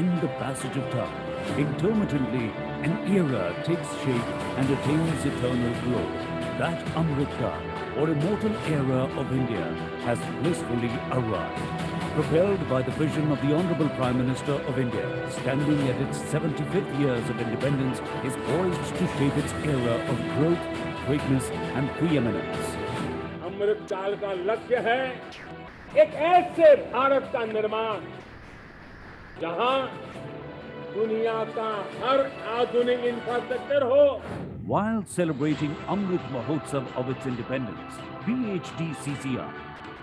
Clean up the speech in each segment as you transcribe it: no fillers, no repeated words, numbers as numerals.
in the passage of time. Intermittently, an era takes shape and attains eternal growth. That Amrita, or immortal era of India, has blissfully arrived. Propelled by the vision of the Honorable Prime Minister of India, standing at its 75th years of independence, is poised to shape its era of growth, greatness and preeminence. अमृत काल का लक्ष्य है एक ऐसे भारत का निर्माण जहां दुनिया का हर आधुनिक इंफ्रास्ट्रक्चर हो. While celebrating Amrit Mahotsav of its independence, BHDCCI,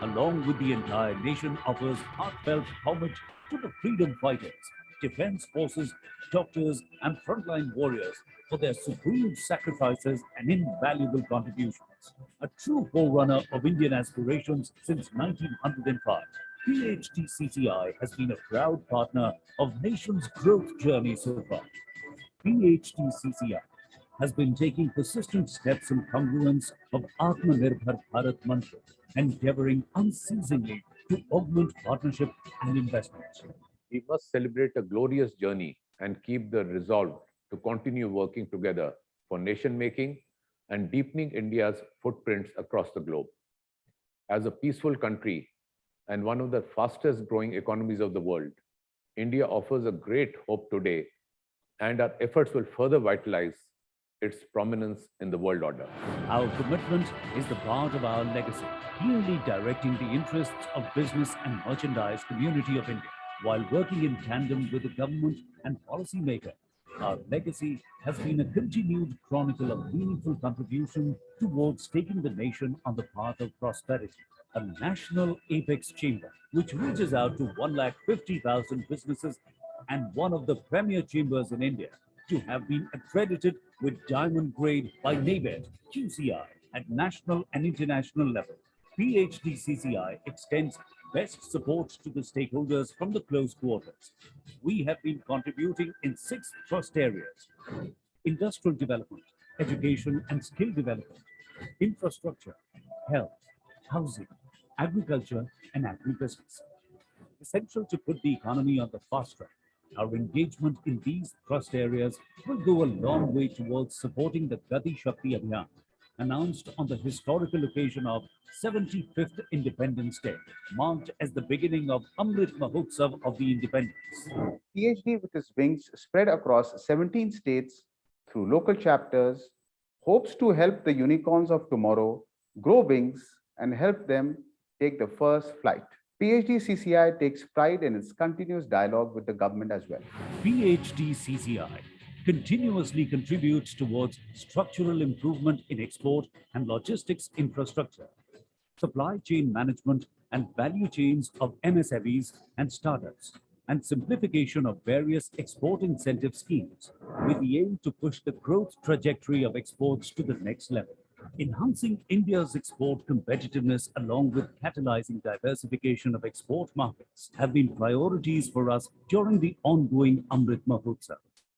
along with the entire nation, offers heartfelt homage to the freedom fighters, defense forces, doctors, and frontline warriors for their supreme sacrifices and invaluable contributions. A true forerunner of Indian aspirations since 1905, PHDCCI has been a proud partner of nation's growth journey so far. PHDCCI has been taking persistent steps in congruence of Atmanirbhar Bharat mantra, endeavoring unceasingly to augment partnership and investment. We must celebrate a glorious journey and keep the resolve to continue working together for nation making and deepening India's footprints across the globe. As a peaceful country and one of the fastest growing economies of the world, India offers a great hope today, and our efforts will further vitalize its prominence in the world order. Our commitment is the part of our legacy, keenly directing the interests of business and merchandise community of India, while working in tandem with the government and policymaker. Our legacy has been a continued chronicle of meaningful contribution towards taking the nation on the path of prosperity. A national apex chamber, which reaches out to 150,000 businesses and one of the premier chambers in India, to have been accredited with diamond grade by NABED, QCI at national and international level. PHDCCI extends best support to the stakeholders from the close quarters. We have been contributing in 6 trust areas: industrial development, education and skill development, infrastructure, health, housing, agriculture and agribusiness. Essential to put the economy on the fast track, our engagement in these trust areas will go a long way towards supporting the Gati Shakti Abhiyan, announced on the historical occasion of 75th Independence Day, marked as the beginning of Amrit Mahotsav of the Independence. PhD with its wings spread across 17 states through local chapters, hopes to help the unicorns of tomorrow grow wings and help them take the first flight. PHDCCI takes pride in its continuous dialogue with the government as well. PHDCCI continuously contributes towards structural improvement in export and logistics infrastructure, supply chain management and value chains of MSMEs and startups, and simplification of various export incentive schemes with the aim to push the growth trajectory of exports to the next level. Enhancing India's export competitiveness along with catalyzing diversification of export markets have been priorities for us during the ongoing Amrit Mahotsav.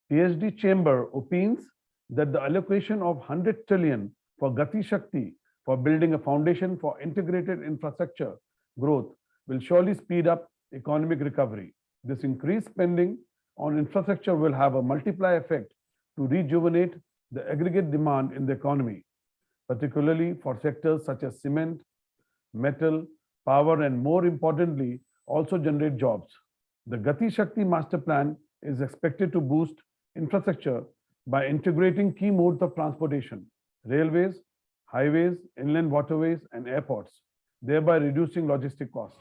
PhD Chamber opines that the allocation of 100 trillion for Gati Shakti for building a foundation for integrated infrastructure growth will surely speed up economic recovery. This increased spending on infrastructure will have a multiply effect to rejuvenate the aggregate demand in the economy, particularly for sectors such as cement, metal, power, and more importantly, also generate jobs. The Gati Shakti Master Plan is expected to boost infrastructure by integrating key modes of transportation, railways, highways, inland waterways, and airports, thereby reducing logistic costs.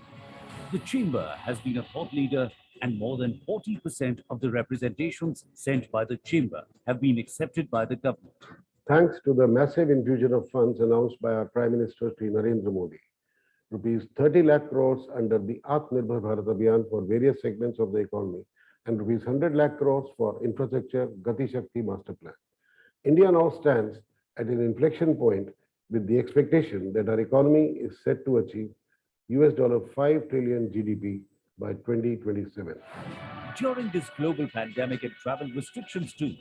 The Chamber has been a thought leader, and more than 40% of the representations sent by the Chamber have been accepted by the government. Thanks to the massive infusion of funds announced by our Prime Minister Shri Narendra Modi, rupees 30 lakh crores under the Atmanirbhar Bharat Abhiyan for various segments of the economy, and rupees 100 lakh crores for infrastructure Gati Shakti Master Plan. India now stands at an inflection point with the expectation that our economy is set to achieve $5 trillion GDP by 2027. During this global pandemic and travel restrictions too,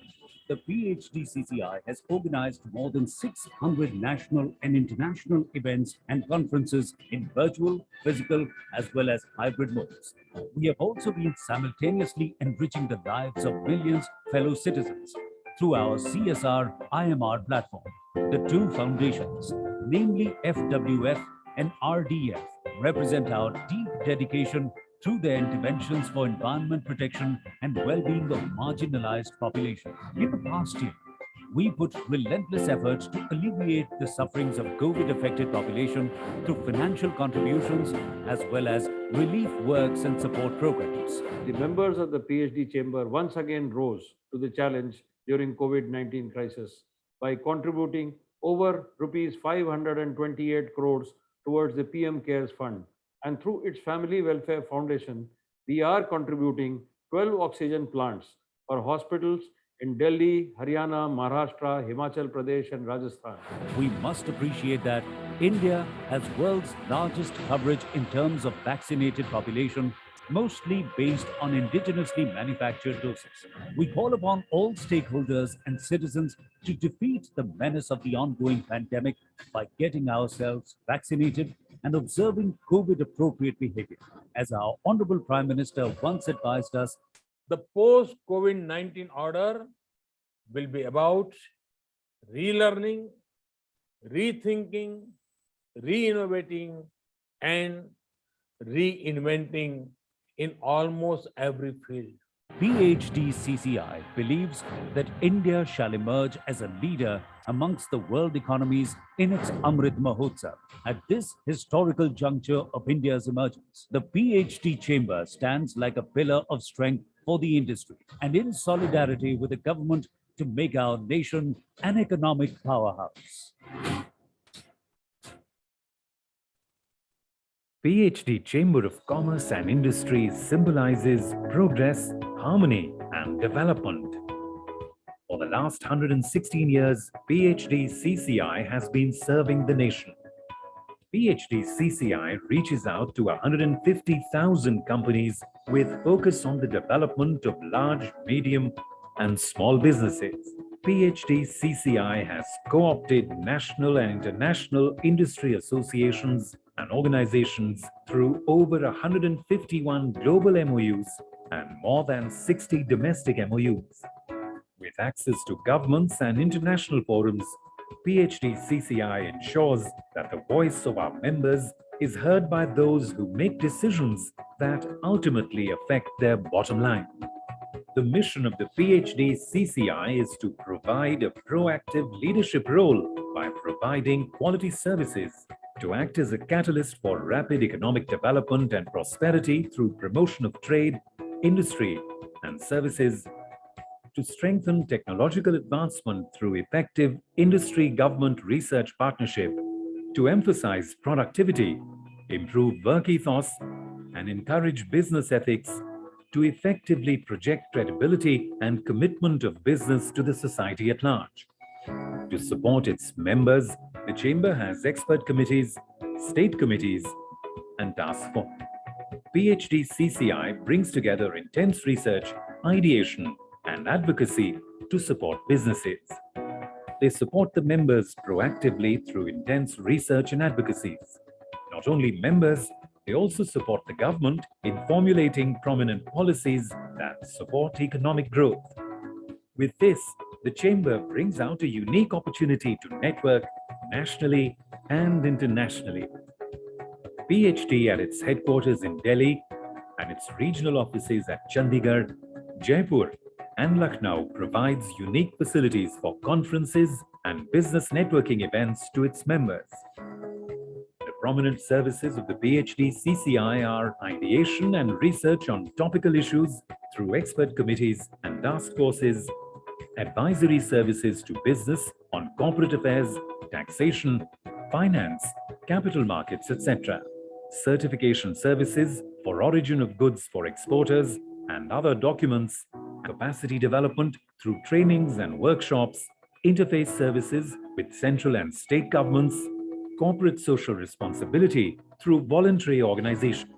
The PhD-CCI has organized more than 600 national and international events and conferences in virtual, physical, as well as hybrid modes. We have also been simultaneously enriching the lives of millions fellow citizens through our CSR IMR platform. The two foundations, namely FWF and RDF, represent our deep dedication through their interventions for environment protection and well-being of marginalized populations. In the past year, we put relentless efforts to alleviate the sufferings of COVID-affected population through financial contributions as well as relief works and support programs. The members of the PhD chamber once again rose to the challenge during COVID-19 crisis by contributing over rupees 528 crores towards the PM CARES Fund. And through its Family Welfare Foundation, we are contributing 12 oxygen plants for hospitals in Delhi, Haryana, Maharashtra, Himachal Pradesh, and Rajasthan. We must appreciate that India has world's largest coverage in terms of vaccinated population, mostly based on indigenously manufactured doses. We call upon all stakeholders and citizens to defeat the menace of the ongoing pandemic by getting ourselves vaccinated and observing COVID-appropriate behavior. As our Honorable Prime Minister once advised us, the post-COVID-19 order will be about relearning, rethinking, re-innovating, and reinventing in almost every field. PhD CCI believes that India shall emerge as a leader amongst the world economies in its Amrit Mahotsav. At this historical juncture of India's emergence, the PhD chamber stands like a pillar of strength for the industry and in solidarity with the government to make our nation an economic powerhouse. PhD Chamber of Commerce and Industry symbolizes progress, harmony, and development. For the last 116 years, PhD CCI has been serving the nation. PhD CCI reaches out to 150,000 companies with focus on the development of large, medium, and small businesses. PhD CCI has co-opted national and international industry associations and organizations through over 151 global MOUs and more than 60 domestic MOUs. With access to governments and international forums, PhD CCI ensures that the voice of our members is heard by those who make decisions that ultimately affect their bottom line. The mission of the PhD CCI is to provide a proactive leadership role by providing quality services, to act as a catalyst for rapid economic development and prosperity through promotion of trade, industry, and services, to strengthen technological advancement through effective industry-government research partnership, to emphasize productivity, improve work ethos, and encourage business ethics, to effectively project credibility and commitment of business to the society at large. To support its members, the Chamber has expert committees, state committees, and task force. PhD CCI brings together intense research, ideation, and advocacy to support businesses. They support the members proactively through intense research and advocacies. Not only members, they also support the government in formulating prominent policies that support economic growth. With this, the Chamber brings out a unique opportunity to network nationally and internationally. PhD at its headquarters in Delhi and its regional offices at Chandigarh, Jaipur, and Lucknow provides unique facilities for conferences and business networking events to its members. The prominent services of the PhD CCI are ideation and research on topical issues through expert committees and task forces, advisory services to business on corporate affairs, taxation, finance, capital markets, etc., certification services for origin of goods for exporters and other documents, capacity development through trainings and workshops, interface services with central and state governments, corporate social responsibility through voluntary organization.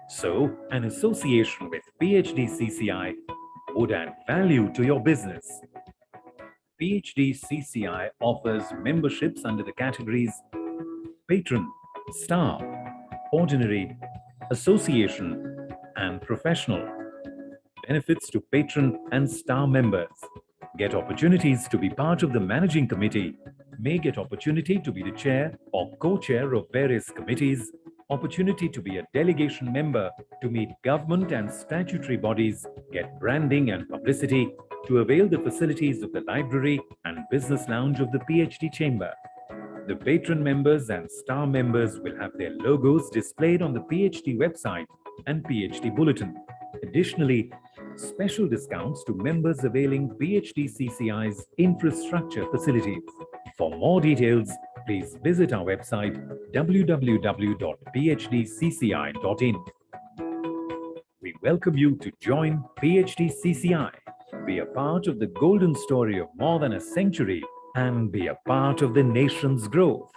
So, an association with PhD CCI would add value to your business. PhD CCI offers memberships under the categories Patron, Star, Ordinary, Association, and Professional. Benefits to patron and star members: get opportunities to be part of the managing committee, may get opportunity to be the chair or co-chair of various committees, opportunity to be a delegation member to meet government and statutory bodies, get branding and publicity, to avail the facilities of the library and business lounge of the PhD chamber. The patron members and star members will have their logos displayed on the PhD website and PhD bulletin. Additionally, special discounts to members availing PhD CCI's infrastructure facilities. For more details, please visit our website www.phdcci.in. We welcome you to join PhD CCI, be a part of the golden story of more than a century, and be a part of the nation's growth.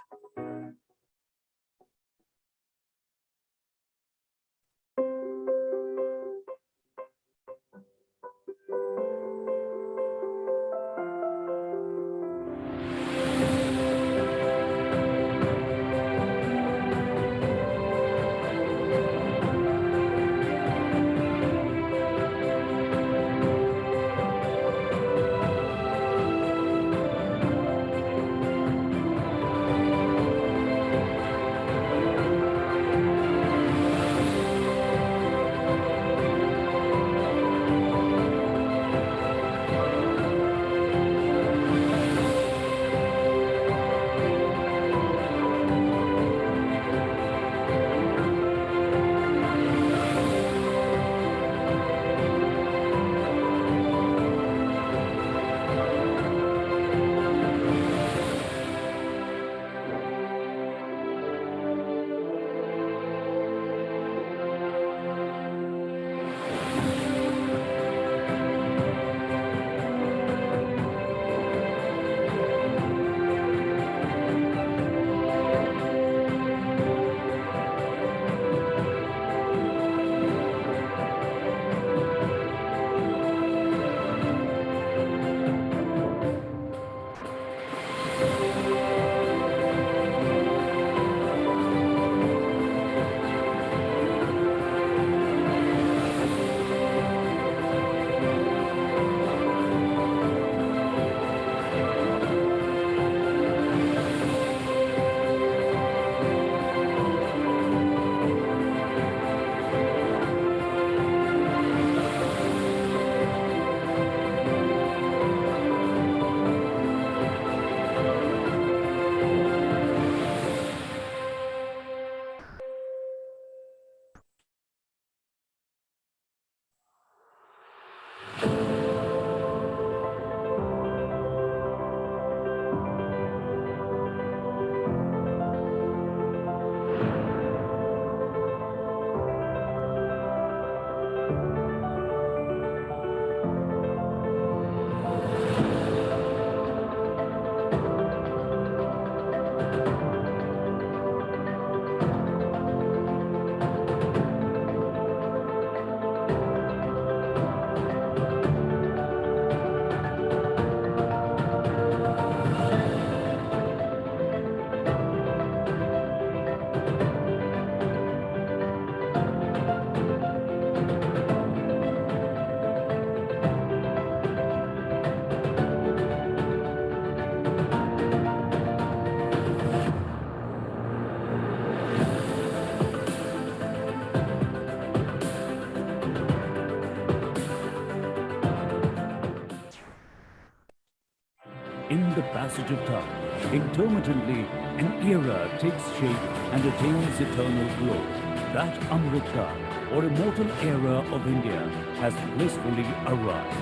In the passage of time, intermittently, an era takes shape and attains eternal glory. That Amrita, or immortal era of India, has blissfully arrived.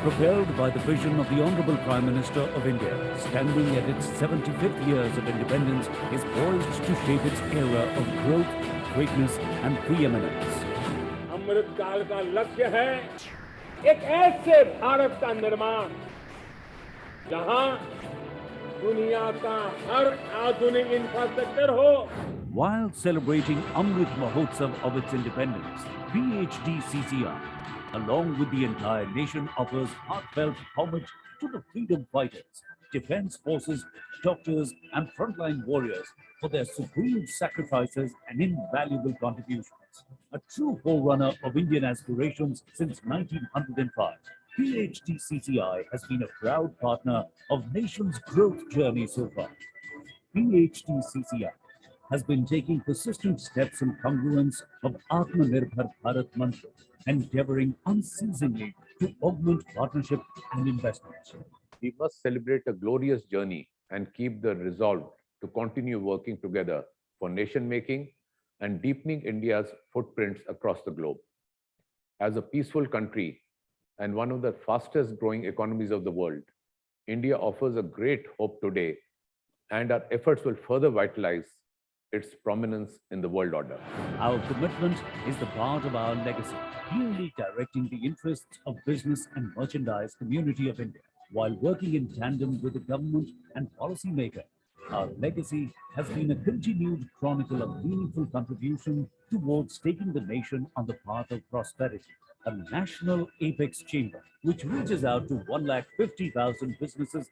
Propelled by the vision of the Honorable Prime Minister of India, standing at its 75th years of independence, is poised to shape its era of growth, greatness and preeminence. अमृत काल का लक्ष्य है एक ऐसे भारत का निर्माण जहां दुनिया का हर आधुनिक इंफ्रास्ट्रक्चर हो. While celebrating Amrit Mahotsav of its independence, PhD CCI along with the entire nation, offers heartfelt homage to the freedom fighters, defense forces, doctors, and frontline warriors for their supreme sacrifices and invaluable contributions. A true forerunner of Indian aspirations since 1905, PHDCCI has been a proud partner of nation's growth journey so far. PHDCCI has been taking persistent steps in congruence of Atmanirbhar Bharat mantra, endeavoring unceasingly to augment partnership and investment. We must celebrate a glorious journey and keep the resolve to continue working together for nation making and deepening India's footprints across the globe. As a peaceful country and one of the fastest growing economies of the world, India offers a great hope today, and our efforts will further vitalize its prominence in the world order. Our commitment is the part of our legacy, keenly directing the interests of business and merchandise community of India, while working in tandem with the government and policymaker. Our legacy has been a continued chronicle of meaningful contribution towards taking the nation on the path of prosperity. A national apex chamber which reaches out to 150,000 businesses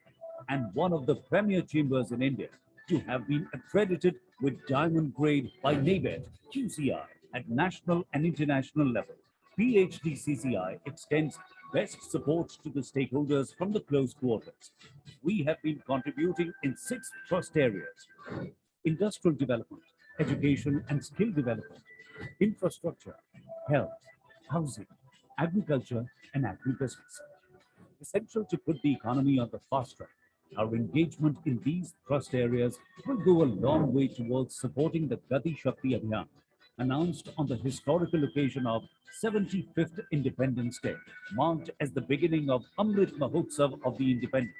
and one of the premier chambers in India to have been accredited with diamond grade by NABED QCI at national and international level. PHDCCI extends best support to the stakeholders from the close quarters. We have been contributing in 6 trust areas: industrial development, education and skill development, infrastructure, health, housing, agriculture, and agribusiness. Essential to put the economy on the fast track. Our engagement in these trust areas will go a long way towards supporting the Gati Shakti Abhiyan, announced on the historical occasion of 75th Independence Day, marked as the beginning of Amrit Mahotsav of the Independence.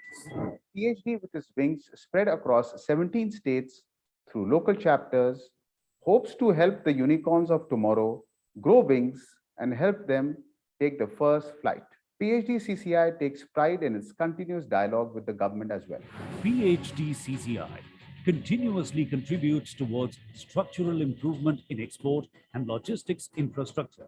PhD with its wings spread across 17 states through local chapters, hopes to help the unicorns of tomorrow grow wings and help them take the first flight. PhD CCI takes pride in its continuous dialogue with the government as well. PhD CCI continuously contributes towards structural improvement in export and logistics infrastructure,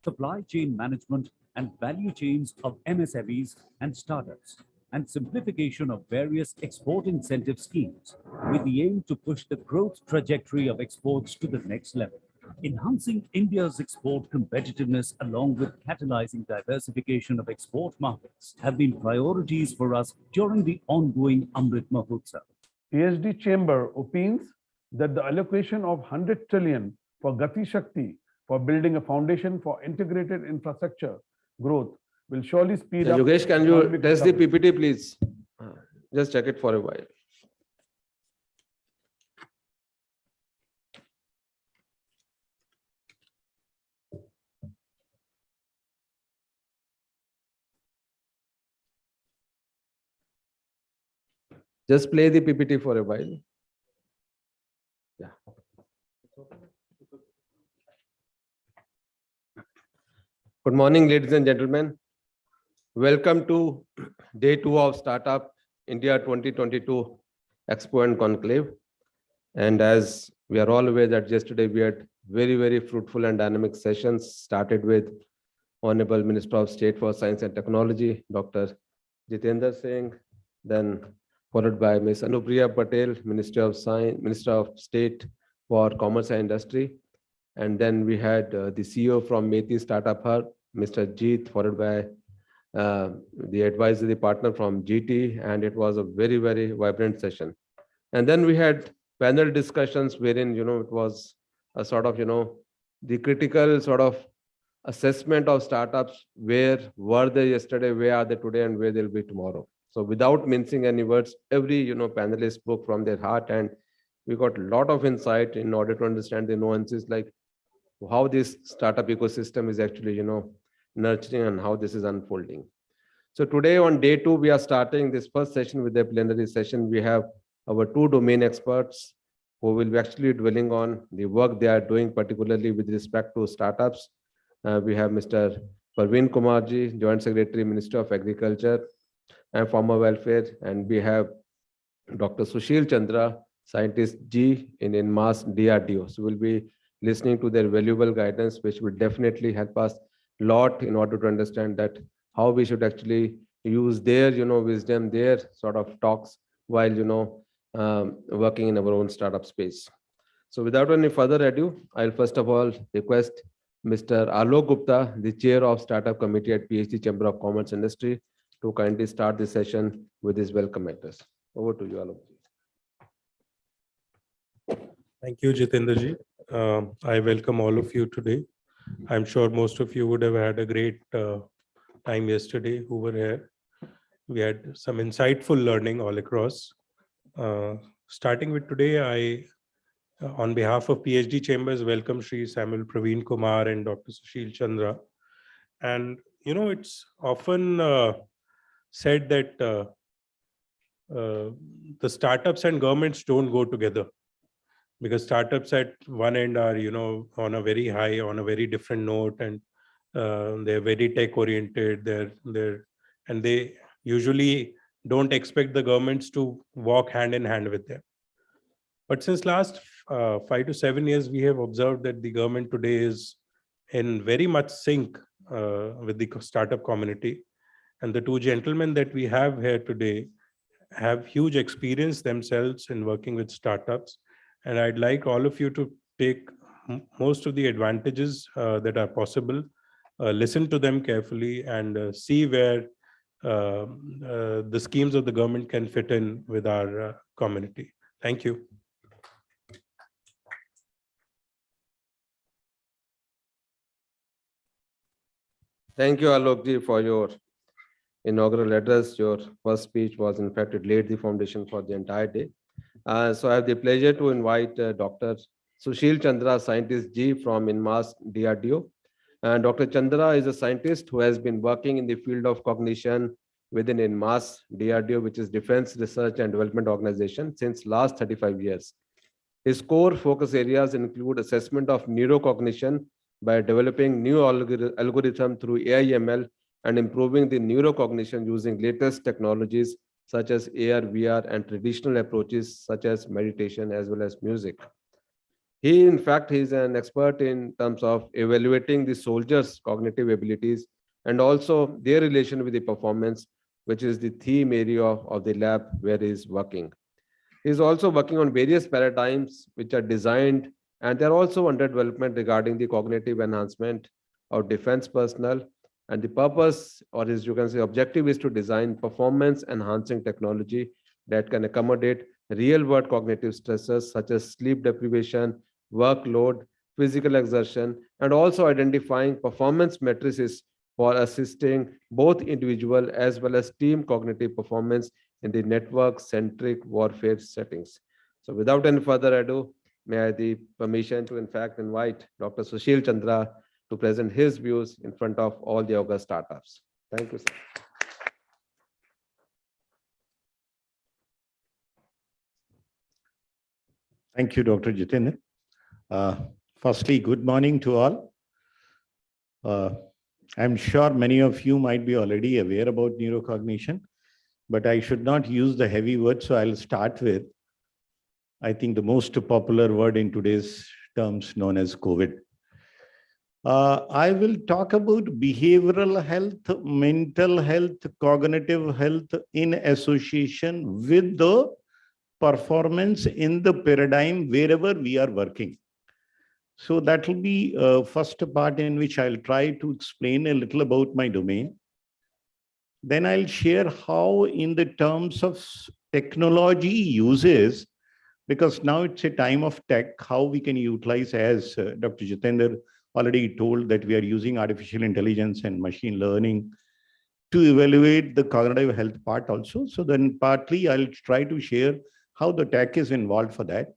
supply chain management and value chains of MSMEs and startups, and simplification of various export incentive schemes with the aim to push the growth trajectory of exports to the next level. Enhancing India's export competitiveness along with catalyzing diversification of export markets have been priorities for us during the ongoing Amrit Mahotsav. PhD Chamber opines that the allocation of 100 trillion for Gati Shakti for building a foundation for integrated infrastructure growth will surely speed up. Yogesh, can you economic test the recovery. PPT, please? Just check it for a while. Just play the PPT for a while. Yeah. Good morning, ladies and gentlemen. Welcome to day 2 of Startup India 2022 Expo and Conclave. And as we are all aware that yesterday we had very, very fruitful and dynamic sessions, started with Honorable Minister of State for Science and Technology, Dr. Jitendra Singh, then followed by Ms. Anupriya Patel, Minister of Science, Minister of State for Commerce and Industry. And then we had the CEO from Meti Startup Hub, Mr. Jeet, followed by the advisory partner from GT, and it was a very, very vibrant session. And then we had panel discussions wherein, it was a sort of, the critical sort of assessment of startups. Where were they yesterday, where are they today, and where they'll be tomorrow. So without mincing any words, every, panelist spoke from their heart, and we got a lot of insight in order to understand the nuances, like how this startup ecosystem is actually, nurturing and how this is unfolding. So today on day 2, we are starting this first session with the plenary session. We have our 2 domain experts who will be actually dwelling on the work they are doing, particularly with respect to startups. We have Mr. Parveen Kumarji, Joint Secretary, Minister of Agriculture and Farmer Welfare, and we have Dr. Sushil Chandra, Scientist G in INMAS DRDO. So we'll be listening to their valuable guidance, which will definitely help us lot in order to understand that how we should actually use their, wisdom, their sort of talks while, working in our own startup space. So without any further ado, I'll first of all request Mr. Alok Gupta, the chair of Startup Committee at PhD Chamber of Commerce Industry, to kindly start this session with his welcome address. Over to you, Alok. Thank you, Jitendra ji. I welcome all of you today. I'm sure most of you would have had a great time yesterday who were here. We had some insightful learning all across. Starting with today, I, on behalf of PhD Chambers, welcome Shri Samuel Praveen Kumar and Dr. Sushil Chandra. And, it's often said that the startups and governments don't go together, because startups at one end are, on a very high, on a very different note, and they're very tech oriented. And they usually don't expect the governments to walk hand in hand with them. But since last 5 to 7 years, we have observed that the government today is in very much sync with the startup community. And the two gentlemen that we have here today have huge experience themselves in working with startups. And I'd like all of you to take most of the advantages that are possible, listen to them carefully, and see where the schemes of the government can fit in with our community. Thank you. Thank you, Alok ji, for your inaugural address. Your first speech was, in fact, it laid the foundation for the entire day. So I have the pleasure to invite Dr. Sushil Chandra, scientist G from INMAS DRDO. And Dr. Chandra is a scientist who has been working in the field of cognition within INMAS DRDO, which is Defense Research and Development Organization, since last 35 years. His core focus areas include assessment of neurocognition by developing new algorithm through AI/ML and improving the neurocognition using latest technologies such as AR, VR, and traditional approaches such as meditation as well as music. He, in fact, is an expert in terms of evaluating the soldiers' cognitive abilities and also their relation with the performance, which is the theme area of the lab where he is working. He is also working on various paradigms which are designed, and they're also under development regarding the cognitive enhancement of defense personnel. And the purpose, or his, you can say, objective, is to design performance enhancing technology that can accommodate real world cognitive stresses such as sleep deprivation, workload, physical exertion, and also identifying performance matrices for assisting both individual as well as team cognitive performance in the network-centric warfare settings. So without any further ado, may I have the permission to, in fact, invite Dr. Sushil Chandra to present his views in front of all the August startups. Thank you, sir. Thank you, Dr. Jitendra. Firstly, good morning to all. I'm sure many of you might be already aware about neurocognition, but I should not use the heavy word, so I'll start with, I think, the most popular word in today's terms, known as COVID. I will talk about behavioral health, mental health, cognitive health in association with the performance in the paradigm wherever we are working. So that will be first part in which I'll try to explain a little about my domain. Then I'll share how in the terms of technology uses, because now it's a time of tech, how we can utilize, as Dr. Jitendra already told, that we are using artificial intelligence and machine learning to evaluate the cognitive health part also. So then partly I'll try to share how the tech is involved for that,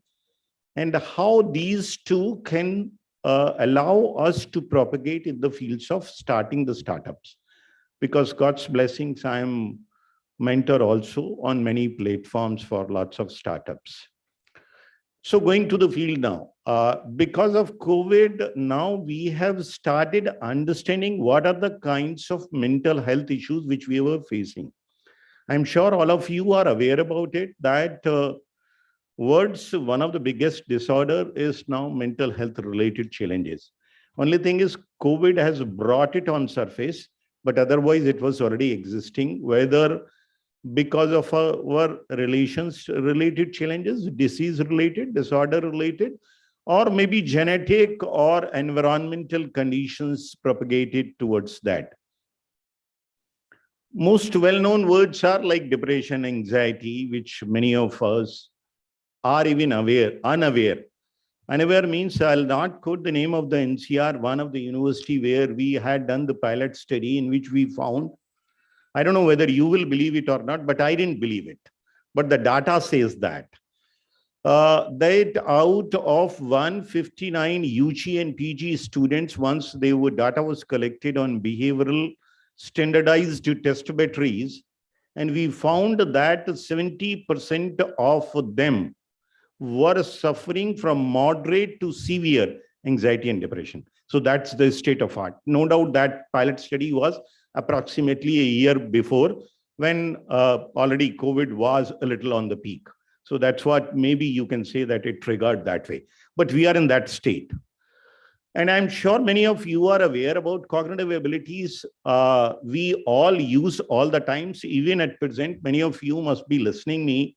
and how these two can allow us to propagate in the fields of starting the startups. Because God's blessings, I am mentor also on many platforms for lots of startups. So going to the field now, because of COVID, now we have started understanding what are the kinds of mental health issues which we were facing. I'm sure all of you are aware about it, that one of the biggest disorder is now mental health related challenges. Only thing is COVID has brought it on surface, but otherwise it was already existing, whether because of our relations related challenges, disease related, disorder related, or maybe genetic or environmental conditions propagated towards that. Most well-known words are like depression, anxiety, which many of us are even unaware. Unaware means I'll not quote the name of the NCR, one of the university where we had done the pilot study in which we found, I don't know whether you will believe it or not, but I didn't believe it. But the data says that out of 159 UG and PG students, once data was collected on behavioral standardized test batteries, and we found that 70% of them were suffering from moderate to severe anxiety and depression. So that's the state of art. No doubt that pilot study was approximately a year before, when already COVID was a little on the peak. So that's what maybe you can say that it triggered that way. But we are in that state. And I'm sure many of you are aware about cognitive abilities. We all use all the times, even at present, many of you must be listening me.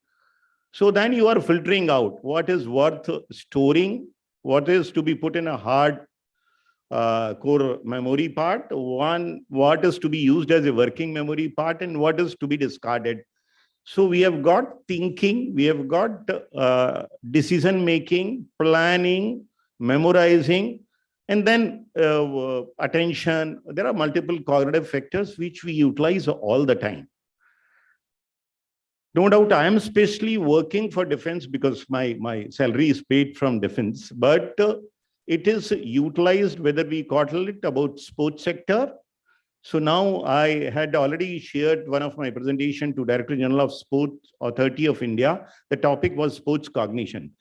So then you are filtering out what is worth storing, what is to be put in a hard core memory part, what is to be used as a working memory part, and what is to be discarded. So we have got thinking, we have got decision making, planning, memorizing, and then attention. There are multiple cognitive factors which we utilize all the time. No doubt I am especially working for defense because my salary is paid from defense, but it is utilized, whether we call it about sports sector. So now I had already shared one of my presentation to Director General of Sports Authority of India. The topic was sports cognition.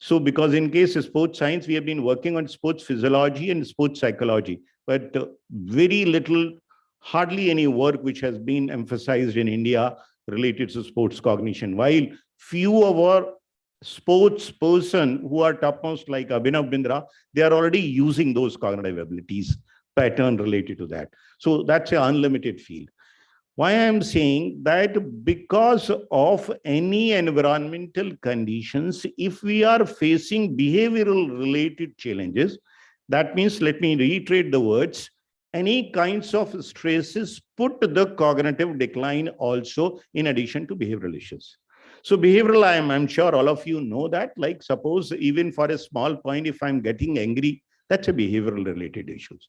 So because in case of sports science, we have been working on sports physiology and sports psychology, but very little, hardly any work which has been emphasized in India related to sports cognition. While few of our sports person who are topmost like Abhinav Bindra, they are already using those cognitive abilities pattern related to that. So that's an unlimited field. Why I'm saying that, because of any environmental conditions, if we are facing behavioral related challenges, that means, let me reiterate the words, any kinds of stresses put the cognitive decline also in addition to behavioral issues. So behavioral, I'm sure all of you know that, like suppose even for a small point, if I'm getting angry, that's a behavioral related issues.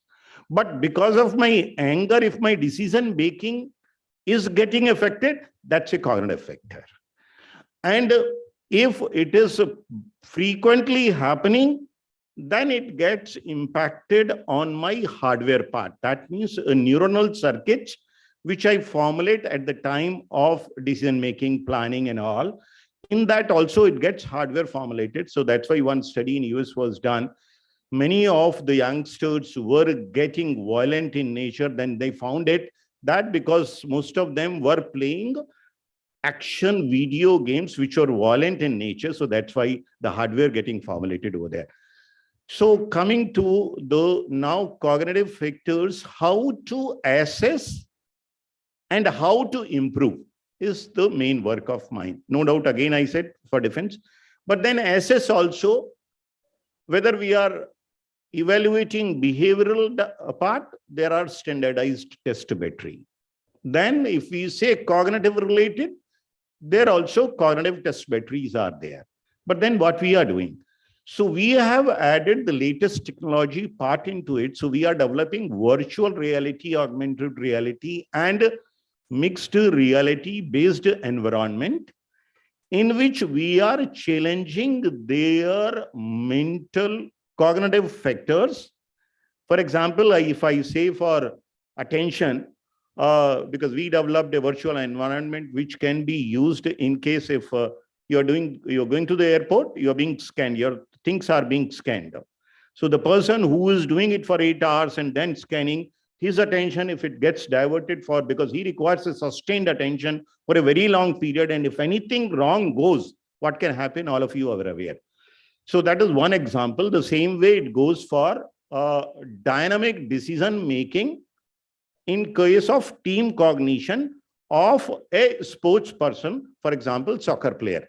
But because of my anger, if my decision making is getting affected, that's a cognitive factor. And if it is frequently happening, then it gets impacted on my hardware part. That means neuronal circuits, which I formulate at the time of decision making, planning and all. In that also it gets hardware formulated. So that's why one study in US was done. Many of the youngsters were getting violent in nature. Then they found it that because most of them were playing action video games which are violent in nature. So that's why the hardware getting formulated over there. So coming to the now cognitive factors, how to assess and how to improve is the main work of mine. No doubt, again, I said for defense, but then assess also whether we are evaluating behavioral part, there are standardized test battery. Then if we say cognitive related, there also cognitive test batteries are there. But then what we are doing? So we have added the latest technology part into it. So we are developing virtual reality, augmented reality, and mixed reality based environment in which we are challenging their mental cognitive factors. For example, if I say for attention, because we developed a virtual environment which can be used in case if you're going to the airport, you're being scanned, your things are being scanned. So the person who is doing it for 8 hours and then scanning, his attention, if it gets diverted because he requires a sustained attention for a very long period, and if anything wrong goes, what can happen, all of you are aware. So that is one example. The same way it goes for dynamic decision making in case of team cognition of a sports person, for example, soccer player.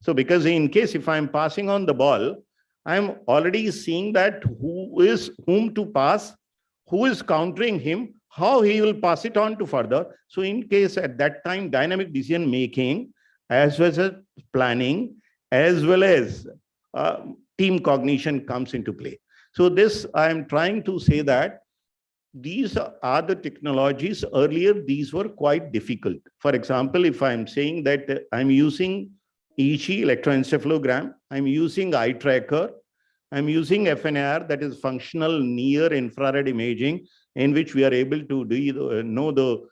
So because in case if I'm passing on the ball, I'm already seeing that whom to pass, who is countering him, how he will pass it on to further. So in case at that time, dynamic decision making, as well as planning, as well as team cognition comes into play. So this, I'm trying to say that these are the technologies. Earlier, these were quite difficult. For example, if I'm saying that I'm using EEG, electroencephalogram, I'm using eye tracker, I'm using FNIR, that is functional near infrared imaging, in which we are able to know the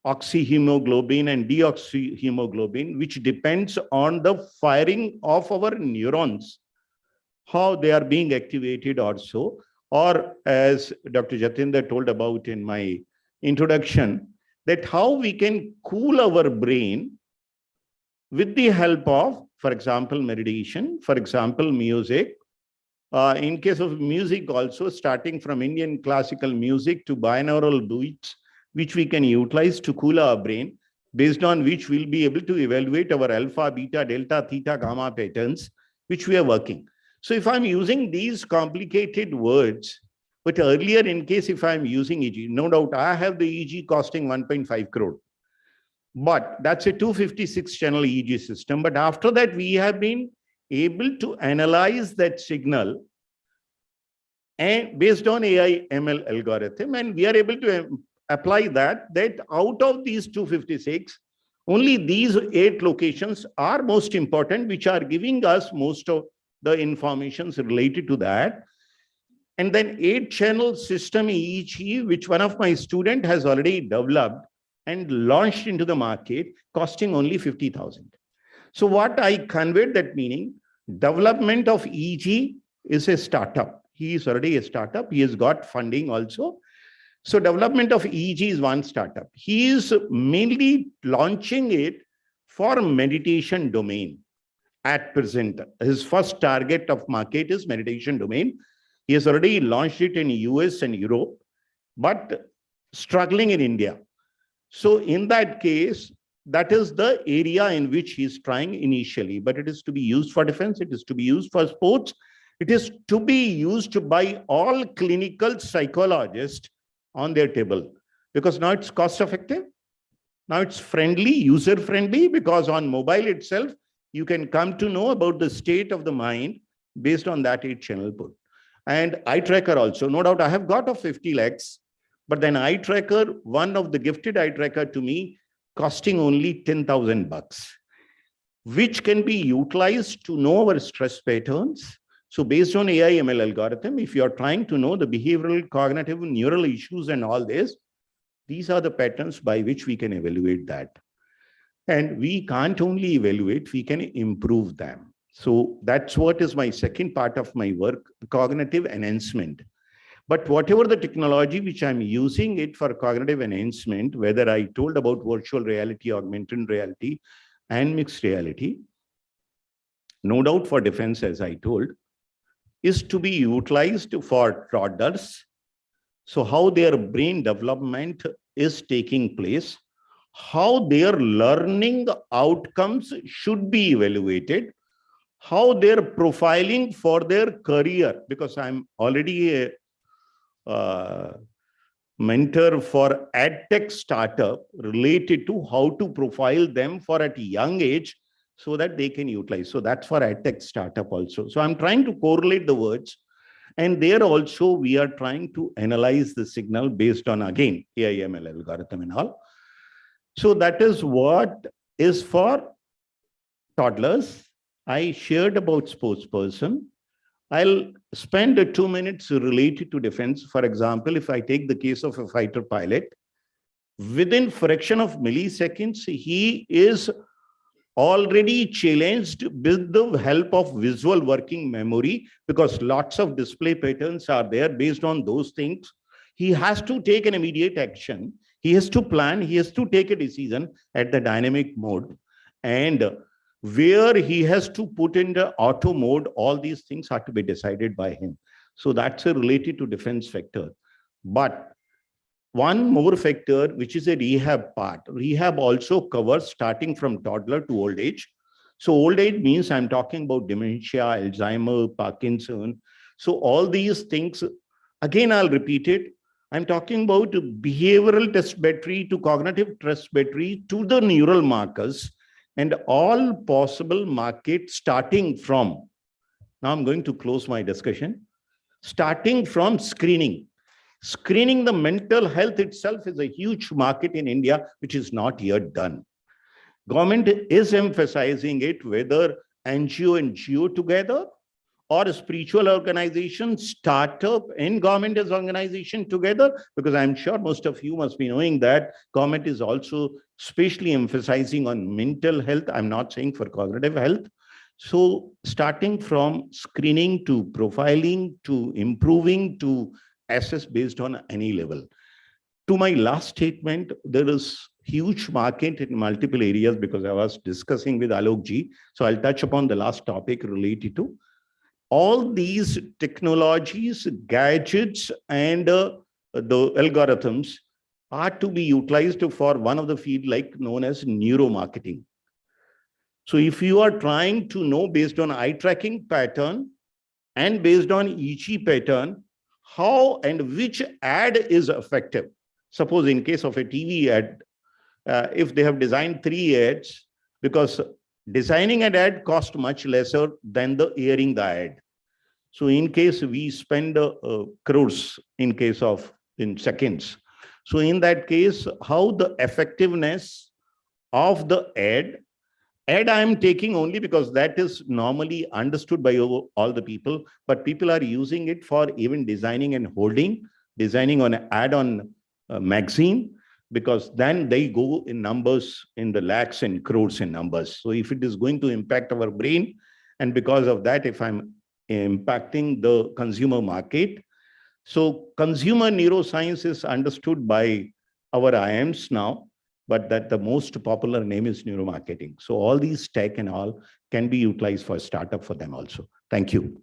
oxyhemoglobin and deoxyhemoglobin, which depends on the firing of our neurons, how they are being activated also. Or as Dr. Jatinder told about in my introduction, that how we can cool our brain with the help of, for example, meditation, for example, music. In case of music also, starting from Indian classical music to binaural beats, which we can utilize to cool our brain, based on which we'll be able to evaluate our alpha, beta, delta, theta, gamma patterns, which we are working. So if I'm using these complicated words, but earlier in case if I'm using EEG, no doubt I have the EEG costing 1.5 crore. But that's a 256 channel EEG system. But after that, we have been able to analyze that signal and based on AI ML algorithm, and we are able to apply that out of these 256, only these 8 locations are most important, which are giving us most of the informations related to that. And then 8-channel system EEG, which one of my student has already developed and launched into the market, costing only 50,000. So what I conveyed that meaning, development of EEG is a startup. He is already a startup. He has got funding also. So development of EEG is one startup. He is mainly launching it for meditation domain. At present, his first target of market is meditation domain. He has already launched it in US and Europe, but struggling in India. So in that case, that is the area in which he is trying initially, but it is to be used for defense. It is to be used for sports. It is to be used by all clinical psychologists on their table, because now it's cost effective. Now it's friendly, user friendly, because on mobile itself, you can come to know about the state of the mind based on that 8-channel put. And eye tracker also, no doubt I have got a 50 lakhs, but then eye tracker, one of the gifted eye tracker to me, costing only 10,000 bucks, which can be utilized to know our stress patterns. So based on AI ML algorithm, if you are trying to know the behavioral, cognitive, neural issues and all this, these are the patterns by which we can evaluate that. And we can't only evaluate, we can improve them. So that's what is my second part of my work, cognitive enhancement. But whatever the technology which I'm using it for cognitive enhancement, whether I told about virtual reality, augmented reality, and mixed reality, no doubt for defense, as I told, is to be utilized for toddlers. So how their brain development is taking place, how their learning outcomes should be evaluated, how their profiling for their career, because I'm already a mentor for EdTech startup related to how to profile them for at a young age so that they can utilize. So that's for EdTech startup also. So I'm trying to correlate the words. And there also we are trying to analyze the signal based on, again, AI/ML algorithm and all. So that is what is for toddlers. I shared about sports person. I'll spend 2 minutes related to defense. For example, if I take the case of a fighter pilot, within fraction of milliseconds, he is already challenged with the help of visual working memory, because lots of display patterns are there. Based on those things, he has to take an immediate action. He has to plan, he has to take a decision at the dynamic mode, and where he has to put in the auto mode, all these things have to be decided by him. So that's a related to defense factor. But one more factor, which is a rehab part. Rehab also covers starting from toddler to old age. So old age means I'm talking about dementia, Alzheimer, Parkinson. So all these things, again, I'll repeat it. I'm talking about behavioral test battery to cognitive test battery to the neural markers and all possible market starting from. Now I'm going to close my discussion. Starting from screening. Screening the mental health itself is a huge market in India, which is not yet done. Government is emphasizing it, whether NGO and GO together or a spiritual organization, startup and government as organization together, because I'm sure most of you must be knowing that government is also especially emphasizing on mental health. I'm not saying for cognitive health. So starting from screening to profiling to improving to assess based on any level. To my last statement, there is huge market in multiple areas because I was discussing with Alok ji. So I'll touch upon the last topic related to all these technologies, gadgets, and the algorithms are to be utilized for one of the field like known as neuromarketing. So if you are trying to know based on eye tracking pattern and based on EG pattern, how and which ad is effective. Suppose in case of a TV ad, if they have designed 3 ads, because designing an ad costs much lesser than the airing the ad. So in case we spend crores in case of in seconds. So in that case, how the effectiveness of the ad I am taking only because that is normally understood by all the people, but people are using it for even designing and holding, designing on an ad on a magazine, because then they go in numbers in the lakhs and crores in numbers. So if it is going to impact our brain, and because of that, if I'm impacting the consumer market, so consumer neuroscience is understood by our IMs now, but that the most popular name is neuromarketing. So all these tech and all can be utilized for startup for them also. Thank you.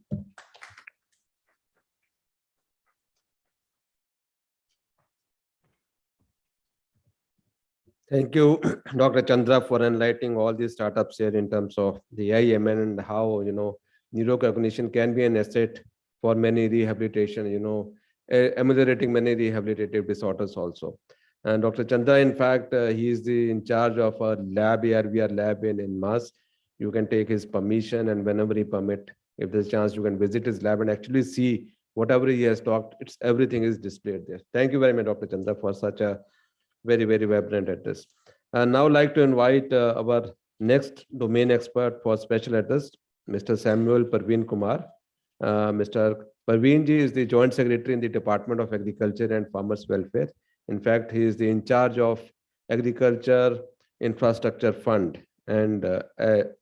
Thank you, Dr. Chandra, for enlightening all these startups here in terms of the AI/ML and how, neurocognition can be an asset for many rehabilitation, ameliorating many rehabilitative disorders also. And Dr. Chandra, in fact, he is in charge of a lab, ARVR lab in Mass. You can take his permission, and whenever he permit, if there's a chance, you can visit his lab and actually see whatever he has talked, everything is displayed there. Thank you very much, Dr. Chandra, for such a very, very vibrant address. And now I'd like to invite our next domain expert for special address, Mr. Samuel Parveen Kumar. Mr. Parveen ji is the Joint Secretary in the Department of Agriculture and Farmers Welfare. In fact, he is in charge of Agriculture Infrastructure Fund. And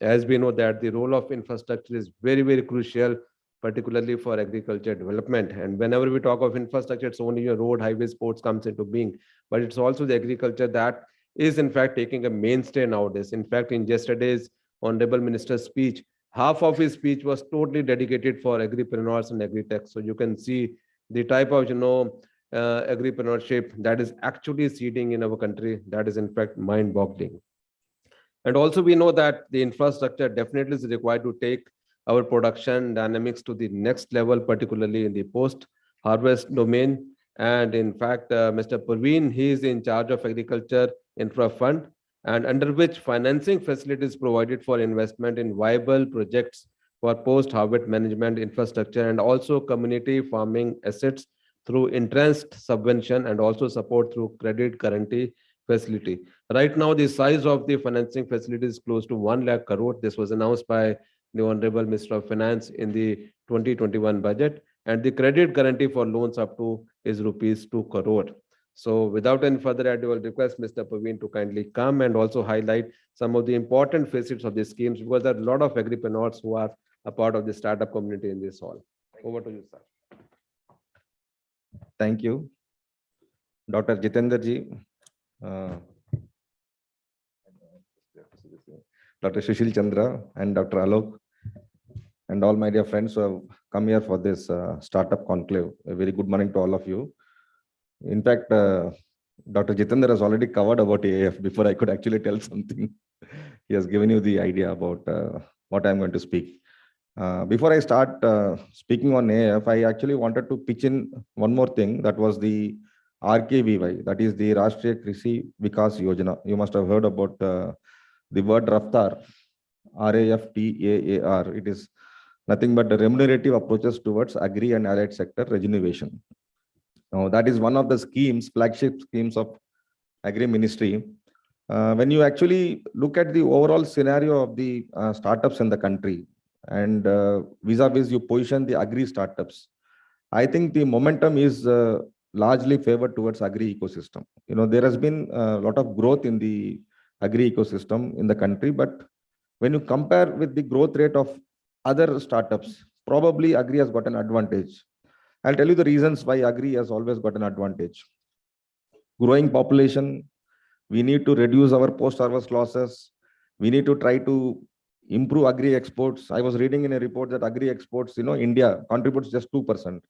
as we know that the role of infrastructure is very, very crucial, particularly for agriculture development. And whenever we talk of infrastructure, it's only your road, highways, ports comes into being, but it's also the agriculture that is in fact taking a mainstay nowadays. In fact, in yesterday's Honorable Minister's speech, half of his speech was totally dedicated for agripreneurs and agri-tech. So you can see the type of, agripreneurship that is actually seeding in our country. That is in fact mind-boggling. And also we know that the infrastructure definitely is required to take our production dynamics to the next level, particularly in the post-harvest domain. And in fact, Mr. Parveen, he is in charge of Agriculture Infra Fund, and under which financing facilities provided for investment in viable projects for post-harvest management infrastructure and also community farming assets through interest subvention and also support through credit guarantee facility. Right now, the size of the financing facility is close to 1 lakh crore. This was announced by the Honorable Minister of Finance in the 2021 budget, and the credit guarantee for loans up to is rupees 2 crore. So without any further ado, I will request Mr. Parveen to kindly come and also highlight some of the important facets of the schemes, because there are a lot of agripreneurs who are a part of the startup community in this hall. Over to you, sir. Thank you, Dr. Jitendra ji, Dr. Sushil Chandra, and Dr. Alok, and all my dear friends who have come here for this startup conclave. A very good morning to all of you. In fact, Dr. Jitendra has already covered about AIF before I could actually tell something. He has given you the idea about what I'm going to speak. Before I start speaking on AIF, I actually wanted to pitch in one more thing. That was the RKVY, that is the Rashtriya Krishi Vikas Yojana. You must have heard about the word Raftar, RAFTAAR. It is nothing but the remunerative approaches towards agri and allied sector regeneration. Now, that is one of the schemes, flagship schemes of Agri Ministry. When you actually look at the overall scenario of the startups in the country and vis-a-vis you position the agri startups, I think the momentum is largely favored towards agri ecosystem. You know, there has been a lot of growth in the agri ecosystem in the country, but when you compare with the growth rate of other startups, probably agri has got an advantage. I'll tell you the reasons why agri has always got an advantage. Growing population, we need to reduce our post-harvest losses. We need to try to improve agri exports. I was reading in a report that agri exports, India contributes just 2%.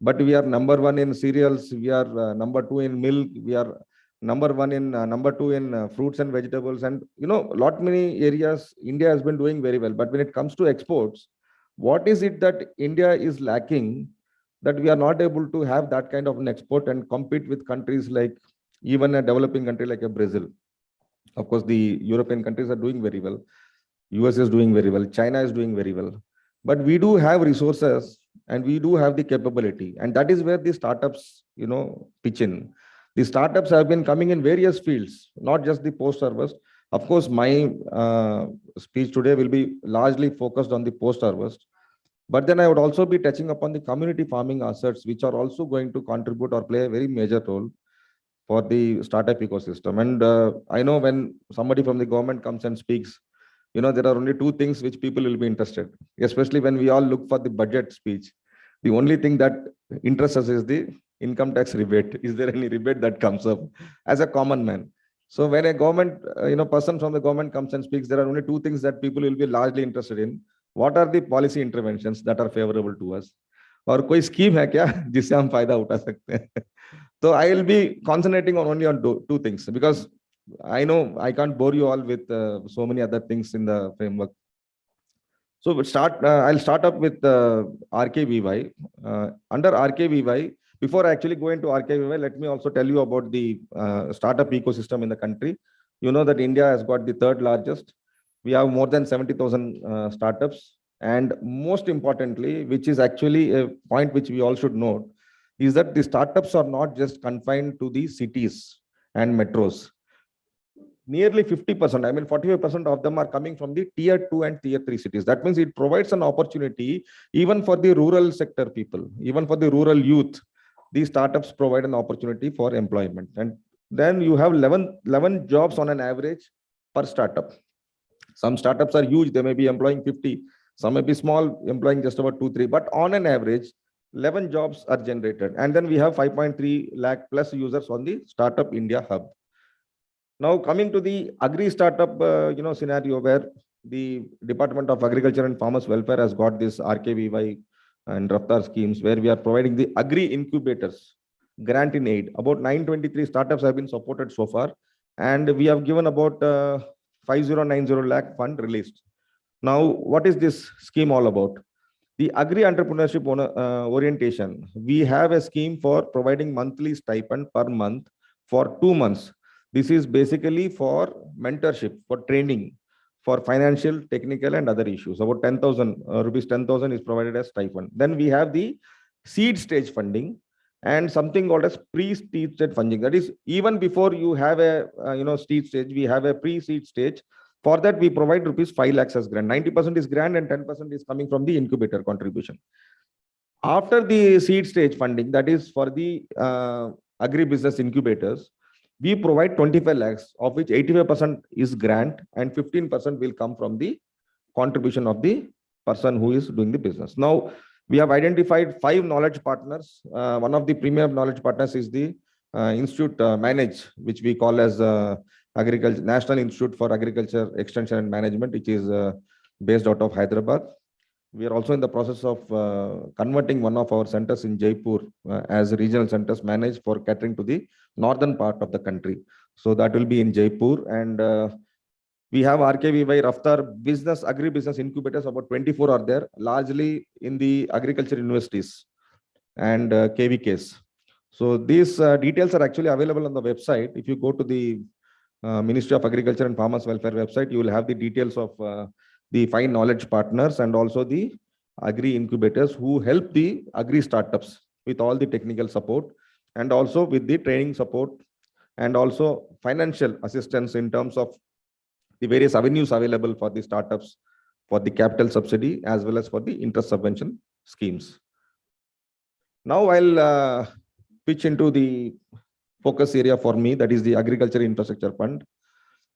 But we are number one in cereals. We are number two in milk. We are number two in fruits and vegetables. And, lot many areas India has been doing very well. But when it comes to exports, what is it that India is lacking that we are not able to have that kind of an export and compete with countries like even a developing country like Brazil? Of course, the European countries are doing very well. US is doing very well. China is doing very well. But we do have resources and we do have the capability. And that is where the startups, pitch in. The startups have been coming in various fields, not just the post-harvest. Of course, my speech today will be largely focused on the post-harvest. But then I would also be touching upon the community farming assets, which are also going to contribute or play a very major role for the startup ecosystem. And I know when somebody from the government comes and speaks, there are only two things which people will be interested, especially when we all look for the budget speech. The only thing that interests us is the income tax rebate. Is there any rebate that comes up as a common man? So when a government, person from the government comes and speaks, there are only two things that people will be largely interested in. What are the policy interventions that are favorable to us? और कोई scheme है क्या जिससे हम फायदा उठा सकते हैं? So I will be concentrating on two things because I know I can't bore you all with so many other things in the framework. So I'll start up with RKVY. Under RKVY, before I actually go into RKVY, let me also tell you about the startup ecosystem in the country. You know that India has got the third largest. We have more than 70,000 startups. And most importantly, which is actually a point which we all should note, is that the startups are not just confined to the cities and metros. Nearly 50%, I mean 45% of them are coming from the tier 2 and tier 3 cities. That means it provides an opportunity even for the rural sector people, even for the rural youth. These startups provide an opportunity for employment. And then you have 11 jobs on an average per startup. Some startups are huge, they may be employing 50. Some may be small, employing just about 2-3. But on an average, 11 jobs are generated. And then we have 5.3 lakh plus users on the Startup India Hub. Now coming to the agri startup scenario where the Department of Agriculture and Farmers Welfare has got this RKVY and Raftar schemes where we are providing the agri incubators grant in aid. About 923 startups have been supported so far. And we have given about 5090 lakh fund released. Now, what is this scheme all about? The agri entrepreneurship orientation. We have a scheme for providing monthly stipend per month for 2 months. This is basically for mentorship, for training, for financial, technical, and other issues. About 10,000 rupees, 10,000 is provided as stipend. Then we have the seed stage funding and something called as pre-seed stage funding. That is, even before you have a seed stage, we have a pre-seed stage. For that, we provide rupees 5 lakhs as grant. 90% is grant and 10% is coming from the incubator contribution. After the seed stage funding, that is for the agri-business incubators, we provide 25 lakhs, of which 85% is grant and 15% will come from the contribution of the person who is doing the business. Now, we have identified 5 knowledge partners. One of the premier knowledge partners is the Institute Manage, which we call as Agriculture National Institute for Agriculture Extension and Management, which is based out of Hyderabad. We are also in the process of converting one of our centers in Jaipur as regional centers managed for catering to the northern part of the country. So that will be in Jaipur. And we have RKVY, Raftar Business, Agri-Business Incubators, about 24 are there, largely in the agriculture universities and KVKs. So these details are actually available on the website. If you go to the Ministry of Agriculture and Farmers Welfare website, you will have the details of the 5 knowledge partners and also the agri incubators who help the agri startups with all the technical support and also with the training support and also financial assistance in terms of the various avenues available for the startups for the capital subsidy as well as for the interest subvention schemes. Now I'll pitch into the focus area for me, that is the Agriculture Infrastructure Fund.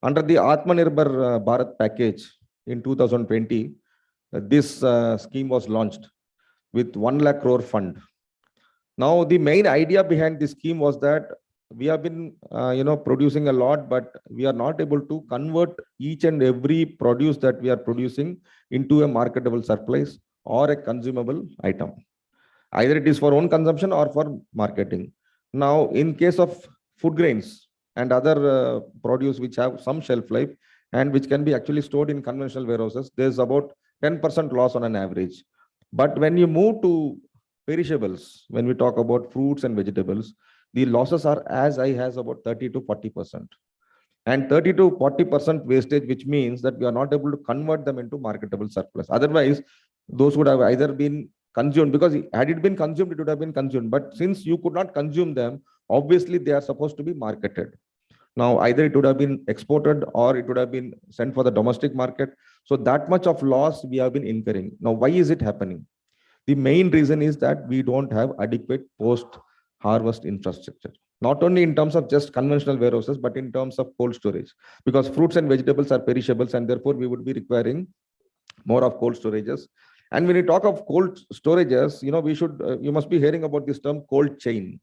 Under the Atmanirbhar Bharat package in 2020, this scheme was launched with 1 lakh crore fund. Now, the main idea behind this scheme was that we have been producing a lot, but we are not able to convert each and every produce that we are producing into a marketable surplus or a consumable item. Either it is for own consumption or for marketing. Now, in case of food grains and other produce which have some shelf life and which can be actually stored in conventional warehouses, there's about 10% loss on an average. But when you move to perishables, when we talk about fruits and vegetables, the losses are as high as about 30 to 40%. And 30 to 40% wastage, which means that we are not able to convert them into marketable surplus. Otherwise, those would have either been consumed, because had it been consumed, it would have been consumed. But since you could not consume them, obviously they are supposed to be marketed. Now, either it would have been exported or it would have been sent for the domestic market. So that much of loss we have been incurring. Now, why is it happening? The main reason is that we don't have adequate post-harvest infrastructure. Not only in terms of just conventional warehouses, but in terms of cold storage. Because fruits and vegetables are perishables, and therefore we would be requiring more of cold storages. And when you talk of cold storages, you must be hearing about this term cold chain.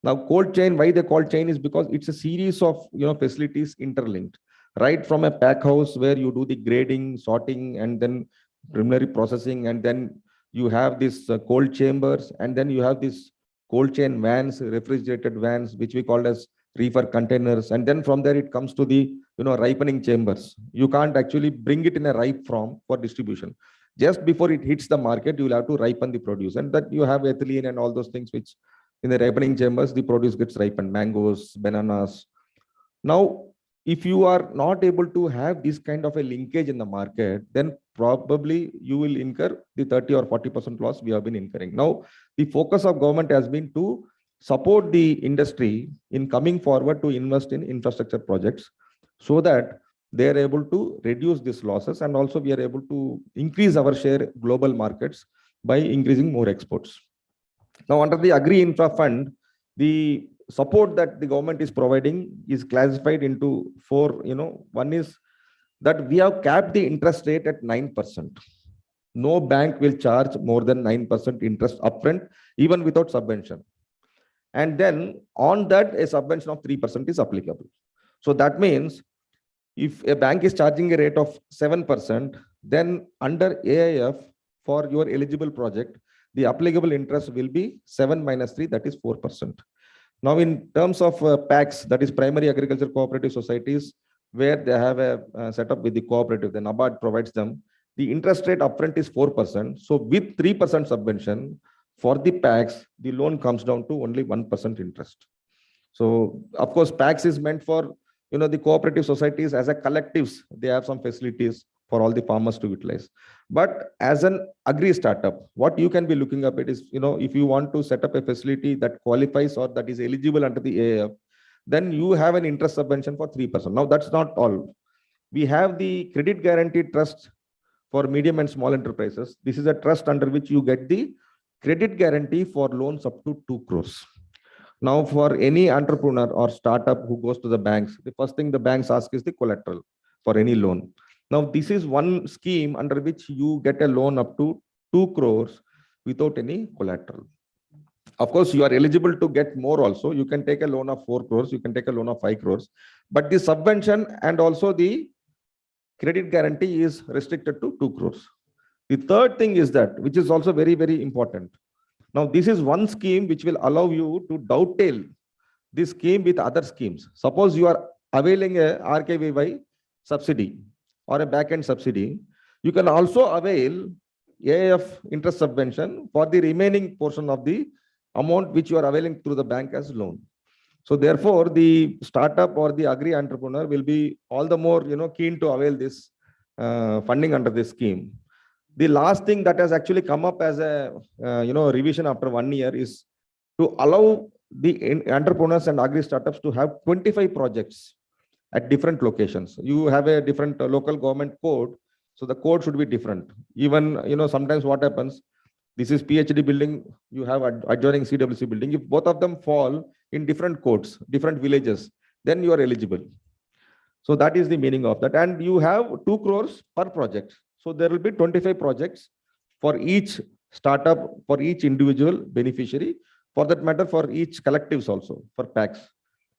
Now, cold chain, why they call chain is because it's a series of facilities interlinked, right from a pack house where you do the grading, sorting, and then preliminary processing, and then you have this cold chambers, and then you have this cold chain vans, refrigerated vans, which we call as reefer containers, and then from there it comes to the ripening chambers. You can't actually bring it in a ripe form for distribution. Just before it hits the market, you will have to ripen the produce, and that you have ethylene and all those things which in the ripening chambers, the produce gets ripened, mangoes, bananas. Now, if you are not able to have this kind of a linkage in the market, then probably you will incur the 30 or 40% loss we have been incurring. Now, the focus of government has been to support the industry in coming forward to invest in infrastructure projects so that they are able to reduce these losses, and also we are able to increase our share global markets by increasing more exports. Now, under the Agri Infra Fund, the support that the government is providing is classified into 4. One is that we have capped the interest rate at 9%. No bank will charge more than 9% interest upfront, even without subvention. And then on that, a subvention of 3% is applicable. So that means if a bank is charging a rate of 7%, then under AIF for your eligible project, the applicable interest will be 7 minus 3, that is 4%. Now, in terms of PACs, that is Primary Agriculture Cooperative Societies, where they have a setup with the cooperative, the NABARD provides them, the interest rate upfront is 4%. So with 3% subvention for the PACs, the loan comes down to only 1% interest. So, of course, PACs is meant for the cooperative societies as a collectives. They have some facilities for all the farmers to utilize. But as an agri startup, what you can be looking up at is, if you want to set up a facility that qualifies or that is eligible under the AIF, then you have an interest subvention for 3%. Now, that's not all. We have the credit guarantee trust for medium and small enterprises. This is a trust under which you get the credit guarantee for loans up to 2 crores. Now, for any entrepreneur or startup who goes to the banks, the first thing the banks ask is the collateral for any loan. Now, this is one scheme under which you get a loan up to 2 crores without any collateral. Of course, you are eligible to get more also. You can take a loan of 4 crores, you can take a loan of 5 crores. But the subvention and also the credit guarantee is restricted to 2 crores. The third thing is that, which is also very, very important. Now, this is one scheme which will allow you to dovetail this scheme with other schemes. Suppose you are availing a RKVY subsidy or a back-end subsidy, you can also avail AIF interest subvention for the remaining portion of the amount which you are availing through the bank as loan. So therefore, the startup or the agri entrepreneur will be all the more keen to avail this funding under this scheme. The last thing that has actually come up as a revision after 1 year is to allow the entrepreneurs and agri startups to have 25 projects at different locations. You have a different local government code, so the code should be different. Even sometimes what happens, this is PhD building, you have adjoining CWC building. If both of them fall in different codes, different villages, then you are eligible. So that is the meaning of that. And you have 2 crores per project. So there will be 25 projects for each startup, for each individual beneficiary, for that matter, for each collectives also, for packs.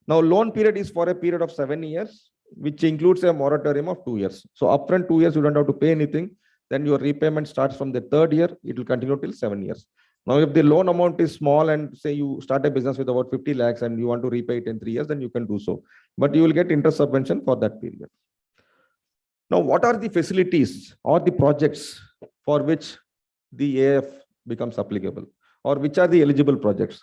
Now, loan period is for a period of 7 years, which includes a moratorium of 2 years. So upfront 2 years, you don't have to pay anything. Then your repayment starts from the 3rd year. It will continue till 7 years. Now, if the loan amount is small and say you start a business with about 50 lakhs and you want to repay it in 3 years, then you can do so. But you will get interest subvention for that period. Now, what are the facilities or the projects for which the AIF becomes applicable, or which are the eligible projects?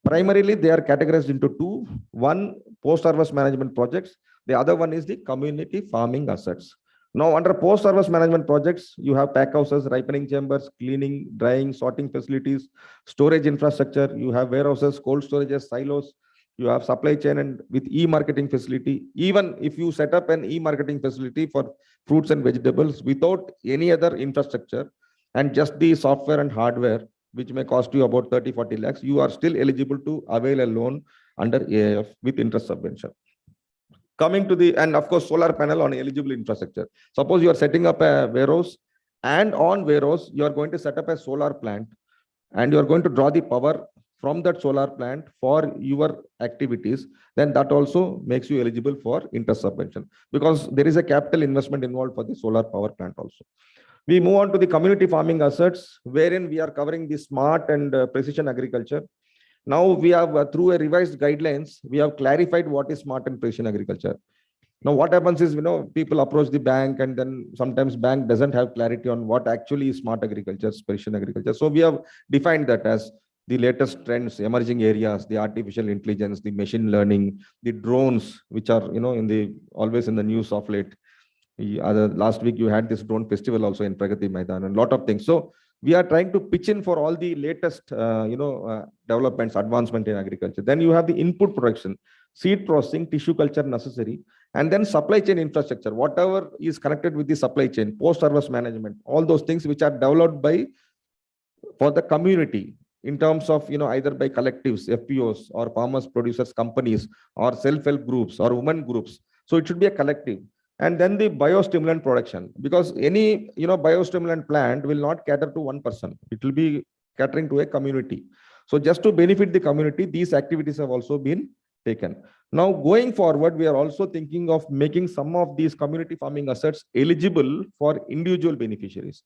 Primarily, they are categorized into 2. One, post-harvest management projects. The other one is the community farming assets. Now, under post-harvest management projects, you have pack houses, ripening chambers, cleaning, drying, sorting facilities, storage infrastructure. You have warehouses, cold storages, silos. You have supply chain and with e-marketing facility. Even if you set up an e-marketing facility for fruits and vegetables without any other infrastructure and just the software and hardware, which may cost you about 30-40 lakhs, you are still eligible to avail a loan under AIF with interest subvention. Coming to the, and of course, solar panel on eligible infrastructure. Suppose you are setting up a warehouse, and on warehouse, you are going to set up a solar plant, and you are going to draw the power from that solar plant for your activities, then that also makes you eligible for interest subvention, because there is a capital investment involved for the solar power plant also. We move on to the community farming assets, wherein we are covering the smart and precision agriculture. Now we have, through a revised guidelines, we have clarified what is smart and precision agriculture. Now what happens is, people approach the bank, and then sometimes bank doesn't have clarity on what actually is smart agriculture, precision agriculture. So we have defined that as the latest trends, emerging areas, the artificial intelligence, the machine learning, the drones, which are always in the news of late. Last week you had this drone festival also in Pragati Maidan, and a lot of things. So we are trying to pitch in for all the latest developments, advancement in agriculture. Then you have the input production, seed processing, tissue culture necessary, and then supply chain infrastructure, whatever is connected with the supply chain, post-harvest management, all those things which are developed for the community, in terms of either by collectives, FPOs, or farmers, producers, companies, or self-help groups, or women groups. So it should be a collective. And then the biostimulant production, because any biostimulant plant will not cater to one person. It will be catering to a community. So just to benefit the community, these activities have also been taken. Now going forward, we are also thinking of making some of these community farming assets eligible for individual beneficiaries.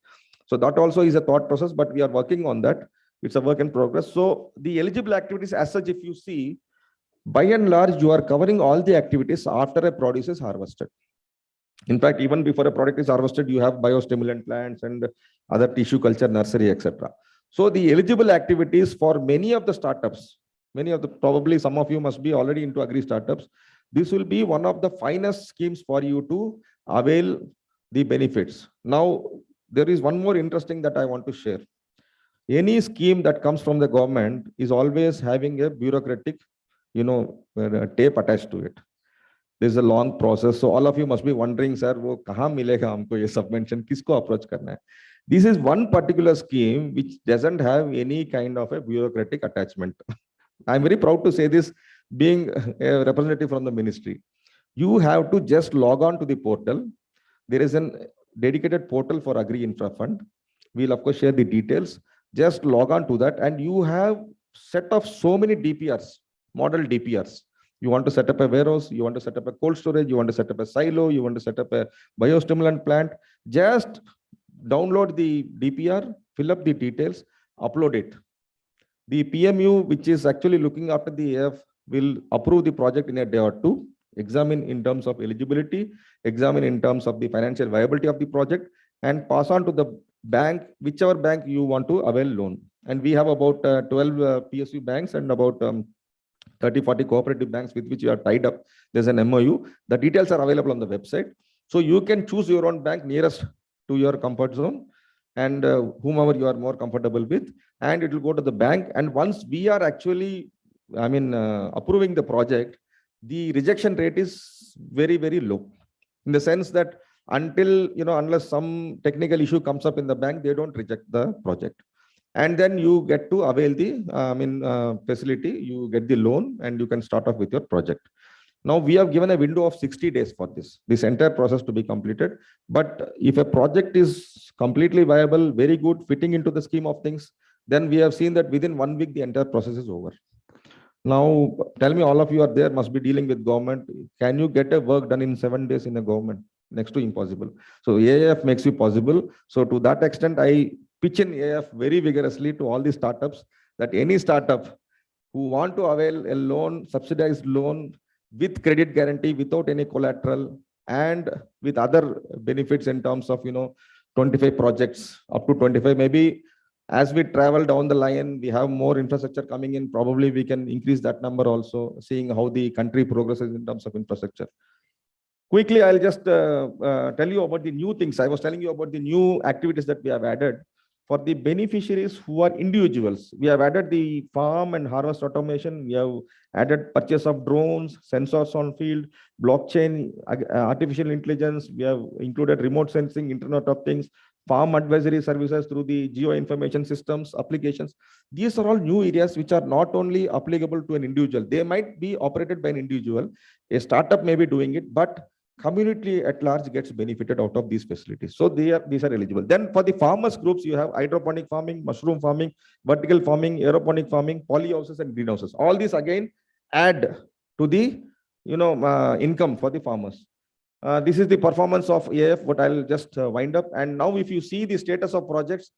So that also is a thought process, but we are working on that. It's a work in progress. So the eligible activities as such, if you see, by and large, you are covering all the activities after a produce is harvested. In fact, even before a product is harvested, you have biostimulant plants and other tissue culture, nursery, etc. So the eligible activities for many of the startups, probably some of you must be already into agri startups. This will be one of the finest schemes for you to avail the benefits. Now, there is one more interesting that I want to share. Any scheme that comes from the government is always having a bureaucratic, tape attached to it. There's a long process. So all of you must be wondering, sir, wo kahan milega humko ye subvention, kisko approach karna hai? This is one particular scheme which doesn't have any kind of a bureaucratic attachment. I'm very proud to say this, being a representative from the ministry. You have to just log on to the portal. There is a dedicated portal for Agri Infra Fund. We'll of course share the details. Just log on to that, and you have set of so many DPRs, model DPRs. You want to set up a warehouse, you want to set up a cold storage, you want to set up a silo, you want to set up a biostimulant plant. Just download the DPR, fill up the details, upload it. The PMU, which is actually looking after the AF, will approve the project in a day or two, examine in terms of eligibility, examine in terms of the financial viability of the project, and pass on to the bank, whichever bank you want to avail loan. And we have about 12 PSU banks and about 30-40 cooperative banks with which you are tied up. There's an MOU. The details are available on the website. So you can choose your own bank nearest to your comfort zone and whomever you are more comfortable with, and it will go to the bank. And once we are actually, approving the project, the rejection rate is very, very low, in the sense that until, unless some technical issue comes up in the bank, they don't reject the project. And then you get to avail the facility, you get the loan, and you can start off with your project. Now we have given a window of 60 days for this entire process to be completed. But if a project is completely viable, very good, fitting into the scheme of things, then we have seen that within 1 week, the entire process is over. Now, tell me, all of you are there, must be dealing with government. Can you get a work done in 7 days in a government? Next to impossible. So AIF makes you possible. So to that extent, I pitch in AIF very vigorously to all the startups, that any startup who want to avail a loan, subsidized loan, with credit guarantee, without any collateral, and with other benefits in terms of 25 projects, up to 25. Maybe as we travel down the line, we have more infrastructure coming in, probably we can increase that number also, seeing how the country progresses in terms of infrastructure. Quickly, I'll just tell you about the new things. I was telling you about the new activities that we have added. For the beneficiaries who are individuals, we have added the farm and harvest automation. We have added purchase of drones, sensors on field, blockchain, artificial intelligence. We have included remote sensing, Internet of Things, farm advisory services through the geo information systems, applications. These are all new areas which are not only applicable to an individual. They might be operated by an individual. A startup may be doing it, but community at large gets benefited out of these facilities. So these are eligible. Then for the farmers groups, you have hydroponic farming, mushroom farming, vertical farming, aeroponic farming, polyhouses and greenhouses. All these again add to the income for the farmers. This is the performance of AF, but I'll just wind up. And now if you see the status of projects,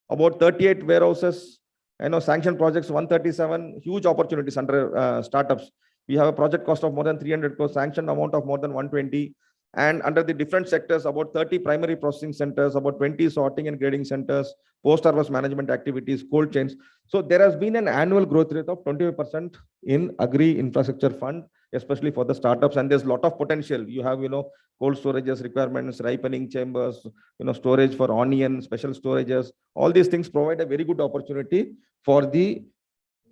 about 38 warehouses, sanctioned projects 137, huge opportunities under startups. We have a project cost of more than 300 crores, sanctioned amount of more than 120. And under the different sectors, about 30 primary processing centers, about 20 sorting and grading centers, post-harvest management activities, cold chains. So there has been an annual growth rate of 25% in Agri Infrastructure Fund, especially for the startups. And there's a lot of potential. You have, cold storages requirements, ripening chambers, storage for onion, special storages. All these things provide a very good opportunity for the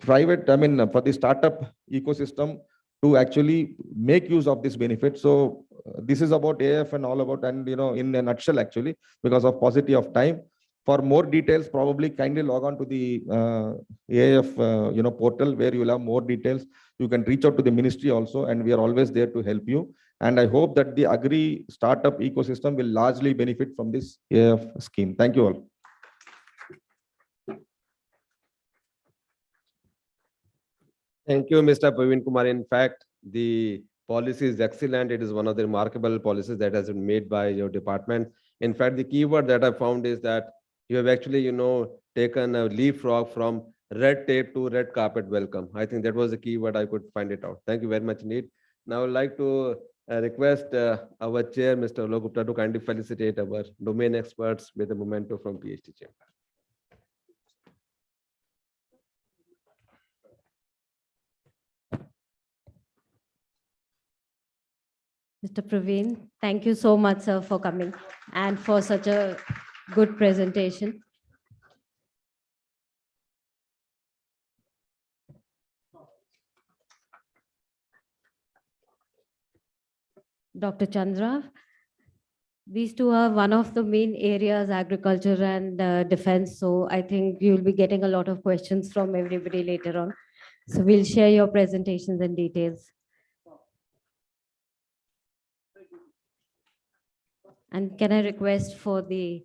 private, for the startup ecosystem to actually make use of this benefit. So this is about AF and all about, and in a nutshell, actually, because of paucity of time. For more details, probably kindly log on to the AF portal, where you will have more details. You can reach out to the ministry also, and we are always there to help you. And I hope that the agri startup ecosystem will largely benefit from this AF scheme. Thank you all. Thank you, Mr. Praveen Kumar. In fact, the policy is excellent. It is one of the remarkable policies that has been made by your department. In fact, the keyword that I found is that you have actually, taken a leapfrog from red tape to red carpet welcome. I think that was the keyword. I could find it out. Thank you very much indeed. Now I would like to request our chair, Mr. Alok Gupta, to kindly felicitate our domain experts with a memento from PhD chamber. Mr. Praveen, thank you so much, sir, for coming and for such a good presentation. Dr. Chandra, these two are one of the main areas, agriculture and defense. So I think you'll be getting a lot of questions from everybody later on. So we'll share your presentations and details. And can I request for the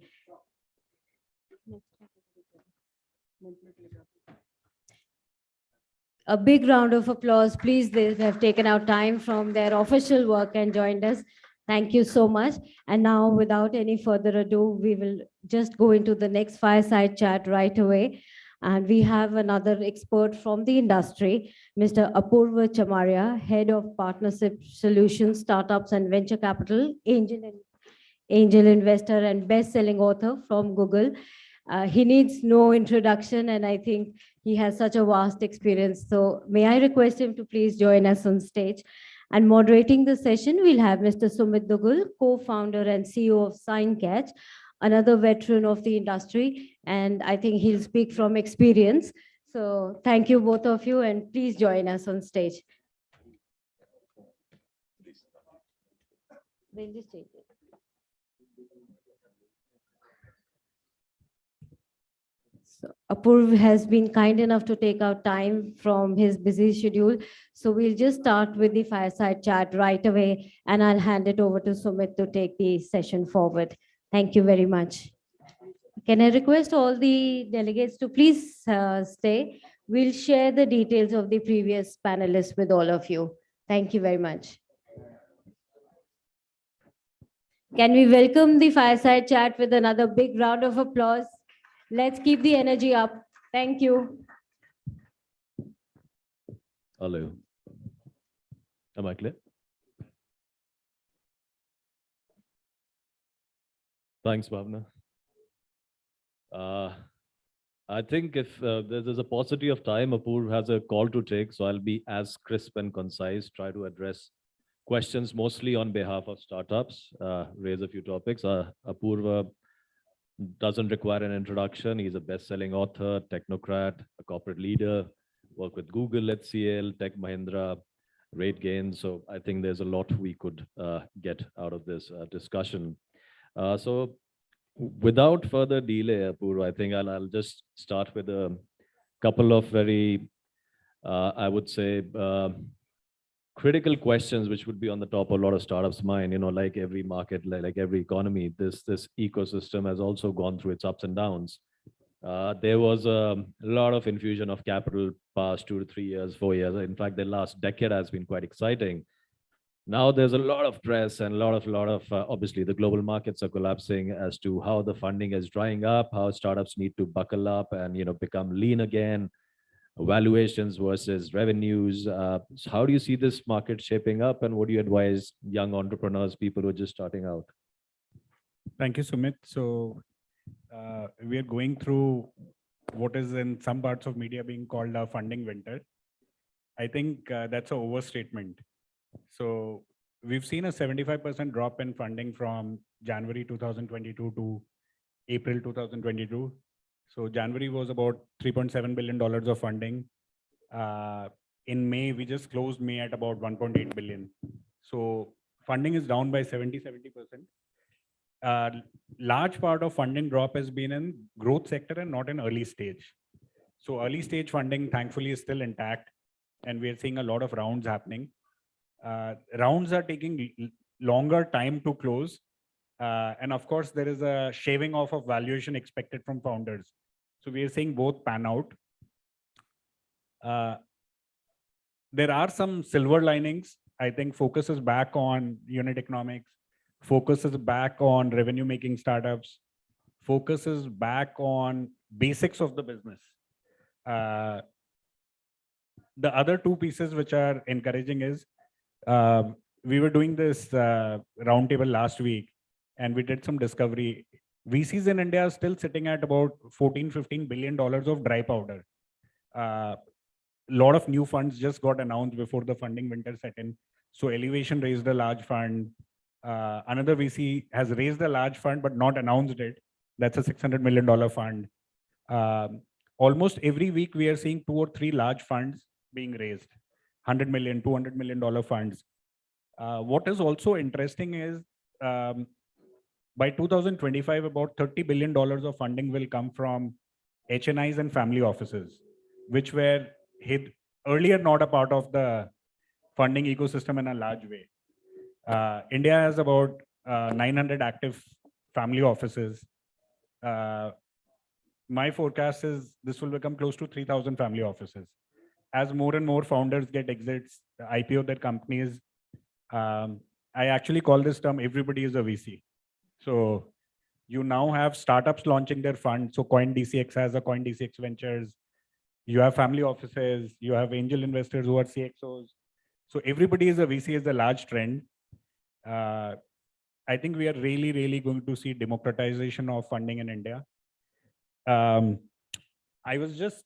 a big round of applause, please. They have taken out time from their official work and joined us. Thank you so much. And now, without any further ado, we will just go into the next fireside chat right away. And we have another expert from the industry, Mr. Apurva Chamaria, Head of Partnership Solutions, Startups and Venture Capital, angel investor and best-selling author from Google. He needs no introduction, and I think he has such a vast experience. So may I request him to please join us on stage? And moderating the session, we'll have Mr. Sumit Dugul, co-founder and CEO of SignCatch, another veteran of the industry, and I think he'll speak from experience. So thank you, both of you, and please join us on stage. They'll just take it. So Apurv has been kind enough to take out time from his busy schedule. So we'll just start with the fireside chat right away, and I'll hand it over to Sumit to take the session forward. Thank you very much. Can I request all the delegates to please stay? We'll share the details of the previous panelists with all of you. Thank you very much. Can we welcome the fireside chat with another big round of applause? Let's keep the energy up. Thank you. Hello. Am I clear? Thanks, Bhavna. I think if there's a paucity of time, Apurv has a call to take, so I'll be as crisp and concise, try to address questions mostly on behalf of startups, raise a few topics. Apurva doesn't require an introduction. He's a best-selling author, technocrat, a corporate leader, worked with Google, HCL, Tech Mahindra, RateGain. So I think there's a lot we could get out of this discussion. So without further delay, Apurva, I think I'll just start with a couple of very, I would say, critical questions which would be on the top of a lot of startups' mind. You know, like every market, like every economy, this ecosystem has also gone through its ups and downs. There was a lot of infusion of capital past 2 to 3 years, 4 years. In fact, the last decade has been quite exciting. Now there's a lot of press and a lot of obviously the global markets are collapsing as to how the funding is drying up, how startups need to buckle up and become lean again. Valuations versus revenues. So how do you see this market shaping up, and what do you advise young entrepreneurs, people who are just starting out? Thank you, Sumit. So we are going through what is in some parts of media being called a funding winter. I think that's an overstatement. So we've seen a 75% drop in funding from January 2022 to April 2022. So January was about $3.7 billion of funding. In May, we just closed May at about 1.8 billion. So funding is down by 70%. Large part of funding drop has been in growth sector and not in early stage. So early stage funding, thankfully, is still intact, and we are seeing a lot of rounds happening. Rounds are taking longer time to close. And of course, there is a shaving off of valuation expected from founders. So we are seeing both pan out. There are some silver linings. I think focus is back on unit economics. Focus is back on revenue making startups. Focus is back on basics of the business. The other two pieces which are encouraging is we were doing this roundtable last week, and we did some discovery. VCs in India are still sitting at about $14-15 billion of dry powder. A lot of new funds just got announced before the funding winter set in. So Elevation raised a large fund. Another VC has raised a large fund but not announced it. That's a $600 million fund. Almost every week we are seeing 2 or 3 large funds being raised. $100 million, $200 million funds. What is also interesting is by 2025, about $30 billion of funding will come from HNIs and family offices, which were earlier not a part of the funding ecosystem in a large way. India has about 900 active family offices. My forecast is this will become close to 3,000 family offices. As more and more founders get exits, IPO their companies, I actually call this term everybody is a VC. So you now have startups launching their fund. So CoinDCX has a CoinDCX Ventures. You have family offices, you have angel investors who are CXOs. So everybody is a VC is a large trend. I think we are really, really going to see democratization of funding in India. I was just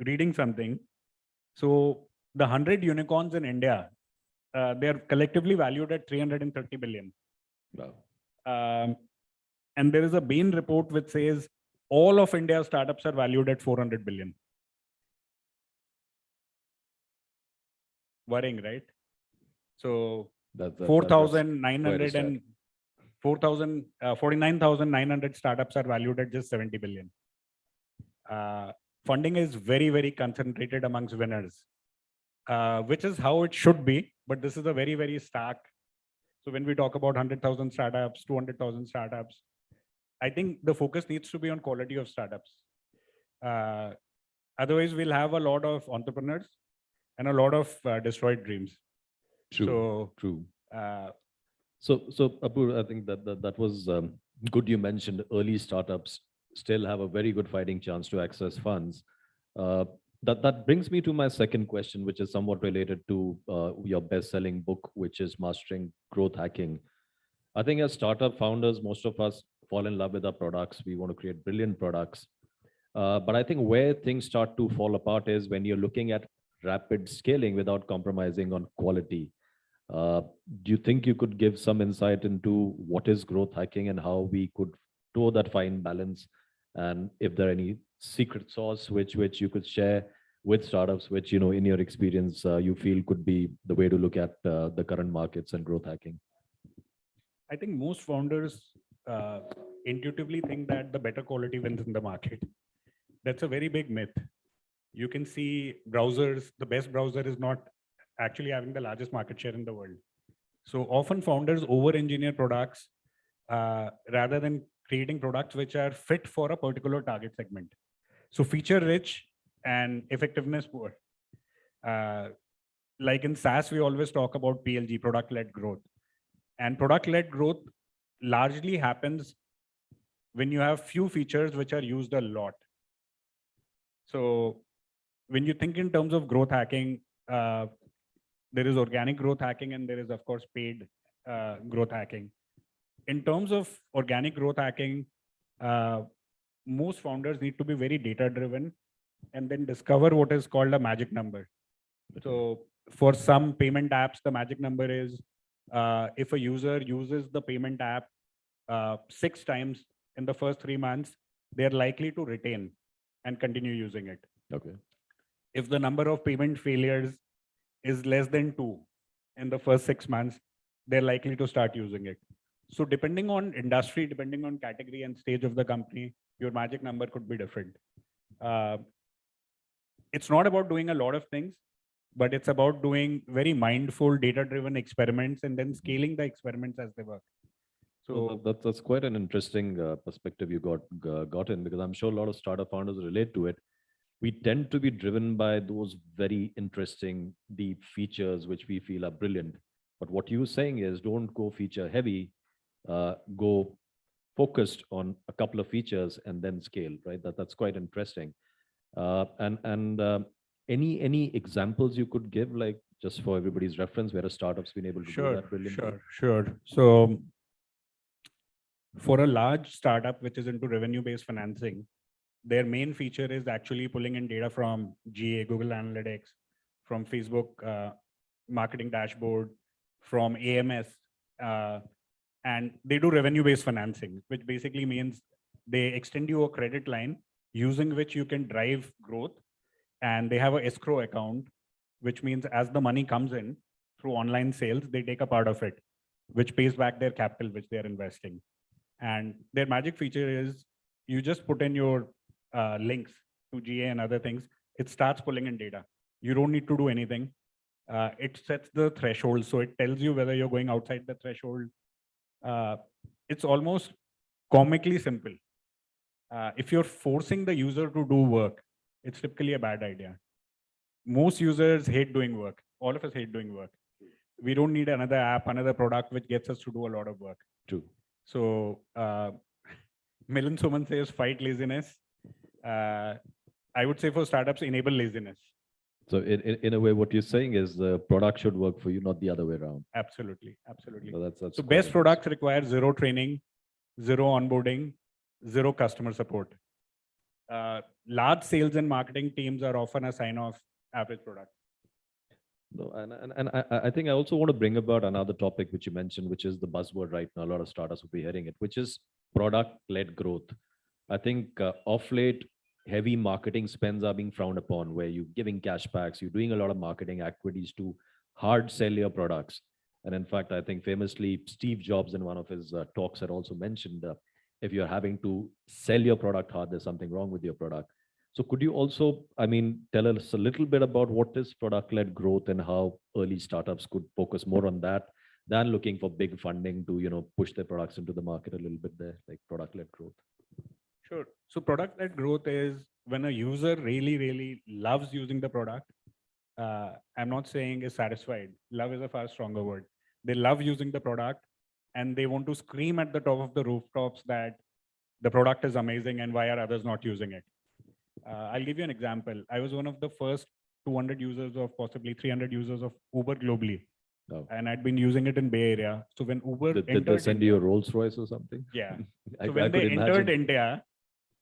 reading something. So the 100 unicorns in India, they're collectively valued at 330 billion. Wow. And there is a Bain report which says all of India's startups are valued at 400 billion. Worrying, right? So 4,900 and 49,900 startups are valued at just 70 billion. Funding is very, very concentrated amongst winners, which is how it should be. But this is a very, very stark. So when we talk about 100,000 startups, 200,000 startups, I think the focus needs to be on quality of startups. Otherwise, we'll have a lot of entrepreneurs and a lot of destroyed dreams. True. So, true. So Apur, I think that was good. You mentioned early startups still have a very good fighting chance to access funds. That brings me to my second question, which is somewhat related to your best-selling book, which is Mastering Growth Hacking. I think as startup founders, most of us fall in love with our products. We want to create brilliant products. But I think where things start to fall apart is when you're looking at rapid scaling without compromising on quality. Do you think you could give some insight into what is growth hacking and how we could toe that fine balance? And if there are any secret sauce which you could share with startups, which, you know, in your experience, you feel could be the way to look at the current markets and growth hacking? I think most founders intuitively think that the better quality wins in the market. That's a very big myth. You can see browsers, the best browser is not actually having the largest market share in the world. So often founders over-engineer products rather than creating products which are fit for a particular target segment. So feature rich and effectiveness poor. Like in SaaS, we always talk about PLG, product-led growth. And product-led growth largely happens when you have few features which are used a lot. So when you think in terms of growth hacking, there is organic growth hacking and there is, of course, paid growth hacking. In terms of organic growth hacking, most founders need to be very data-driven and then discover what is called a magic number. So for some payment apps, the magic number is if a user uses the payment app 6 times in the first 3 months, they're likely to retain and continue using it. Okay. If the number of payment failures is less than 2 in the first 6 months, they're likely to start using it. So depending on industry, depending on category and stage of the company, your magic number could be different. It's not about doing a lot of things, but it's about doing very mindful, data-driven experiments and then scaling the experiments as they work. So that's quite an interesting perspective you got in, because I'm sure a lot of startup founders relate to it. We tend to be driven by those very interesting, deep features which we feel are brilliant. But what you're saying is don't go feature heavy, go focused on a couple of features and then scale, right? That's quite interesting. Any examples you could give, like just for everybody's reference, where a startup's been able to do that brilliantly? Sure. So for a large startup which is into revenue-based financing, their main feature is actually pulling in data from GA, Google Analytics, from Facebook marketing dashboard, from AMS, and they do revenue-based financing, which basically means they extend you a credit line using which you can drive growth. And they have an escrow account, which means as the money comes in through online sales, they take a part of it, which pays back their capital, which they're investing. And their magic feature is you just put in your links to GA and other things, it starts pulling in data. You don't need to do anything. It sets the threshold. So it tells you whether you're going outside the threshold. It's almost comically simple. If you're forcing the user to do work, it's typically a bad idea. Most users hate doing work. All of us hate doing work. We don't need another app, another product, which gets us to do a lot of work. True. So Milan Suman says fight laziness. I would say for startups, enable laziness. So in a way, what you're saying is the product should work for you, not the other way around. Absolutely, absolutely. So that's So quite best interesting. products require zero training, zero onboarding, zero customer support. Large sales and marketing teams are often a sign of average product. No, and I think I also want to bring about another topic which you mentioned, which is the buzzword right now. A lot of startups will be hearing it, which is product-led growth. I think of late, heavy marketing spends are being frowned upon, where you're giving cashbacks, you're doing a lot of marketing activities to hard sell your products. And in fact, I think famously, Steve Jobs in one of his talks had also mentioned if you're having to sell your product hard, there's something wrong with your product. So could you also, I mean, tell us a little bit about what is product-led growth and how early startups could focus more on that than looking for big funding to, push their products into the market a little bit there, like product-led growth? Sure. So product-led growth is when a user really, really loves using the product. I'm not saying is satisfied. Love is a far stronger word. They love using the product and they want to scream at the top of the rooftops that the product is amazing and why are others not using it. I'll give you an example. I was one of the first 200 users of possibly 300 users of Uber globally. Oh. And I'd been using it in Bay Area. So when Uber Did they send you a Rolls Royce or something? Yeah. I So when they could entered imagine. India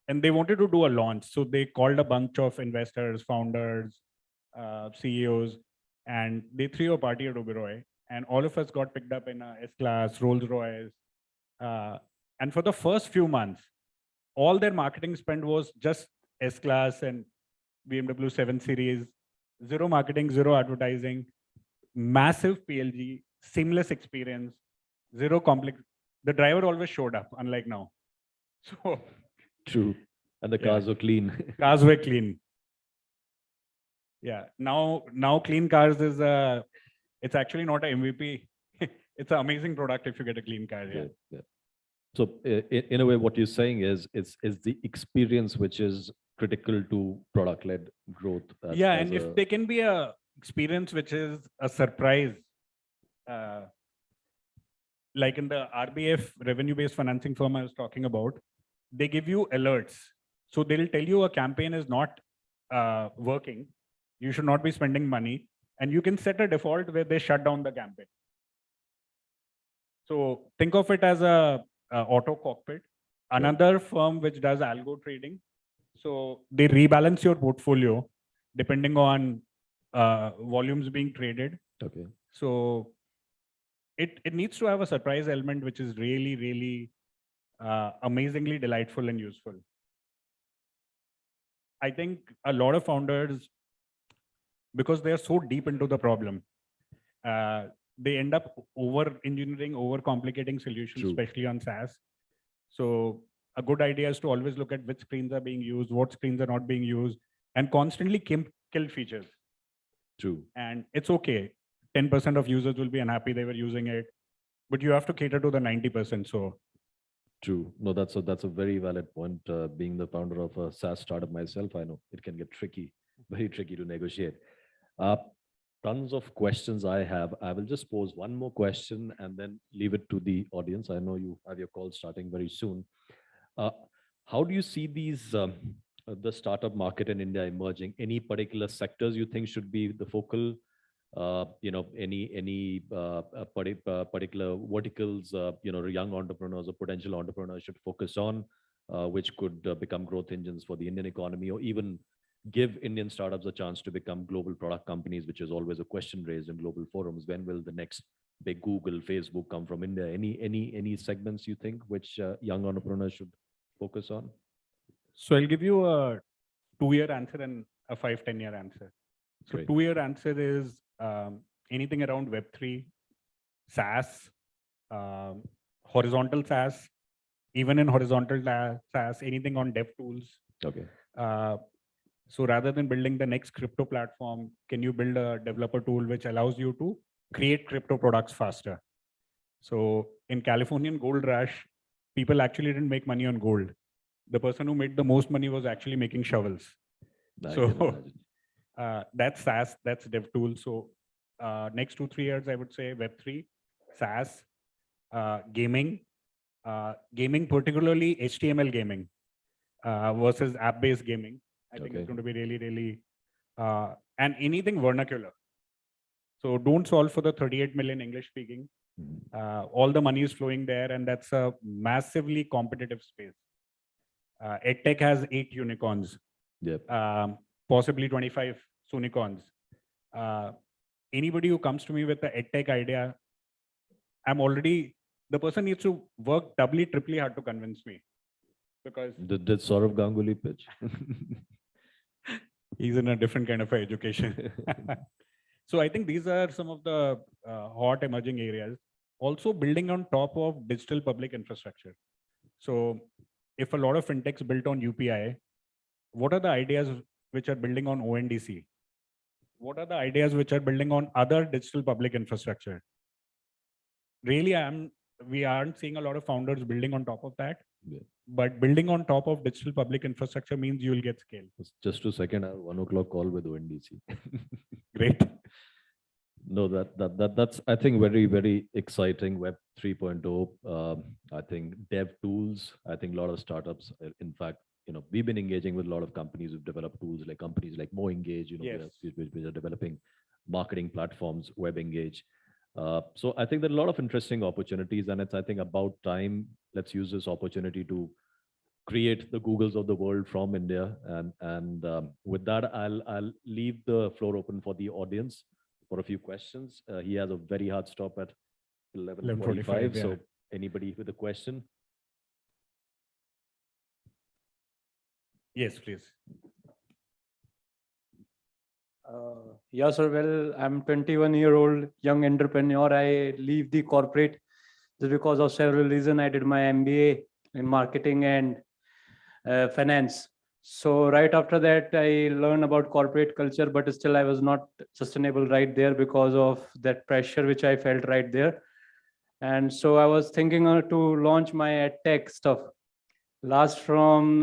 and they wanted to do a launch, so they called a bunch of investors, founders, CEOs, and they threw a party at Oberoi. And all of us got picked up in a S-Class, Rolls Royce. And for the first few months, all their marketing spend was just S-Class and BMW 7 Series, zero marketing, zero advertising, massive PLG, seamless experience, zero complex. The driver always showed up, unlike now. So True. And the cars were clean. Cars were clean. Yeah. Now clean cars is it's actually not an MVP. It's an amazing product if you get a clean car. Yeah. Yeah. So in a way, what you're saying is the experience which is critical to product-led growth. Yeah, and if there can be a experience which is a surprise, like in the RBF revenue-based financing firm I was talking about, they give you alerts. So they'll tell you a campaign is not working. You should not be spending money. And you can set a default where they shut down the campaign. So think of it as a auto cockpit. Another firm which does algo trading. So they rebalance your portfolio depending on volumes being traded. Okay. So it needs to have a surprise element, which is really, really amazingly delightful and useful. I think a lot of founders, because they're so deep into the problem, they end up over-engineering, over-complicating solutions, True. especially on SaaS. So a good idea is to always look at which screens are being used, what screens are not being used, and constantly kill features. True. And it's okay. 10% of users will be unhappy they were using it, but you have to cater to the 90%. So True. No, that's a very valid point. Being the founder of a SaaS startup myself, I know it can get tricky, very tricky to negotiate. Tons of questions I have. I will just pose one more question and then leave it to the audience. I know you have your call starting very soon. How do you see these the startup market in India emerging? Any particular sectors you think should be the focal? Any particular verticals, young entrepreneurs or potential entrepreneurs should focus on, which could become growth engines for the Indian economy, or even give Indian startups a chance to become global product companies, which is always a question raised in global forums. When will the next big Google, Facebook come from India? Any segments you think which young entrepreneurs should focus on? So I'll give you a 2-year answer and a 5-10-year answer. So Great. 2-year answer is anything around Web3, SaaS, horizontal SaaS, even in horizontal SaaS, anything on dev tools. Okay. So rather than building the next crypto platform, can you build a developer tool which allows you to create crypto products faster? So in Californian gold rush, people actually didn't make money on gold. The person who made the most money was actually making shovels. I can So imagine. that's SaaS, that's dev tool. So next 2-3 years, I would say Web3, SaaS, gaming, gaming, particularly HTML gaming versus app-based gaming. I think it's going to be really, really, and anything vernacular. So don't solve for the 38 million English speaking. All the money is flowing there, and that's a massively competitive space. EdTech has 8 unicorns, possibly 25 unicorns. Anybody who comes to me with the EdTech idea, the person needs to work doubly, triply hard to convince me. Because Did Saurav Ganguly pitch? he's in a different kind of education. So I think these are some of the hot emerging areas. Also building on top of digital public infrastructure. So if a lot of fintechs built on UPI, what are the ideas which are building on ONDC? What are the ideas which are building on other digital public infrastructure? Really, we aren't seeing a lot of founders building on top of that. But building on top of digital public infrastructure means you will get scale. Just 2 seconds, I have 1 o'clock call with ONDC. Great. No, that's I think very, very exciting. Web 3.0. I think dev tools. I think a lot of startups. In fact, we've been engaging with a lot of companies who've developed tools, like companies like Mo Engage. Which are developing marketing platforms, Web Engage. So I think there are a lot of interesting opportunities, and it's I think about time. Let's use this opportunity to create the Googles of the world from India. And with that, I'll leave the floor open for the audience for a few questions. He has a very hard stop at 11:45. Yeah. So anybody with a question? Yes, please. Yeah, sir. Well, I'm 21-year-old young entrepreneur. I leave the corporate just because of several reasons. I did my MBA in marketing and finance. So right after that, I learned about corporate culture, but still I was not sustainable right there because of that pressure which I felt right there. And so I was thinking to launch my tech stuff last from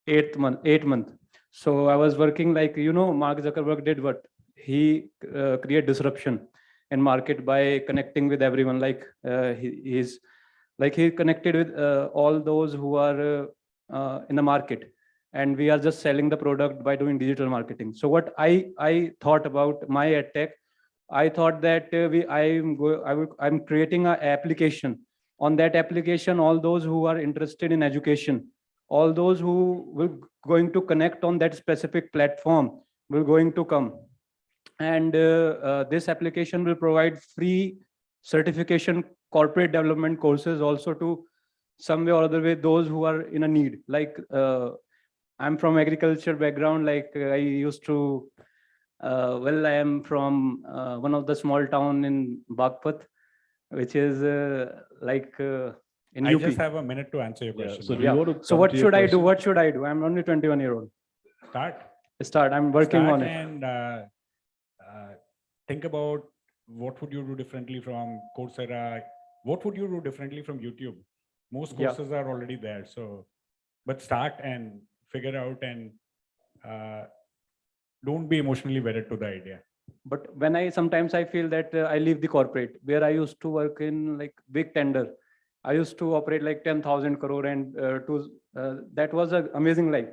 8 month. So I was working like, Mark Zuckerberg did what? He create disruption in market by connecting with everyone. Like he connected with all those who are in the market, and we are just selling the product by doing digital marketing. So what I thought about my edtech, I thought that I'm creating an application. On that application, all those who are interested in education, all those who will going to connect on that specific platform will going to come. And this application will provide free certification corporate development courses also to some way or other way those who are in a need. Like I'm from agriculture background. Like I used to, I am from one of the small town in Bagpat, which is in I UP. just have a minute to answer your question. So what should I do? What should I do? I'm only 21-year-old. Start. I'm working on it. And think about what would you do differently from Coursera? What would you do differently from YouTube? Most courses are already there. So, but start and figure out, and don't be emotionally wedded to the idea. But when sometimes I feel that I leave the corporate where I used to work in like big tender. I used to operate like 10,000 crore, and that was an amazing life.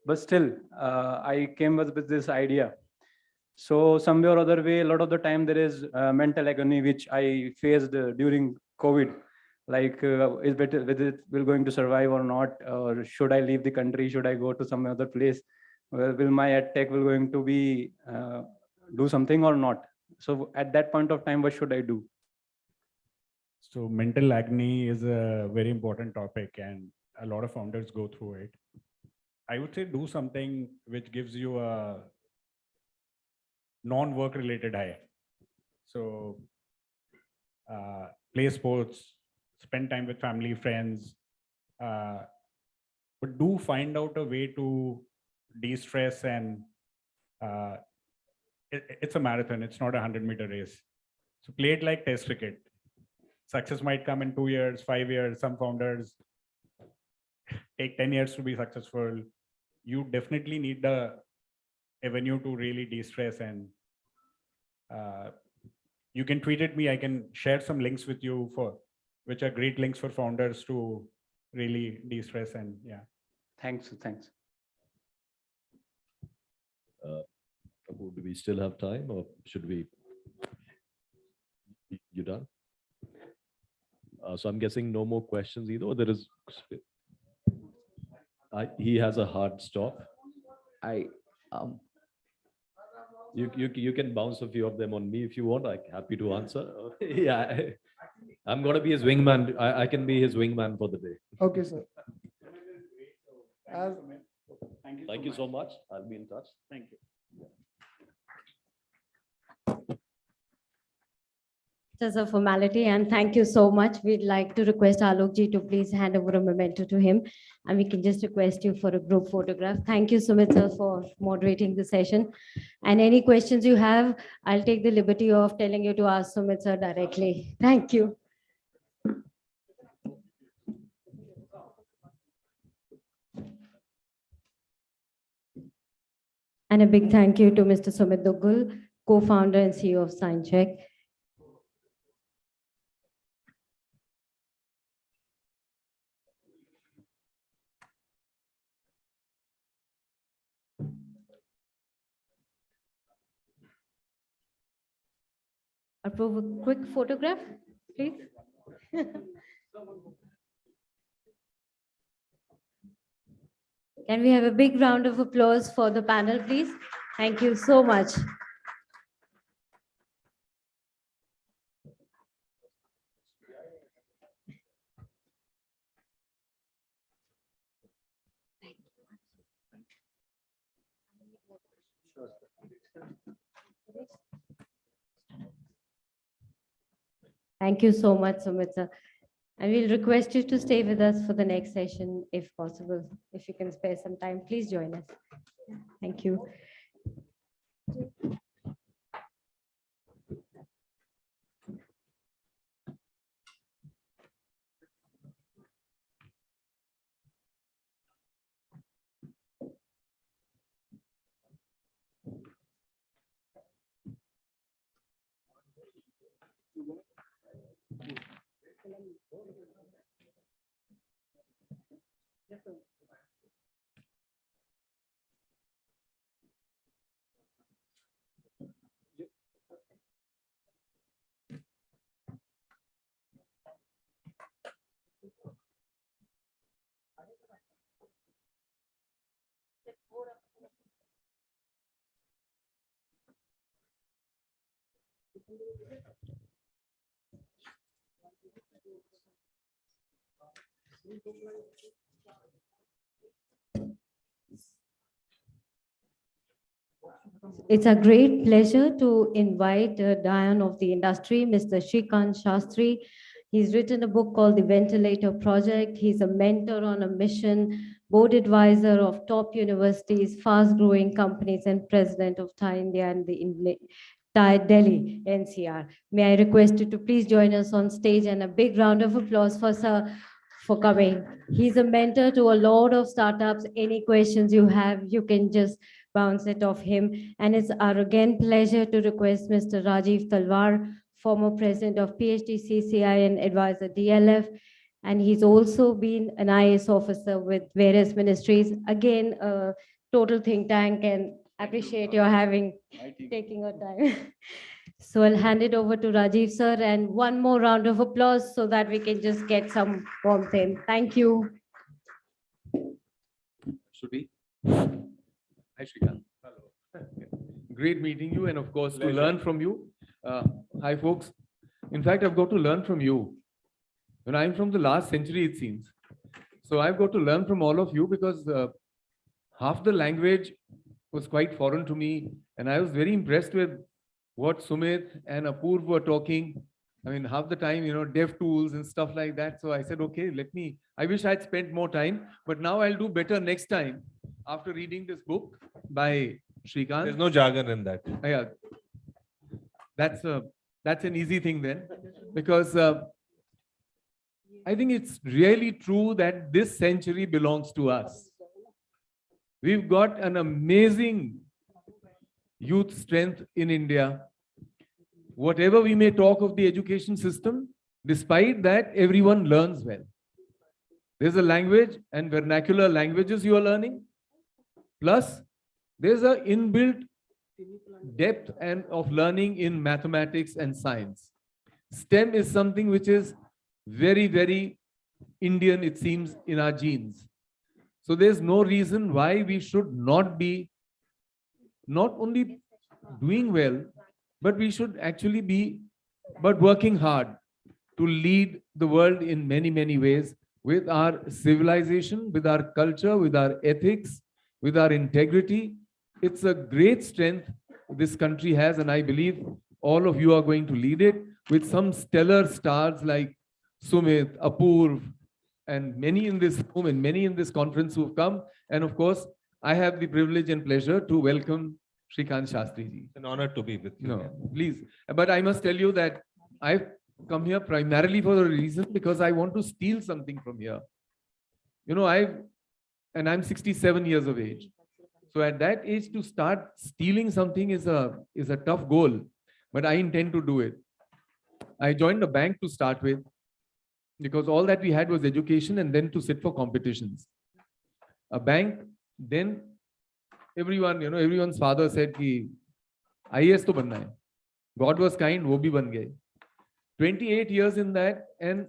But still, I came with this idea. So somewhere or other way, a lot of the time there is mental agony which I faced during COVID. Like, is better whether it will going to survive or not, or should I leave the country? Should I go to some other place? Will my edtech will going to be do something or not? So at that point of time, what should I do? So mental agony is a very important topic, and a lot of founders go through it. I would say do something which gives you a non-work related high. So play sports, spend time with family, friends, but do find out a way to de-stress. And it's a marathon. It's not a 100-meter race. So play it like test cricket. Success might come in 2 years, 5 years. Some founders take 10 years to be successful. You definitely need the avenue to really de-stress and You can tweet at me. I can share some links with you which are great links for founders to really de-stress and yeah. Thanks. Do we still have time, or should we? You done? So I'm guessing no more questions either. Or there is. He has a hard stop. You can bounce a few of them on me if you want. I'm happy to answer. Yeah, I'm gonna be his wingman. I can be his wingman for the day. Okay, sir. Thank you so much. I'll be in touch. Thank you. As a formality, and thank you so much. We'd like to request Alokji to please hand over a memento to him, and we can just request you for a group photograph. Thank you, Sumit sir, for moderating the session. And any questions you have, I'll take the liberty of telling you to ask Sumit sir directly. Thank you. And a big thank you to Mr. Sumit Dugal, co-founder and CEO of SignCheck. Approve a quick photograph, please. Can we have a big round of applause for the panel, please? Thank you so much. Thank you so much, Sumit sir. And we'll request you to stay with us for the next session, if possible. If you can spare some time, please join us. Thank you. It's a great pleasure to invite a Dion of the industry, Mr. Shrikant Shastri. He's written a book called The Ventilator Project. He's a mentor on a mission, board advisor of top universities, fast-growing companies, and president of TIE India and the TIE Delhi NCR. May I request you to please join us on stage, and a big round of applause for Sir for coming. He's a mentor to a lot of startups. Any questions you have, you can just bounce it off him. And it's our again pleasure to request Mr. Rajiv Talwar, former president of PhD CCI and advisor DLF. And he's also been an IAS officer with various ministries. Again, a total think tank, and appreciate your taking your time. So I'll hand it over to Rajiv sir, and one more round of applause so that we can just get some warmth in. Thank you. Should we? Hi, Shrikant. Hello. Great meeting you, and of course, to learn from you. Hi, folks. In fact, I've got to learn from you. When I'm from the last century, it seems. So I've got to learn from all of you, because half the language was quite foreign to me, and I was very impressed with what Sumit and Apoorv were talking. I mean, half the time, dev tools and stuff like that. So I said, okay, I wish I'd spent more time, but now I'll do better next time after reading this book by Shrikant. There's no jargon in that. Yeah. That's an easy thing then, because I think it's really true that this century belongs to us. We've got an amazing youth strength in India. whatever we may talk of the education system, despite that, everyone learns well. There's a language and vernacular languages you are learning. Plus, there's an inbuilt depth and of learning in mathematics and science. STEM is something which is very, very Indian, it seems, in our genes. So there's no reason why we should not be not only doing well, but we should actually be working hard to lead the world in many, many ways with our civilization, with our culture, with our ethics, with our integrity. It's a great strength this country has, and I believe all of you are going to lead it with some stellar stars like Sumit, Apurv, and many in this room and many in this conference who've come. And of course, I have the privilege and pleasure to welcome Shrikant Shastri ji. It's an honor to be with you. No, please. But I must tell you that I've come here primarily for a reason, because I want to steal something from here. You know, I'm 67 years of age. So at that age, to start stealing something is a tough goal, but I intend to do it. I joined a bank to start with, because all that we had was education and then to sit for competitions. A bank, then everyone, you know, everyone's father said ki IAS to banna hai. God was kind, wo bhi ban gaye. 28 years in that, and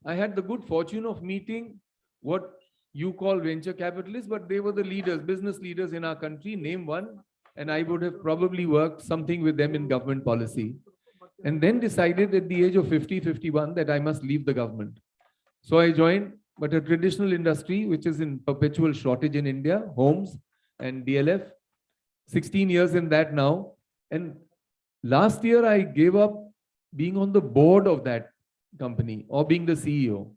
I had the good fortune of meeting what you call venture capitalists, but they were the leaders, business leaders in our country. Name one, and I would have probably worked something with them in government policy. And then decided at the age of 50, 51 that I must leave the government. So I joined, but a traditional industry which is in perpetual shortage in India, homes and DLF. 16 years in that now. And last year I gave up being on the board of that company or being the CEO.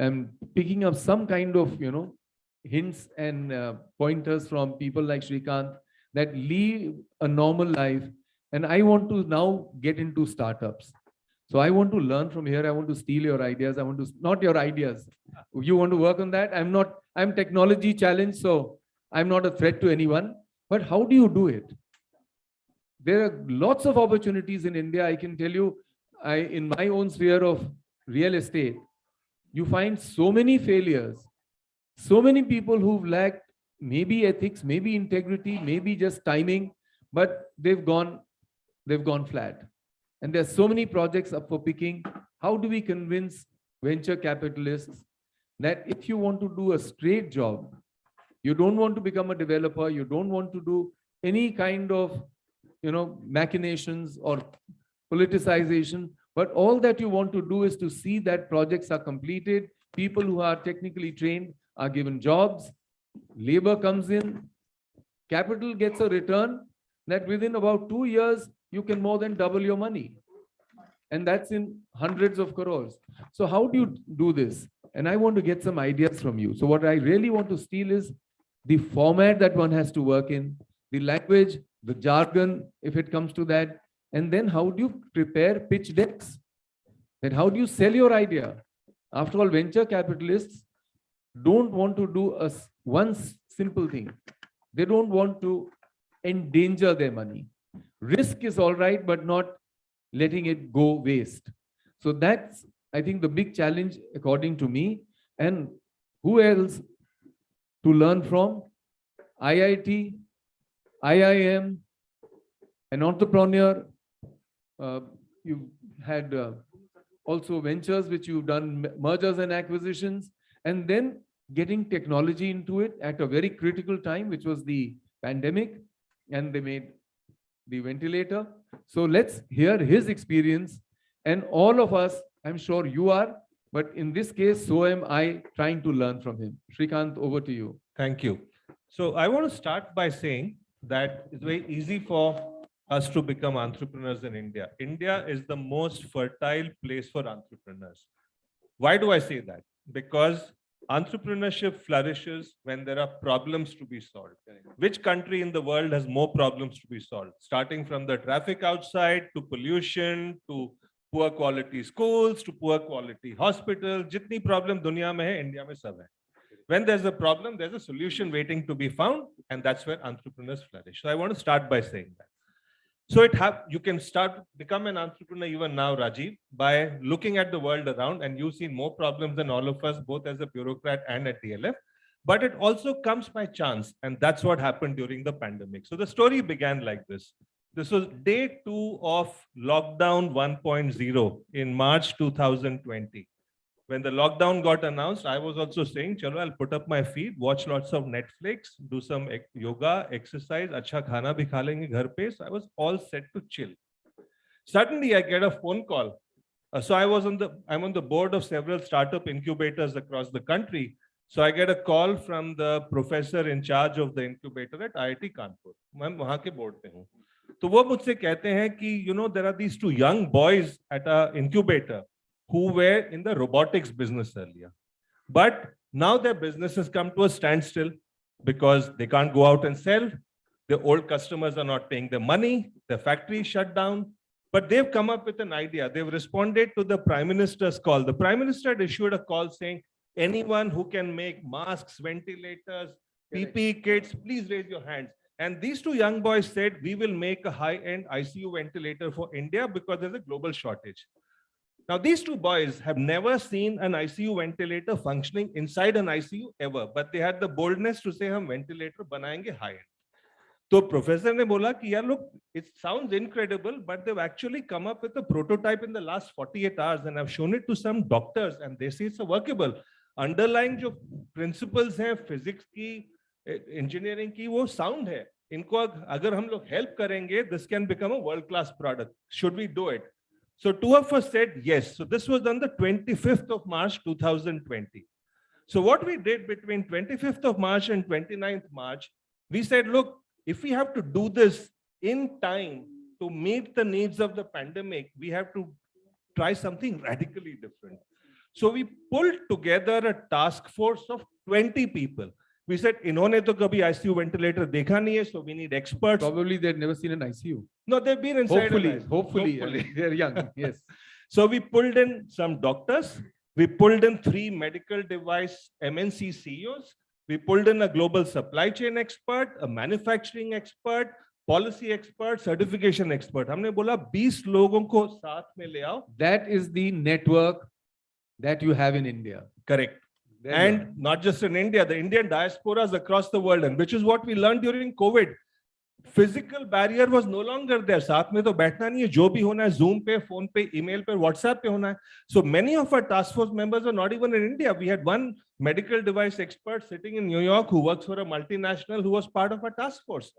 I'm picking up some kind of, you know, hints and pointers from people like Shrikant that lead a normal life. And I want to now get into startups. So I want to learn from here. I want to steal your ideas. I want to, not your ideas. You want to work on that? I'm technology challenged, so I'm not a threat to anyone. But how do you do it? There are lots of opportunities in India. I can tell you, in my own sphere of real estate, you find so many failures, so many people who've lacked maybe ethics, maybe integrity, maybe just timing, but they've gone flat. And there's so many projects up for picking. How do we convince venture capitalists that if you want to do a straight job, you don't want to become a developer, you don't want to do any kind of, you know, machinations or politicization, but all that you want to do is to see that projects are completed, people who are technically trained are given jobs, labor comes in, capital gets a return that within about 2 years, you can more than double your money. And that's in hundreds of crores. So how do you do this? And I want to get some ideas from you. So what I really want to steal is the format that one has to work in, the language, the jargon, if it comes to that. And then how do you prepare pitch decks? Then how do you sell your idea? After all, venture capitalists don't want to do one simple thing. They don't want to endanger their money. Risk is all right, but not letting it go waste. So that's, I think, the big challenge according to me. And who else to learn from? IIT, IIM, an entrepreneur. You've had also ventures which you've done, mergers and acquisitions, and then getting technology into it at a very critical time, which was the pandemic, and they made the ventilator. So let's hear his experience, and all of us, I'm sure you are, but in this case, so am I, trying to learn from him. Shrikant, over to you. Thank you. So I want to start by saying that it's very easy for us to become entrepreneurs in India. India is the most fertile place for entrepreneurs. Why do I say that? Because entrepreneurship flourishes when there are problems to be solved. Which country in the world has more problems to be solved? Starting from the traffic outside, to pollution, to poor quality schools, to poor quality hospitals. Jitni problem dunya mein hai, India mein sab hai. When there's a problem, there's a solution waiting to be found, and that's where entrepreneurs flourish. So I want to start by saying that. So you can become an entrepreneur even now, Rajiv, by looking at the world around, and you've seen more problems than all of us, both as a bureaucrat and at DLF. But it also comes by chance, and that's what happened during the pandemic. So the story began like this. This was day 2 of lockdown 1.0 in March 2020. When the lockdown got announced, I was also saying, chalo, I'll put up my feet, watch lots of Netflix, do some yoga, exercise, acha khana bhi kha lenge ghar pe. So I was all set to chill. Suddenly I get a phone call. So I'm on the board of several startup incubators across the country. So I get a call from the professor in charge of the incubator at IIT Kanpur. मैं वहाँ के board पे हूँ. तो वो मुझसे कहते हैं कि there are these 2 young boys at an incubator who were in the robotics business earlier. But now their business has come to a standstill because they can't go out and sell. The old customers are not paying their money. The factory is shut down. But they've come up with an idea. They've responded to the Prime Minister's call. The Prime Minister had issued a call saying, anyone who can make masks, ventilators, PPE kits, please raise your hands. And these 2 young boys said, we will make a high-end ICU ventilator for India because there's a global shortage. Now, these 2 boys have never seen an ICU ventilator functioning inside an ICU ever, but they had the boldness to say, hum ventilator banayenge high-end. So professor ne bola ki yaar, look, it sounds incredible, but they've actually come up with a prototype in the last 48 hours, and I've shown it to some doctors, and they say it's workable. Underlying जो principles हैं physics की, engineering की, वो sound है. इनको अगर हम लोग help करेंगे, this can become a world-class product. Should we do it? So 2 of us said yes. So this was on the 25th of March 2020. So what we did between 25th of March and 29th March, we said, look, if we have to do this in time to meet the needs of the pandemic, we have to try something radically different. So we pulled together a task force of 20 people. We said, इन्होंने तो कभी ICU ventilator देखा नहीं है, so we need experts. Probably they've never seen an ICU. No, they've been inside. Hopefully. They're young. Yes. So we pulled in some doctors. We pulled in 3 medical device MNC CEOs. We pulled in a global supply chain expert, a manufacturing expert, policy expert, certification expert. हमने बोला 20 लोगों को साथ में ले आओ. That is the network that you have in India. Correct. And not just in India, the Indian diasporas across the world, and which is what we learned during COVID. Physical barrier was no longer there. साथ में तो बैठना नहीं है, जो भी होना है Zoom पे, phone पे, email पे, WhatsApp पे होना है. So many of our task force members are not even in India. We had one medical device expert sitting in New York who works for a multinational who was part of our task force.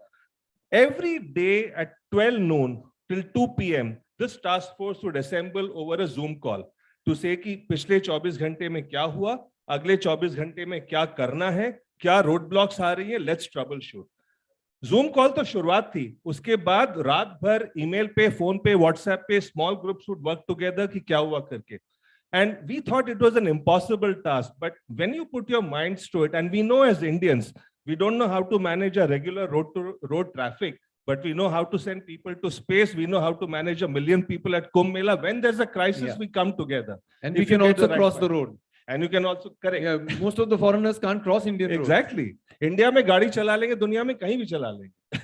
Every day at 12 noon till 2 p.m., this task force would assemble over a Zoom call to say कि पिछले 24 घंटे में क्या हुआ, अगले 24 घंटे में क्या करना है, क्या रोड ब्लॉक्स आ रही है, let's trouble shoot. Zoom call तो शुरुआत थी, उसके बाद रात भर ईमेल पे, फोन पे, व्हाट्सएप पे small groups would work together कि क्या हुआ करके. And we thought it was an impossible task, but when you put your minds to it, and we know as Indians, we don't know how to manage a regular road traffic, but we know how to send people to space. We know how to manage 1 million people at Kumbh Mela. When there's a crisis, we come together. And we can also cross the road. And you can also, correct. Yeah, most of the foreigners can't cross Indian roads. Exactly. India में गाड़ी चला लेंगे, दुनिया में कहीं भी चला लेंगे.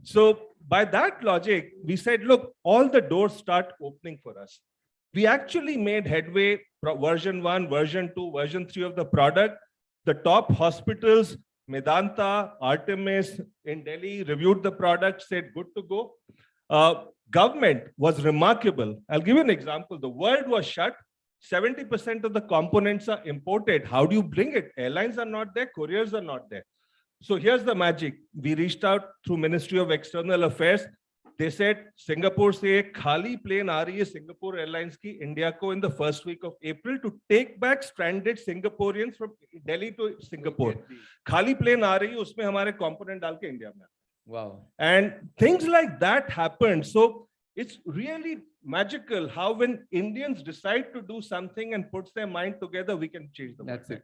So by that logic, we said, look, all the doors start opening for us. We actually made headway, version 1, version 2, version 3 of the product. The top hospitals, Medanta, Artemis in Delhi, reviewed the product, said good to go. Government was remarkable. I'll give you an example. The world was shut. 70% of the components are imported. How do you bring it? Airlines are not there, couriers are not there. So here's the magic. We reached out through Ministry of External Affairs. They said, Singapore se ek khali plane aa rahi hai Singapore Airlines ki India ko in the first week of April to take back stranded Singaporeans from Delhi to Singapore. Khali plane aa rahi hai, usme hamare component dal ke India mein. Wow. And things like that happened. So it's really magical how when Indians decide to do something and puts their mind together, we can change the world. That's it.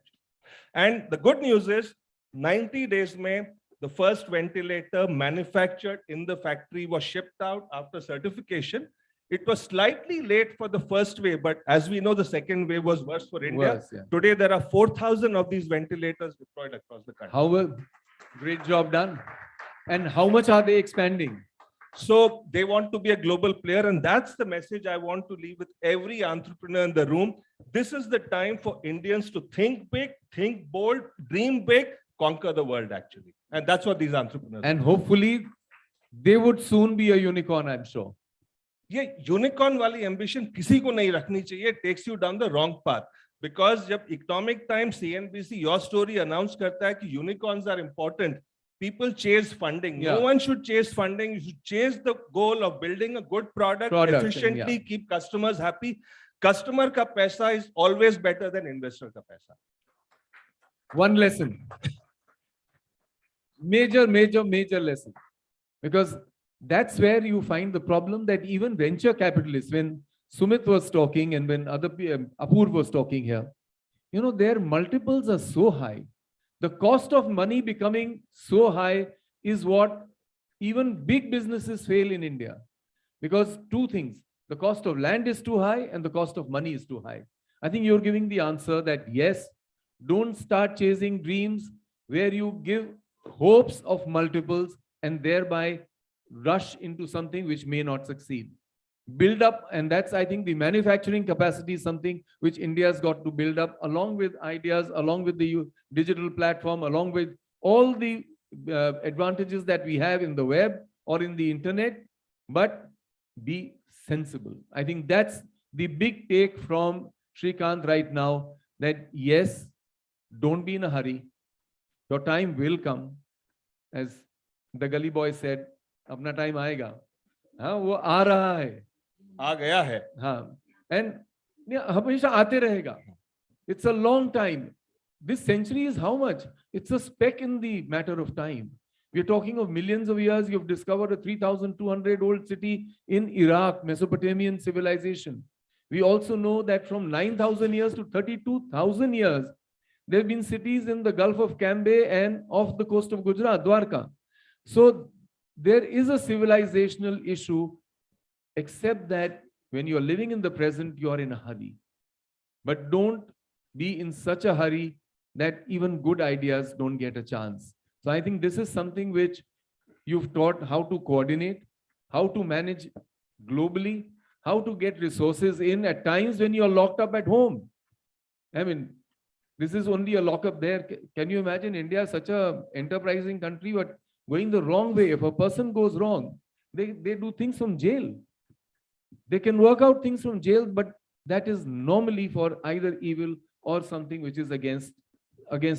And the good news is 90 days mein, the first ventilator manufactured in the factory was shipped out after certification. It was slightly late for the first wave, but as we know, the second wave was worse for India. Worse, yeah. Today, there are 4,000 of these ventilators deployed across the country. How well, great job done. And how much are they expanding? So they want to be a global player. And that's the message I want to leave with every entrepreneur in the room. This is the time for Indians to think big, think bold, dream big, conquer the world, actually. And that's what these entrepreneurs And do. hopefully they would soon be a unicorn, I'm sure. ये unicorn वाली ambition किसी को नहीं रखनी चाहिए, takes you down the wrong path. Because जब economic time CNBC your story announce करता है कि unicorns are important, people chase funding. Yeah. No one should chase funding. You should chase the goal of building a good product efficiently, yeah. keep customers happy. Customer ka paisa is always better than investor ka paisa. One lesson. Major lesson. Because that's where you find the problem that even venture capitalists, when Sumit was talking and when Apoorv was talking here, you know, their multiples are so high. The cost of money becoming so high is what even big businesses fail in India. Because two things, the cost of land is too high and the cost of money is too high. I think you're giving the answer that yes, don't start chasing dreams where you give hopes of multiples and thereby rush into something which may not succeed. Build up, and that's, I think, the manufacturing capacity is something which India's got to build up along with ideas, along with the digital platform, along with all the advantages that we have in the web or in the internet, but be sensible. I think that's the big take from Shrikant right now, that yes, don't be in a hurry. Your time will come. As the gully boy said, apna time aayega. हाँ, वो आ रहा है, आ गया है. हाँ, and हमेशा आते रहेगा. It's a long time. This century is how much? It's a speck in the matter of time. We're talking of millions of years. You've discovered a 3,200-old city in Iraq, Mesopotamian civilization. We also know that from 9,000 years to 32,000 years, there have been cities in the Gulf of Cambay and off the coast of Gujarat, Dwarka. So there is a civilizational issue, except that when you're living in the present, you're in a hurry. But don't be in such a hurry that even good ideas don't get a chance. So I think this is something which you've taught how to coordinate, how to manage globally, how to get resources in at times when you're locked up at home. I mean, this is only a lockup there. Can you imagine India, such a enterprising country, but going the wrong way? If a person goes wrong, they do things from jail. They can work out things from jail, but that is normally for either evil or something which is against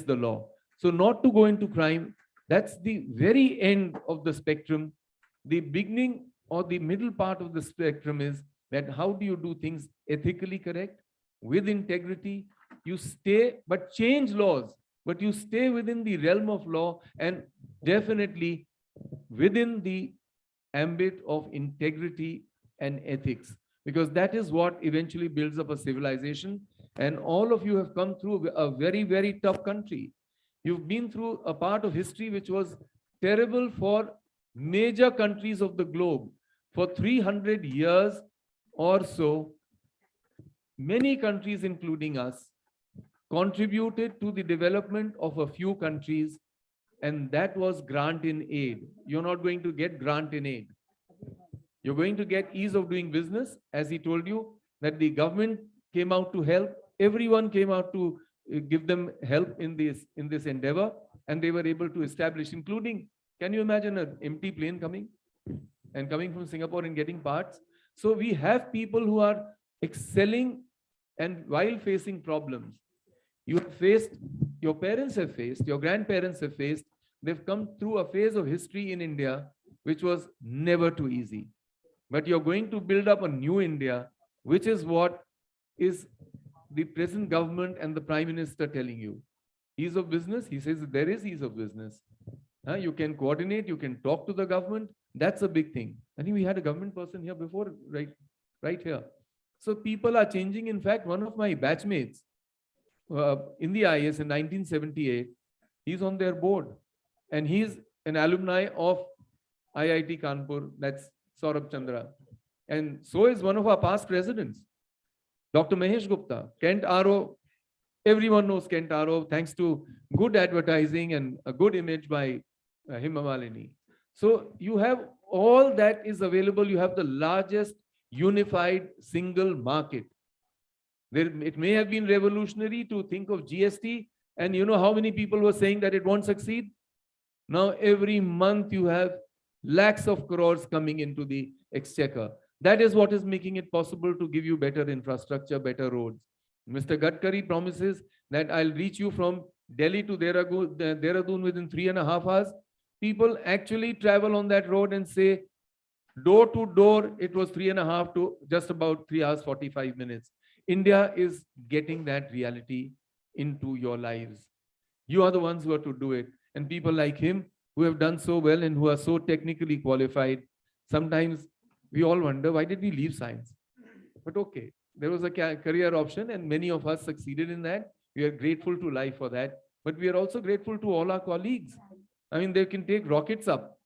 the law. So not to go into crime, that's the very end of the spectrum. The beginning or the middle part of the spectrum is that how do you do things ethically correct, with integrity? You stay, but change laws, but you stay within the realm of law and definitely within the ambit of integrity and ethics, because that is what eventually builds up a civilization. And all of you have come through a very, very tough country. You've been through a part of history which was terrible for major countries of the globe. For 300 years or so, many countries, including us, contributed to the development of a few countries, and that was grant in aid. You're not going to get grant in aid. You're going to get ease of doing business. As he told you, that the government came out to help. Everyone came out to give them help in this endeavor, and they were able to establish, including, can you imagine an empty plane coming from Singapore and getting parts? So we have people who are excelling, and while facing problems, you have faced, your parents have faced, your grandparents have faced, they've come through a phase of history in India which was never too easy. But you're going to build up a new India, which is what is the present government and the Prime Minister telling you. Ease of business, he says there is ease of business. You can coordinate, you can talk to the government. That's a big thing. I think we had a government person here before, right here. So people are changing. In fact, one of my batchmates in the IS in 1978, he's on their board, and he's an alumni of IIT Kanpur. That's Saurabh Chandra. And so is one of our past presidents, Dr. Mahesh Gupta. Kent RO, everyone knows Kent RO, thanks to good advertising and a good image by Hima Malini. So you have all that is available. You have the largest unified single market. It may have been revolutionary to think of GST, and you know how many people were saying that it won't succeed? Now every month you have lakhs of crores coming into the exchequer. That is what is making it possible to give you better infrastructure, better roads. Mr. Gadkari promises that I'll reach you from Delhi to Dehradun within 3.5 hours. People actually travel on that road and say, door to door, it was 3.5 to just about 3 hours, 45 minutes. India is getting that reality into your lives. You are the ones who are to do it. And people like him who have done so well and who are so technically qualified, sometimes we all wonder, why did we leave science? But okay, there was a career option and many of us succeeded in that. We are grateful to life for that. But we are also grateful to all our colleagues. I mean, they can take rockets up.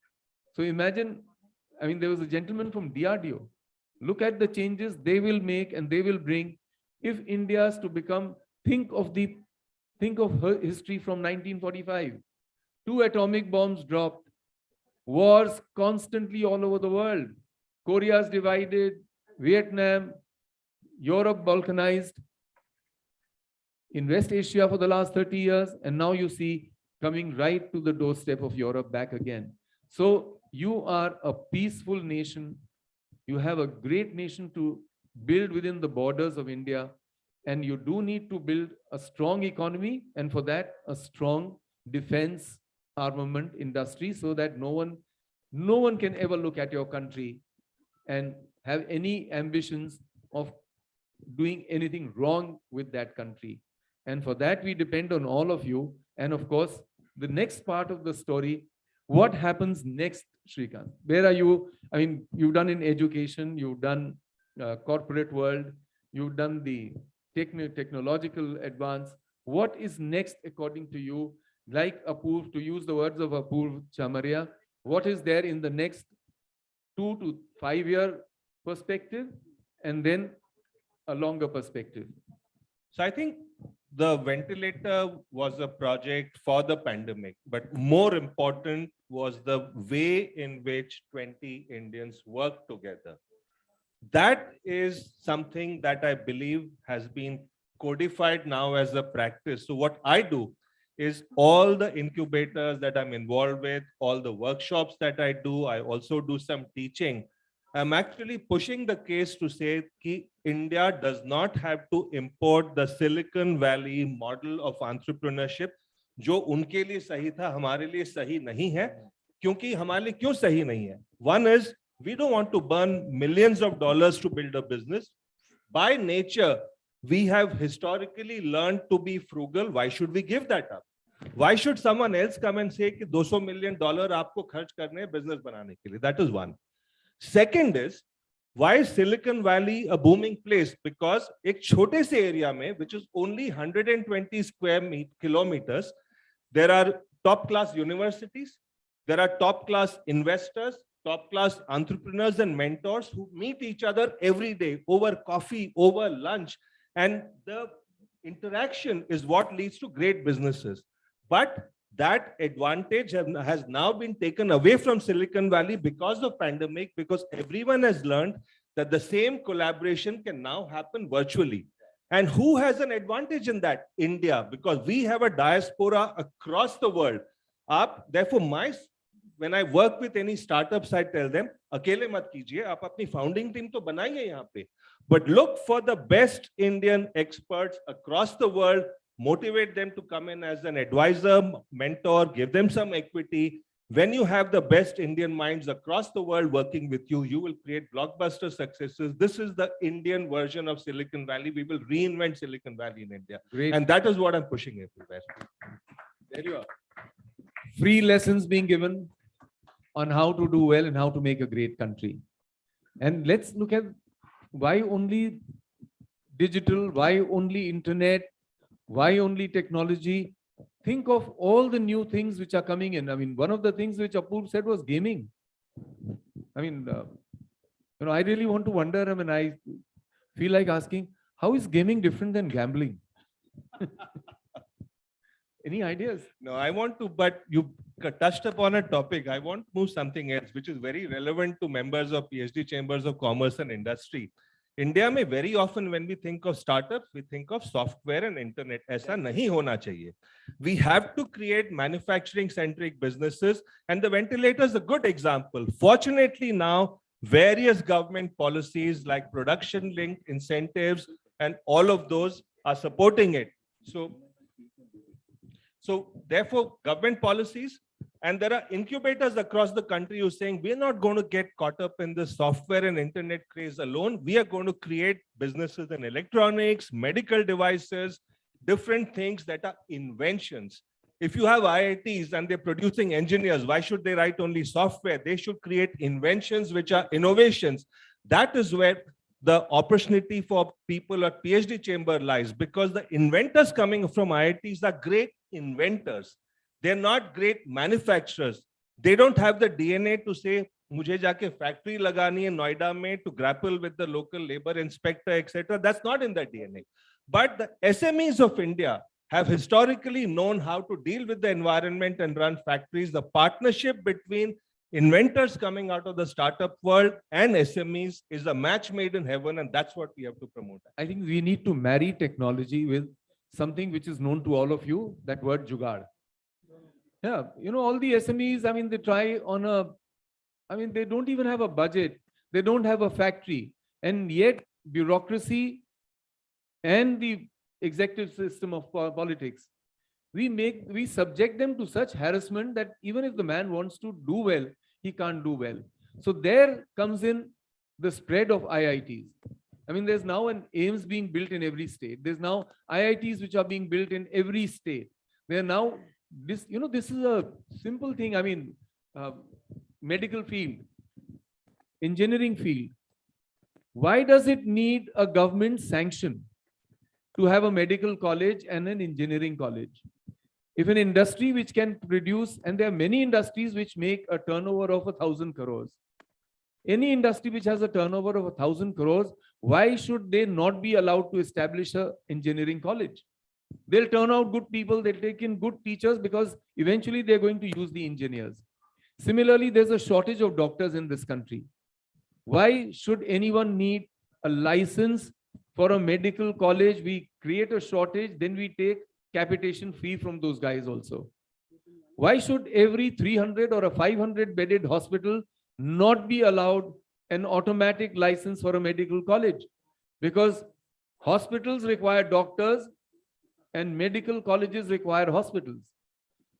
So imagine, I mean, there was a gentleman from DRDO. Look at the changes they will make and they will bring. If India is to become, think of her history from 1945. 2 atomic bombs dropped. Wars constantly all over the world. Korea is divided, Vietnam, Europe balkanized, in West Asia for the last 30 years, and now you see coming right to the doorstep of Europe back again. So you are a peaceful nation. You have a great nation to build within the borders of India, and you do need to build a strong economy, and for that, a strong defense armament industry, so that no one can ever look at your country and have any ambitions of doing anything wrong with that country. And for that, we depend on all of you. And of course, the next part of the story, what happens next, Shrikant? Where are you? I mean, you've done in education, you've done corporate world, you've done the technological advance. What is next according to you? Like Apoorv, to use the words of Apoorv Chamaria, what is there in the next 2 to 5 year perspective, and then a longer perspective? So I think the ventilator was a project for the pandemic, but more important was the way in which 20 Indians worked together. That is something that I believe has been codified now as a practice. So what I do is all the incubators that I'm involved with, all the workshops that I do, I also do some teaching. I'm actually pushing the case to say that India does not have to import the Silicon Valley model of entrepreneurship, जो उनके लिए सही था, हमारे लिए सही नहीं है, क्योंकि हमारे लिए क्यों सही नहीं है? One is, we don't want to burn millions of dollars to build a business. By nature, we have historically learned to be frugal. Why should we give that up? Why should someone else come and say कि $200 million आपको खर्च करने हैं business बनाने के लिए? That is one. Second is, why is Silicon Valley a booming place? Because एक छोटे से area में, which is only 120 square kilometers, there are top class universities, there are top class investors, top class entrepreneurs and mentors who meet each other every day over coffee, over lunch, and the interaction is what leads to great businesses. But that advantage has now been taken away from Silicon Valley because of pandemic, because everyone has learned that the same collaboration can now happen virtually. And who has an advantage in that? India, because we have a diaspora across the world. Therefore, when I work with any startups, I tell them, अकेले मत कीजिए, आप अपनी founding team तो बनाइए यहाँ पे. But look for the best Indian experts across the world, motivate them to come in as an advisor, mentor, give them some equity. When you have the best Indian minds across the world working with you, you will create blockbuster successes. This is the Indian version of Silicon Valley. We will reinvent Silicon Valley in India. Great. And that is what I'm pushing everywhere. There you are. Free lessons being given on how to do well and how to make a great country. And let's look at why only digital, why only internet, why only technology? Think of all the new things which are coming in. I mean, one of the things which Apoorv said was gaming. I mean, I really want to wonder, I mean, I feel like asking, how is gaming different than gambling? Any ideas? No, I want to, but you touched upon a topic. I want to move something else, which is very relevant to members of PhD chambers of commerce and industry. India में very often when we think of startups, we think of software and internet. ऐसा नहीं होना चाहिए. We have to create manufacturing centric businesses, and the ventilator is a good example. Fortunately now, various government policies like production linked incentives and all of those are supporting it. So therefore, government policies, and there are incubators across the country who are saying, we're not going to get caught up in the software and internet craze alone. We are going to create businesses in electronics, medical devices, different things that are inventions. If you have IITs and they're producing engineers, why should they write only software? They should create inventions which are innovations. That is where the opportunity for people at PhD chamber lies, because the inventors coming from IITs are great inventors. They're not great manufacturers. They don't have the DNA to say, mujhe jaake factory lagani hai Noida mein to grapple with the local labor inspector, etc. That's not in the DNA. But the SMEs of India have historically known how to deal with the environment and run factories. The partnership between inventors coming out of the startup world and SMEs is a match made in heaven, and that's what we have to promote. I think we need to marry technology with something which is known to all of you, that word jugaad. Yeah, you know, all the SMEs, I mean, they try on they don't even have a budget. They don't have a factory. And yet bureaucracy and the executive system of politics, we subject them to such harassment that even if the man wants to do well, he can't do well. So there comes in the spread of IITs. I mean, there's now an AIMS being built in every state. There's now IITs which are being built in every state. They're now, this is a simple thing. I mean, medical field, engineering field. Why does it need a government sanction to have a medical college and an engineering college? If an industry which can produce, and there are many industries which make a turnover of 1,000 crores, any industry which has a turnover of 1,000 crores, why should they not be allowed to establish an engineering college? They'll turn out good people, they'll take in good teachers, because eventually they're going to use the engineers. Similarly, there's a shortage of doctors in this country. Why should anyone need a license for a medical college? We create a shortage, then we take capitation fee from those guys also. Why should every 300 or a 500 bedded hospital not be allowed an automatic license for a medical college? Because hospitals require doctors and medical colleges require hospitals.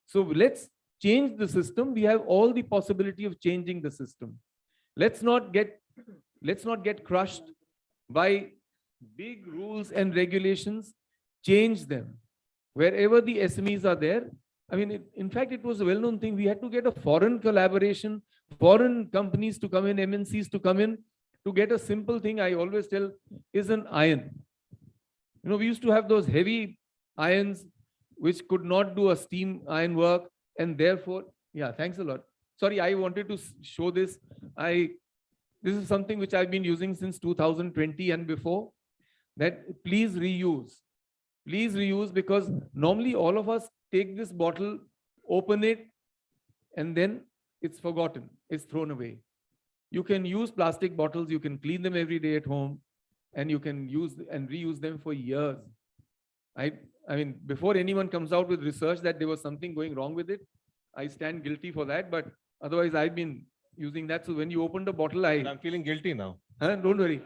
So let's change the system. We have all the possibility of changing the system. Let's not get crushed by big rules and regulations. Change them. Wherever the SMEs are there, I mean, in fact, it was a well-known thing. We had to get a foreign collaboration, foreign companies to come in, MNCs to come in, to get a simple thing I always tell is an iron. You know, we used to have those heavy irons which could not do a steam iron work, and therefore, yeah, thanks a lot. Sorry, I wanted to show this. This is something which I've been using since 2020 and before, that please reuse. Please reuse, because normally all of us take this bottle, open it, and then it's forgotten, it's thrown away. You can use plastic bottles, you can clean them every day at home, and you can use and reuse them for years. I mean, before anyone comes out with research that there was something going wrong with it, I stand guilty for that, but otherwise I've been using that. So when you open the bottle, I'm feeling guilty now. Don't worry.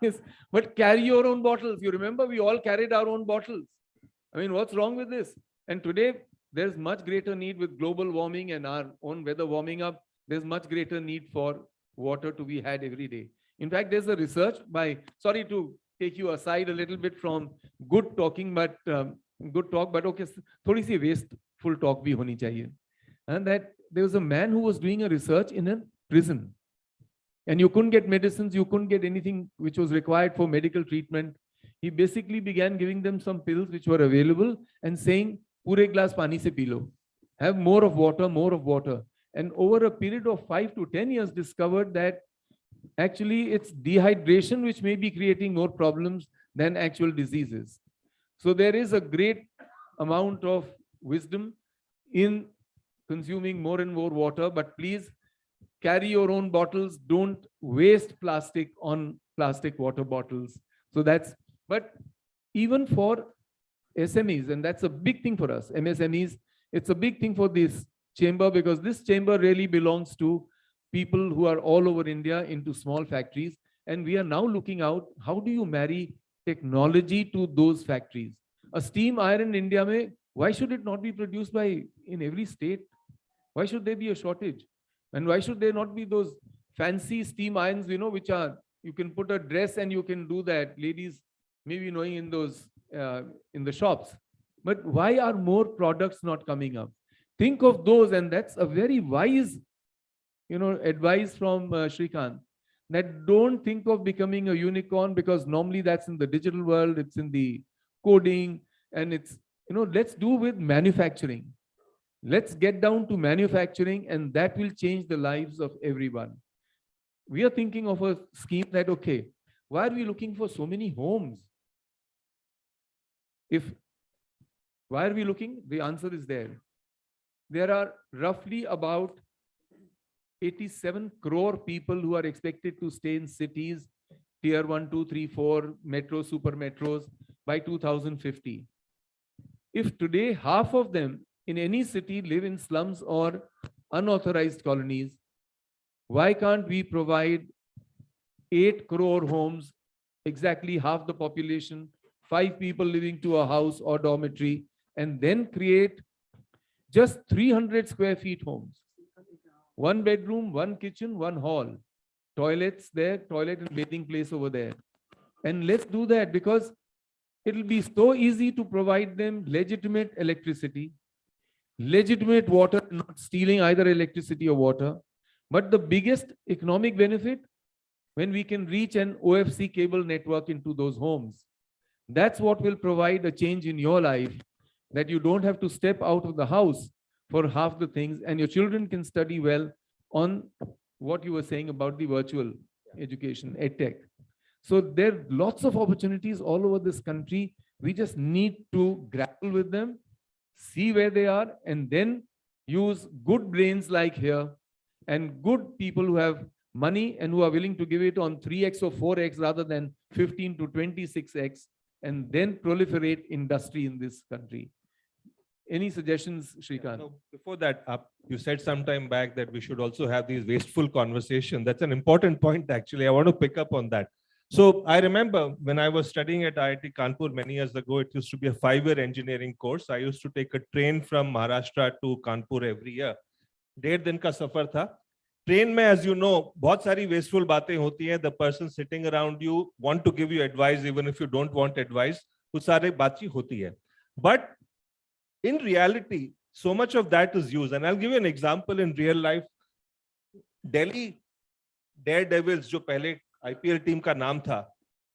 Yes, but carry your own bottles. You remember we all carried our own bottles. I mean, what's wrong with this? And today there's much greater need with global warming and our own weather warming up. There's much greater need for water to be had every day. In fact, there's a research by, sorry to take you aside a little bit from good talking, but good talk, but okay, thodi si wasteful talk bhi honi chahiye. And that there was a man who was doing a research in a prison. And you couldn't get medicines, you couldn't get anything which was required for medical treatment. He basically began giving them some pills which were available and saying, pure glass pani se pee lo. Have more of water, more of water. And over a period of 5 to 10 years discovered that actually it's dehydration which may be creating more problems than actual diseases. So there is a great amount of wisdom in consuming more and more water, but please carry your own bottles. Don't waste plastic on plastic water bottles. So that's, but even for SMEs, and that's a big thing for us, MSMEs, it's a big thing for this chamber, because this chamber really belongs to people who are all over India into small factories. And we are now looking out, how do you marry technology to those factories? A steam iron in India, why should it not be produced by in every state? Why should there be a shortage? And why should there not be those fancy steam irons, which are, you can put a dress and you can do that, ladies maybe knowing in those, in the shops. But why are more products not coming up? Think of those, and that's a very wise, advice from Shrikant, that don't think of becoming a unicorn, because normally that's in the digital world, it's in the coding, and it's, let's do with manufacturing. Let's get down to manufacturing, and that will change the lives of everyone. We are thinking of a scheme that, okay, why are we looking for so many homes? Why are we looking? The answer is there. There are roughly about 87 crore people who are expected to stay in cities, tier 1, 2, 3, 4, metro, super metros by 2050. If today half of them in any city live in slums or unauthorized colonies, why can't we provide 8 crore homes, exactly half the population, 5 people living to a house or dormitory, and then create just 300 square feet homes? 1 bedroom, 1 kitchen, 1 hall, toilets there, toilet and bathing place over there. And let's do that, because it'll be so easy to provide them legitimate electricity, legitimate water, not stealing either electricity or water. But the biggest economic benefit, when we can reach an OFC cable network into those homes, that's what will provide a change in your life, that you don't have to step out of the house for half the things, and your children can study well on what you were saying about the virtual education, EdTech. So there are lots of opportunities all over this country. We just need to grapple with them, see where they are, and then use good brains like here and good people who have money and who are willing to give it on 3x or 4x rather than 15 to 26x, and then proliferate industry in this country. Any suggestions, Shrikant? So before that, you said some time back that we should also have these wasteful conversations. That's an important point, actually. I want to pick up on that. So I remember when I was studying at IIT Kanpur many years ago, it used to be a 5-year engineering course. I used to take a train from Maharashtra to Kanpur every year. 1.5 दिन का सफर था. Train में, as you know, बहुत सारी wasteful बातें होती हैं. The person sitting around you want to give you advice even if you don't want advice. कुछ सारी बातचीत होती है. But in reality, so much of that is used. And I'll give you an example in real life. Delhi Daredevils, जो पहले IPL team का नाम था,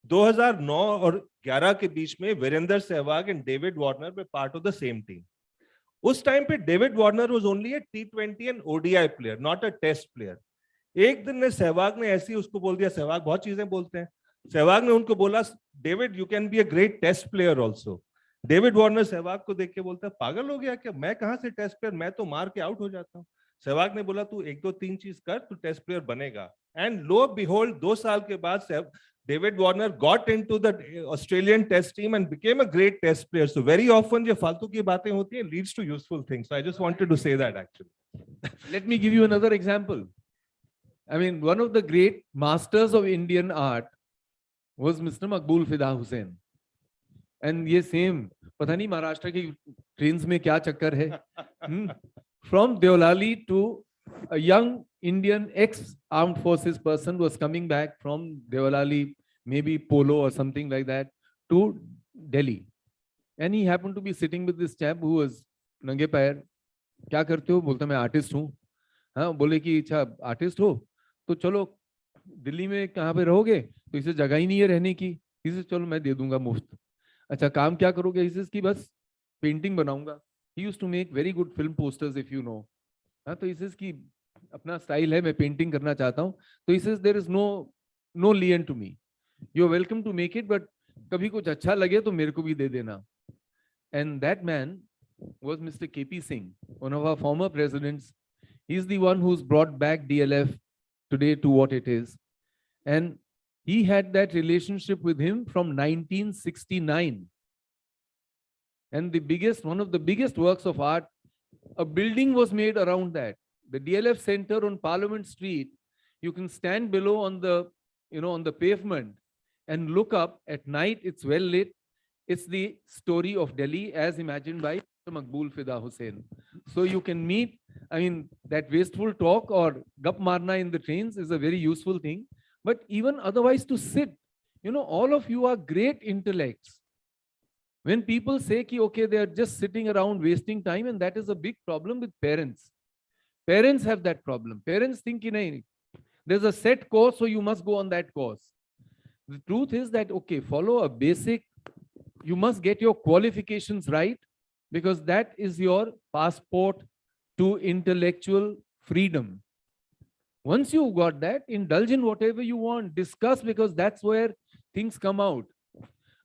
2009 और 11 के बीच में Virender Sehwag and David Warner were part of the same team. उस टाइम पे David Warner was only a T20 and ODI player, not a test player. एक दिन ने सहवाग ने ऐसे ही उसको बोल दिया, सहवाग बहुत चीजें बोलते हैं, सहवाग ने उनको बोला, David, you can be a great test player also. David Warner Sehwag को देख के बोलता है, पागल हो गया क्या, मैं कहां से टेस्ट प्लेयर, मैं तो मार के आउट हो जाता हूं. सहवाग ने बोला, तू 1, 2, 3 चीज कर, तू टेस्ट प्लेयर बनेगा. एंड लो बिहोल्ड 2 साल के बाद David Warner got into the Australian test team and became a great test player. So very often ये फालतू की बातें होती हैं, leads to useful things. I just wanted to say that actually. Let me give you another example. I mean, one of the great masters of Indian art was Mr. Maqbool Fida Hussain. And ये same, पता नहीं महाराष्ट्र की trains में क्या चक्कर है. From Deolali to a young Indian ex-armed forces person was coming back from Deolali, maybe Polo or something like that, to Delhi. And he happened to be sitting with this chap who was नंगे पैर. क्या करते हो? बोलता मैं artist हूँ. हाँ, बोले कि अच्छा आर्टिस्ट हो तो चलो दिल्ली में कहाँ पे रहोगे, तो इसे जगह ही नहीं है रहने की. इसे चलो मैं दे दूंगा मुफ्त. अच्छा काम क्या करोगे? इसे बस पेंटिंग बनाऊंगा. He used to make very good film posters, if you know. हाँ, तो इसे की अपना स्टाइल है, मैं पेंटिंग करना चाहता हूँ. तो इसे there is no lien to me. You are welcome to make it, but कभी कुछ अच्छा लगे तो मेरे को भी दे देना. And that man was Mr. KP Singh, one of our former presidents. He's the one who's brought back DLF today to what it is. And he had that relationship with him from 1969. And one of the biggest works of art, a building was made around that. The DLF Center on Parliament Street, you can stand below on the, on the pavement and look up at night. It's well lit. It's the story of Delhi as imagined by Maqbool Fida Hussain. So you can meet, that wasteful talk or gup marna in the trains is a very useful thing. But even otherwise to sit, all of you are great intellects. When people say, ki, okay, they are just sitting around wasting time, and that is a big problem with parents. Parents have that problem. Parents think, there's a set course, so you must go on that course. The truth is that, okay, follow a basic, you must get your qualifications right, because that is your passport to intellectual freedom. Once you got that, indulge in whatever you want, discuss, because that's where things come out.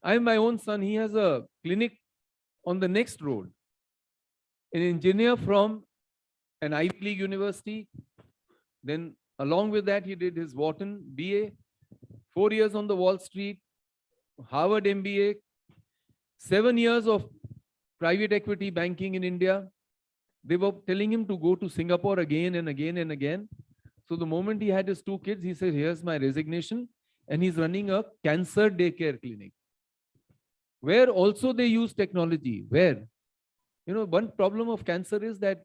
I have my own son, he has a clinic on the next road. An engineer from an Ivy League university. Then along with that, he did his Wharton BA, 4 years on the Wall Street, Harvard MBA, 7 years of private equity banking in India. They were telling him to go to Singapore again and again and again. So the moment he had his 2 kids, he said, here's my resignation. And he's running a cancer daycare clinic, where also they use technology. Where, one problem of cancer is that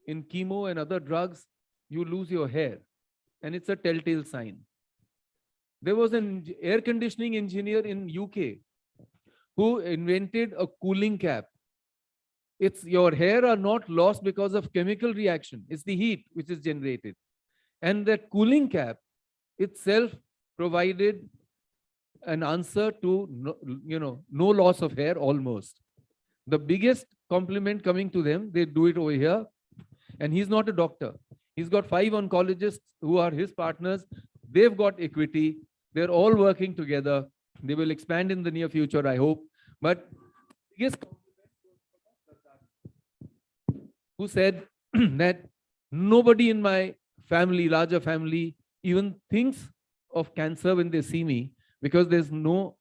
in chemo and other drugs, you lose your hair. And it's a telltale sign. There was an air conditioning engineer in UK who invented a cooling cap. It's your hair are not lost because of chemical reaction. It's the heat which is generated. And that cooling cap itself provided an answer to, no loss of hair almost. The biggest compliment coming to them, they do it over here. And he's not a doctor. He's got 5 oncologists who are his partners. They've got equity. They're all working together. They will expand in the near future, I hope. But yes, who said that nobody in my family, larger family, even thinks of cancer when they see me, because there's no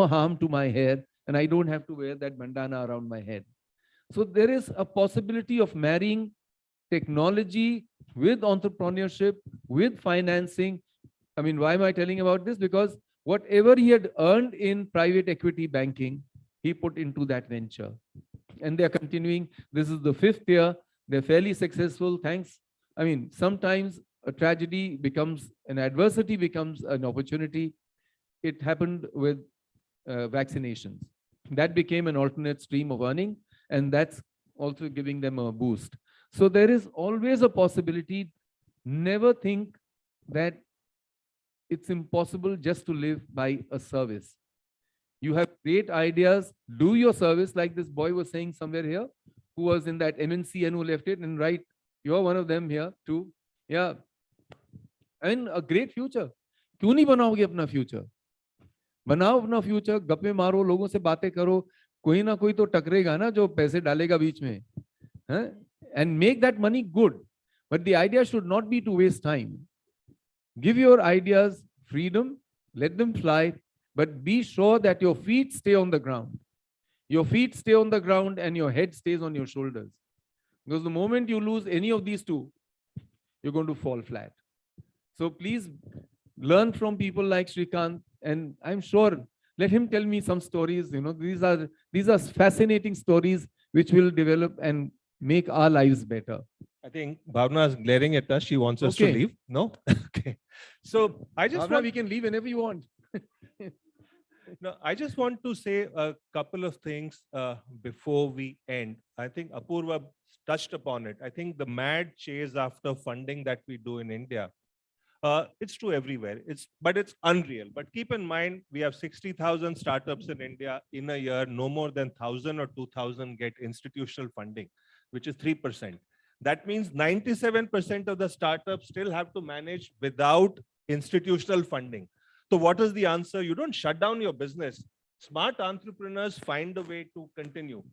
harm to my hair and I don't have to wear that bandana around my head. So there is a possibility of marrying technology with entrepreneurship, with financing. Why am I telling about this? Because whatever he had earned in private equity banking, he put into that venture. And they're continuing. This is the 5th year. They're fairly successful. Thanks. Sometimes a tragedy becomes, an adversity becomes an opportunity. It happened with vaccinations. That became an alternate stream of earning, and that's also giving them a boost. So there is always a possibility. Never think that it's impossible just to live by a service. You have great ideas, do your service, like this boy was saying somewhere here, who was in that MNC and who left it, and right, you're one of them here too. Yeah. A great future. क्यों नहीं बनाओगे अपना future? बनाओ अपना future, गप्पे मारो, लोगों से बातें करो, कोई ना कोई तो टकरेगा ना जो पैसे डालेगा बीच में. And make that money good. But the idea should not be to waste time. Give your ideas freedom, let them fly, but be sure that your feet stay on the ground. Your feet stay on the ground and your head stays on your shoulders. Because the moment you lose any of these two, you're going to fall flat. So please learn from people like Shrikant, and I'm sure, let him tell me some stories. These are fascinating stories which will develop and make our lives better. I think Bhavna is glaring at us. She wants us to leave. No? Okay. So I just Bhavna, we can leave whenever you want. No, I just want to say a couple of things before we end. I think Apurva touched upon it. I think the mad chase after funding that we do in India, it's true everywhere. But it's unreal. But keep in mind, we have 60,000 startups in India. In a year, no more than 1,000 or 2,000 get institutional funding, which is 3%. That means 97% of the startups still have to manage without institutional funding. So what is the answer? You don't shut down your business. Smart entrepreneurs find a way to continue.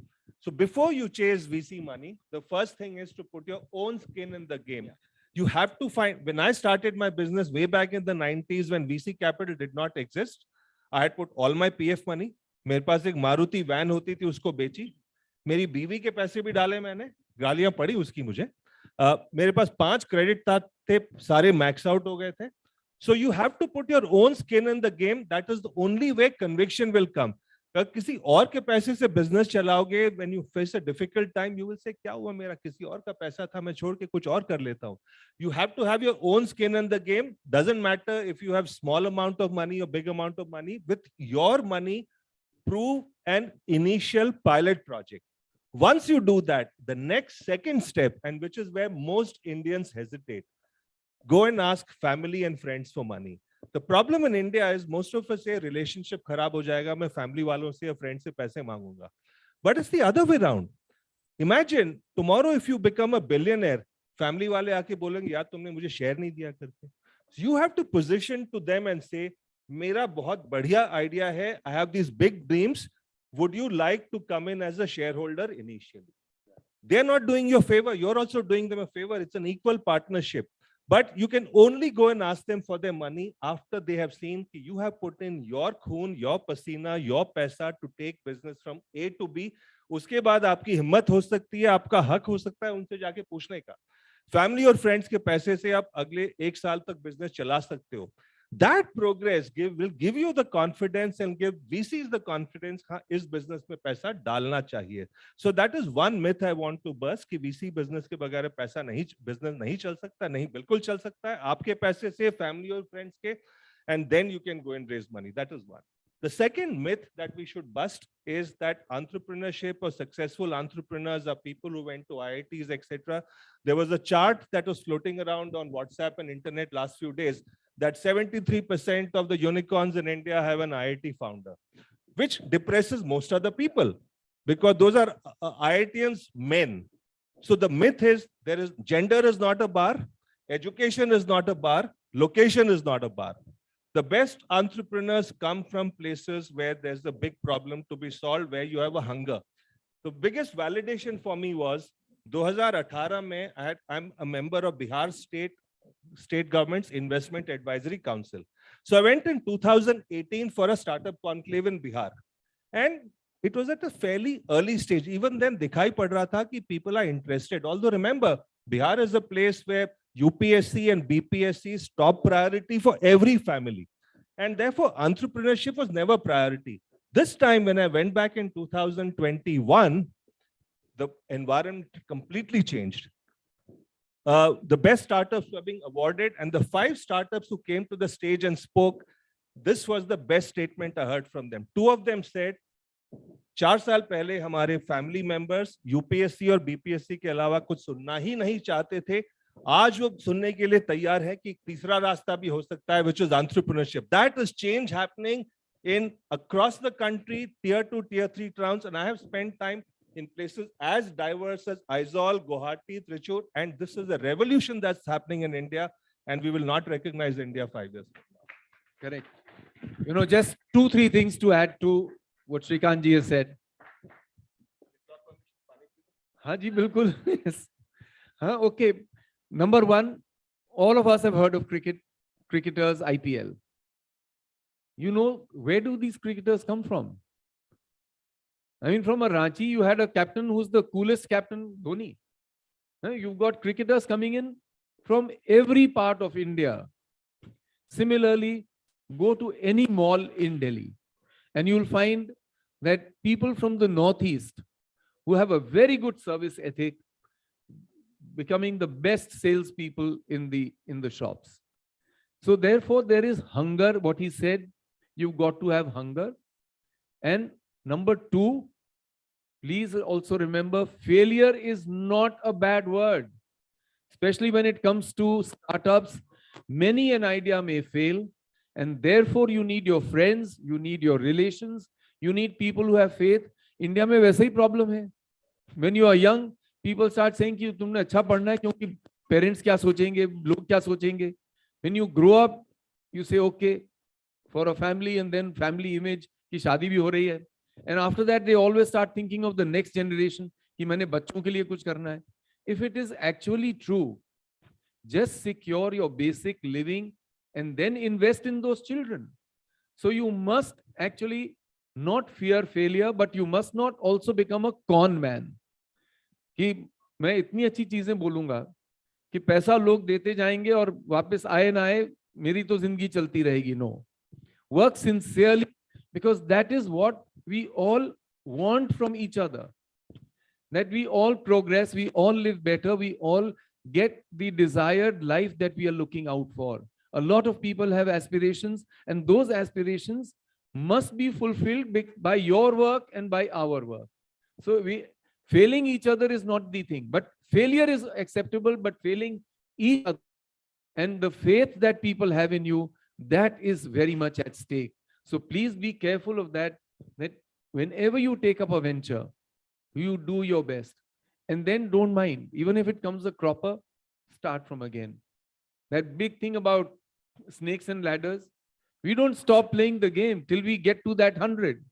So before you chase VC money, the first thing is to put your own skin in the game. You have to find, when I started my business way back in the 90s when VC capital did not exist, I had put all my PF money. मेरे पास एक Maruti van होती थी, उसको बेची. मेरी बीवी के पैसे भी डाले मैंने, गालियां पड़ी उसकी मुझे. मेरे पास 5 क्रेडिट थे, सारे मैक्स आउट हो गए थे. So you have to put your own skin in the game. That is the only way conviction will come. अगर किसी और के पैसे से बिजनेस चलाओगे, when you face a difficult time, you will say क्या हुआ, मेरा किसी और का पैसा था, मैं छोड़ के कुछ और कर लेता हूँ. You have to have your own skin in the game. Doesn't matter if you have small amount of money or big amount of money. With your money, prove an initial pilot project. Once you do that, the next second step, and which is where most Indians hesitate, go and ask family and friends for money. The problem in India is most of us say relationship खराब हो जाएगा, मैं family वालों से या friends से पैसे मांगूंगा. But it's the other way around. Imagine tomorrow if you become a billionaire, family वाले आके बोलेंगे यार तुमने मुझे share नहीं दिया करके. So you have to position to them and say, मेरा बहुत बढ़िया idea है, I have these big dreams. Would you like to come in as a shareholder initially? They're not doing you a favor. You're also doing them a favor. It's an equal partnership. But you can only go and ask them for their money after they have seen that you have put in your खून, your पसीना, your पैसा to take business from A to B. उसके बाद आपकी हिम्मत हो सकती है, आपका हक हो सकता है उनसे जाके पूछने का. फैमिली और फ्रेंड्स के पैसे से आप अगले 1 साल तक बिजनेस चला सकते हो. That progress will give you the confidence and give VCs the confidence हाँ इस business में पैसा डालना चाहिए. So that is one myth I want to burst कि VC business के बगैर पैसा नहीं, business नहीं चल सकता. नहीं, बिल्कुल चल सकता है आपके पैसे से, family और friends के, and then you can go and raise money. That is one. The second myth that we should bust is that entrepreneurship or successful entrepreneurs are people who went to IITs, etc. There was a chart that was floating around on WhatsApp and internet last few days that 73% of the unicorns in India have an IIT founder, which depresses most other people because those are IITians men. So the myth is gender is not a bar, education is not a bar, location is not a bar. The best entrepreneurs come from places where there's a big problem to be solved, where you have a hunger. The biggest validation for me was 2018 mein I'm a member of Bihar State Government's Investment Advisory Council. So I went in 2018 for a startup conclave in Bihar. And it was at a fairly early stage. Even then, dikhai pad raha tha ki people are interested. Although remember, Bihar is a place where UPSC and BPSC is top priority for every family. And therefore, entrepreneurship was never priority. This time, when I went back in 2021, the environment completely changed. The best startups were being awarded, and the 5 startups who came to the stage and spoke, this was the best statement I heard from them. 2 of them said, 4 साल पहले हमारे family members UPSC और BPSC के अलावा कुछ सुनना ही नहीं चाहते थे. आज वो सुनने के लिए तैयार है कि तीसरा रास्ता भी हो सकता है, which is entrepreneurship. That is change happening in across the country, tier 2, tier 3 towns, and I have spent time in places as diverse as Aizawl, Guwahati, Trichy, and this is a revolution that's happening in India, and we will not recognize India 5 years from now. Correct. You know, just 2-3 things to add to what Shrikant ji has said. हाँ जी बिल्कुल. Yes. हाँ, okay. Number one, all of us have heard of cricketers IPL. You know, where do these cricketers come from? I mean, from a Ranchi, you had a captain who's the coolest captain, Dhoni. You've got cricketers coming in from every part of India. Similarly, go to any mall in Delhi, and you'll find that people from the Northeast who have a very good service ethic becoming the best salespeople in the shops. So therefore, there is hunger. What he said, you've got to have hunger. And number 2, please also remember, failure is not a bad word, especially when it comes to startups. Many an idea may fail, and therefore you need your friends, you need your relations, you need people who have faith. India में वैसा ही problem है. When you are young, people start saying कि तुमने अच्छा पढ़ना है क्योंकि parents क्या सोचेंगे, लोग क्या सोचेंगे. When you grow up, you say okay for a family, and then family image की शादी भी हो रही है. And after that, they always start thinking of the next generation, कि मैंने बच्चों के लिए कुछ करना है. If it is actually true, just secure your basic living and then invest in those children. So you must actually not fear failure, but you must not also become a con man. कि मैं इतनी अच्छी चीजें बोलूंगा कि पैसा लोग देते जाएंगे और वापस आए ना आए, मेरी तो जिंदगी चलती रहेगी. No. Work sincerely, because that is what we all want from each other. That we all progress, we all live better, we all get the desired life that we are looking out for. A lot of people have aspirations, and those aspirations must be fulfilled by your work and by our work. So failing each other is not the thing, but failure is acceptable, but failing each other and the faith that people have in you, that is very much at stake. So please be careful of that, that whenever you take up a venture, you do your best, and then don't mind. Even if it comes a cropper, start from again. That big thing about snakes and ladders, we don't stop playing the game till we get to that 100,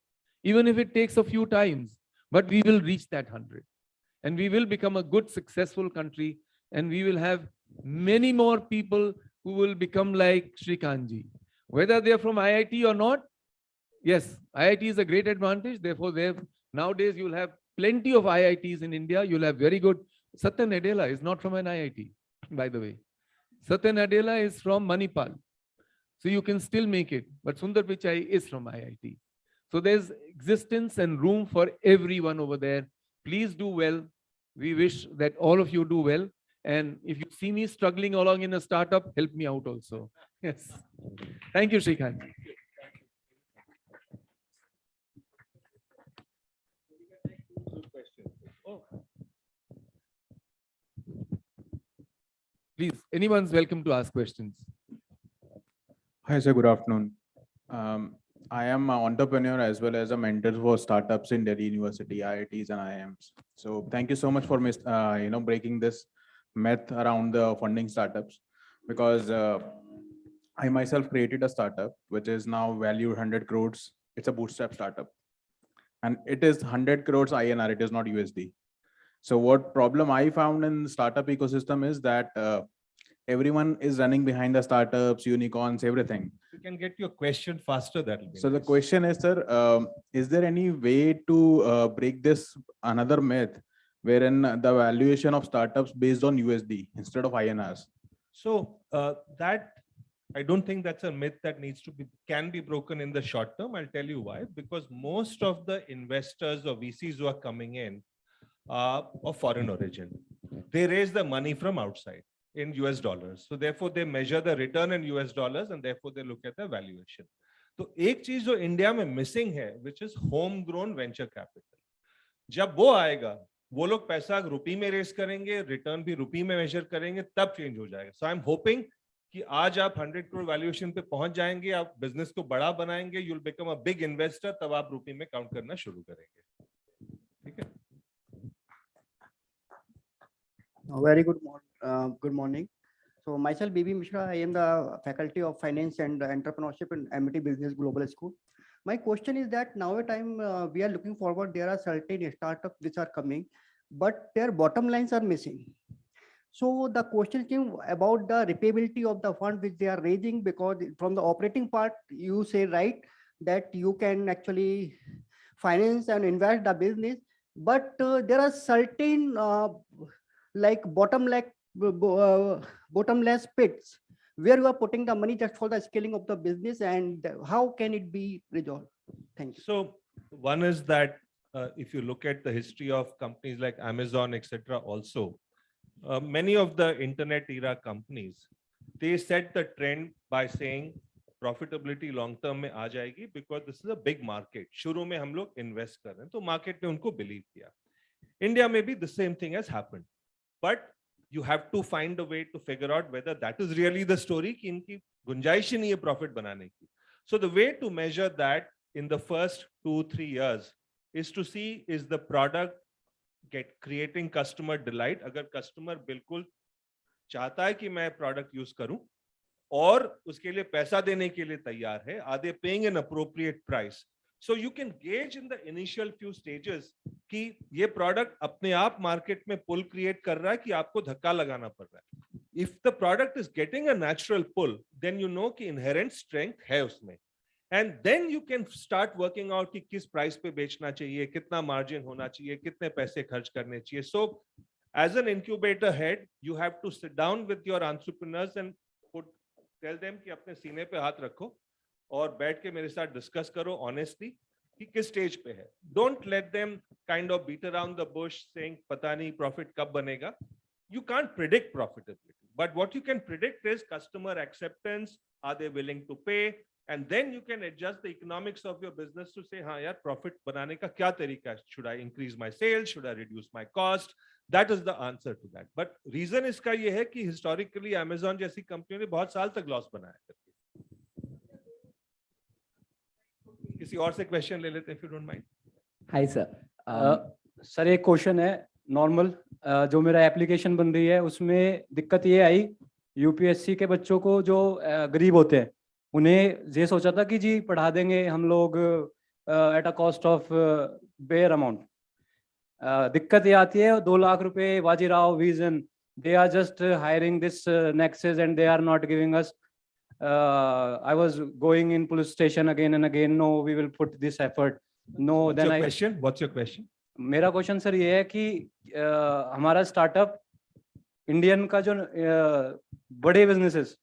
even if it takes a few times, but we will reach that 100. And we will become a good, successful country, and we will have many more people who will become like Srikanji. Whether they're from IIT or not, yes, IIT is a great advantage. Therefore, nowadays you'll have plenty of IITs in India. You'll have very good. Satya Nadella is not from an IIT, by the way. Satya Nadella is from Manipal. So you can still make it. But Sundar Pichai is from IIT. So there's existence and room for everyone over there. Please do well. We wish that all of you do well. And if you see me struggling along in a startup, help me out also. Yes. Thank you, Shrikant. Please, anyone's welcome to ask questions. Hi, sir. Good afternoon. I am an entrepreneur as well as a mentor for startups in Delhi University, IITs and IIMs. So thank you so much for breaking this myth around the funding startups, because I myself created a startup which is now valued 100 crores. It's a bootstrap startup, and it is 100 crores INR. It is not USD. So what problem I found in startup ecosystem is that everyone is running behind the startups, unicorns, everything. You can get your question faster. So the question is, sir, is there any way to break this another myth wherein the valuation of startups based on USD instead of INRs? So that, I don't think that's a myth that can be broken in the short term. I'll tell you why. Because most of the investors or VCs who are coming in are of foreign origin. They raise the money from outside in US dollars. So therefore they measure the return in US dollars, and therefore they look at the valuation. तो एक चीज जो India में missing है, which is homegrown venture capital. जब वो आएगा, वो लोग पैसा रुपी में रेस करेंगे, रिटर्न भी रुपी में मेजर करेंगे, तब चेंज हो जाएगा. So I'm hoping कि आज आप 100 crore वैल्यूएशन पे पहुंच जाएंगे, आप बिजनेस को बड़ा बनाएंगे, you'll become a big investor, तब आप रुपी में काउंट करना शुरू करेंगे. ठीक है? Very good morning. So myself, B.B. Mishra, I am the Faculty of Finance and Entrepreneurship in MIT Business Global School. My question is that now a time we are looking forward, there are certain startups which are coming, but their bottom lines are missing. So the question came about the repayability of the fund which they are raising, because from the operating part, you say, right, that you can actually finance and invest the business, but there are certain like bottomless pits where you are putting the money just for the scaling of the business, and how can it be resolved? Thank you. So one is that if you look at the history of companies like Amazon, etc., also many of the internet era companies, they set the trend by saying profitability long term में आ जाएगी, because this is a big market. शुरू में हम लोग invest कर रहे हैं, तो market ने उनको believe किया. India में भी the same thing has happened, but you have to find a way to figure out whether that is really the story कि इनकी गुंजाइश ही नहीं है profit बनाने की. So the way to measure that in the first 2-3 years is to see, is the product creating customer delight. अगर customer बिल्कुल चाहता है कि मैं product use करूं और उसके लिए पैसा देने के लिए तैयार है, are they paying an appropriate price? So you can gauge in the initial few stages कि ये product अपने आप market में pull create कर रहा है कि आपको धक्का लगाना पड़ रहा है. If the product is getting a natural pull, then you know कि inherent strength है उसमें. And then you can start working out कि किस price पे बेचना चाहिए, कितना margin होना चाहिए, कितने पैसे खर्च करने चाहिए. So as an incubator head, you have to sit down with your entrepreneurs and tell them कि अपने सीने पे हाथ रखो और बैठ के मेरे साथ डिस्कस करो ऑनेस्टली कि किस स्टेज पे है. Don't let them kind of beat around the bush saying पता नहीं प्रॉफिट कब बनेगा. You can't predict profitability, but what you can predict is customer acceptance, are they willing to pay, and then you can adjust the economics of your business to say हाँ यार profit बनाने का क्या तरीका है. Should I increase my sales, should I reduce my cost? That is the answer to that. But reason इसका ये है कि हिस्टोरिकली अमेजॉन जैसी कंपनियों ने बहुत साल तक लॉस बनाया है. किसी और से क्वेश्चन ले लेते हैं if you don't mind. Hi sir. Sir एक क्वेश्चन है नॉर्मल. जो मेरा एप्लीकेशन बन रही है उसमें दिक्कत ये आई, यूपीएससी के बच्चों को जो गरीब होते हैं उन्हें ये सोचा था कि जी पढ़ा देंगे हम लोग at a cost of bare amount. दिक्कत ये आती है 2 लाख रुपए Vajirao vision, they are just hiring this nexus and they are not giving us. I was going in police station again and again. No, we will put this effort. No, What's then your I. question? What's your question? मेरा question sir ये है कि हमारा startup Indian का जो बड़े businesses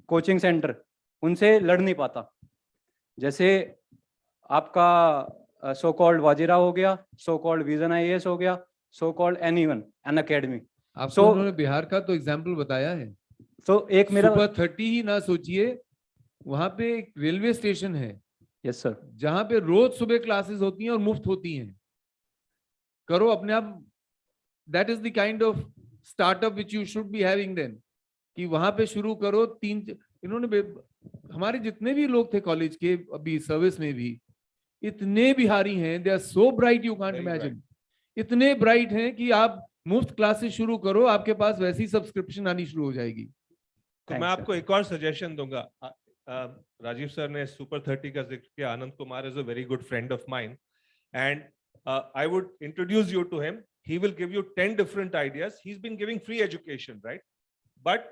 coaching centre उनसे लड़ नहीं पाता. जैसे आपका सो कॉल्ड वाजीरा हो गया, सो कॉल्ड विजन आईएएस हो गया, so called anyone an academy. आपको उन्होंने बिहार का तो एग्जाम्पल बताया है. तो एक मेरा सुपर 30 ही ना सोचिए, वहां पे एक रेलवे स्टेशन है. Yes sir. जहां पे रोज सुबह क्लासेस होती हैं और मुफ्त होती हैं. करो अपने आप. That is the kind of startup which you should be having then, कि वहां पे शुरू करो. इन्होंने हमारे जितने भी लोग थे कॉलेज के अभी सर्विस में भी, इतने बिहारी हैं, they are so bright you can't imagine. इतने ब्राइट हैं कि आप मुफ्त क्लासेस शुरू करो, आपके पास वैसी सब्सक्रिप्शन आनी शुरू हो जाएगी. तो मैं आपको एक और सजेशन दूंगा. राजीव सर ने सुपर 30 का जिक्र किया. Anand Kumar is a very good friend of mine and I would introduce you to him. He will give you 10 different ideas. He's been giving free education, right? But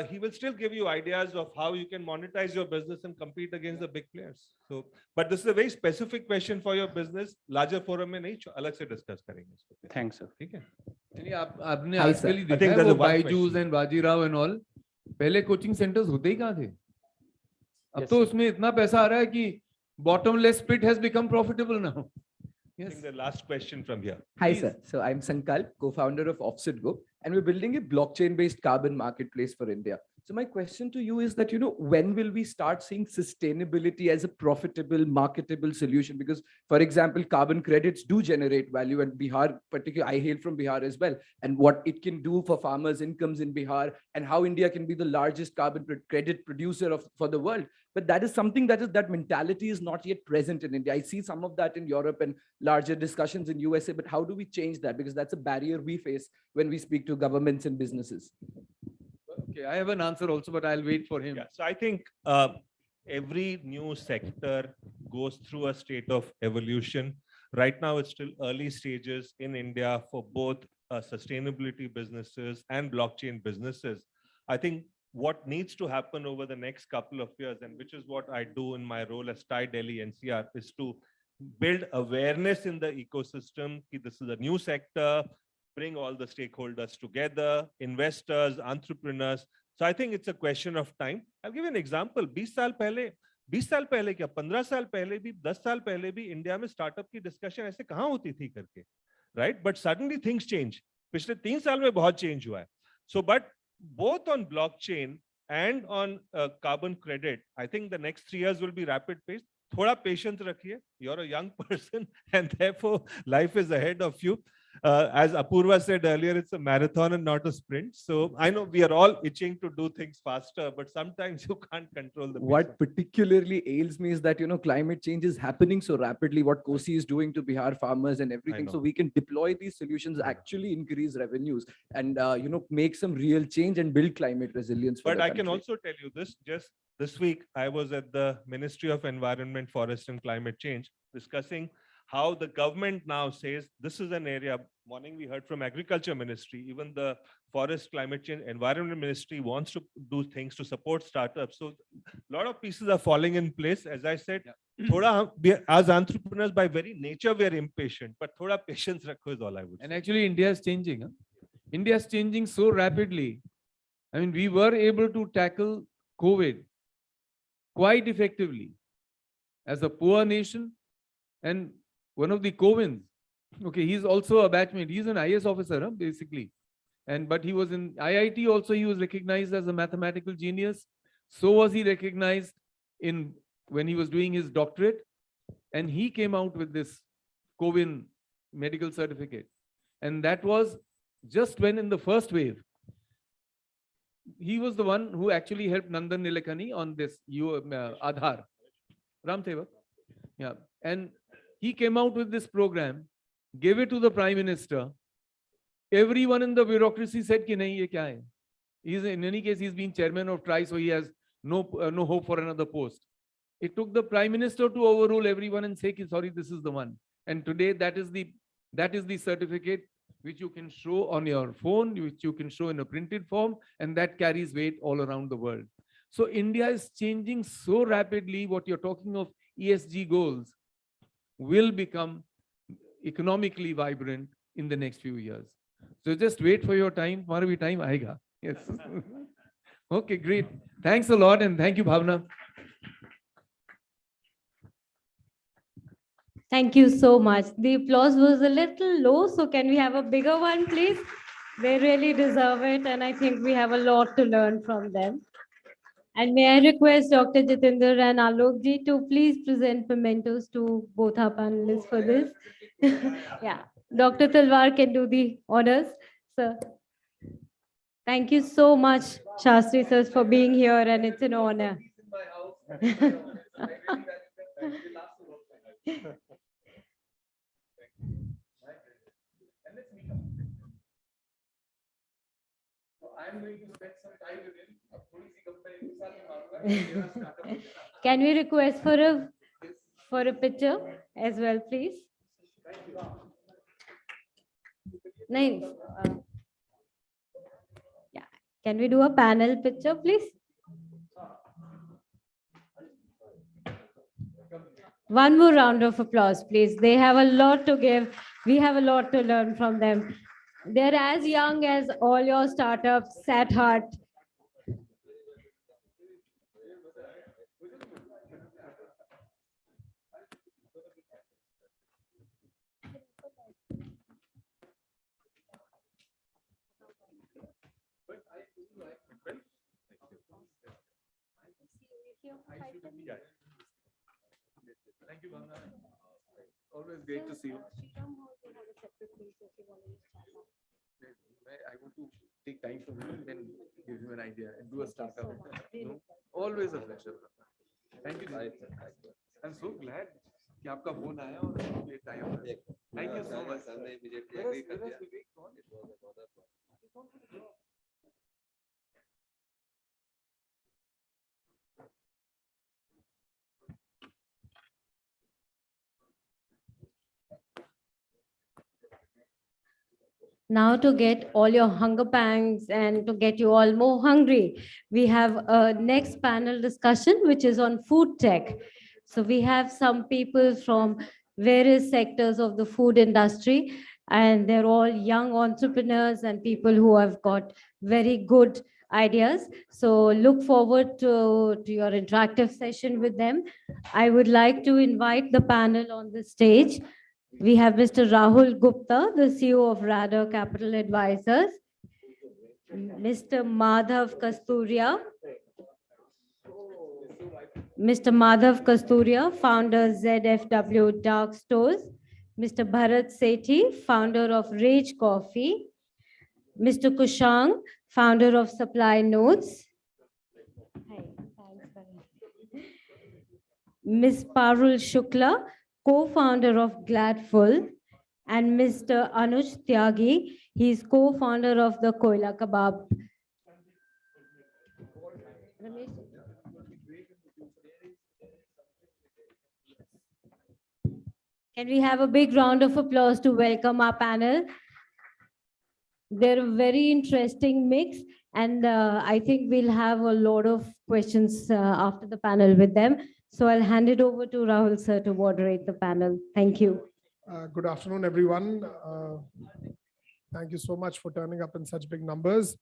he will still give you ideas of how you can monetize your business and compete against the big players. So, but this is a very specific question for your business. Larger forum में नहीं, अलग से discuss करेंगे इसको. Thanks sir. ठीक है. आपने आजकल ही देखा है वो Byju's and Bajirao and all. पहले कोचिंग सेंटर्स होते ही कहाँ थे. अब तो उसमें इतना पैसा आ रहा है कि bottomless pit has become profitable now. Yes. I think the last question from here. Hi, sir. So I'm Sankalp, co-founder of Offset Go, and we're building a blockchain-based carbon marketplace for India. So my question to you is that, when will we start seeing sustainability as a profitable, marketable solution? Because, for example, carbon credits do generate value, and Bihar, particularly, I hail from Bihar as well, and what it can do for farmers' incomes in Bihar, and how India can be the largest carbon credit producer for the world. But that is something that mentality is not yet present in India. I see some of that in Europe and larger discussions in USA, but how do we change that? Because that's a barrier we face when we speak to governments and businesses. Okay, I have an answer also, but I'll wait for him. Yeah, so I think every new sector goes through a state of evolution. Right now, it's still early stages in India for both sustainability businesses and blockchain businesses. I think what needs to happen over the next couple of years, and which is what I do in my role as TIE Delhi NCR, is to build awareness in the ecosystem. This is a new sector, bring all the stakeholders together, investors, entrepreneurs. So I think it's a question of time. I'll give you an example. 20 साल पहले क्या 15 साल पहले भी 10 साल पहले भी India में स्टार्टअप की डिस्कशन ऐसे कहाँ होती थी करके, right? But suddenly things change. पिछले 3 साल में बहुत change हुआ है. So but both on blockchain and on carbon credit, I think the next 3 years will be rapid pace. थोड़ा patience रखिए. You're a young person and therefore life is ahead of you. as Apurva said earlier, it's a marathon and not a sprint. So I know we are all itching to do things faster, but sometimes you can't control the pace. What particularly ails me is that, climate change is happening so rapidly, what Kosi is doing to Bihar farmers and everything. So we can deploy these solutions, actually increase revenues and, make some real change and build climate resilience. But I can also tell you this, just this week, I was at the Ministry of Environment, Forest and Climate Change discussing how the government now says this is an area. Morning we heard from Agriculture Ministry, even the Forest, Climate Change, Environment Ministry wants to do things to support startups. So a lot of pieces are falling in place. As I said, as entrepreneurs by very nature, we are impatient, but thoda patience rakho is all I would say. And actually India is changing. India is changing so rapidly. I mean, we were able to tackle COVID quite effectively as a poor nation. And one of the Kovins, okay, he's also a batchmate. He's an IS officer, basically. But he was in IIT also, he was recognized as a mathematical genius. So was he recognized when he was doing his doctorate. And he came out with this Kovin medical certificate. And that was just when in the first wave, he was the one who actually helped Nandan Nilekani on this Aadhaar. Ramteva. Yeah. And he came out with this program, gave it to the Prime Minister. Everyone in the bureaucracy said, ki nahi, ye kya hai? In any case, he's been chairman of TRI, so he has no hope for another post. It took the Prime Minister to overrule everyone and say, sorry, this is the one. And today, that is the certificate which you can show on your phone, which you can show in a printed form, and that carries weight all around the world. So India is changing so rapidly. What you're talking of ESG goals will become economically vibrant in the next few years. So just wait for your time. Tomorrow bhi time aayega. Yes. Okay, great. Thanks a lot, and thank you, Bhavna. Thank you so much. The applause was a little low, so can we have a bigger one, please? They really deserve it, and I think we have a lot to learn from them. And may I request Dr. Jitendra and Alok ji to please present mementos to both our panelists for this. Yeah, Dr. Talwar can do the honors, sir. Thank you so much, Shastri sir, for being here, and it's an honor. I'm going to spend some time with him. Can we request for a picture as well, please? Nice. Yeah. Can we do a panel picture, please? One more round of applause, please. They have a lot to give. We have a lot to learn from them. They're as young as all your startups at heart. Thank you, Bhavna. Always great to see you. I want to take time from him and then give him an idea and do a startup. Always a pleasure. Thank you. I'm so glad कि आपका phone आया और ये time. Thank you so much. Now, to get all your hunger pangs and to get you all more hungry, we have a next panel discussion, which is on food tech. So we have some people from various sectors of the food industry, and they're all young entrepreneurs and people who have got very good ideas. So look forward to your interactive session with them. I would like to invite the panel on the stage. We have Mr. Rahul Gupta, the CEO of Radar Capital Advisors, Mr. Madhav Kasturia, founder ZFW Dark Stores, Mr. Bharat Sethi, founder of Rage Coffee, Mr. Kushang, founder of Supply Notes, Ms. Parul Shukla, co-founder of Gladful, and Mr. Anuj Tyagi, he is co-founder of the Koila Kebab. Can we have a big round of applause to welcome our panel? They're a very interesting mix, and I think we'll have a lot of questions after the panel with them. So I'll hand it over to Rahul sir to moderate the panel. Thank you. Good afternoon, everyone. Thank you so much for turning up in such big numbers.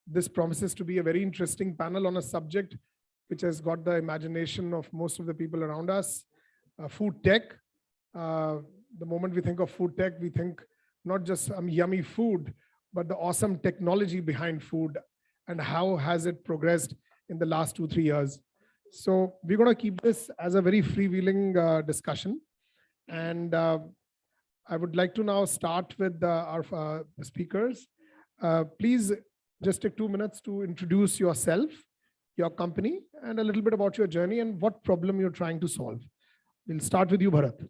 This promises to be a very interesting panel on a subject which has got the imagination of most of the people around us. Food tech. The moment we think of food tech, we think not just yummy food, but the awesome technology behind food and how has it progressed in the last 2-3 years. So we're going to keep this as a very freewheeling discussion. And I would like to now start with our speakers. Please just take 2 minutes to introduce yourself, your company, and a little bit about your journey and what problem you're trying to solve. We'll start with you, Bharat.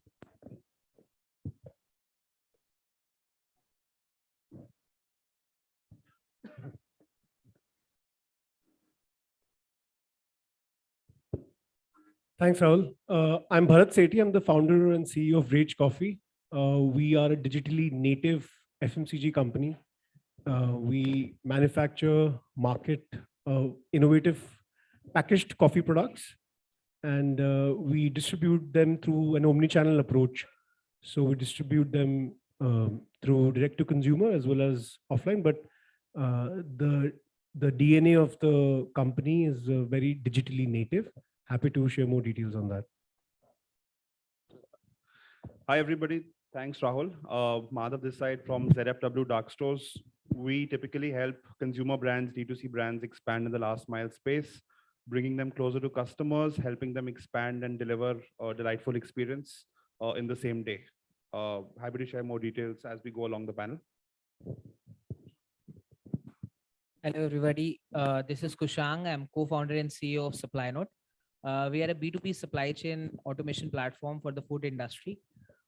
Thanks, Rahul. I'm Bharat Sethi. I'm the founder and CEO of Rage Coffee. We are a digitally native FMCG company. We manufacture, market innovative packaged coffee products, and we distribute them through an omni-channel approach. So we distribute them through direct to consumer as well as offline, but the DNA of the company is very digitally native. Happy to share more details on that. Hi, everybody. Thanks, Rahul. Madhav this side from ZFW Dark Stores. We typically help consumer brands, D2C brands expand in the last mile space, bringing them closer to customers, helping them expand and deliver a delightful experience in the same day. Happy to share more details as we go along the panel. Hello, everybody. This is Kushang. I'm co-founder and CEO of Supply Note. We are a B2B supply chain automation platform for the food industry.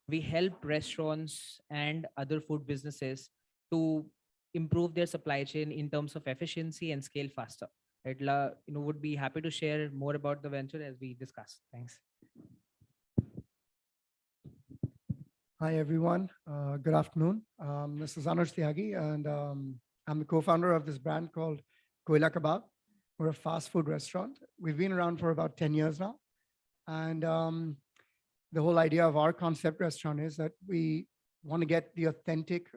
We help restaurants and other food businesses to improve their supply chain in terms of efficiency and scale faster. Would be happy to share more about the venture as we discuss. Thanks. Hi, everyone. Good afternoon. This is Anuj Tyagi, and I'm the co-founder of this brand called Koila Kebab. We're a fast food restaurant. We've been around for about 10 years now. And the whole idea of our concept restaurant is that we want to get the authentic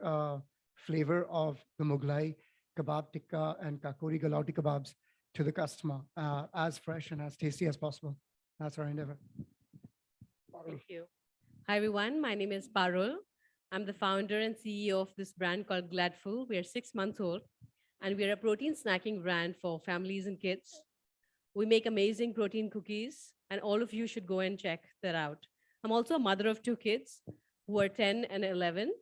flavor of the Mughlai kebab tikka and kakori galauti kebabs to the customer as fresh and as tasty as possible. That's our endeavor. Thank you. Hi, everyone. My name is Parul. I'm the founder and CEO of this brand called Gladful. We are 6 months old, and we are a protein snacking brand for families and kids. We make amazing protein cookies, and all of you should go and check that out. I'm also a mother of 2 kids who are 10 and 11.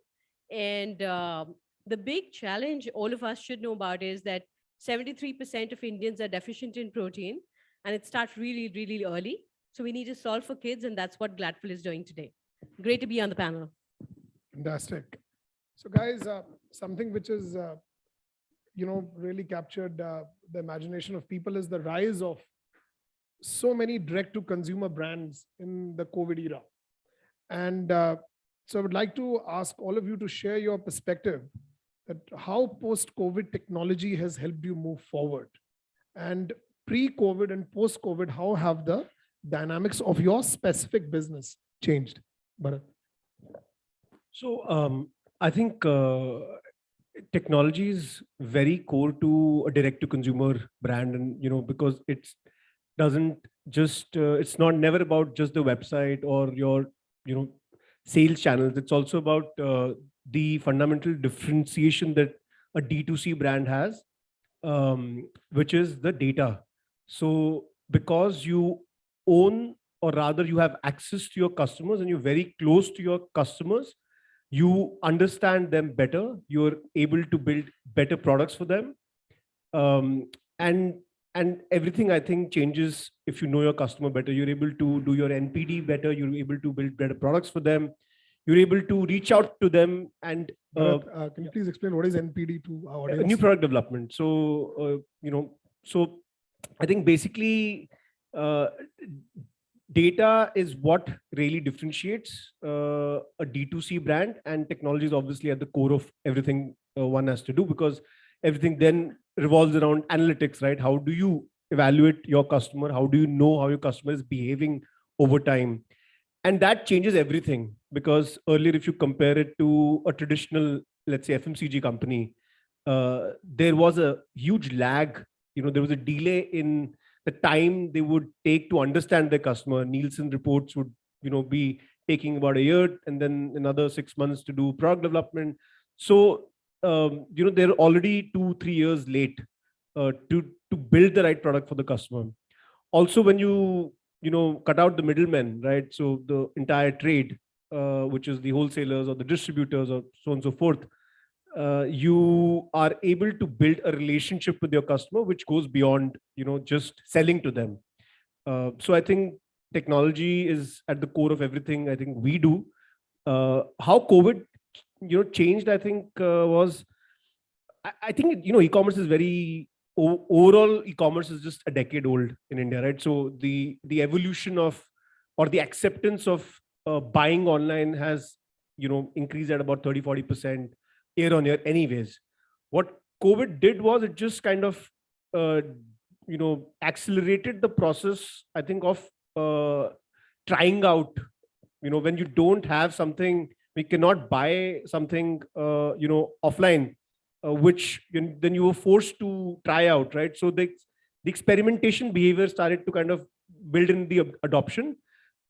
And the big challenge all of us should know about is that 73% of Indians are deficient in protein, and it starts really, really early. So we need to solve for kids, and that's what Gladful is doing today. Great to be on the panel. Fantastic. So guys, something which is, really captured the imagination of people is the rise of so many direct to consumer brands in the COVID era. And so I would like to ask all of you to share your perspective that how post-COVID technology has helped you move forward, and pre-COVID and post-COVID, how have the dynamics of your specific business changed? Bharat. So I think technology is very core to a direct to consumer brand, and because it's doesn't just it's not never about just the website or your sales channels. It's also about the fundamental differentiation that a D2C brand has, which is the data. So because you own, or rather you have access to your customers and you're very close to your customers, you understand them better, you're able to build better products for them. Um, and everything I think changes if you know your customer better. You're able to do your NPD better, you're able to build better products for them, you're able to reach out to them and Bharat, can you please explain what is NPD to our audience? new product development. So so I think basically data is what really differentiates a D2C brand, and technology is obviously at the core of everything one has to do, because everything then revolves around analytics, right? How do you evaluate your customer? How do you know how your customer is behaving over time? And that changes everything, because earlier, if you compare it to a traditional, let's say, FMCG company, there was a huge lag. There was a delay in the time they would take to understand their customer. Nielsen reports would, be taking about a year, and then another 6 months to do product development. So, they're already 2-3 years late to build the right product for the customer. Also, when you cut out the middlemen, right? So the entire trade, which is the wholesalers or the distributors or so on and so forth, you are able to build a relationship with your customer, which goes beyond, just selling to them. So I think technology is at the core of everything I think we do. How COVID, changed, I think, was, I think, e-commerce is very, overall e-commerce is just a decade old in India, right? So the evolution of, or the acceptance of buying online has, increased at about 30-40% year on year anyways. What COVID did was it just kind of, accelerated the process, I think, of trying out, when you don't have something, we cannot buy something, offline, which then you were forced to try out, right? So the experimentation behavior started to kind of build in the adoption.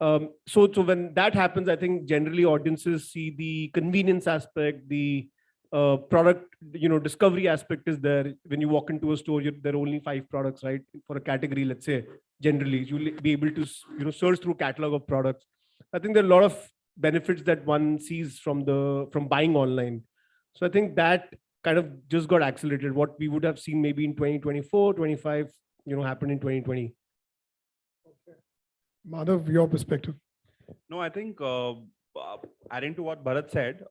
So when that happens, I think generally audiences see the convenience aspect, the product, discovery aspect is there. When you walk into a store, there are only 5 products, right? For a category, let's say, generally, you'll be able to, search through catalog of products. I think there are a lot of benefits that one sees from buying online. So I think that kind of just got accelerated. What we would have seen maybe in 2024, 25, happened in 2020. Okay. Madhav, your perspective. No, I think adding to what Bharat said,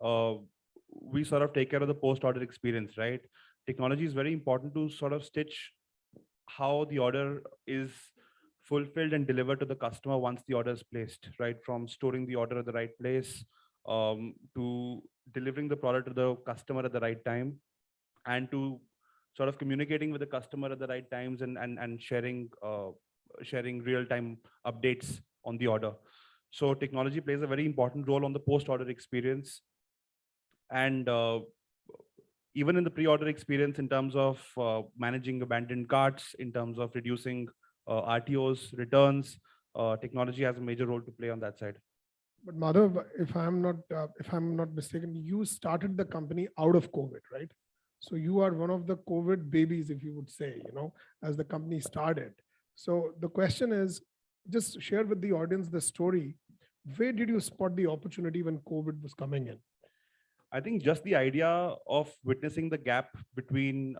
we sort of take care of the post-order experience, right? Technology is very important to sort of stitch how the order is fulfilled and delivered to the customer once the order is placed, right? From storing the order at the right place, to delivering the product to the customer at the right time, and to sort of communicating with the customer at the right times, and sharing real-time updates on the order. So technology plays a very important role on the post-order experience, and even in the pre-order experience, in terms of managing abandoned carts, in terms of reducing RTOs, returns, technology has a major role to play on that side. But Madhav, if I'm not mistaken, you started the company out of COVID, right? So you are one of the COVID babies, if you would say, as the company started. So the question is, just share with the audience the story. Where did you spot the opportunity when COVID was coming in? I think just the idea of witnessing the gap between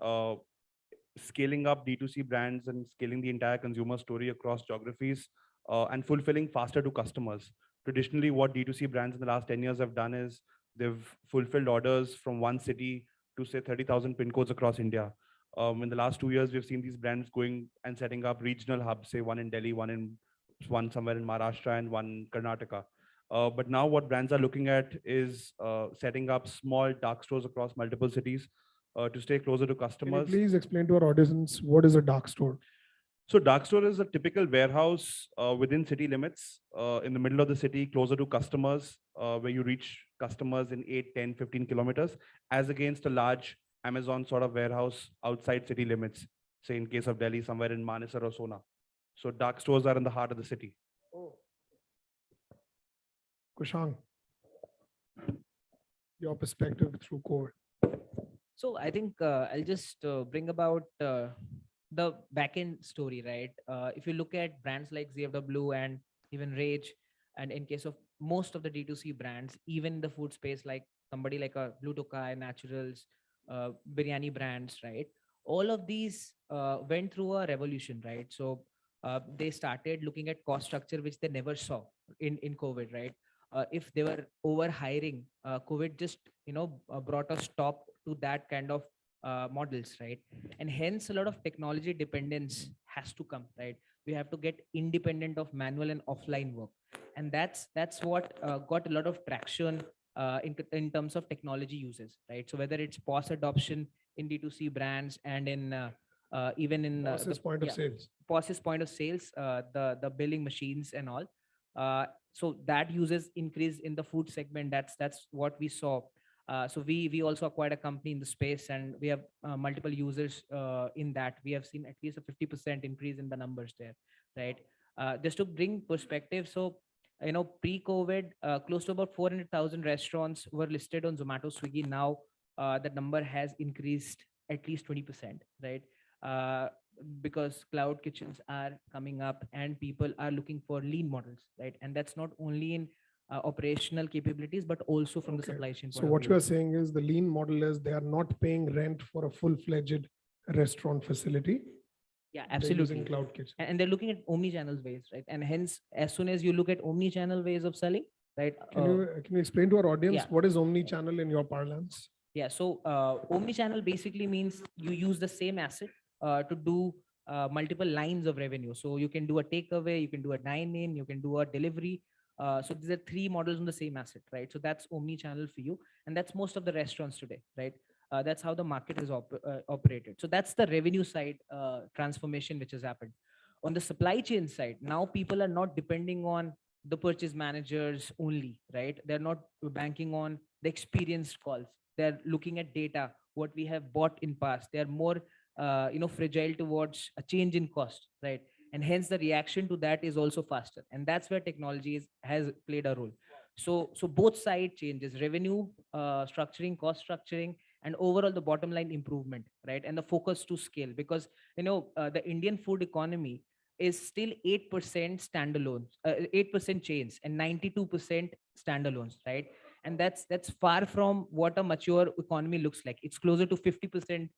scaling up D2C brands and scaling the entire consumer story across geographies, and fulfilling faster to customers. Traditionally, what D2C brands in the last 10 years have done is they've fulfilled orders from one city to, say, 30,000 pin codes across India. In the last 2 years, we've seen these brands going and setting up regional hubs, say one in Delhi, one somewhere in Maharashtra, and one in Karnataka. But now what brands are looking at is setting up small dark stores across multiple cities to stay closer to customers. Can you please explain to our audience what is a dark store? So dark store is a typical warehouse within city limits, in the middle of the city, closer to customers, where you reach customers in 8, 10, 15 kilometers, as against a large Amazon sort of warehouse outside city limits, say in case of Delhi, somewhere in Manesar or Sona. So dark stores are in the heart of the city. Oh. Kushang, your perspective through COVID. So I think I'll just bring about the backend story, right? If you look at brands like ZFW and even Rage, and in case of most of the D2C brands, even the food space like somebody like a Blue Tokai, Naturals, biryani brands, right? All of these went through a revolution, right? So they started looking at cost structure, which they never saw in COVID, right? If they were over hiring, COVID just, brought a stop to that kind of models, right? And hence a lot of technology dependence has to come, right? We have to get independent of manual and offline work, and that's what got a lot of traction in terms of technology uses, right? So whether it's POS adoption in D2C brands and in even in POS is point of sales. POS is point of sales, the billing machines and all. So that uses increase in the food segment. That's what we saw. So we also acquired a company in the space, and we have multiple users in that. We have seen at least a 50% increase in the numbers there, right? Just to bring perspective, so pre-COVID, close to about 400,000 restaurants were listed on Zomato, Swiggy. Now that number has increased at least 20%, right? Because cloud kitchens are coming up and people are looking for lean models, right? And that's not only in operational capabilities, but also from the supply chain. So what you are saying is the lean model is they are not paying rent for a full-fledged restaurant facility. Yeah, They're absolutely. using cloud kitchen. And they're looking at omni-channel ways, right? And hence, as soon as you look at omni-channel ways of selling, right? Can you explain to our audience yeah. what is omni-channel in your parlance? Yeah, so omni-channel basically means you use the same asset to do multiple lines of revenue. So you can do a takeaway, you can do a dine-in, you can do a delivery. So these are three models on the same asset, right? So that's omni-channel for you, and that's most of the restaurants today, right? That's how the market is operated. So that's the revenue side transformation which has happened. On the supply chain side, now people are not depending on the purchase managers only, right? They're not banking on the experienced calls. They're looking at data, what we have bought in past. They're more fragile towards a change in cost, right? And hence the reaction to that is also faster, and that's where technology has played a role. So both side changes, revenue structuring, cost structuring, and overall the bottom line improvement, right? And the focus to scale, because the Indian food economy is still 8% standalones, 8% chains and 92% standalones, right? And that's far from what a mature economy looks like. It's closer to 50%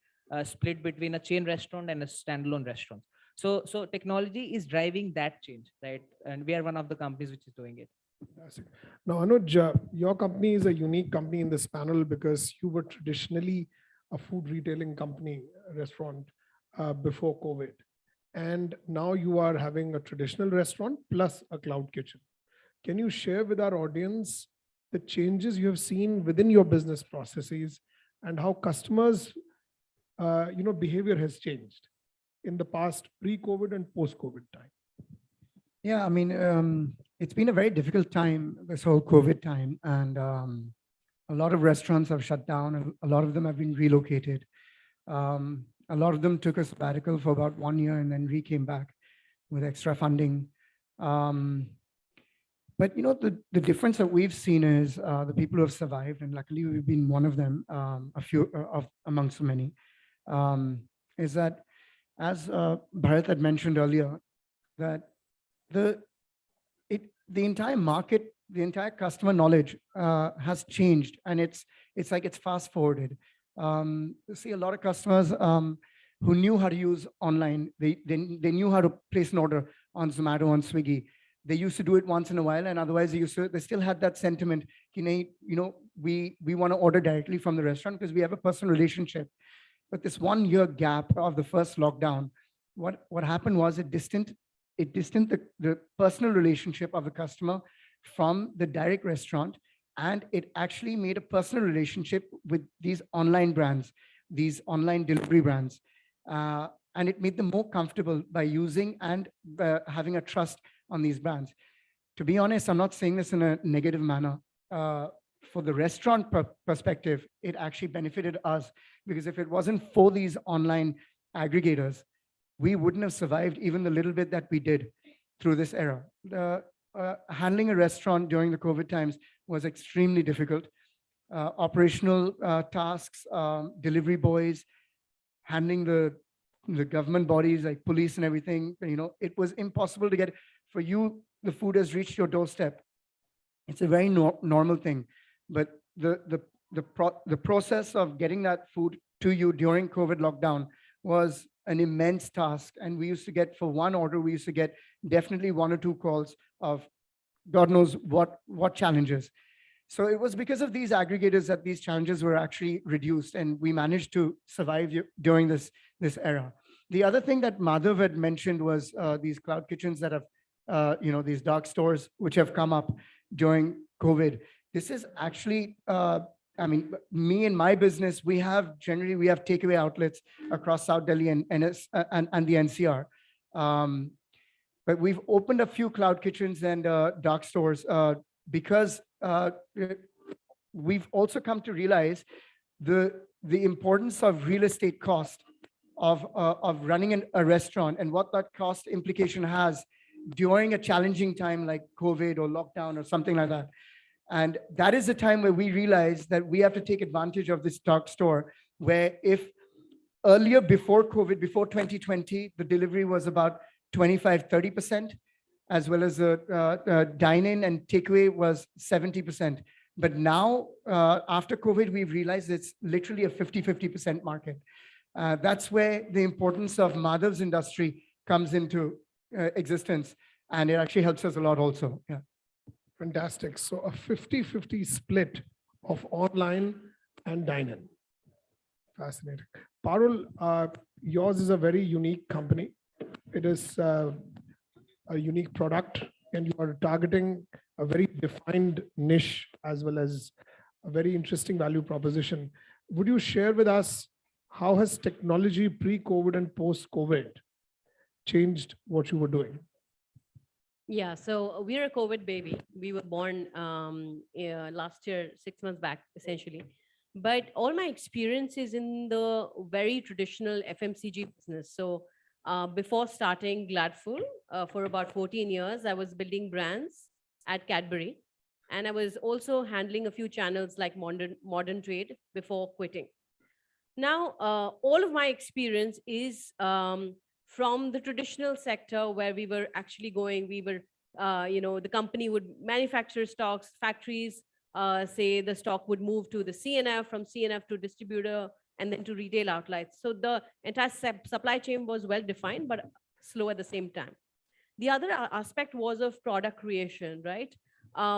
split between a chain restaurant and a standalone restaurant. So technology is driving that change, right? And we are one of the companies which is doing it. Now, Anuj, your company is a unique company in this panel because you were traditionally a food retailing company, restaurant, before COVID. And now you are having a traditional restaurant plus a cloud kitchen. Can you share with our audience the changes you have seen within your business processes and how customers, behavior has changed in the past pre-COVID and post-COVID time? Yeah, I mean, it's been a very difficult time, this whole COVID time, and a lot of restaurants have shut down, and a lot of them have been relocated. A lot of them took a sabbatical for about 1 year and then came back with extra funding. But the difference that we've seen is the people who have survived, and luckily we've been one of them, a few amongst many, is that, as Bharat had mentioned earlier, that the entire market, the entire customer knowledge has changed, and it's like it's fast forwarded. You see a lot of customers who knew how to use online. They knew how to place an order on Zomato, on Swiggy. They used to do it once in a while, and otherwise they still had that sentiment, we want to order directly from the restaurant because we have a personal relationship. But this 1 year gap of the first lockdown, what happened was it distanced the personal relationship of the customer from the direct restaurant, and it actually made a personal relationship with these online brands, these online delivery brands. And it made them more comfortable by using and having a trust on these brands. To be honest, I'm not saying this in a negative manner. For the restaurant perspective, it actually benefited us, because if it wasn't for these online aggregators, we wouldn't have survived even the little bit that we did through this era. Handling a restaurant during the COVID times was extremely difficult. Operational tasks, delivery boys, handling the government bodies like police and everything, it was impossible to get. For you, the food has reached your doorstep. It's a very normal thing. But the the process of getting that food to you during COVID lockdown was an immense task. And we used to get, for one order, we used to get definitely 1 or 2 calls of God knows what challenges. So it was because of these aggregators that these challenges were actually reduced, and we managed to survive during this era. The other thing that Madhav had mentioned was these cloud kitchens that have, these dark stores which have come up during COVID. This is actually, me and my business, we have takeaway outlets across South Delhi and the NCR. But we've opened a few cloud kitchens and dark stores because we've also come to realize the importance of real estate cost of running a restaurant and what that cost implication has during a challenging time like COVID or lockdown or something like that. And that is the time where we realize that we have to take advantage of this dark store, where if earlier, before COVID, before 2020, the delivery was about 25-30%, as well as the dine-in and takeaway was 70%. But now, after COVID, we've realized it's literally a 50-50% market. That's where the importance of Madhav's industry comes into existence, and it actually helps us a lot also. Yeah. Fantastic. So a 50-50 split of online and dine-in. Fascinating. Parul, yours is a very unique company. It is a unique product, and you are targeting a very defined niche as well as a very interesting value proposition. Would you share with us how has technology pre-COVID and post-COVID changed what you were doing? Yeah, so we're a COVID baby. We were born last year, 6 months back, essentially. But all my experience is in the very traditional FMCG business. So before starting Gladful, for about 14 years, I was building brands at Cadbury. And I was also handling a few channels like modern trade before quitting. Now, all of my experience is from the traditional sector, where we were actually going, the company would manufacture stocks, factories, say the stock would move to the CNF, from CNF to distributor, and then to retail outlets. So the entire supply chain was well defined, but slow at the same time. The other aspect was of product creation, right?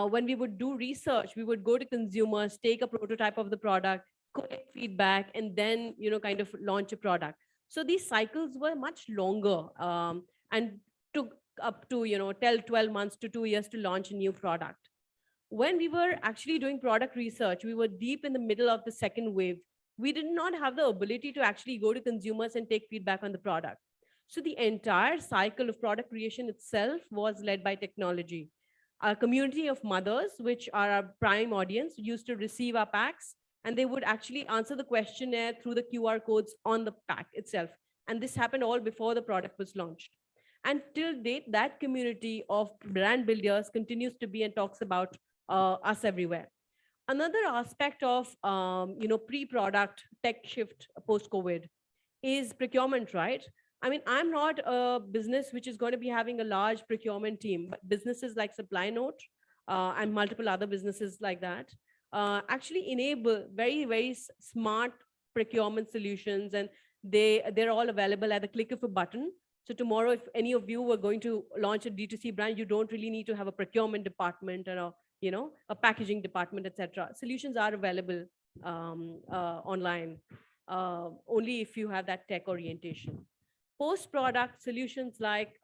When we would do research, we would go to consumers, take a prototype of the product, collect feedback, and then, kind of launch a product. So these cycles were much longer and took up to, 12 months to 2 years to launch a new product. When we were actually doing product research, we were deep in the middle of the second wave. We did not have the ability to actually go to consumers and take feedback on the product. So the entire cycle of product creation itself was led by technology. Our community of mothers, which are our prime audience, used to receive our packs, and they would actually answer the questionnaire through the QR codes on the pack itself. And this happened all before the product was launched. And till date, that community of brand builders continues to be and talks about us everywhere. Another aspect of pre-product tech shift post-COVID is procurement, right? I mean, I'm not a business which is going to be having a large procurement team, but businesses like Supply Note and multiple other businesses like that actually enable very, very smart procurement solutions, and they're all available at the click of a button. So tomorrow, if any of you were going to launch a D2C brand, you don't really need to have a procurement department and a packaging department, etc. Solutions are available online, only if you have that tech orientation. Post-product solutions like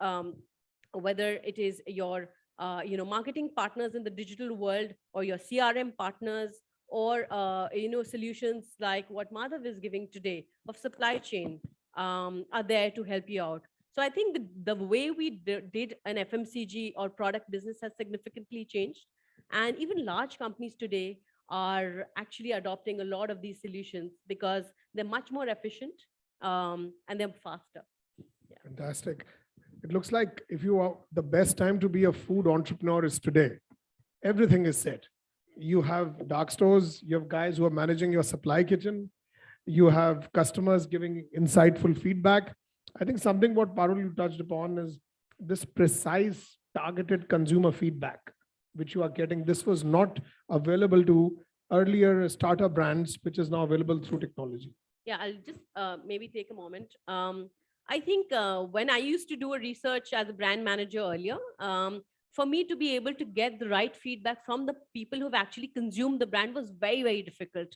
whether it is your marketing partners in the digital world, or your CRM partners, or solutions like what Madhav is giving today of supply chain are there to help you out. So I think the way we did an FMCG or product business has significantly changed. And even large companies today are actually adopting a lot of these solutions because they're much more efficient and they're faster. Yeah. Fantastic. It looks like if you are the best time to be a food entrepreneur is today. Everything is set. You have dark stores, you have guys who are managing your supply kitchen, you have customers giving insightful feedback. I think something what Parul you touched upon is this precise targeted consumer feedback, which you are getting. This was not available to earlier startup brands, which is now available through technology? Yeah, I'll just maybe take a moment. I think when I used to do a research as a brand manager earlier, for me to be able to get the right feedback from the people who've actually consumed the brand was very, very difficult.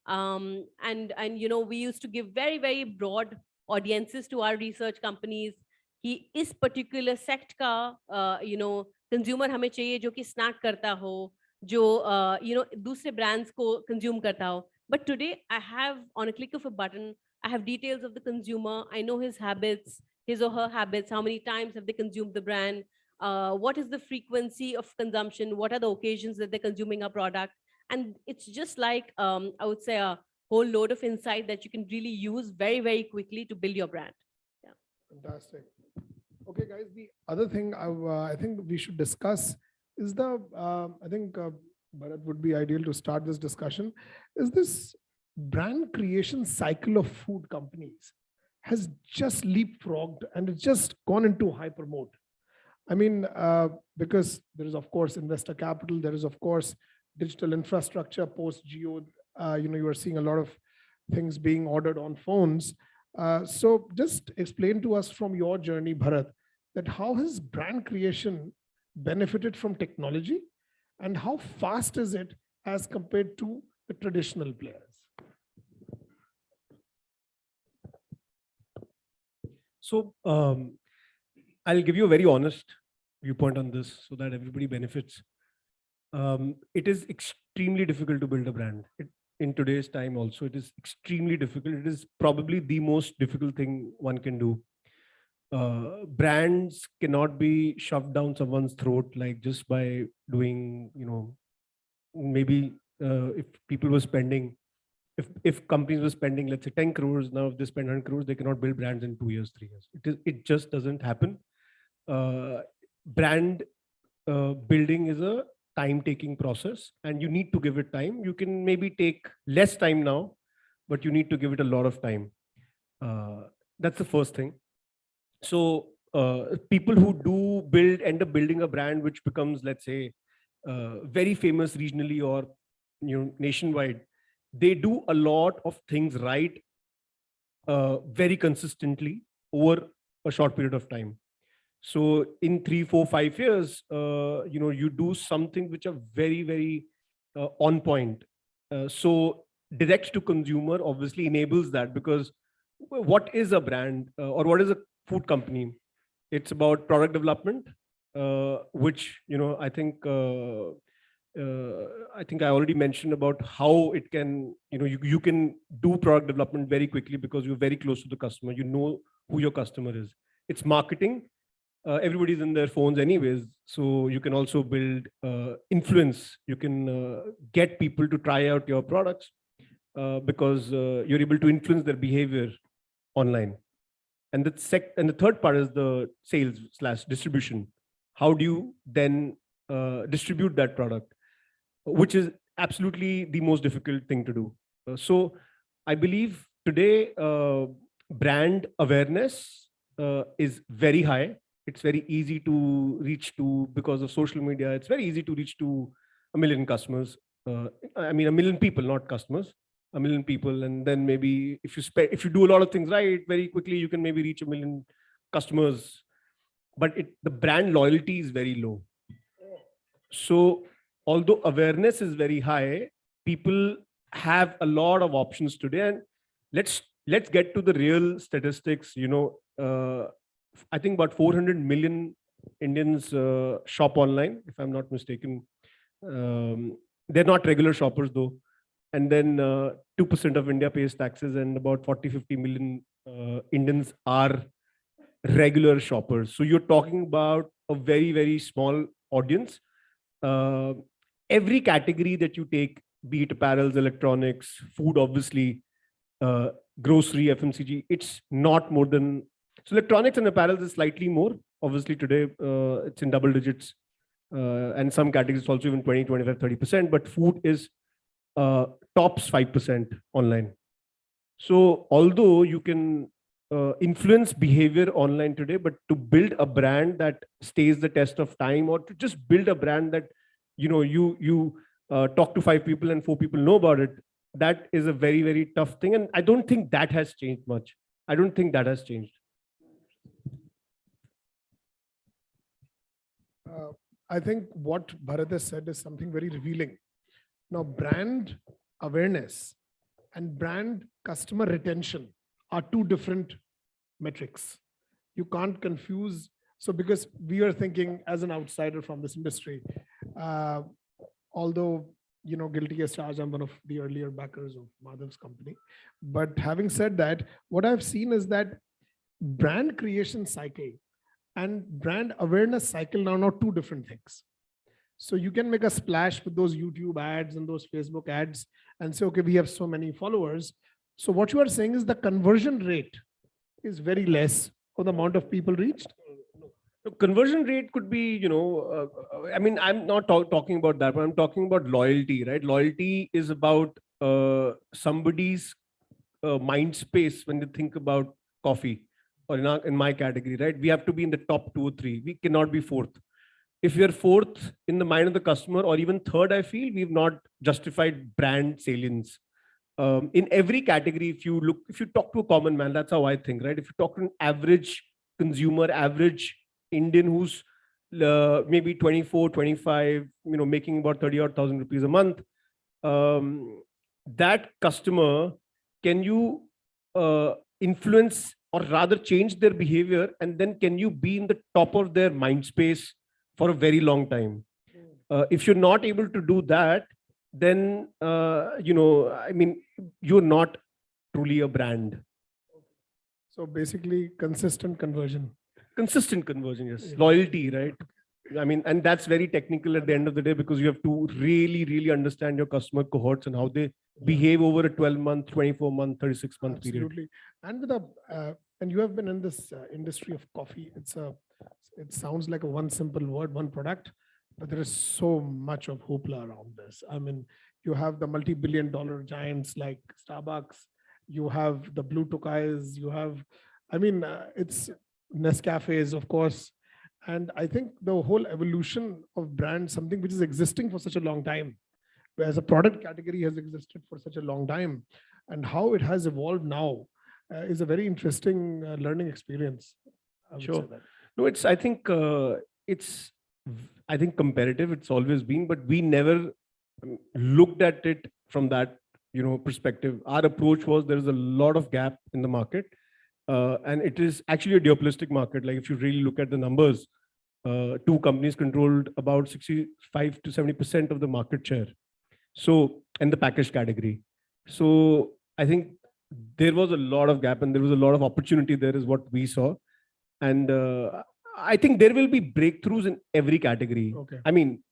And you know, we used to give very, very broad audiences to our research companies. कि इस particular sect का you know consumer हमें चाहिए जो कि snack करता हो, जो you know दूसरे brands को consume करता हो. But today I have, on a click of a button, I have details of the consumer. I know his habits, his or her habits, how many times have they consumed the brand, what is the frequency of consumption, what are the occasions that they're consuming our product. And it's just like, I would say, a whole load of insight that you can really use very, very quickly to build your brand. Yeah. Fantastic. Okay, guys, the other thing I think we should discuss is I think Bharat would be ideal to start this discussion, is this brand creation cycle of food companies has just leapfrogged and it's just gone into hyper mode. I mean, because there is, of course, investor capital, there is, of course, digital infrastructure post geo. You know, you are seeing a lot of things being ordered on phones. So just explain to us from your journey, Bharat, that how has brand creation benefited from technology and how fast is it as compared to the traditional players? So I'll give you a very honest viewpoint on this so that everybody benefits. It is extremely difficult to build a brand. In today's time also, it is extremely difficult. It is probably the most difficult thing one can do. Brands cannot be shoved down someone's throat like just by doing, you know, maybe if people were spending, if companies were spending, let's say 10 crores, now if they spend 100 crores, they cannot build brands in 2 years, 3 years. It just doesn't happen. Brand building is a time-taking process and you need to give it time. You can maybe take less time now, but you need to give it a lot of time. That's the first thing. So people who do end up building a brand which becomes, let's say, very famous regionally or nationwide, they do a lot of things right very consistently over a short period of time. So in 3, 4, 5 years, you do something which are very, very on point. So direct to consumer obviously enables that, because what is a brand or what is a food company? It's about product development, which, I think I already mentioned about how it can, you can do product development very quickly because you're very close to the customer. You know who your customer is. It's marketing. Everybody's in their phones anyways. So you can also build influence. You can get people to try out your products because you're able to influence their behavior online. And the third part is the sales/distribution. How do you then distribute that product, which is absolutely the most difficult thing to do. So I believe today brand awareness is very high. It's very easy to reach to because of social media. It's very easy to reach to 1 million customers. I mean, 1 million people, not customers. 1 million people, and then maybe if you do a lot of things right, very quickly you can maybe reach 1 million customers. But the brand loyalty is very low. So although awareness is very high, people have a lot of options today. And let's get to the real statistics. I think about 400 million Indians shop online, if I'm not mistaken. They're not regular shoppers though. And then 2% of India pays taxes, and about 40-50 million Indians are regular shoppers. So you're talking about a very, very small audience. Every category that you take, be it apparels, electronics, food, obviously, grocery, FMCG, it's not more than, so electronics and apparels is slightly more. Obviously today it's in double digits, and some categories also even 20, 25, 30%, but food is tops 5% online. So although you can influence behavior online today, but to build a brand that stays the test of time, or to just build a brand that you talk to 5 people and 4 people know about it, that is a very, very tough thing. And I don't think that has changed much. I don't think that has changed. I think what Bharat has said is something very revealing. Now, brand awareness and brand customer retention are two different metrics. You can't confuse. So because we are thinking as an outsider from this industry, although, guilty as charged, I'm one of the earlier backers of Madhav's company. But having said that, what I've seen is that brand creation cycle and brand awareness cycle are not two different things. So you can make a splash with those YouTube ads and those Facebook ads and say, okay, we have so many followers. So what you are saying is the conversion rate is very less for the amount of people reached. The conversion rate could be, I mean, I'm not talking about that, but I'm talking about loyalty, right? Loyalty is about somebody's mind space when they think about coffee, or in my category, right? We have to be in the top 2 or 3. We cannot be 4th. If we are 4th in the mind of the customer, or even 3rd, I feel we've not justified brand salience. In every category, if you talk to a common man, that's how I think, right? If you talk to an average consumer, average Indian who's maybe 24, 25, making about 30,000 rupees a month, that customer, can you influence or rather change their behavior, and then can you be in the top of their mind space for a very long time? If you're not able to do that, then I mean, you're not truly a brand. So basically consistent conversion. Consistent conversion, yes. Loyalty, right? I mean, and that's very technical at the end of the day, because you have to really, really understand your customer cohorts and how they behave over a 12-month, 24-month, 36-month period. Absolutely. And with and you have been in this industry of coffee. It sounds like a one simple word, one product, but there is so much of hoopla around this. I mean, you have the multi-billion-dollar giants like Starbucks. You have the Blue Tokais. You have, I mean, it's Nescafes, of course. And I think the whole evolution of brand, something which is existing for such a long time, whereas a product category has existed for such a long time, and how it has evolved now is a very interesting learning experience. Sure. No, I think competitive. It's always been, but we never looked at it from that perspective. Our approach was there is a lot of gap in the market. And it is actually a duopolistic market. Like if you really look at the numbers, 2 companies controlled about 65 to 70% of the market share. So, in the packaged category. So I think there was a lot of gap and there was a lot of opportunity there is what we saw. And I think there will be breakthroughs in every category. Okay. I mean,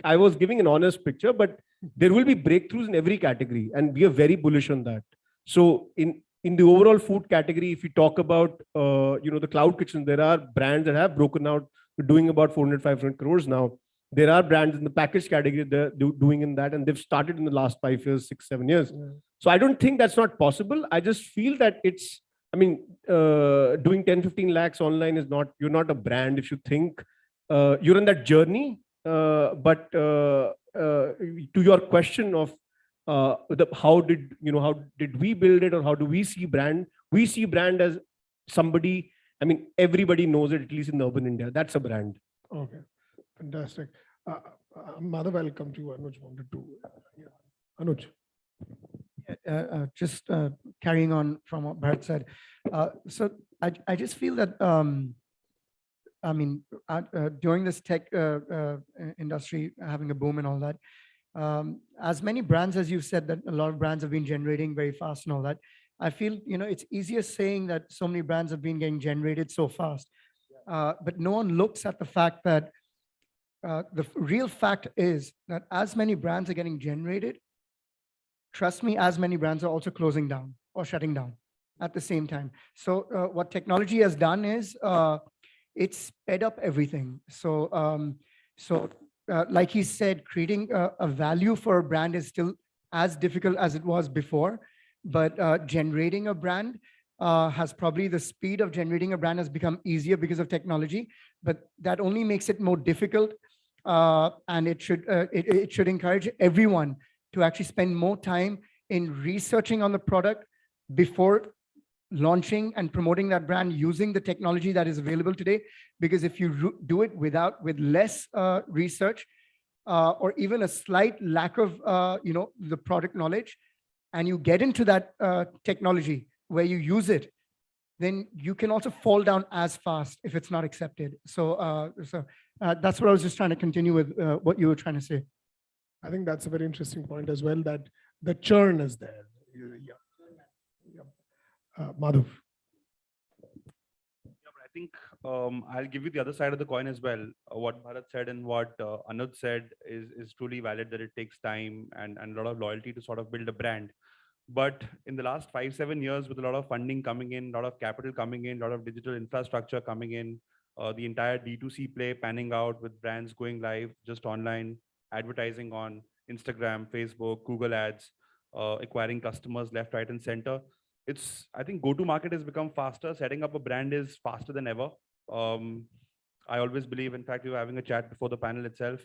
I was giving an honest picture, but there will be breakthroughs in every category, and we are very bullish on that. So in the overall food category, if you talk about, the cloud kitchen, there are brands that have broken out, doing about 400, 500 crores now. There are brands in the packaged category that are doing in that, and they've started in the last 5 years, 6, 7 years. Yeah. So I don't think that's not possible. I just feel that doing 10, 15 lakhs online is not, you're not a brand if you think you're in that journey. But to your question of how did we build it, or how do we see brand? We see brand as somebody, everybody knows it, at least in urban India. That's a brand. Okay, fantastic. Madhav, I'll come to you. Anuj wanted to. Anuj. Just carrying on from what Bharat said. So I just feel that, during this tech industry having a boom and all that, as many brands, as you said, that a lot of brands have been generating very fast and all that, I feel, it's easier saying that so many brands have been getting generated so fast. But no one looks at the fact that the real fact is that as many brands are getting generated, trust me, as many brands are also closing down or shutting down at the same time. So what technology has done is it's sped up everything. So, like he said, creating a value for a brand is still as difficult as it was before, but generating a brand has probably, the speed of generating a brand has become easier because of technology, but that only makes it more difficult and it should encourage everyone to actually spend more time in researching on the product before launching and promoting that brand using the technology that is available today. Because if you do it with less research or even a slight lack of the product knowledge, and you get into that technology where you use it, then you can also fall down as fast if it's not accepted. So that's what I was just trying to continue with what you were trying to say. I think that's a very interesting point as well, that the churn is there. Yeah. Madhav. I think I'll give you the other side of the coin as well. What Bharat said and what Anuj said is truly valid, that it takes time and a lot of loyalty to sort of build a brand. But in the last 5-7 years, with a lot of funding coming in, a lot of capital coming in, a lot of digital infrastructure coming in, the entire D2C play panning out with brands going live, just online, advertising on Instagram, Facebook, Google ads, acquiring customers left, right, and center. I think go-to-market has become faster. Setting up a brand is faster than ever. I always believe, in fact, we were having a chat before the panel itself,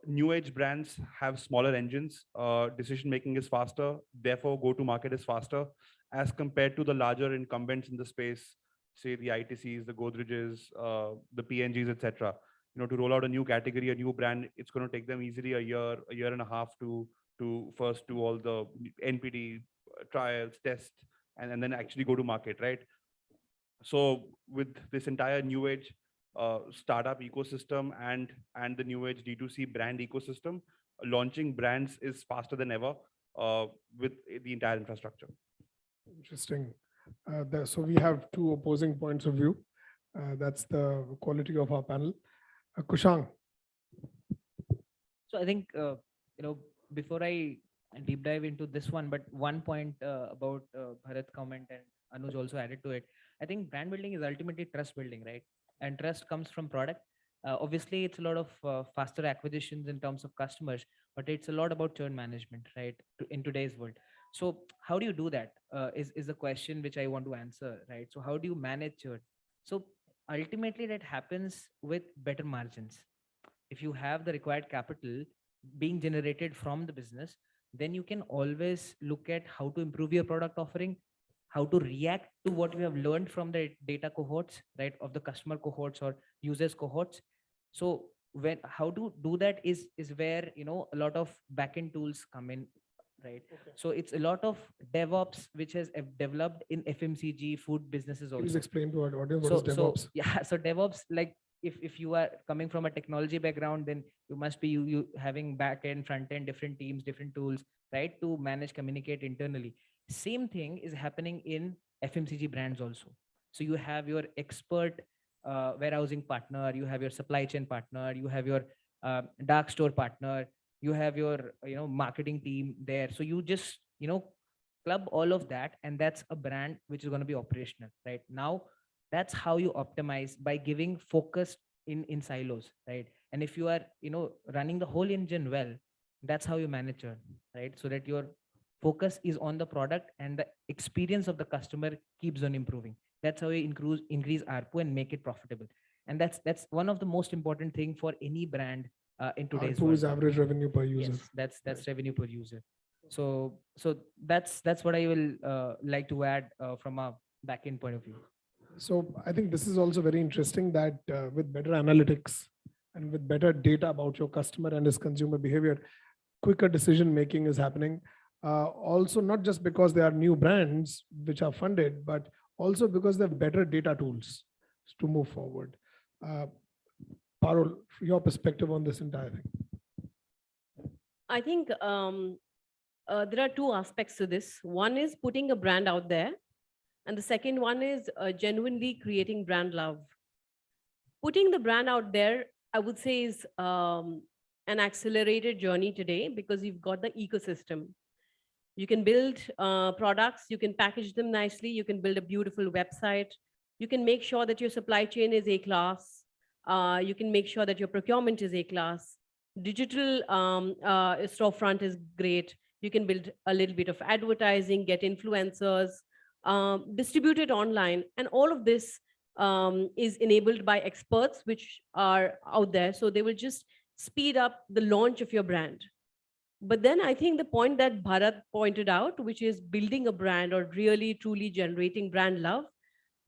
new age brands have smaller engines. Decision-making is faster. Therefore, go-to-market is faster as compared to the larger incumbents in the space, say the ITCs, the Godreges, the PNGs, etc. To roll out a new category, a new brand, it's going to take them easily a year and a half to first do all the NPD trials, tests, and then actually go to market, right? So with this entire new age startup ecosystem and the new age D2C brand ecosystem, launching brands is faster than ever with the entire infrastructure. Interesting. So we have two opposing points of view. That's the quality of our panel. Kushang. So I think, before I deep dive into this one, but one point about Bharat's comment and Anuj also added to it. I think brand building is ultimately trust building, right? And trust comes from product. Obviously, it's a lot of faster acquisitions in terms of customers, but it's a lot about churn management, right? In today's world. So how do you do that? Is the question which I want to answer, right? So how do you manage churn? So ultimately, that happens with better margins. If you have the required capital being generated from the business, then you can always look at how to improve your product offering, how to react to what we have learned from the data cohorts, right, of the customer cohorts or users cohorts. So how to do that is where a lot of backend tools come in, right? Okay. So it's a lot of DevOps which has developed in FMCG food businesses also. Please explain to our audience what is DevOps. So DevOps, like if you are coming from a technology background, then you must be you having back end, front end, different teams, different tools, right, to manage, communicate internally. Same thing is happening in FMCG brands also. So you have your expert warehousing partner, you have your supply chain partner, you have your dark store partner, you have your marketing team there. So you just club all of that, and that's a brand which is going to be operational, right? Now that's how you optimize, by giving focus in silos, right? And if you are running the whole engine well, that's how you manage churn, right? So that your focus is on the product and the experience of the customer keeps on improving. That's how you increase ARPU and make it profitable. And that's one of the most important thing for any brand in today's world. ARPU is average revenue per user. Yes, that's revenue per user. So that's what I will like to add from a back-end point of view. So I think this is also very interesting that with better analytics and with better data about your customer and his consumer behavior, quicker decision making is happening. Also, not just because they are new brands which are funded, but also because they have better data tools to move forward. Parul, your perspective on this entire thing. I think there are two aspects to this. One is putting a brand out there, and the second one is genuinely creating brand love. Putting the brand out there, I would say, is an accelerated journey today because you've got the ecosystem. You can build products, you can package them nicely, you can build a beautiful website, you can make sure that your supply chain is A-class, you can make sure that your procurement is A-class, digital storefront is great, you can build a little bit of advertising, get influencers, distribute it online, and all of this is enabled by experts which are out there. So they will just speed up the launch of your brand. But then I think the point that Bharat pointed out, which is building a brand or really truly generating brand love,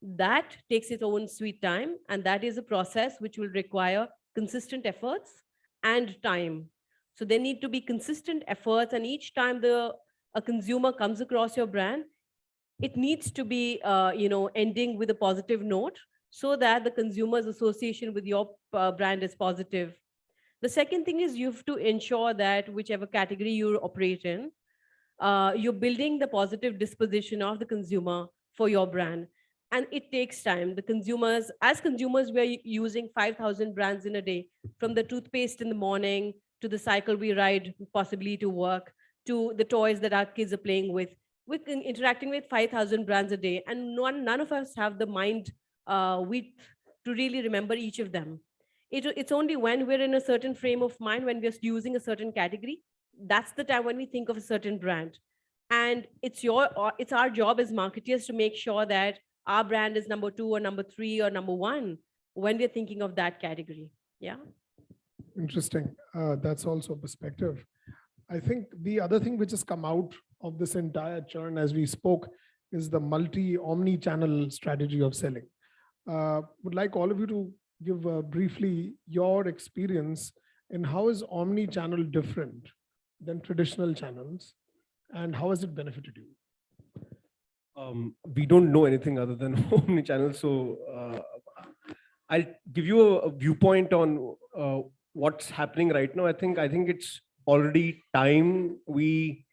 that takes its own sweet time. And that is a process which will require consistent efforts and time. So there need to be consistent efforts. And each time a consumer comes across your brand, it needs to be, ending with a positive note so that the consumer's association with your brand is positive. The second thing is you have to ensure that whichever category you operate in, you're building the positive disposition of the consumer for your brand. And it takes time. As consumers, we're using 5,000 brands in a day, from the toothpaste in the morning to the cycle we ride possibly to work, to the toys that our kids are playing with. We're interacting with 5,000 brands a day, and none of us have the mind width to really remember each of them. It's only when we're in a certain frame of mind, when we're using a certain category, that's the time when we think of a certain brand. And it's our job as marketeers to make sure that our brand is number 2 or number 3 or number 1 when we're thinking of that category. Yeah. Interesting. That's also a perspective. I think the other thing which has come out of this entire churn as we spoke is the omni-channel strategy of selling. Would like all of you to give briefly your experience in how is omni-channel different than traditional channels, and how has it benefited you? We don't know anything other than omni-channel, so I'll give you a viewpoint on what's happening right now. I think it's already time we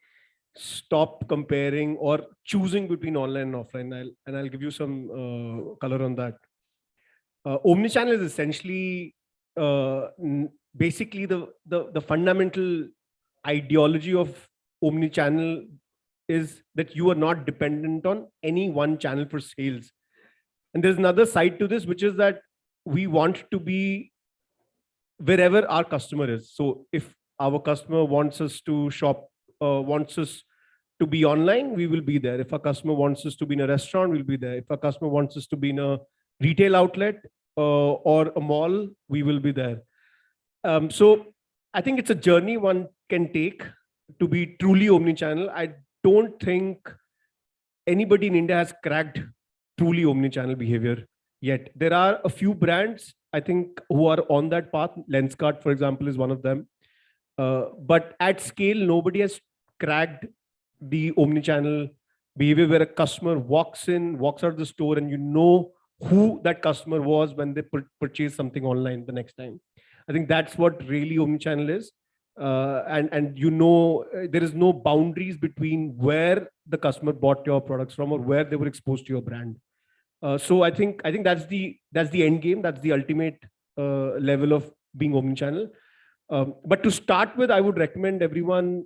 stop comparing or choosing between online and offline. I'll give you some color on that. Omnichannel is essentially basically the fundamental ideology of omnichannel is that you are not dependent on any one channel for sales. And there's another side to this, which is that we want to be wherever our customer is. So if our customer wants us to shop, wants us to be online, we will be there. If a customer wants us to be in a restaurant, we'll be there. If a customer wants us to be in a retail outlet or a mall, we will be there. So I think it's a journey one can take to be truly omnichannel. I don't think anybody in India has cracked truly omnichannel behavior yet. There are a few brands, I think, who are on that path. Lenskart, for example, is one of them. But at scale, nobody has cracked the omnichannel behavior where a customer walks out of the store and you know who that customer was when they purchased something online the next time. I think that's what really omnichannel is. And you know, there is no boundaries between where the customer bought your products from or where they were exposed to your brand. So I think that's the end game. That's the ultimate level of being omnichannel. But to start with, I would recommend everyone,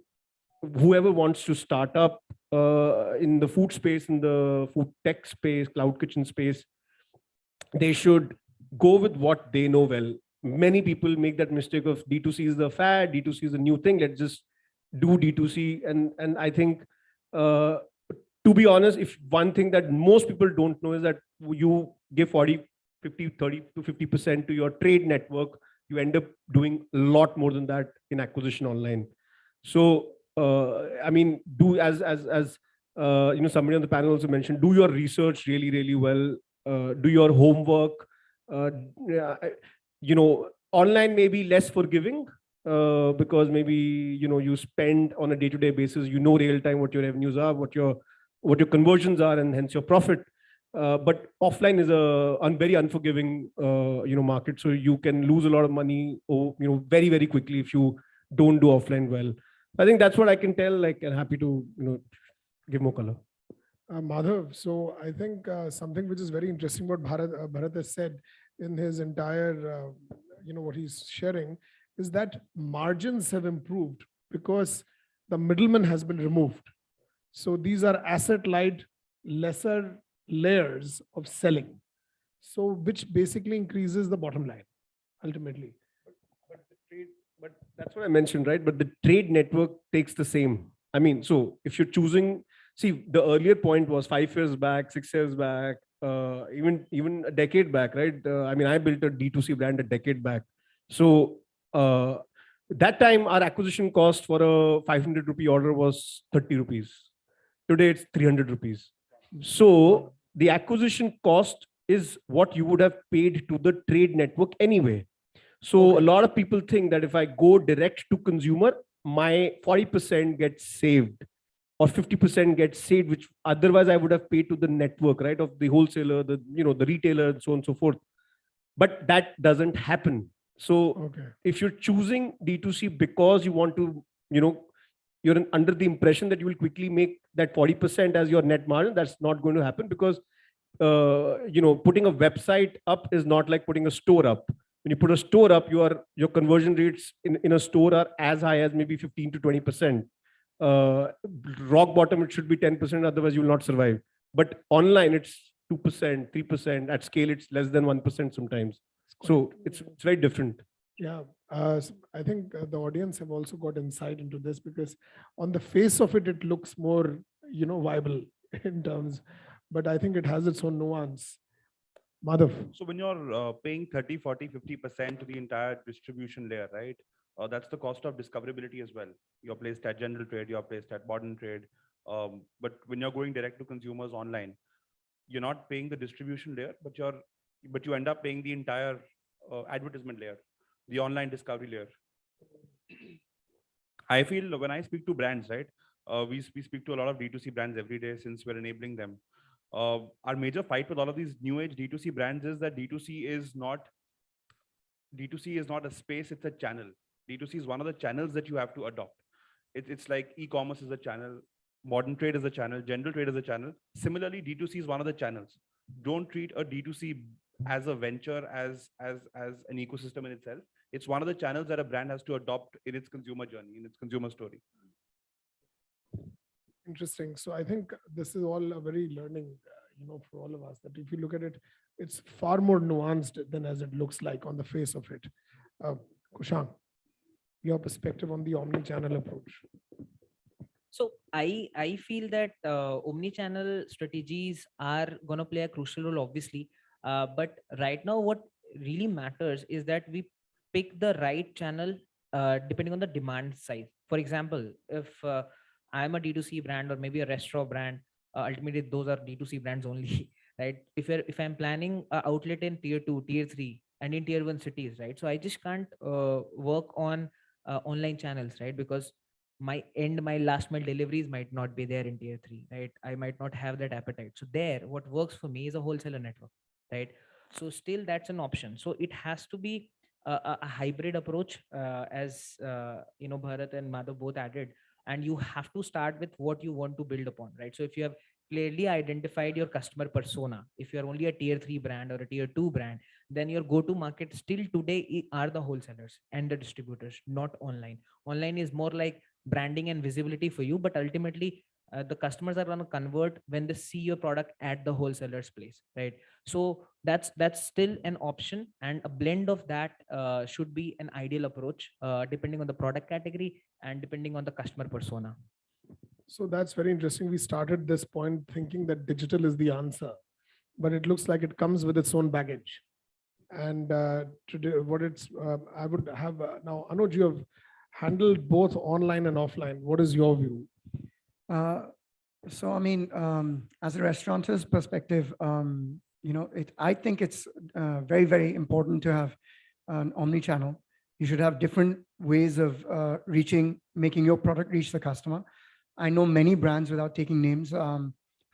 whoever wants to start up in the food space, in the food tech space, cloud kitchen space, they should go with what they know well. Many people make that mistake of D2C is the fad, D2C is the new thing. Let's just do D2C. And I think, to be honest, if one thing that most people don't know is that you give 40, 50, 30 to 50% to your trade network, you end up doing a lot more than that in acquisition online. So, I mean, do as somebody on the panel also mentioned, do your research really, really well. Do your homework. Online may be less forgiving because maybe you spend on a day-to-day basis. Real time what your revenues are, what your conversions are, and hence your profit. But offline is a very unforgiving market, so you can lose a lot of money very, very quickly if you don't do offline well. I think that's what I can tell. I'm happy to give more color. Madhav, so I think something which is very interesting what Bharat has said in his entire, what he's sharing is that margins have improved because the middleman has been removed. So these are asset-light, lesser layers of selling. So which basically increases the bottom line, ultimately. But that's what I mentioned, right? But the trade network takes the same. I mean, so if you're choosing, see, the earlier point was 5 years back, 6 years back, even a decade back, right? I mean, I built a D2C brand a decade back. So that time our acquisition cost for a 500 rupee order was 30 rupees. Today it's 300 rupees. So the acquisition cost is what you would have paid to the trade network anyway. So a lot of people think that if I go direct to consumer, my 40% gets saved or 50% gets saved, which otherwise I would have paid to the network, right? Of the wholesaler, the retailer, and so on and so forth. But that doesn't happen. So if you're choosing D2C because you want to, you're under the impression that you will quickly make that 40% as your net margin, that's not going to happen because, putting a website up is not like putting a store up. When you put a store up, your conversion rates in a store are as high as maybe 15 to 20%. Rock bottom, it should be 10%, otherwise you will not survive. But online, it's 2%, 3%. At scale, it's less than 1% sometimes. So it's very different. Yeah, I think the audience have also got insight into this because on the face of it, it looks more, viable in terms, but I think it has its own nuance. Madhav. So when you're paying 30, 40, 50% to the entire distribution layer, right? That's the cost of discoverability as well. You're placed at general trade, you're placed at modern trade. But when you're going direct to consumers online, you're not paying the distribution layer, but you end up paying the entire advertisement layer, the online discovery layer. I feel when I speak to brands, right? We speak to a lot of D2C brands every day since we're enabling them. Our major fight with all of these new age D2C brands is that D2C is not a space, it's a channel. D2C is one of the channels that you have to adopt. It's like e-commerce is a channel, modern trade is a channel, general trade is a channel. Similarly, D2C is one of the channels. Don't treat a D2C as a venture, as an ecosystem in itself. It's one of the channels that a brand has to adopt in its consumer journey, in its consumer story. Interesting. So I think this is all a very learning, for all of us, that if you look at it, it's far more nuanced than as it looks like on the face of it. Kushang, your perspective on the omni-channel approach. So I feel that omni-channel strategies are going to play a crucial role, obviously. But right now, what really matters is that we pick the right channel depending on the demand size. For example, if I'm a D2C brand or maybe a restaurant brand, ultimately those are D2C brands only, right? If I'm planning an outlet in tier 2, tier 3, and in tier 1 cities, right? So I just can't work on online channels, right? Because my last mile deliveries might not be there in tier 3, right? I might not have that appetite. So there, what works for me is a wholesaler network, right? So still that's an option. So it has to be a hybrid approach, as Bharat and Madhav both added, and you have to start with what you want to build upon, right? So if you have clearly identified your customer persona, if you're only a tier 3 brand or a tier 2 brand, then your go-to market still today are the wholesalers and the distributors, not online. Online is more like branding and visibility for you, but ultimately the customers are going to convert when they see your product at the wholesaler's place, right? So that's still an option, and a blend of that should be an ideal approach depending on the product category and depending on the customer persona. So that's very interesting. We started this point thinking that digital is the answer, but it looks like it comes with its own baggage. And today, I would have now, Anuj, you have handled both online and offline. What is your view? So, I mean, as a restaurateur's perspective, I think it's very, very important to have an omni-channel. You should have different ways of making your product reach the customer. I know many brands, without taking names, in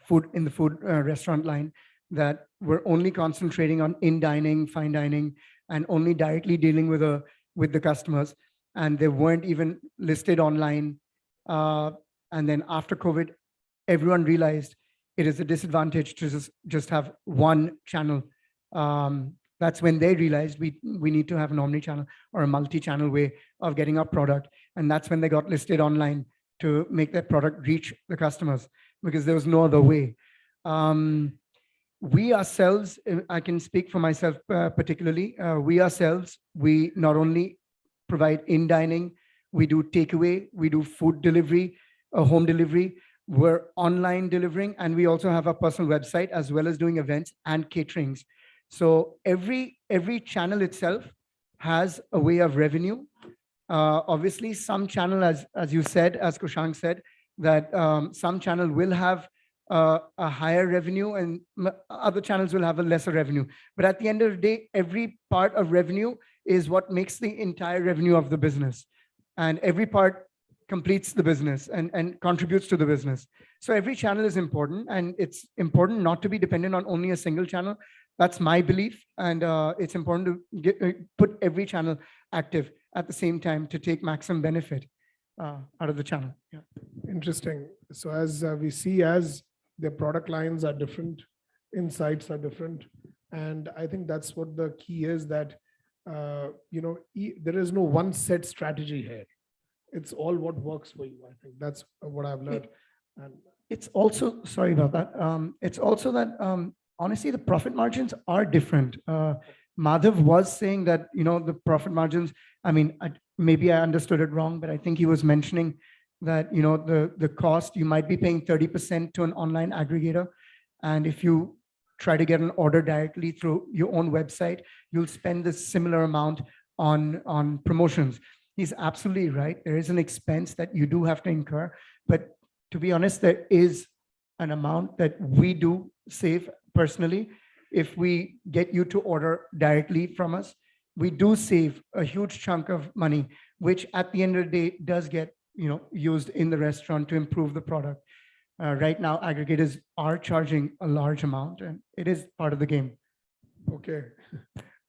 the food restaurant line, that were only concentrating on in-dining, fine dining, and only directly dealing with the customers. And they weren't even listed online. And then after COVID, everyone realized it is a disadvantage to just have one channel. That's when they realized we need to have an omni-channel or a multi-channel way of getting our product. And that's when they got listed online to make their product reach the customers, because there was no other way. We ourselves, I can speak for myself particularly, we not only provide in-dining, we do takeaway, we do food delivery, home delivery, we're online delivering, and we also have a personal website as well as doing events and caterings. So every channel itself has a way of revenue. Obviously, some channel, as you said, as Kushank said, that some channel will have a higher revenue and other channels will have a lesser revenue. But at the end of the day, every part of revenue is what makes the entire revenue of the business. And every part completes the business and contributes to the business. So every channel is important, and it's important not to be dependent on only a single channel. That's my belief. And it's important to put every channel active at the same time to take maximum benefit out of the channel. Yeah. Interesting. So as we see, as their product lines are different, insights are different. And I think that's what the key is, that, there is no one set strategy here. It's all what works for you. I think that's what I've learned. And it's also, sorry about that. It's also that, honestly, the profit margins are different. Madhav was saying that, the profit margins, I mean, maybe I understood it wrong, but I think he was mentioning that, the cost, you might be paying 30% to an online aggregator. And if you try to get an order directly through your own website, you'll spend the similar amount on promotions. He's absolutely right. There is an expense that you do have to incur. But to be honest, there is an amount that we do save personally. If we get you to order directly from us, we do save a huge chunk of money, which at the end of the day does get used in the restaurant to improve the product. Right now, aggregators are charging a large amount, and it is part of the game. okay.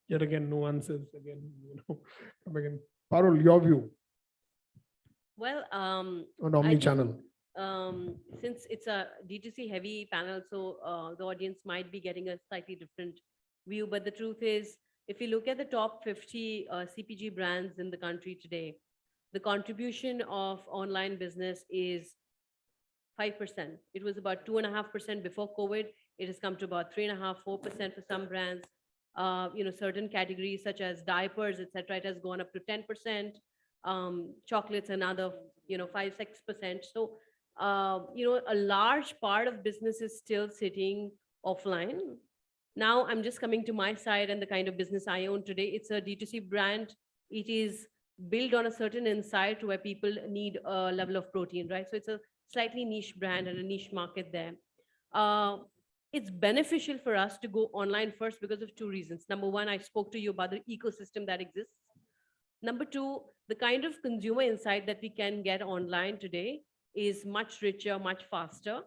Yet again, nuances again, come again. Parul, your view Well, on I think, omni-channel. since it's a D2C heavy panel, so the audience might be getting a slightly different view. But the truth is, if you look at the top 50 CPG brands in the country today, the contribution of online business is 5%. It was about 2.5% before COVID. It has come to about 3.5%, 4% for some brands. Certain categories such as diapers, etc., it has gone up to 10%. Chocolates, another, 5-6%. So, a large part of business is still sitting offline. Now, I'm just coming to my side and the kind of business I own today. It's a D2C brand. It is built on a certain insight where people need a level of protein, right? So it's a slightly niche brand and a niche market there. It's beneficial for us to go online first because of two reasons. Number one, I spoke to you about the ecosystem that exists. Number two, the kind of consumer insight that we can get online today is much richer, much faster.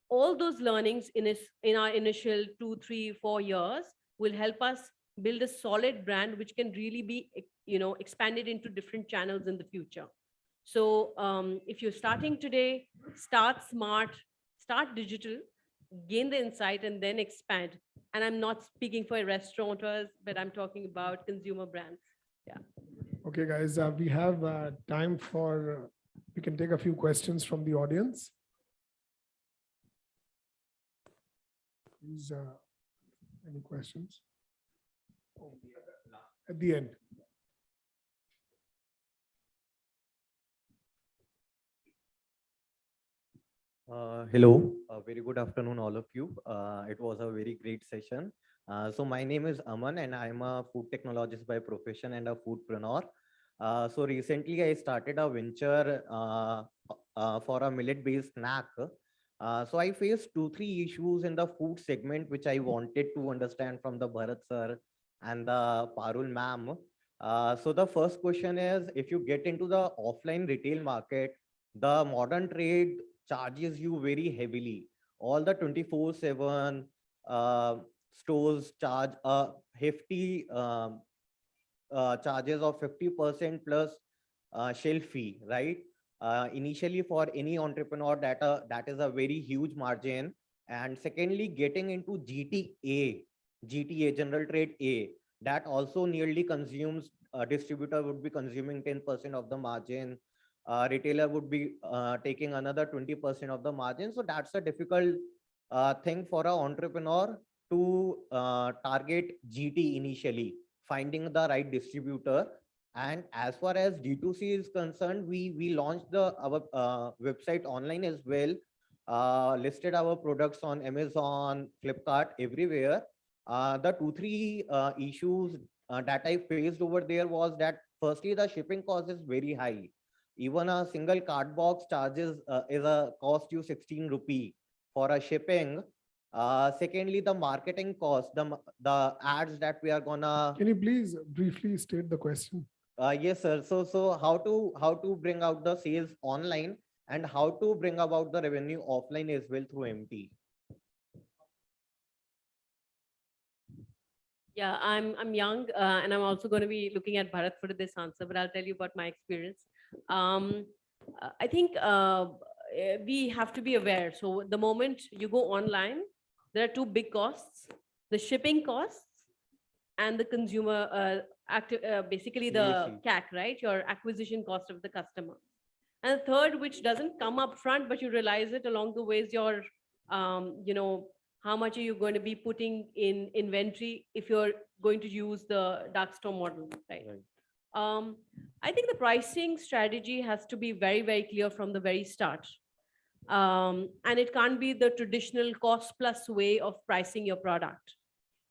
All those learnings in our initial 2, 3, 4 years will help us build a solid brand which can really be expanded into different channels in the future. So if you're starting today, start smart, start digital, gain the insight, and then expand. And I'm not speaking for restaurateurs, but I'm talking about consumer brands. Yeah. Okay, guys, we have time for, we can take a few questions from the audience. Please, any questions? At the end. Hello, very good afternoon, all of you. It was a very great session. So my name is Aman and I'm a food technologist by profession and a foodpreneur. So recently I started a venture for a millet-based snack. So I faced 2-3 issues in the food segment, which I wanted to understand from the Bharat sir and the Parul ma'am. So the first question is, if you get into the offline retail market, the modern trade charges you very heavily. All the 24/7 stores charge a hefty charges of 50% plus shelf fee, right? Initially, for any entrepreneur, that is a very huge margin. And secondly, getting into GTA, general trade A, that also nearly consumes, distributor would be consuming 10% of the margin. Retailer would be taking another 20% of the margin. So that's a difficult thing for an entrepreneur to target GT initially, finding the right distributor. And as far as D2C is concerned, we launched our website online as well, listed our products on Amazon, Flipkart, everywhere. The 2-3 issues that I faced over there was that firstly the shipping cost is very high. Even a single card box charges is a cost you 16 rupee for a shipping. Secondly, the marketing cost, the ads that we are gonna. Can you please briefly state the question? Yes, sir. So how to bring out the sales online and how to bring about the revenue offline as well through MT. Yeah, I'm young, and I'm also going to be looking at Bharat for this answer, but I'll tell you about my experience. I think we have to be aware. So the moment you go online, there are two big costs: the shipping costs and the consumer basically the CAC, right? Your acquisition cost of the customer. And the third, which doesn't come up front, but you realize it along the way, is your how much are you going to be putting in inventory if you're going to use the dark store model, right? I think the pricing strategy has to be very, very clear from the very start. And it can't be the traditional cost plus way of pricing your product.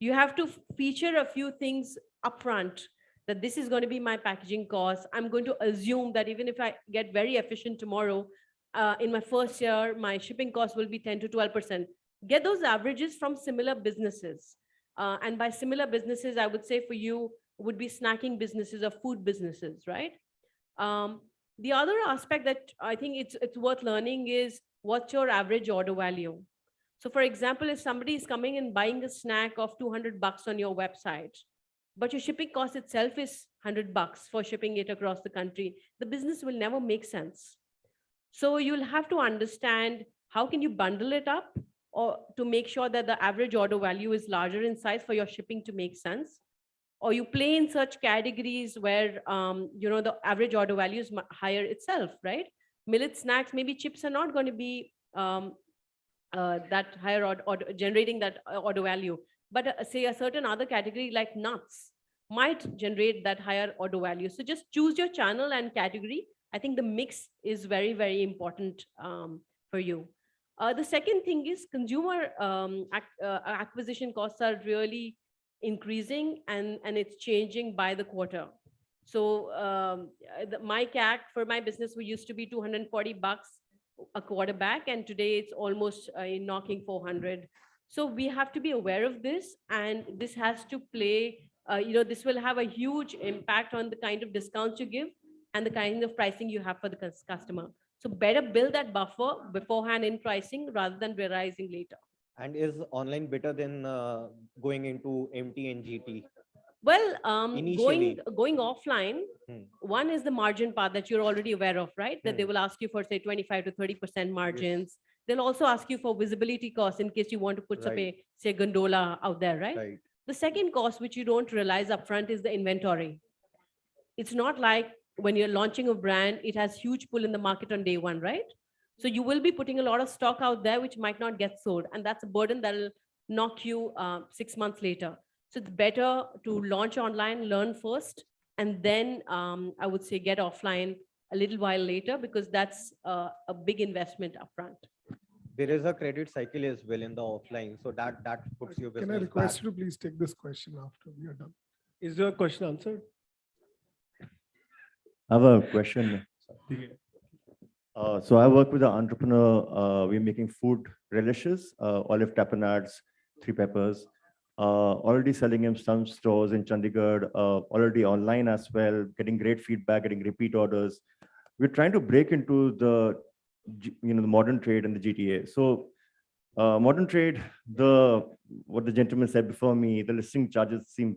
You have to feature a few things upfront, that this is going to be my packaging cost. I'm going to assume that even if I get very efficient tomorrow, in my first year, my shipping cost will be 10 to 12%. Get those averages from similar businesses. And by similar businesses, I would say for you would be snacking businesses or food businesses, right? The other aspect that I think it's worth learning is what's your average order value? So for example, if somebody is coming and buying a snack of $200 on your website, but your shipping cost itself is $100 for shipping it across the country, the business will never make sense. So you'll have to understand how can you bundle it up, or to make sure that the average order value is larger in size for your shipping to make sense. Or you play in such categories where the average order value is higher itself, right? Millet snacks, maybe chips are not going to be that higher order, generating that order value. But say a certain other category like nuts might generate that higher order value. So just choose your channel and category. I think the mix is very, very important for you. The second thing is consumer acquisition costs are really increasing, and it's changing by the quarter. So my CAC for my business, we used to be $240 a quarter back, and today it's almost knocking 400. So we have to be aware of this, and this has to play, this will have a huge impact on the kind of discounts you give and the kind of pricing you have for the customer. So better build that buffer beforehand in pricing rather than realizing later. And is online better than going into MT and GT? Well, Initially. going offline, one is the margin part that you're already aware of, right? That they will ask you for, say, 25 to 30% margins. They'll also ask you for visibility costs in case you want to put say gondola out there, right? The second cost, which you don't realize upfront, is the inventory. It's not like when you're launching a brand, it has huge pull in the market on day one, right? So you will be putting a lot of stock out there, which might not get sold. And that's a burden that'll knock you 6 months later. So it's better to launch online, learn first, and then I would say get offline a little while later, because that's a big investment upfront. There is a credit cycle as well in the offline. So that puts your business Can I request back. you to please take this question after we are done? Is your question answered? I have a question. So I work with an entrepreneur. We're making food relishes, olive tapenades, 3 peppers. Already selling in some stores in Chandigarh, already online as well, getting great feedback, getting repeat orders. We're trying to break into the modern trade and the GTA. So modern trade, what the gentleman said before me, the listing charges seem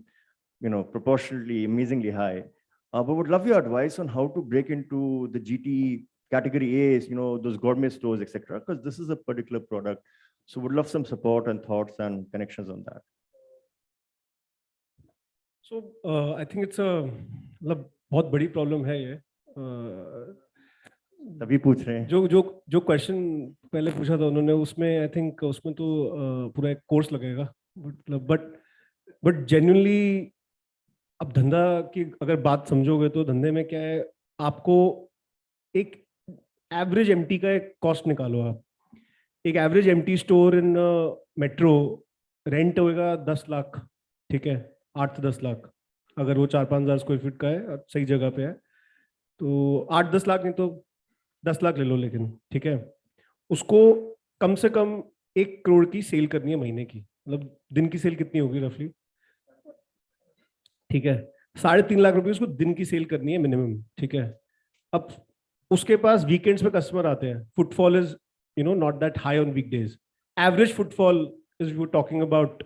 proportionally amazingly high. But would love your advice on how to break into the GT category A's, those gourmet stores, etc. Because this is a particular product. So would love some support and thoughts and connections on that. So I think it's a बहुत बड़ी problem है ये. तभी पूछ रहे हैं. जो question पहले पूछा था उन्होंने, उसमें I think उसमें तो पूरा एक course लगेगा. But genuinely अब धंधा की अगर बात समझोगे तो धंधे में क्या है, आपको एक एवरेज एमटी का एक कॉस्ट निकालो. आप एक average empty store in metro rent होगा 10 लाख, ठीक है, 8 से 10 लाख. अगर वो 4-5 हज़ार स्क्वायर फीट का है और सही जगह पे है तो 8-10 लाख नहीं तो 10 लाख ले लो, लेकिन ठीक है उसको कम से कम 1 करोड़ की सेल करनी है महीने की, मतलब दिन की सेल कितनी होगी रफली, ठीक है 3.5 लाख रुपए उसको दिन की सेल करनी है मिनिमम, ठीक है। अब उसके पास वीकेंड्स पे कस्टमर आते हैं, footfall is not that high on weekdays, average footfall is you talking about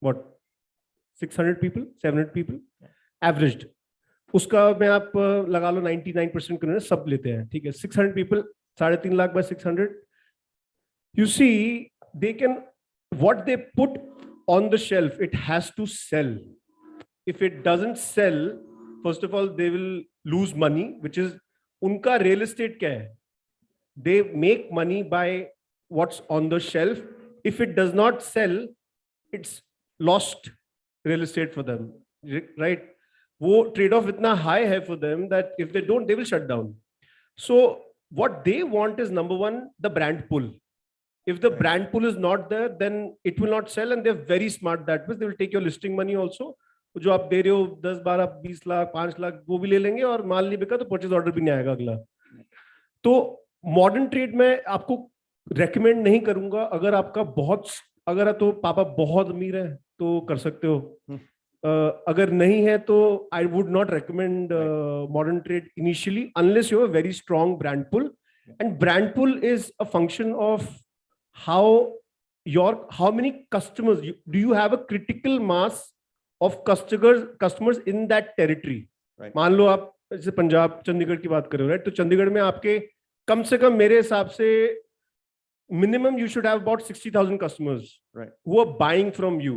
what 600 people 700 people average, उसका में आप लगा लो 99% करोड़ सब लेते हैं, ठीक है 600 people 3.5 lakh by 600, you see they can what they put on the shelf it has to sell. If it doesn't sell, first of all they will lose money, which is unka real estate kya hai, they make money by what's on the shelf. If it does not sell, it's lost real estate for them, right? वो trade off इतना high है for them that if they don't, they will shut down. So what they want is number one, the brand pull. If the brand pull is not there, then it will not sell, and they're very smart that way. They will take your listing money also. जो आप दे रहे हो 10, 12, 20 लाख 5 लाख वो भी ले लेंगे, और माल नहीं बिका तो परचेज ऑर्डर भी नहीं आएगा अगला। तो मॉडर्न ट्रेड में आपको रेकमेंड नहीं करूंगा, अगर आपका अगर तो पापा बहुत अमीर है तो कर सकते हो, अगर नहीं है तो I would not recommend modern trade initially unless you have a very strong brand pull, and brand pull is a function of how many customers do you have, a critical mass of customers in that territory, right? मान लो आप जैसे पंजाब चंडीगढ़ की बात कर रहे हो, right? तो चंडीगढ़ में आपके कम से कम मेरे हिसाब से minimum you should have about 60,000 customers, right, who are buying from you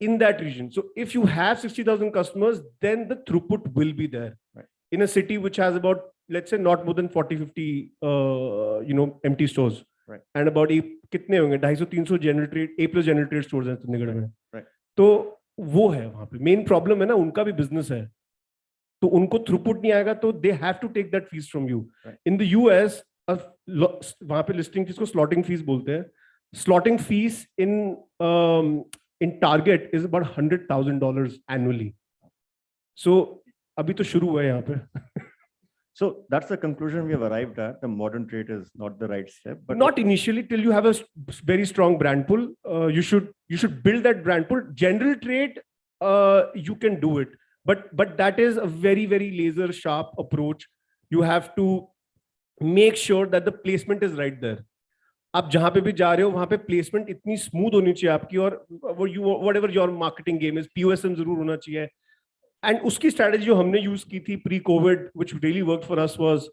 in that region. So if you have 60,000 customers, then the throughput will be there, right, in a city which has about, let's say, not more than 40-50 empty stores, right, and about कितने होंगे 250-300 general trade A+ general trade stores हैं चंडीगढ़ में, right. तो वो है वहां पे main problem है ना, उनका भी बिजनेस है तो उनको थ्रूपुट नहीं आएगा तो they have to take that fees from you. In the US वहां पे लिस्टिंग फीस को स्लॉटिंग फीस बोलते हैं, slotting fees in Target is about $100,000 annually. So अभी तो शुरू हुआ है यहाँ पे। So that's the conclusion we have arrived at. The modern trade is not the right step, but not initially till you have a very strong brand pull. You should build that brand pull. General trade, you can do it, but that is a very laser sharp approach. You have to make sure that the placement is right there. आप जहाँ पे भी जा रहे हो वहाँ पे placement इतनी smooth होनी चाहिए आपकी, और whatever your marketing game is, POSM जरूर होना चाहिए। And उसकी strategy जो हमने use की थी pre-COVID, which really worked for us, was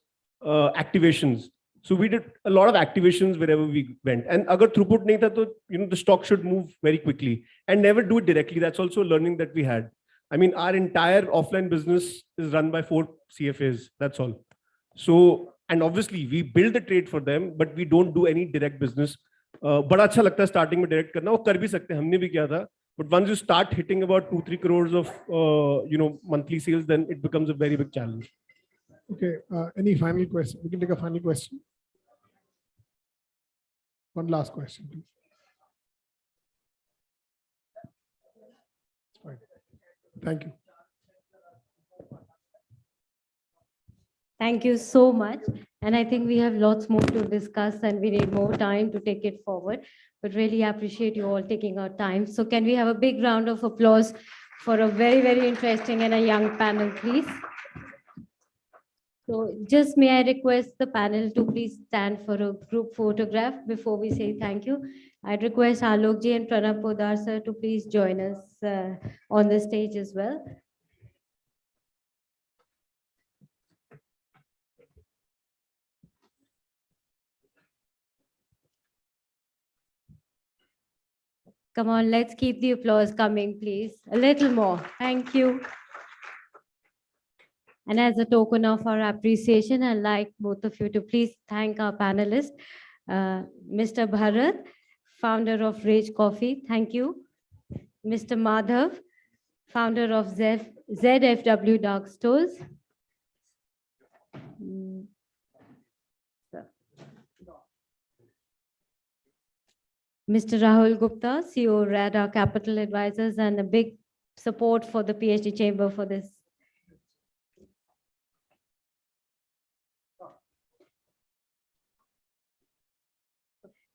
activations. So we did a lot of activations wherever we went. And अगर throughput नहीं था तो the stock should move very quickly, and never do it directly. That's also a learning that we had. I mean, our entire offline business is run by 4 CFAs. That's all. So, and obviously we build the trade for them, but we don't do any direct business. बड़ा अच्छा लगता है starting में direct करना, वो कर भी सकते हैं, हमने भी किया था. But once you start hitting about 2-3 crores of monthly sales, then it becomes a very big challenge. Okay. Any final question? We can take a final question. One last question, please. Fine. Thank you. Thank you so much. And I think we have lots more to discuss and we need more time to take it forward. But really appreciate you all taking our time. So can we have a big round of applause for a very interesting and a young panel, please? So just may I request the panel to please stand for a group photograph before we say thank you. I'd request Alok ji and Pranab Podar sir to please join us on the stage as well. Come on, let's keep the applause coming, please. A little more. Thank you. And as a token of our appreciation, I'd like both of you to please thank our panelists. Mr. Bharat, founder of Rage Coffee, thank you. Mr. Madhav, founder of ZFW Dark Stores. Mr. Rahul Gupta, CEO Radar Capital Advisors, and a big support for the PhD chamber for this.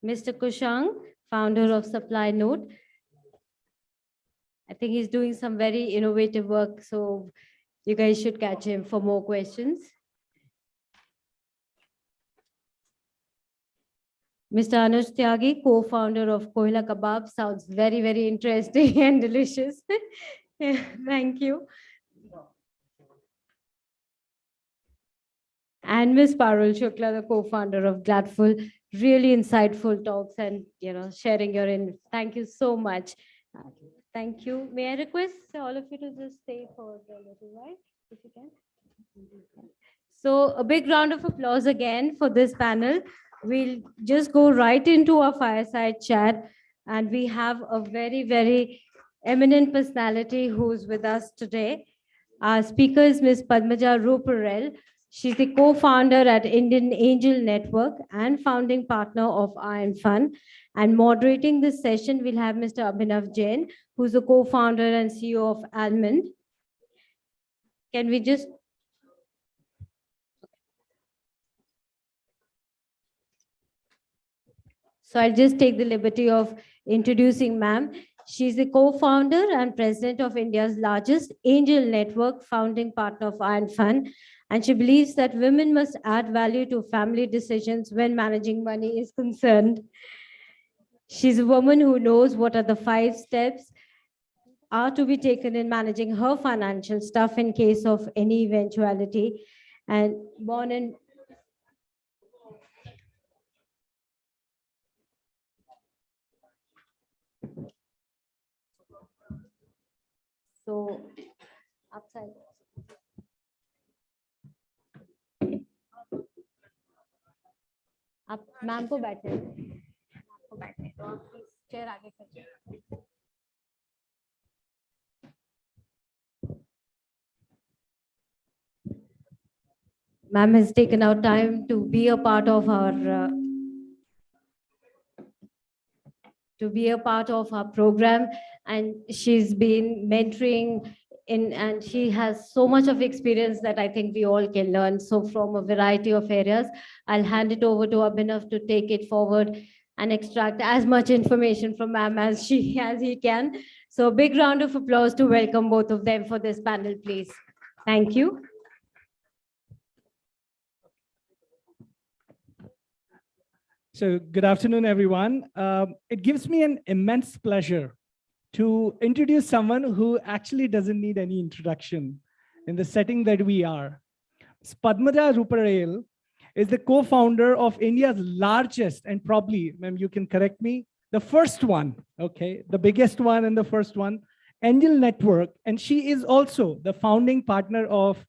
Mr. Kushang, founder of Supply Note. I think he's doing some very innovative work, so you guys should catch him for more questions. Mr. Anuj Tyagi, co-founder of Kohila Kebab. Sounds very, very interesting and delicious. Yeah, thank you. And Ms. Parul Shukla, the co-founder of Gladful. Really insightful talks and sharing your in. Thank you so much. Thank you. May I request all of you to just stay for a little while, if you can. So a big round of applause again for this panel. We'll just go right into our fireside chat, and we have a very, very eminent personality who's with us today. Our speaker is Ms. Padmaja Ruparel. She's the co-founder at Indian Angel Network and founding partner of Iron Fund. And moderating this session, we'll have Mr. Abhinav Jain, who's the co-founder and CEO of Almond. Can we just... So I'll just take the liberty of introducing ma'am. She's the co-founder and president of India's largest angel network, founding partner of Iron Fund. And she believes that women must add value to family decisions when managing money is concerned. She's a woman who knows what are the 5 steps are to be taken in managing her financial stuff in case of any eventuality. And born in so upside. आप ma'am को बैठने तो आप please chair आगे करिए. Ma'am has taken out time to be a part of our program, and she's been mentoring and she has so much of experience that I think we all can learn. So from a variety of areas, I'll hand it over to Abhinav to take it forward and extract as much information from ma'am as he can. So a big round of applause to welcome both of them for this panel, please. Thank you. So good afternoon, everyone. It gives me an immense pleasure to introduce someone who actually doesn't need any introduction in the setting that we are. Padmaja Ruparel is the co-founder of India's largest, and probably, ma'am, you can correct me, the first one, okay, the biggest one and the first one, Angel Network. And she is also the founding partner of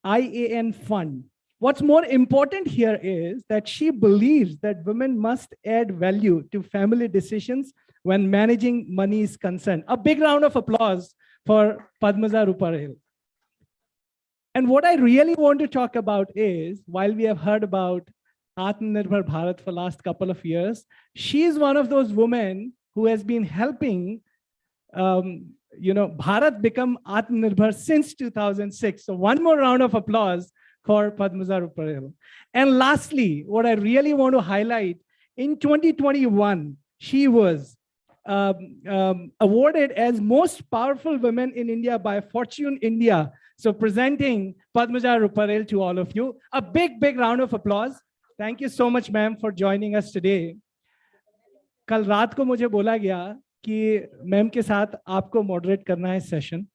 IAN Fund. What's more important here is that she believes that women must add value to family decisions when managing money is concerned. A big round of applause for Padmaja Ruparel. And what I really want to talk about is, while we have heard about Atmanirbhar Bharat for the last couple of years, she is one of those women who has been helping Bharat become Atmanirbhar since 2006. So one more round of applause for Padmaja Ruparel. And lastly, what I really want to highlight, in 2021, she was awarded as most powerful women in India by Fortune India. So presenting Padmaja Ruparel to all of you. A big, big round of applause. Thank you so much, ma'am, for joining us today. कल रात को मुझे बोला गया कि ma'am के साथ आपको मॉडरेट करना है सेशन.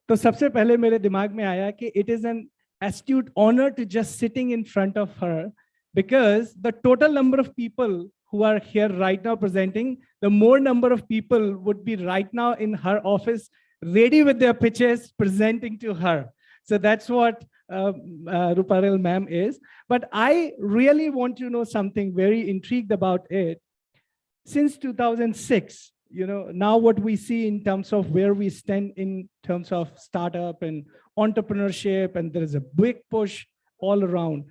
तो सबसे पहले मेरे दिमाग में आया कि it is an astute honor to just sitting in front of her, because the total number of people who are here right now presenting, the more number of people would be right now in her office, ready with their pitches, presenting to her. So that's what Ruparel ma'am is. But I really want to know something very intrigued about it. Since 2006, now what we see in terms of where we stand in terms of startup and entrepreneurship, and there is a big push all around.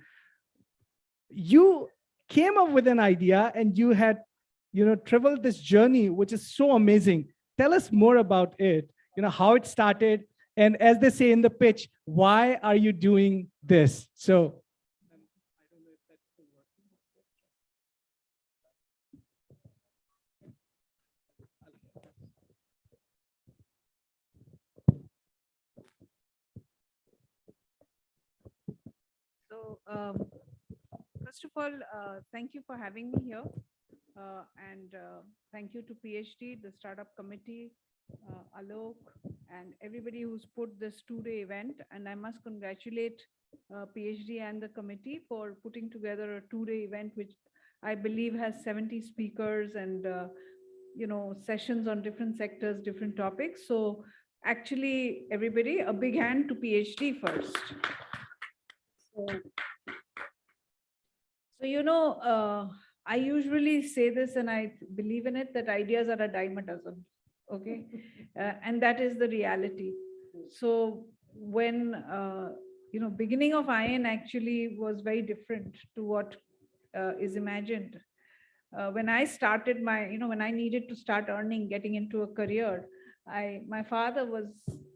You came up with an idea and you had, traveled this journey, which is so amazing. tell us more about it, how it started. And as they say in the pitch, why are you doing this? So So, first of all, thank you for having me here. And thank you to PhD, the startup committee, Alok, and everybody who's put this two-day event. And I must congratulate PhD and the committee for putting together a two-day event, which I believe has 70 speakers and sessions on different sectors, different topics. So actually, everybody, a big hand to PhD first. So, I usually say this and I believe in it, that ideas are a dime a dozen. Okay. And that is the reality. So when, beginning of IN actually was very different to what is imagined. When I started when I needed to start earning, getting into a career, my father was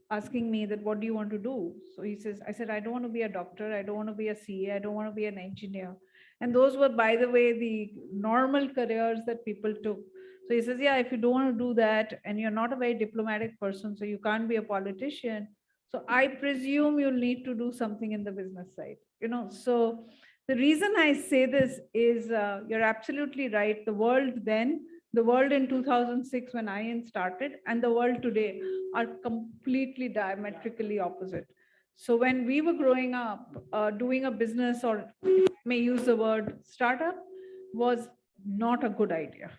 asking me that, what do you want to do? So I said, I don't want to be a doctor. I don't want to be a CA. I don't want to be an engineer. And those were, by the way, the normal careers that people took. So he says, yeah, if you don't want to do that and you're not a very diplomatic person, so you can't be a politician. So I presume you'll need to do something in the business side, So the reason I say this is you're absolutely right. The world then, the world in 2006 when IN started, and the world today are completely diametrically opposite. So when we were growing up, doing a business, or may use the word startup, was not a good idea,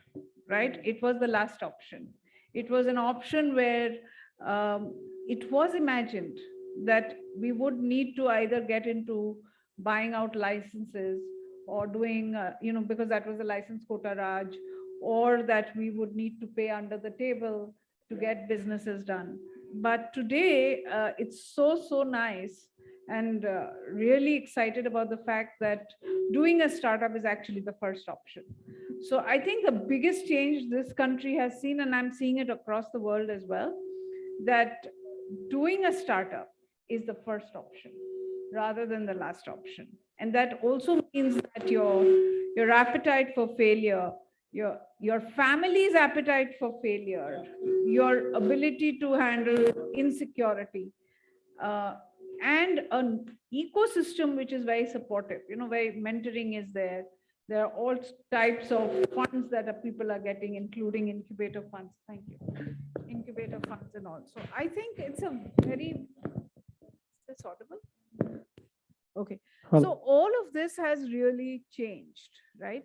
right? It was the last option. It was an option where it was imagined that we would need to either get into buying out licenses or doing, because that was the license quota Raj, or that we would need to pay under the table to get businesses done. But today, it's so nice and really excited about the fact that doing a startup is actually the first option. So I think the biggest change this country has seen, and I'm seeing it across the world as well, that doing a startup is the first option rather than the last option. And that also means that your appetite for failure, your family's appetite for failure, your ability to handle insecurity, and an ecosystem which is very supportive, where mentoring is there. There are all types of funds that people are getting, including incubator funds. Thank you. Incubator funds and all. So I think it's a very, is this audible? Okay. So all of this has really changed, right?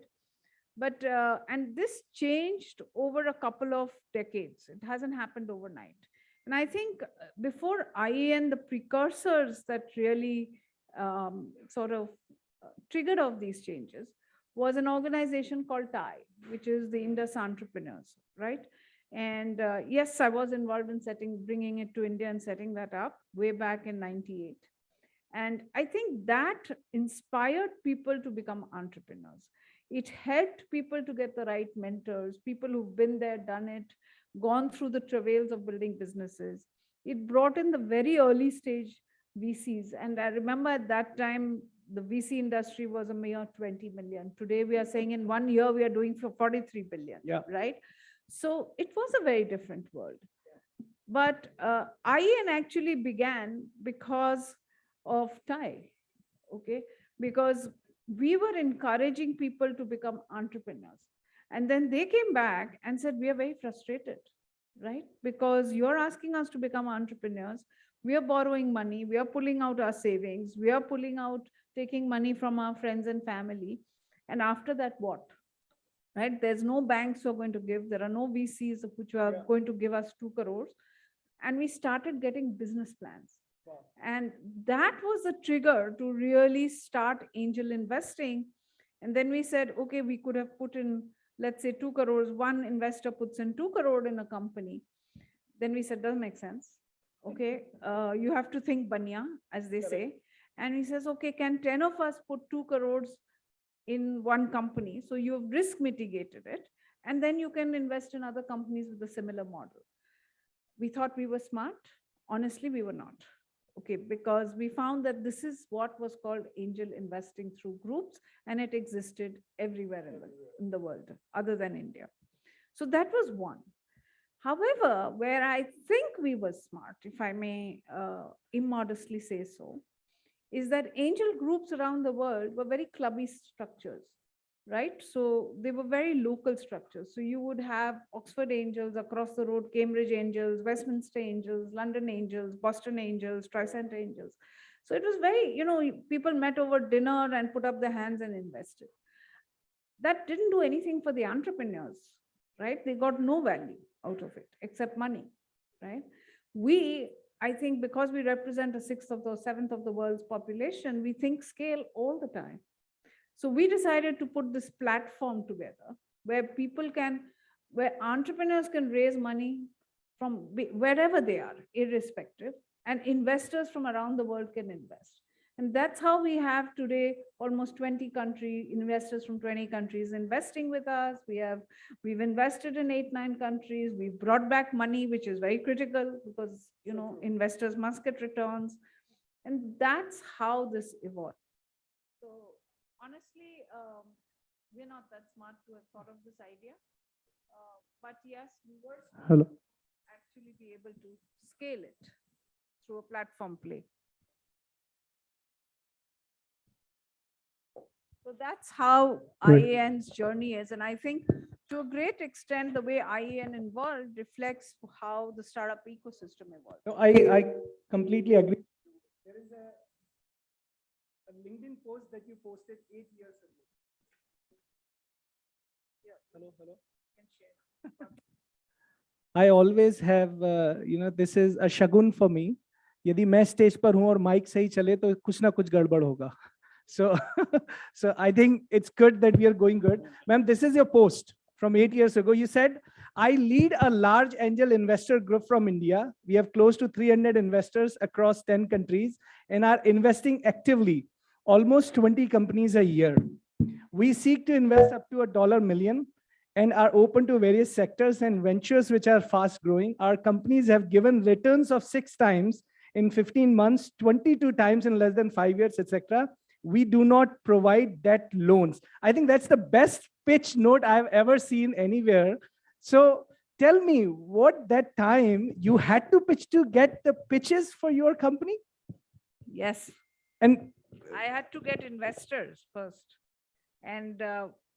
But, and this changed over a couple of decades. It hasn't happened overnight. And I think before IAN, the precursors that really sort of triggered off these changes was an organization called TIE, which is the Indus Entrepreneurs, right? And yes, I was involved in bringing it to India and setting that up way back in '98. And I think that inspired people to become entrepreneurs. It helped people to get the right mentors, people who've been there, done it, gone through the travails of building businesses. It brought in the very early stage VCs. And I remember at that time, the VC industry was a mere 20 million. Today, we are saying in 1 year, we are doing for 43 billion, right? So it was a very different world. But IAN actually began because of TIE, okay? Because we were encouraging people to become entrepreneurs. And then they came back and said, we are very frustrated, right? Because you're asking us to become entrepreneurs. We are borrowing money. We are pulling out our savings. We are taking money from our friends and family. And after that, what? Right? There's no banks who are going to give. There are no VCs which are going to give us 2 crores. And we started getting business plans. And that was the trigger to really start angel investing. And then we said, okay, we could have put in, let's say 2 crores. One investor puts in 2 crore in a company. Then we said, doesn't make sense. Okay, you have to think banya, as they say. And he says, okay, can 10 of us put 2 crores in one company? So you've risk mitigated it. And then you can invest in other companies with a similar model. we thought we were smart. Honestly, we were not. Okay, because we found that this is what was called angel investing through groups, and it existed everywhere in the world other than India. So that was one. However, where I think we were smart, if I may immodestly say so, is that angel groups around the world were very clubby structures, right? So they were very local structures. So you would have Oxford Angels across the road, Cambridge Angels, Westminster Angels, London Angels, Boston Angels, Tricent Angels. So it was very, people met over dinner and put up their hands and invested. That didn't do anything for the entrepreneurs, right? They got no value out of it except money, right? I think because we represent a sixth of the seventh of the world's population, we think scale all the time. So we decided to put this platform together where where entrepreneurs can raise money from wherever they are, irrespective, and investors from around the world can invest. And that's how we have today almost 20 investors from 20 countries investing with us. We've invested in 8-9 countries. We've brought back money, which is very critical because, investors must get returns. And that's how this evolved. So honestly, we're not that smart to have thought of this idea. But yes, we were smart to actually be able to scale it through a platform play. So that's how IAN's journey is. And I think to a great extent, the way IAN evolved reflects how the startup ecosystem evolved. No, I completely agree. There is a LinkedIn post that you posted 8 years ago. Yeah, hello. Can share. I always have, this is a shagun for me. यदि मैं stage पर हूं और mic सही चले तो कुछ ना कुछ गड़बड़ होगा. So, so I think it's good that we are going good. Ma'am, this is your post from 8 years ago. You said, I lead a large angel investor group from India. We have close to 300 investors across 10 countries and are investing actively, almost 20 companies a year. We seek to invest up to $1 million and are open to various sectors and ventures which are fast growing. Our companies have given returns of 6 times in 15 months, 22 times in less than 5 years, etc. We do not provide debt loans. I think that's the best pitch note I've ever seen anywhere. So tell me, what that time you had to pitch to get the pitches for your company? Yes. And I had to get investors first. And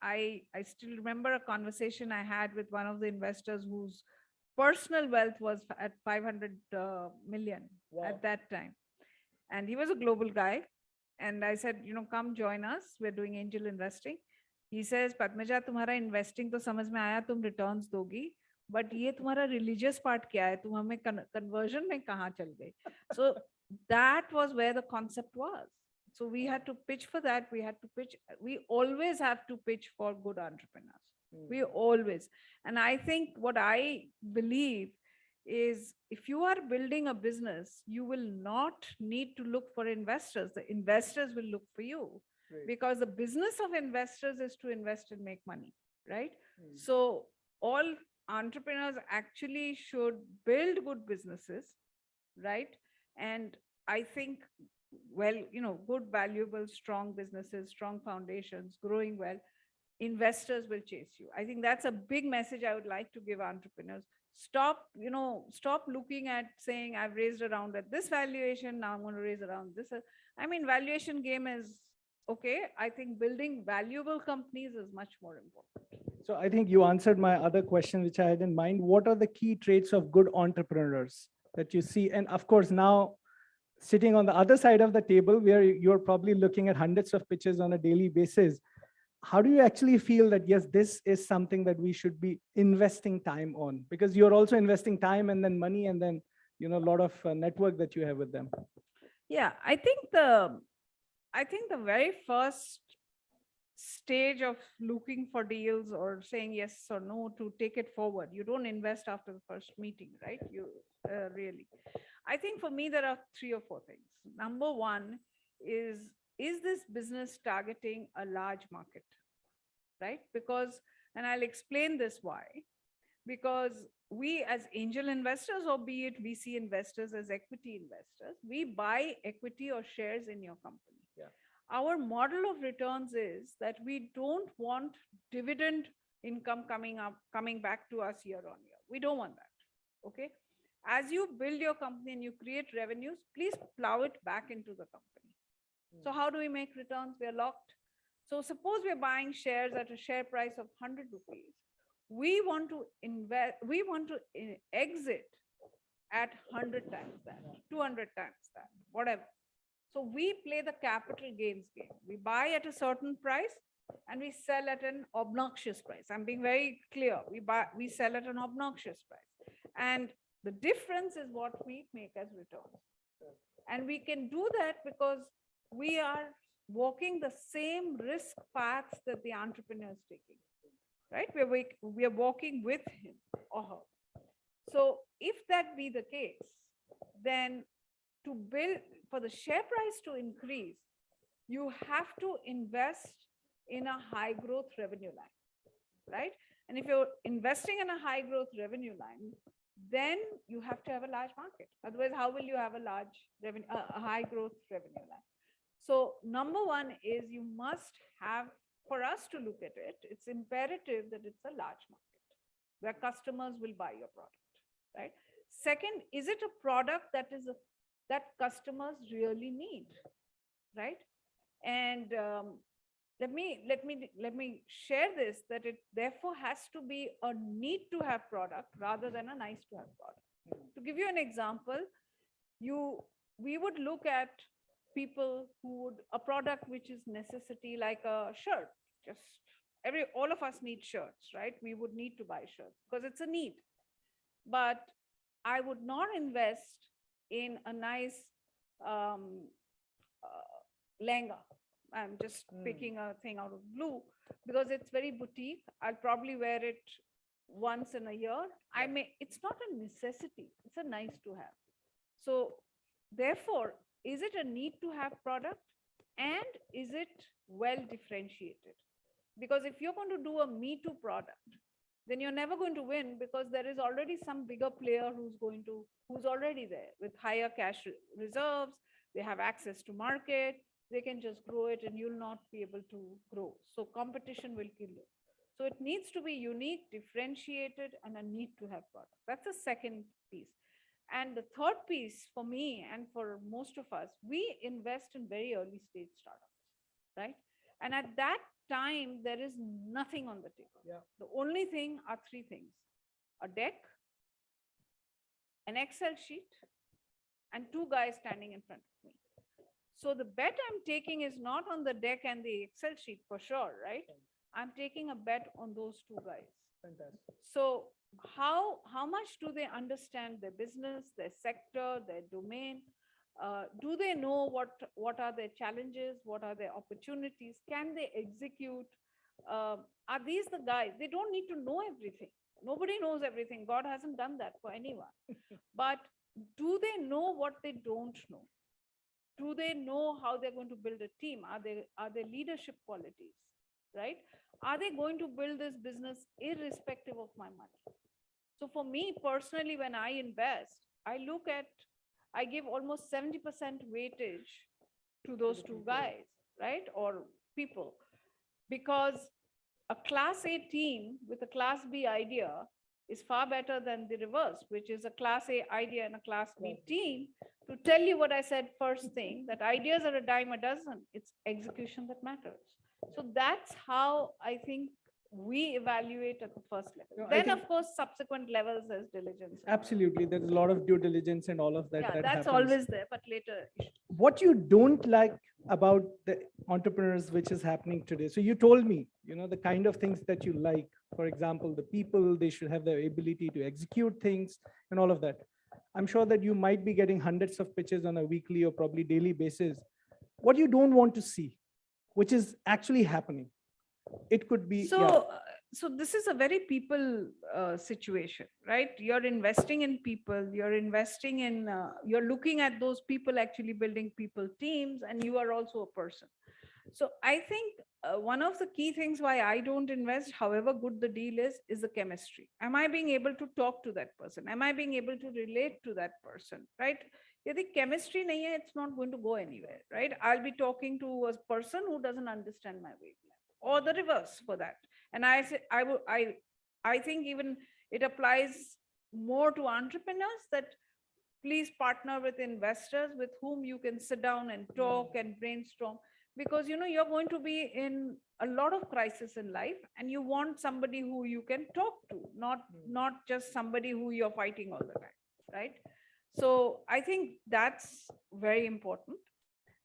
I still remember a conversation I had with one of the investors whose personal wealth was at 500 million at that time. And he was a global guy. And I said, come join us. We're doing angel investing. He says, Padmaja, तुम्हारा investing तो समझ में आया, तुम returns दोगी, but ये तुम्हारा religious part क्या है? तुम हमें conversion में कहाँ चल गए? So that was where the concept was. So we had to pitch for that. We always have to pitch for good entrepreneurs. We always. And I think what I believe is if you are building a business, you will not need to look for investors. The investors will look for you. Right. Because the business of investors is to invest and make money, right? So all entrepreneurs actually should build good businesses, right? And I think, good, valuable, strong businesses, strong foundations, growing well, investors will chase you. I think that's a big message I would like to give entrepreneurs. Stop looking at saying I've raised around at this valuation, now I'm going to raise around this. I mean, valuation game is okay. I think building valuable companies is much more important. So I think you answered my other question, which I had in mind. What are the key traits of good entrepreneurs that you see? And of course, now sitting on the other side of the table, where you're probably looking at hundreds of pitches on a daily basis, how do you actually feel that, yes, this is something that we should be investing time on? Because you're also investing time and then money and then, a lot of network that you have with them. Yeah, I think the very first stage of looking for deals or saying yes or no to take it forward, you don't invest after the first meeting, right? You really. I think for me, there are 3 or 4 things. Number one is this business targeting a large market, right? Because, and I'll explain this why. because we as angel investors, or be it VC investors as equity investors, we buy equity or shares in your company. Yeah. Our model of returns is that we don't want dividend income coming back to us year on year. We don't want that. Okay. As you build your company and you create revenues, please plow it back into the company. So how do we make returns? We are locked. So suppose we're buying shares at a share price of 100 rupees. We want to invest, we want to exit at 100 times that, 200 times that, whatever. So we play the capital gains game. We buy at a certain price and we sell at an obnoxious price. I'm being very clear. We sell at an obnoxious price. And the difference is what we make as returns. And we can do that because we are walking the same risk paths that the entrepreneur is taking, right? We are walking with him or her. So if that be the case, then to build, for the share price to increase, you have to invest in a high growth revenue line, right? And if you're investing in a high growth revenue line, then you have to have a large market. Otherwise, how will you have a large revenue, a high growth revenue line? So number one is you must have, for us to look at it, it's imperative that it's a large market where customers will buy your product, right? Second, is it a product that that customers really need, right? And let me share this, that it therefore has to be a need to have product rather than a nice to have product. To give you an example, we would look at people who would, a product which is necessity, like a shirt. Just all of us need shirts, right? We would need to buy shirts because it's a need. But I would not invest in a nice lehenga. I'm just picking a thing out of blue because it's very boutique. I'll probably wear it once in a year. It's not a necessity. It's a nice to have. So therefore, is it a need to have product, and is it well differentiated? Because if you're going to do a Me Too product, then you're never going to win, because there is already some bigger player who's already there with higher cash reserves. They have access to market. They can just grow it and you'll not be able to grow. So competition will kill you. So it needs to be unique, differentiated, and a need to have product. That's the second piece. And the third piece for me and for most of us, we invest in very early stage startups, right? And at that time, there is nothing on the table. Yeah. The only thing are three things: a deck, an Excel sheet, and two guys standing in front of me. So the bet I'm taking is not on the deck and the Excel sheet for sure, right? I'm taking a bet on those two guys. Fantastic. So how much do they understand their business, their sector, their domain? Do they know what are their challenges? What are their opportunities? Can they execute? Are these the guys? They don't need to know everything. Nobody knows everything. God hasn't done that for anyone. But do they know what they don't know? Do they know how they're going to build a team? Are there leadership qualities, right? Are they going to build this business irrespective of my money? So for me personally, when I invest, I give almost 70% weightage to those two guys, right? Or people, because a class A team with a class B idea is far better than the reverse, which is a class A idea and a class B team. To tell you what I said first thing, that ideas are a dime a dozen. It's execution that matters. So that's how I think we evaluate at the first level. No, Then of course, subsequent levels there's diligence. Absolutely. There's a lot of due diligence and all of that. Yeah, that that's happens. always there, but later. What you don't like about the entrepreneurs which is happening today. So you told me, the kind of things that you like. For example, the people, they should have the ability to execute things and all of that. I'm sure that you might be getting hundreds of pitches on a weekly or probably daily basis. What you don't want to see, which is actually happening. It could be. So this is a very people situation, right? You're investing in people, you're investing in, you're looking at those people actually building people teams, and you are also a person. So I think one of the key things why I don't invest, however good the deal is the chemistry. Am I being able to talk to that person? Am I being able to relate to that person, right? If the chemistry nahi hai, it's not going to go anywhere, right? I'll be talking to a person who doesn't understand my wavelength, or the reverse for that. And I think even it applies more to entrepreneurs, that please partner with investors with whom you can sit down and talk and brainstorm, because you're going to be in a lot of crisis in life, and you want somebody who you can talk to, not just somebody who you're fighting all the time, right? So I think that's very important.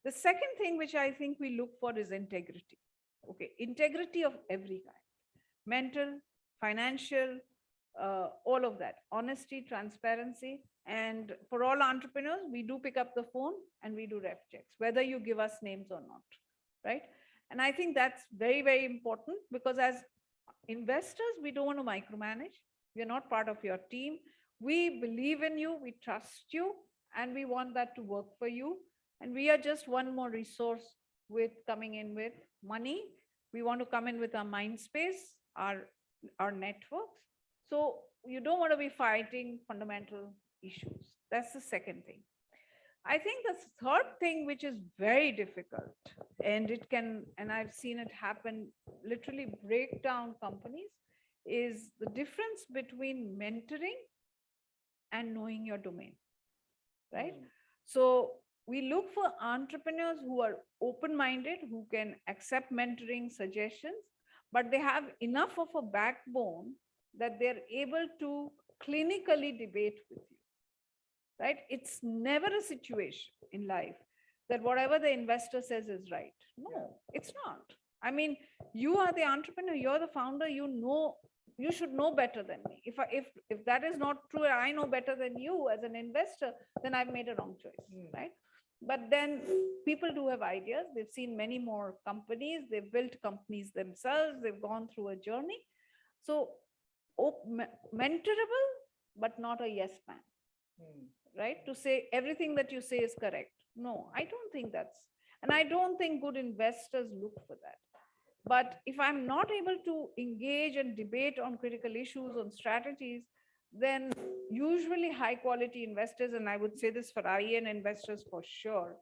The second thing which I think we look for is integrity. Okay, integrity of every kind: mental, financial, all of that, honesty, transparency. And for all entrepreneurs, we do pick up the phone and we do ref checks, whether you give us names or not, right? And I think that's very, very important, because as investors, we don't want to micromanage. We're not part of your team. We believe in you, we trust you, and we want that to work for you. And we are just one more resource with coming in with money. We want to come in with our mind space, our networks. So you don't want to be fighting fundamental issues. That's the second thing. I think the third thing, which is very difficult, and I've seen it happen, literally break down companies, is the difference between mentoring and knowing your domain, right? So we look for entrepreneurs who are open-minded, who can accept mentoring suggestions, but they have enough of a backbone that they're able to clinically debate with you, right? It's never a situation in life that whatever the investor says is right. No, it's not. I mean, you are the entrepreneur, you're the founder, you should know better than me. If that is not true, I know better than you as an investor, then I've made a wrong choice, right? But then people do have ideas. They've seen many more companies. They've built companies themselves. They've gone through a journey. So mentorable, but not a yes man, right? To say everything that you say is correct. No, I don't think and I don't think good investors look for that. But if I'm not able to engage and debate on critical issues, on strategies, then usually high quality investors, and I would say this for IEN investors for sure,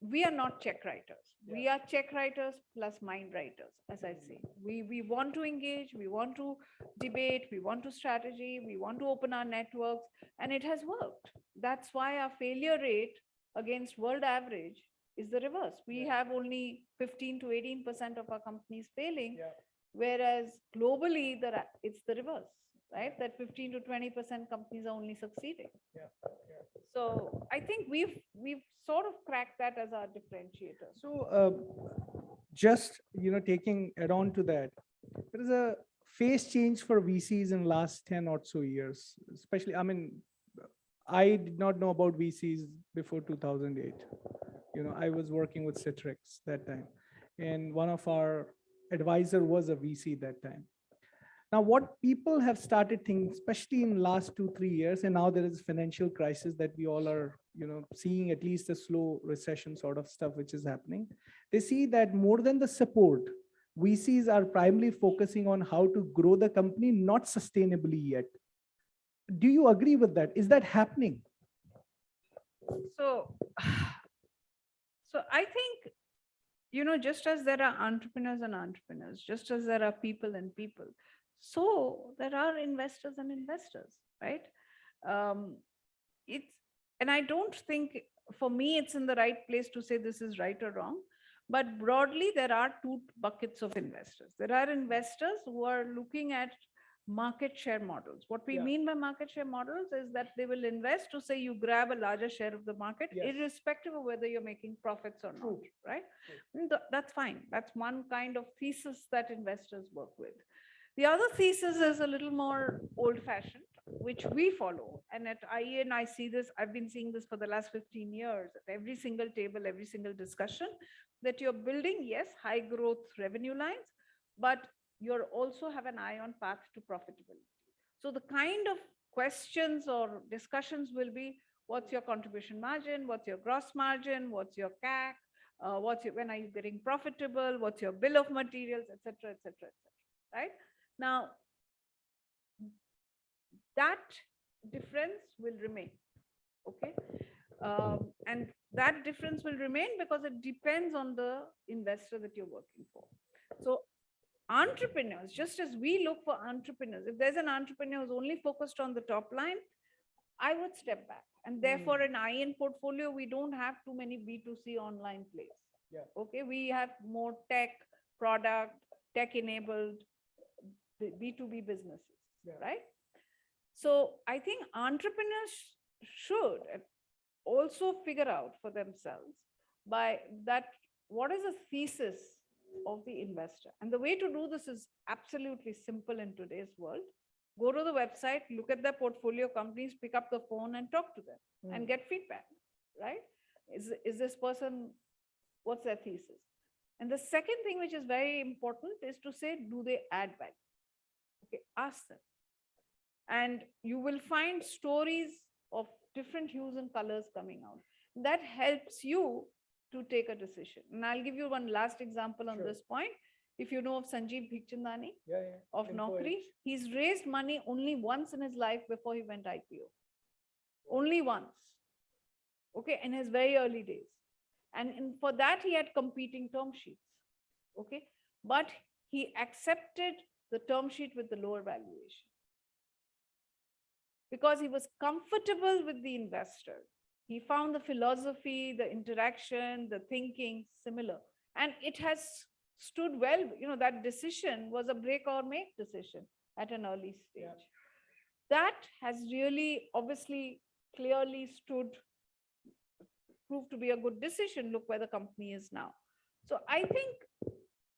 we are not check writers. We are check writers plus mind writers, as I say. We want to engage, we want to debate, we want to strategy, we want to open our networks, and it has worked. That's why our failure rate against world average is the reverse. We have only 15 to 18% of our companies failing, whereas globally it's the reverse, right? That 15 to 20% companies are only succeeding. So I think we've sort of cracked that as our differentiator. So just taking add on to that, there is a phase change for VCs in last 10 or so years, especially. I mean, I did not know about VCs before 2008. I was working with Citrix that time, and one of our advisor was a VC that time. Now, what people have started thinking, especially in last 2-3 years, and now there is financial crisis that we all are, seeing at least a slow recession sort of stuff, which is happening. They see that more than the support, VCs are primarily focusing on how to grow the company, not sustainably yet. Do you agree with that? Is that happening? So I think, just as there are entrepreneurs and entrepreneurs, just as there are people and people, so there are investors and investors, right? And I don't think, for me, it's in the right place to say this is right or wrong. But broadly, there are two buckets of investors. There are investors who are looking at market share models. What we mean by market share models is that they will invest to say you grab a larger share of the market, irrespective of whether you're making profits or not, right? That's fine. That's one kind of thesis that investors work with. The other thesis is a little more old-fashioned, which we follow. And at IEN, I see this, I've been seeing this for the last 15 years, at every single table, every single discussion, that you're building, yes, high growth revenue lines, but you're also have an eye on path to profitability. So the kind of questions or discussions will be, what's your contribution margin? What's your gross margin? What's your CAC? when are you getting profitable? What's your bill of materials, etc., etc., etc. Right now, that difference will remain. Okay. And that difference will remain because it depends on the investor that you're working for. So entrepreneurs, just as we look for entrepreneurs, if there's an entrepreneur who's only focused on the top line, I would step back. And therefore, in IN portfolio, we don't have too many B2C online plays. Yeah. Okay, we have more tech, product, tech-enabled B2B businesses, right? So I think entrepreneurs should also figure out for themselves by that what is the thesis of the investor. And the way to do this is absolutely simple in today's world. Go to the website, look at their portfolio companies, pick up the phone and talk to them and get feedback, right? Is this person, what's their thesis? And the second thing which is very important is to say, do they add value? Okay, ask them. And you will find stories of different hues and colors coming out. That helps you to take a decision. And I'll give you one last example on this point. If you know of Sanjeev Bhikchandani of Naukri, he's raised money only once in his life before he went IPO. Only once. Okay, in his very early days. And for that, he had competing term sheets. Okay, but he accepted the term sheet with the lower valuation because he was comfortable with the investor. He found the philosophy, the interaction, the thinking similar, and it has stood well. You know, that decision was a break or make decision at an early stage. That has really, obviously, clearly proved to be a good decision. Look where the company is now. So I think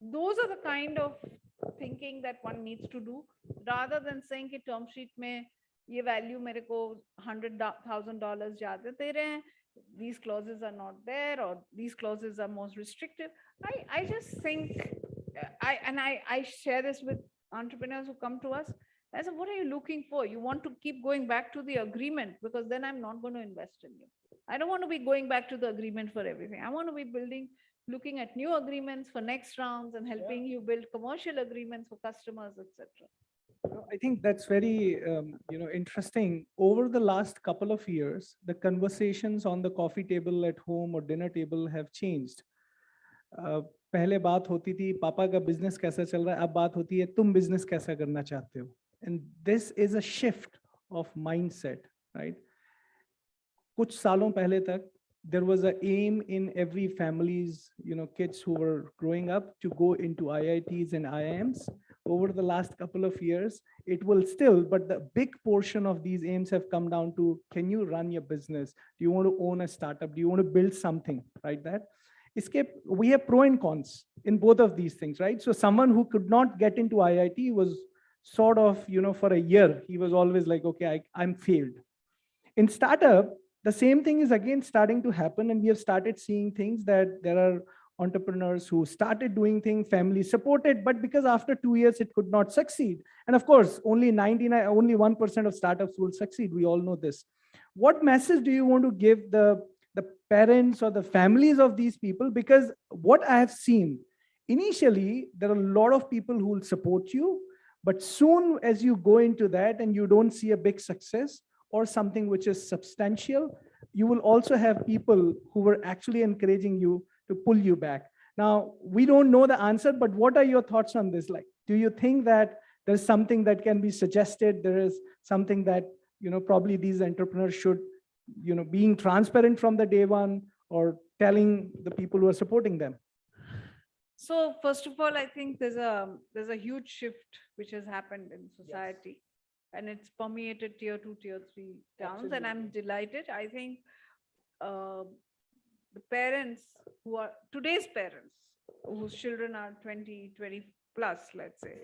those are the kind of thinking that one needs to do, rather than saying कि term sheet में ये value मेरे को $100,000 ज़्यादा दे रहे हैं, these clauses are not there, or these clauses are most restrictive. I just think, I share this with entrepreneurs who come to us. I said, what are you looking for? You want to keep going back to the agreement, because then I'm not going to invest in you. I don't want to be going back to the agreement for everything. I want to be looking at new agreements for next rounds and helping you build commercial agreements for customers, etc. I think that's very interesting. Over the last couple of years, the conversations on the coffee table at home or dinner table have changed. पहले बात होती थी पापा का business कैसा चल रहा है, अब बात होती है तुम बिजनेस कैसा करना चाहते हो. And this is a shift of mindset, right? कुछ सालों पहले तक there was an aim in every family's, kids who were growing up to go into IITs and IIMs. Over the last couple of years, it will still, but the big portion of these aims have come down to, can you run your business? Do you want to own a startup? Do you want to build something, right? We have pro and cons in both of these things, right? So someone who could not get into IIT was sort of, for a year, he was always like, okay, I'm failed. In startup, the same thing is again starting to happen, and we have started seeing things that there are entrepreneurs who started doing things, family supported, but because after 2 years it could not succeed. And of course, only 1% of startups will succeed. We all know this. What message do you want to give the parents or the families of these people? Because what I have seen, initially, there are a lot of people who will support you, but soon as you go into that and you don't see a big success or something which is substantial, you will also have people who were actually encouraging you to pull you back. Now, we don't know the answer, but what are your thoughts on this? Like, do you think that there's something that can be suggested? There is something that, probably these entrepreneurs should, being transparent from the day one, or telling the people who are supporting them? So first of all, I think there's a huge shift which has happened in society, and it's permeated tier 2, tier 3 towns. Absolutely. And I'm delighted. I think the parents who are today's parents, whose children are 20 plus, let's say,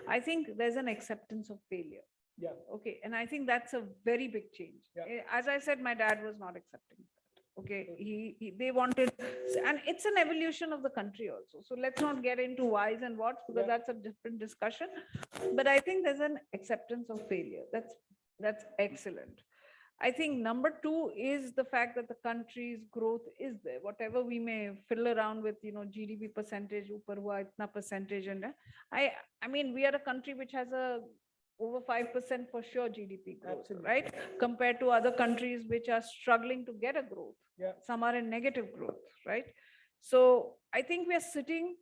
I think there's an acceptance of failure. Yeah. Okay. And I think that's a very big change. Yeah. As I said, my dad was not accepting that. Okay. They wanted, and it's an evolution of the country also. So let's not get into whys and whats, because that's a different discussion. But I think there's an acceptance of failure. That's excellent. I think number two is the fact that the country's growth is there. Whatever we may fiddle around with, GDP percentage, upar hua itna percentage, and I mean, we are a country which has a over 5% for sure GDP growth, right? Compared to other countries which are struggling to get a growth. Yeah. Some are in negative growth, right? So I think we are sitting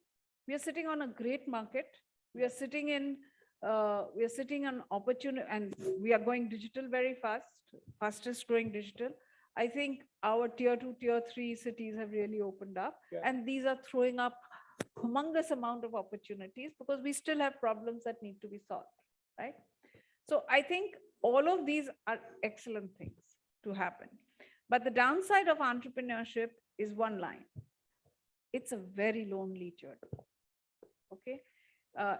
on a great market. We are sitting on opportunity, and we are going digital very fast, fastest growing digital. I think our tier 2, tier 3 cities have really opened up, and these are throwing up humongous amount of opportunities because we still have problems that need to be solved, right? So I think all of these are excellent things to happen. But the downside of entrepreneurship is one line. It's a very lonely journey. Okay.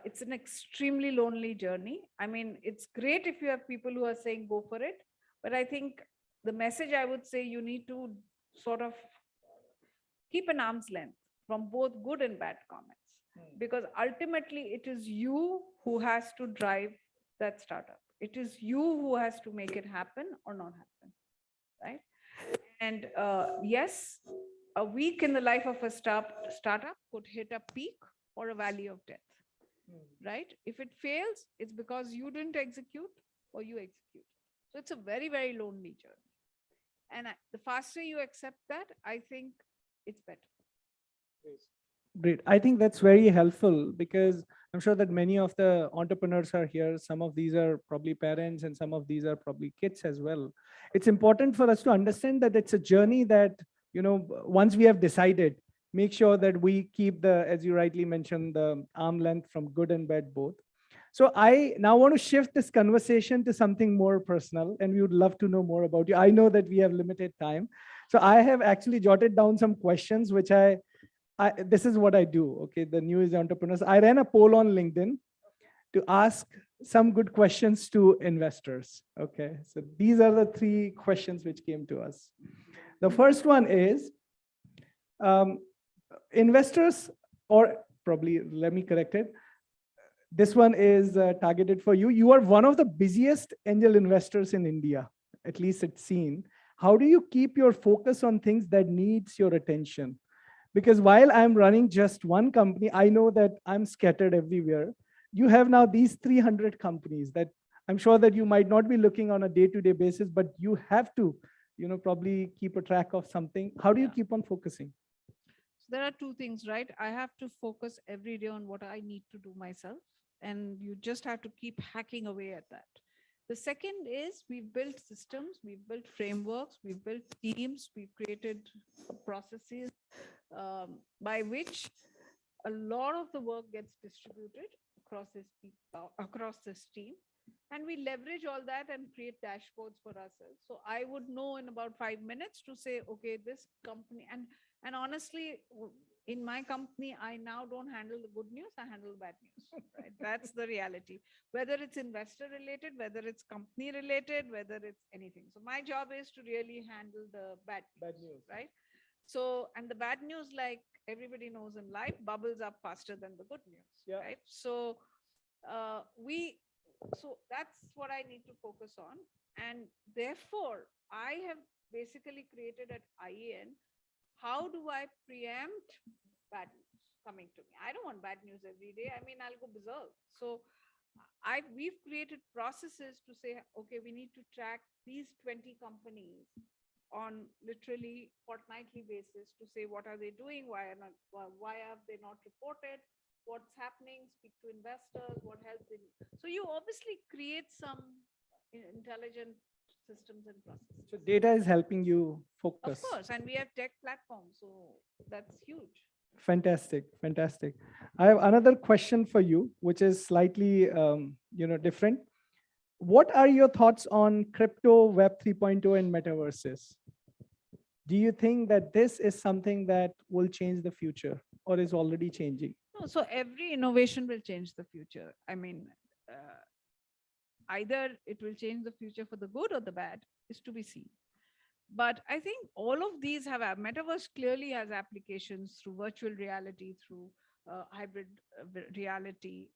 It's an extremely lonely journey. I mean, it's great if you have people who are saying go for it, but I think the message I would say, you need to sort of keep an arm's length from both good and bad comments, because ultimately it is you who has to drive that startup. It is you who has to make it happen or not happen, right? And yes, a week in the life of a startup could hit a peak or a valley of death, right? If it fails, it's because you didn't execute or you execute. So it's a very, very lonely journey. And the faster you accept that, I think it's better. Great. I think that's very helpful because I'm sure that many of the entrepreneurs are here. Some of these are probably parents and some of these are probably kids as well. It's important for us to understand that it's a journey that, once we have decided, make sure that we keep the, as you rightly mentioned, the arm length from good and bad both. So I now want to shift this conversation to something more personal, and we would love to know more about you. I know that we have limited time. So I have actually jotted down some questions, which this is what I do, okay, the new age entrepreneurs. I ran a poll on LinkedIn to ask some good questions to investors, okay? So these are the 3 questions which came to us. The first one is, investors, or probably, let me correct it. This one is targeted for you. You are one of the busiest angel investors in India, at least it's seen. How do you keep your focus on things that needs your attention? Because while I'm running just one company, I know that I'm scattered everywhere. You have now these 300 companies that I'm sure that you might not be looking on a day-to-day basis, but you have to, probably keep a track of something. How do you keep on focusing? So there are 2 things, right? I have to focus every day on what I need to do myself, and you just have to keep hacking away at that. The second is we've built systems, we've built frameworks, we've built teams, we've created processes by which a lot of the work gets distributed across this team. And we leverage all that and create dashboards for ourselves. So I would know in about 5 minutes to say, okay, this company, and honestly, in my company, I now don't handle the good news, I handle the bad news, right? That's the reality. Whether it's investor related, whether it's company related, whether it's anything. So my job is to really handle the bad news, right? So, and the bad news, like everybody knows in life, bubbles up faster than the good news, right? So so that's what I need to focus on. And therefore, I have basically created at IEN, how do I preempt bad news coming to me? I don't want bad news every day. I mean, I'll go berserk. So we've created processes to say, okay, we need to track these 20 companies on literally fortnightly basis to say, what are they doing? Why have they not reported? What's happening? Speak to investors, what help they need. So you obviously create some intelligent systems and processes. So data is helping you focus. Of course, and we have tech platforms, so that's huge. Fantastic, fantastic. I have another question for you, which is slightly, different. What are your thoughts on crypto, Web 3.0, and metaverses? Do you think that this is something that will change the future or is already changing? No, so every innovation will change the future. I mean, either it will change the future for the good or the bad is to be seen. But I think all of these have, metaverse clearly has applications through virtual reality, through hybrid reality.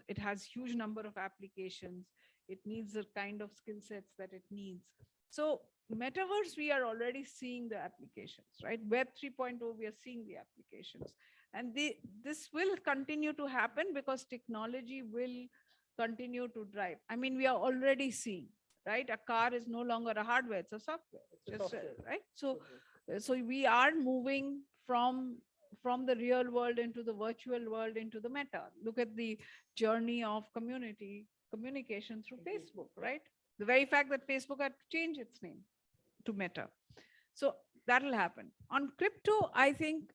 It has huge number of applications. It needs the kind of skill sets that it needs. So metaverse, we are already seeing the applications, right? Web 3.0, we are seeing the applications. And this will continue to happen because technology will continue to drive. I mean, we are already seeing, right? A car is no longer a hardware, it's a software. Right? So we are moving from the real world into the virtual world, into the meta. Look at the journey of communication through Facebook, right? The very fact that Facebook had to change its name to Meta. So that'll happen. On crypto, I think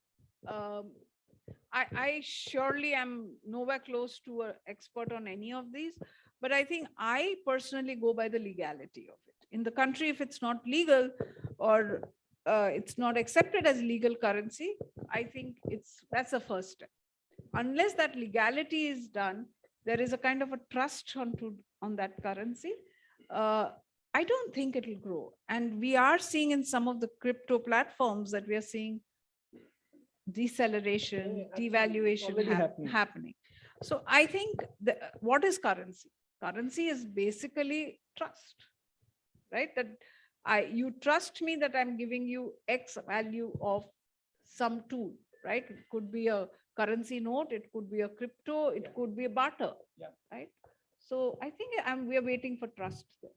I surely am nowhere close to an expert on any of these, but I think I personally go by the legality of it. In the country, if it's not legal or it's not accepted as legal currency, I think that's the first step. Unless that legality is done, there is a kind of a trust on that currency. I don't think it will grow. And we are seeing in some of the crypto platforms that we are seeing deceleration, devaluation happening. So I think what is currency? Currency is basically trust, right? That you trust me that I'm giving you X value of some tool, right? It could be a currency note, it could be a crypto, it could be a barter, right? So I think we are waiting for trust there.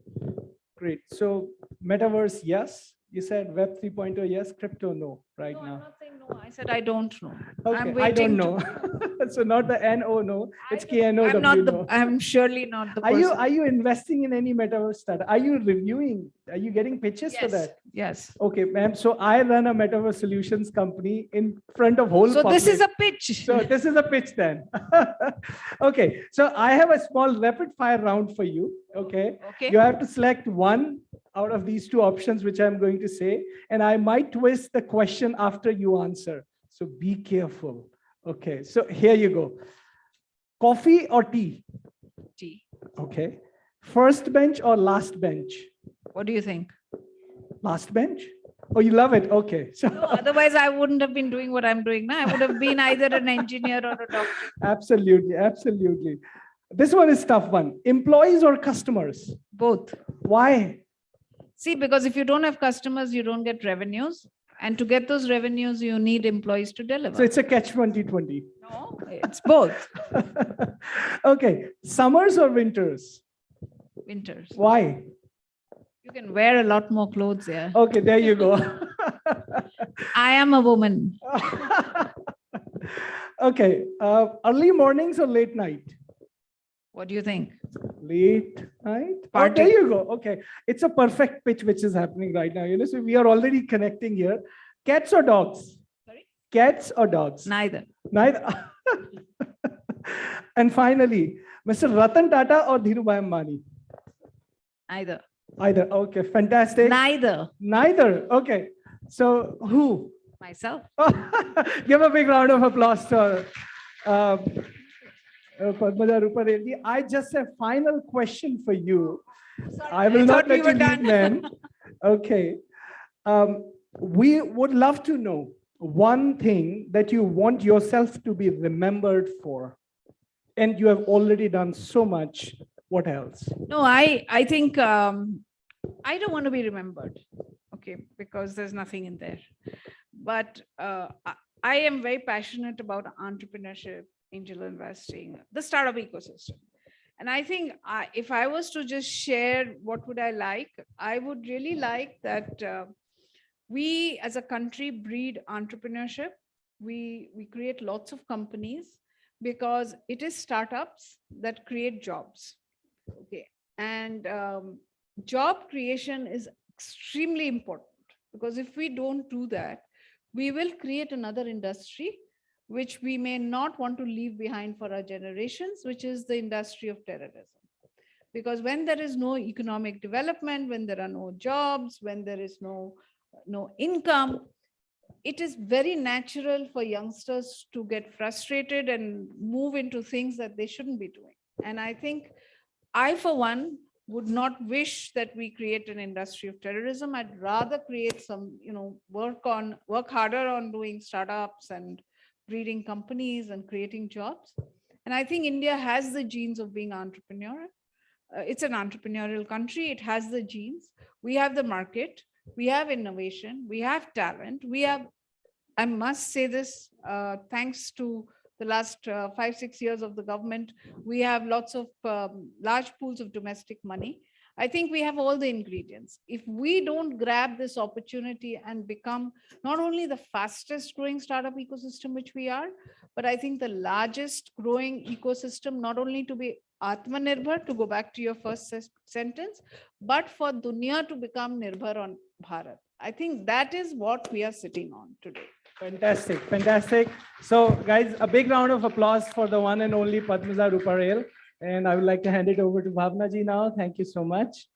Great. So metaverse, yes. You said Web 3.0, yes. Crypto, no. Right now. I'm not saying no. I said I don't know. Okay, I don't know. So not the NO no. It's KNOW. I'm surely not the Are person. Are you investing in any metaverse startup? Are you reviewing? Are you getting pitches for that? Yes. Okay, ma'am. So I run a metaverse solutions company in front of whole. So this is a pitch. So this is a pitch then. Okay. So I have a small rapid fire round for you. Okay. Okay. You have to select one out of these two options, which I'm going to say, and I might twist the question after you answer. So be careful. Okay. So here you go. Coffee or tea? Tea. Okay. First bench or last bench? What do you think? Last bench? Oh, you love it. Okay. So no, otherwise I wouldn't have been doing what I'm doing now. I would have been either an engineer or a doctor. Absolutely. Absolutely. This one is tough one. Employees or customers? Both. Why? See, because if you don't have customers, you don't get revenues. And to get those revenues, you need employees to deliver. So it's a catch 2020. No, it's both. Okay. Summers or winters? Winters. Why? You can wear a lot more clothes here. Okay, there you go. I am a woman. Okay. Early mornings or late night? What do you think? Late night? Party. Oh, there you go. Okay. It's a perfect pitch which is happening right now. You know, so we are already connecting here. Cats or dogs? Sorry? Cats or dogs? Neither. Neither. And finally, Mr. Ratan Tata or Dhirubhai Ambani? Neither. Either. Okay, fantastic. Neither. Neither. Okay. So who? Myself. Give a big round of applause to Padmaja Rupa Reddy. I just have final question for you. Sorry, I will not let we were you leave, ma'am. Okay. We would love to know one thing that you want yourself to be remembered for. And you have already done so much. What else? No, I think I don't want to be remembered, okay, because there's nothing in there. But I am very passionate about entrepreneurship, angel investing, the startup ecosystem. And I think if I was to just share what would I like, I would really like that we as a country breed entrepreneurship. We create lots of companies because it is startups that create jobs. Okay, and job creation is extremely important because if we don't do that, we will create another industry which we may not want to leave behind for our generations, which is the industry of terrorism. Because when there is no economic development, when there are no jobs, when there is no income, it is very natural for youngsters to get frustrated and move into things that they shouldn't be doing. And I think I, for one, would not wish that we create an industry of terrorism. I'd rather create some, work harder on doing startups and breeding companies and creating jobs. And I think India has the genes of being entrepreneurial. It's an entrepreneurial country. It has the genes. We have the market, we have innovation, we have talent, we have, I must say this, thanks to the last 5-6 years of the government, we have lots of large pools of domestic money. I think we have all the ingredients. If we don't grab this opportunity and become not only the fastest growing startup ecosystem, which we are, but I think the largest growing ecosystem, not only to be Atmanirbhar, to go back to your first sentence, but for Dunya to become Nirbhar on Bharat. I think that is what we are sitting on today. Fantastic, fantastic. So guys, a big round of applause for the one and only Padmaja Ruparel. And I would like to hand it over to Bhavna ji now. Thank you so much.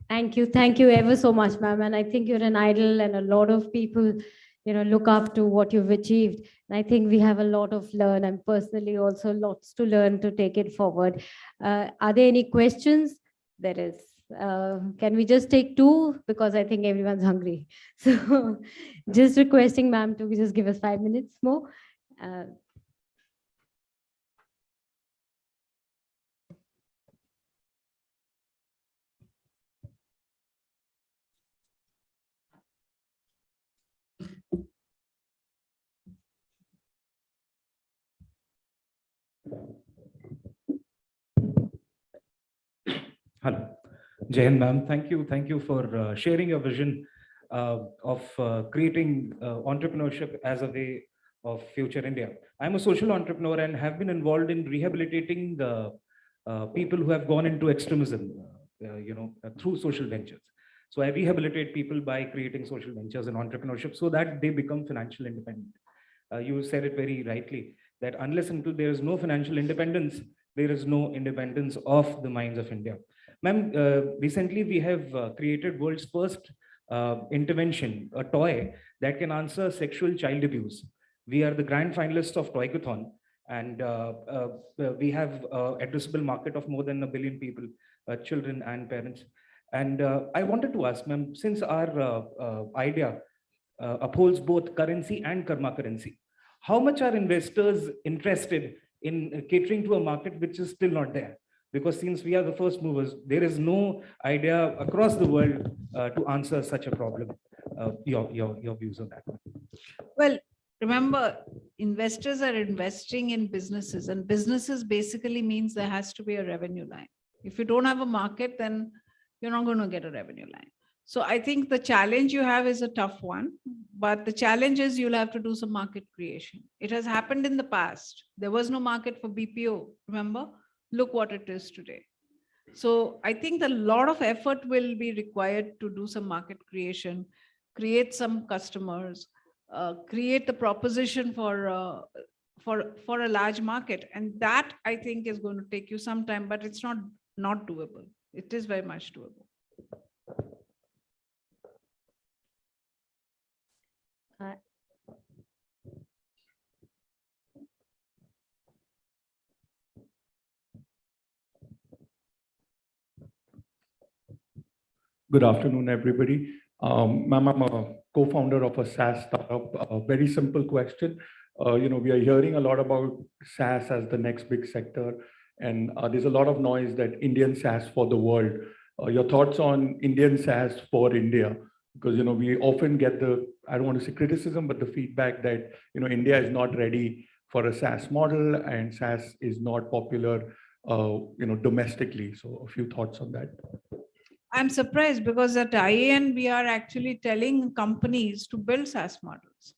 Thank you ever so much, ma'am. And I think you're an idol, and a lot of people, look up to what you've achieved. And I think we have a lot of learn, and personally also lots to learn to take it forward. Are there any questions? There is. Can we just take 2? Because I think everyone's hungry. So just requesting ma'am to just give us 5 minutes more. Hello. Jai Hind, ma'am. Thank you for sharing your vision of creating entrepreneurship as a way of future India. I'm a social entrepreneur and have been involved in rehabilitating the people who have gone into extremism, through social ventures. So I rehabilitate people by creating social ventures and entrepreneurship so that they become financial independent. You said it very rightly that unless until there is no financial independence, there is no independence of the minds of India. Ma'am, recently we have created world's first intervention, a toy that can answer sexual child abuse. We are the grand finalists of Toycathon, and we have addressable market of more than 1 billion people, children and parents. And I wanted to ask, ma'am, since our idea upholds both currency and karma currency, how much are investors interested in catering to a market which is still not there? Because since we are the first movers, there is no idea across the world to answer such a problem. Your views on that? Well, remember, investors are investing in businesses, and businesses basically means there has to be a revenue line. If you don't have a market, then you're not going to get a revenue line. So I think the challenge you have is a tough one, but the challenge is you'll have to do some market creation. It has happened in the past. There was no market for BPO, remember? Look what it is today. So I think a lot of effort will be required to do some market creation, create some customers, create the proposition for a large market. And that I think is going to take you some time, but it's not doable. It is very much doable. Good afternoon, everybody. Ma'am, I'm a co-founder of a SaaS startup. A very simple question. We are hearing a lot about SaaS as the next big sector, and there's a lot of noise that Indian SaaS for the world. Your thoughts on Indian SaaS for India? Because we often get I don't want to say criticism, but the feedback that India is not ready for a SaaS model, and SaaS is not popular, domestically. So a few thoughts on that. I'm surprised because at IAN, we are actually telling companies to build SaaS models.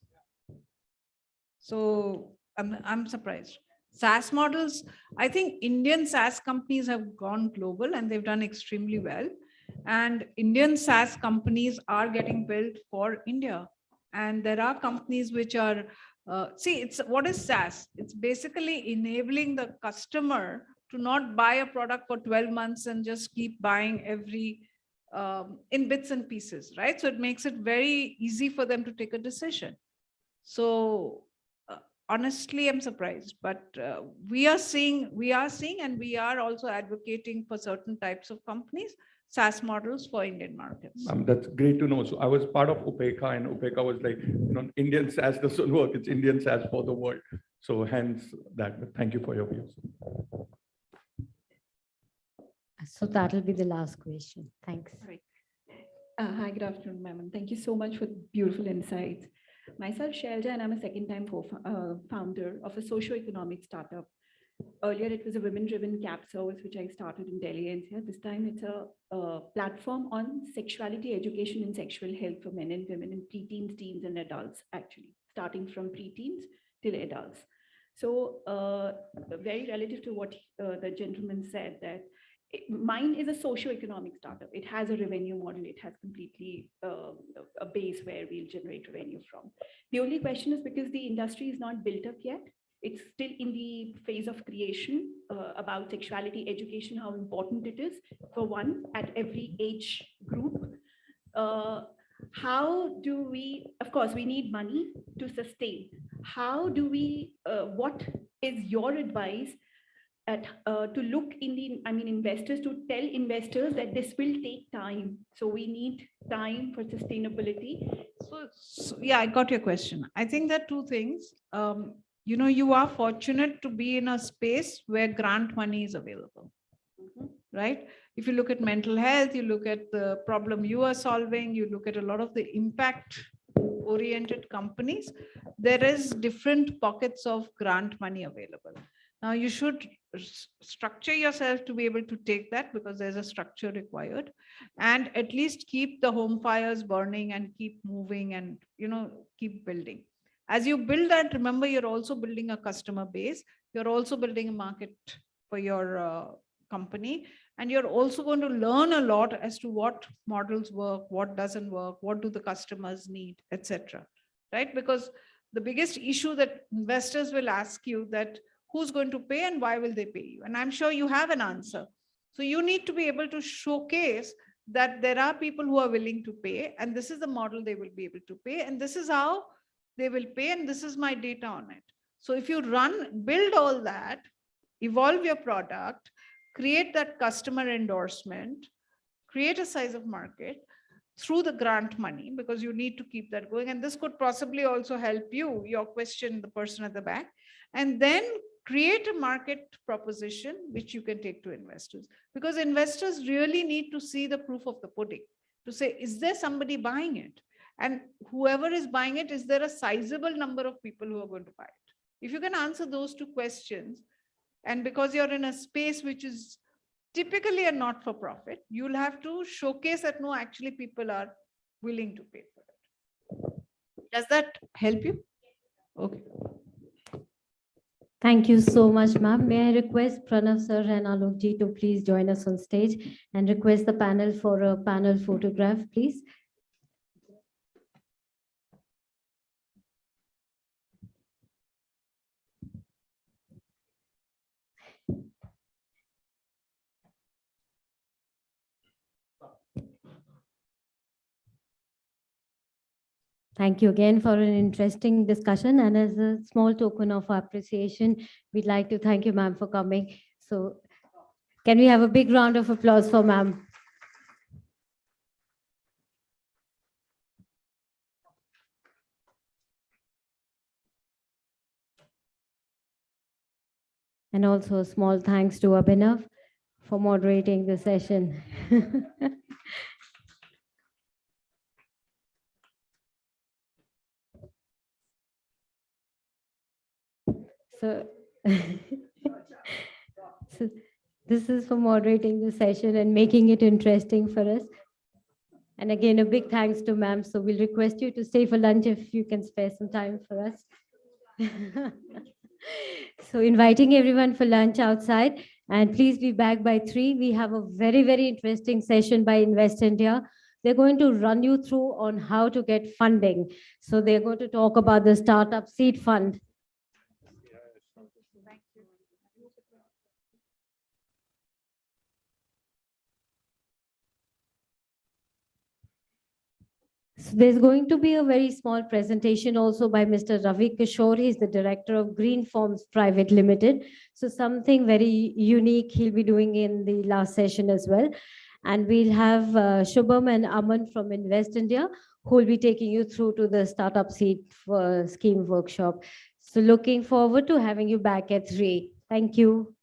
So I'm surprised. SaaS models, I think Indian SaaS companies have gone global and they've done extremely well. And Indian SaaS companies are getting built for India. And there are companies which are, what is SaaS? It's basically enabling the customer to not buy a product for 12 months and just keep buying every in bits and pieces, right? So it makes it very easy for them to take a decision. So honestly, I'm surprised, but we are seeing, and we are also advocating for certain types of companies, SaaS models for Indian markets. That's great to know. So I was part of UPECA, and UPECA was like, Indian SaaS doesn't work. It's Indian SaaS for the world. So hence that. But thank you for your views. So that'll be the last question. Thanks. Right. Hi, good afternoon, ma'am. And thank you so much for beautiful insights. Myself, Shelja, and I'm a second-time founder of a socio-economic startup. Earlier, it was a women-driven cab service, which I started in Delhi NCR. This time, it's a platform on sexuality education and sexual health for men and women in preteens, teens, and adults, actually, starting from preteens till adults. So very relative to what the gentleman said, that mine is a socio-economic startup. It has a revenue model. It has completely a base where we'll generate revenue from. The only question is, because the industry is not built up yet, it's still in the phase of creation about sexuality education, how important it is for one at every age group. How do we, of course, we need money to sustain. How do we, what is your advice at, to look in the, investors, to tell investors that this will take time. So we need time for sustainability. So yeah, I got your question. I think there are two things. You are fortunate to be in a space where grant money is available, right? If you look at mental health, you look at the problem you are solving, you look at a lot of the impact oriented companies, there is different pockets of grant money available. Now you should structure yourself to be able to take that, because there's a structure required, and at least keep the home fires burning and keep moving and, keep building. As you build that, remember, you're also building a customer base. You're also building a market for your company. And you're also going to learn a lot as to what models work, what doesn't work, what do the customers need, etc. Right? Because the biggest issue that investors will ask you, that who's going to pay and why will they pay you? And I'm sure you have an answer. So you need to be able to showcase that there are people who are willing to pay, and this is the model they will be able to pay, and this is how they will pay, and this is my data on it. So if you build all that, evolve your product, create that customer endorsement, create a size of market through the grant money, because you need to keep that going. And this could possibly also help you, your question, the person at the back, and then create a market proposition which you can take to investors, because investors really need to see the proof of the pudding to say, is there somebody buying it? And whoever is buying it, is there a sizable number of people who are going to buy it? If you can answer those two questions, and because you're in a space which is typically a not-for-profit, you'll have to showcase that, no, actually people are willing to pay for it. Does that help you? Okay. Thank you so much, ma'am. May I request Pranav sir and Alok ji to please join us on stage, and request the panel for a panel photograph, please. Thank you again for an interesting discussion. And as a small token of appreciation, we'd like to thank you, ma'am, for coming. So can we have a big round of applause for ma'am? And also a small thanks to Abhinav for moderating the session. So, so this is for moderating the session and making it interesting for us. And again, a big thanks to ma'am. So we'll request you to stay for lunch if you can spare some time for us. So inviting everyone for lunch outside, and please be back by 3. We have a very, very interesting session by Invest India. They're going to run you through on how to get funding. So they're going to talk about the Startup Seed Fund. So there's going to be a very small presentation also by Mr. Ravi Kishore. He's the director of Green Forms Private Limited. So something very unique he'll be doing in the last session as well. And we'll have Shubham and Aman from Invest India, who will be taking you through to the Startup Seed Scheme workshop. So looking forward to having you back at 3. Thank you.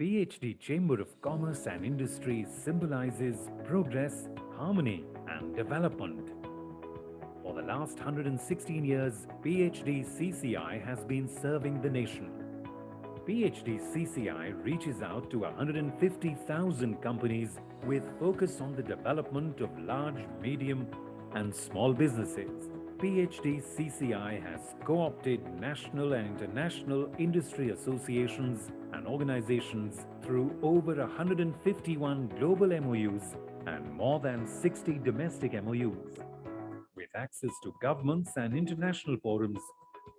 PhD Chamber of Commerce and Industry symbolizes progress, harmony, and development. For the last 116 years, PhD CCI has been serving the nation. PhD CCI reaches out to 150,000 companies with focus on the development of large, medium, and small businesses. PhD CCI has co-opted national and international industry associations and organizations through over 151 global MOUs and more than 60 domestic MOUs. With access to governments and international forums,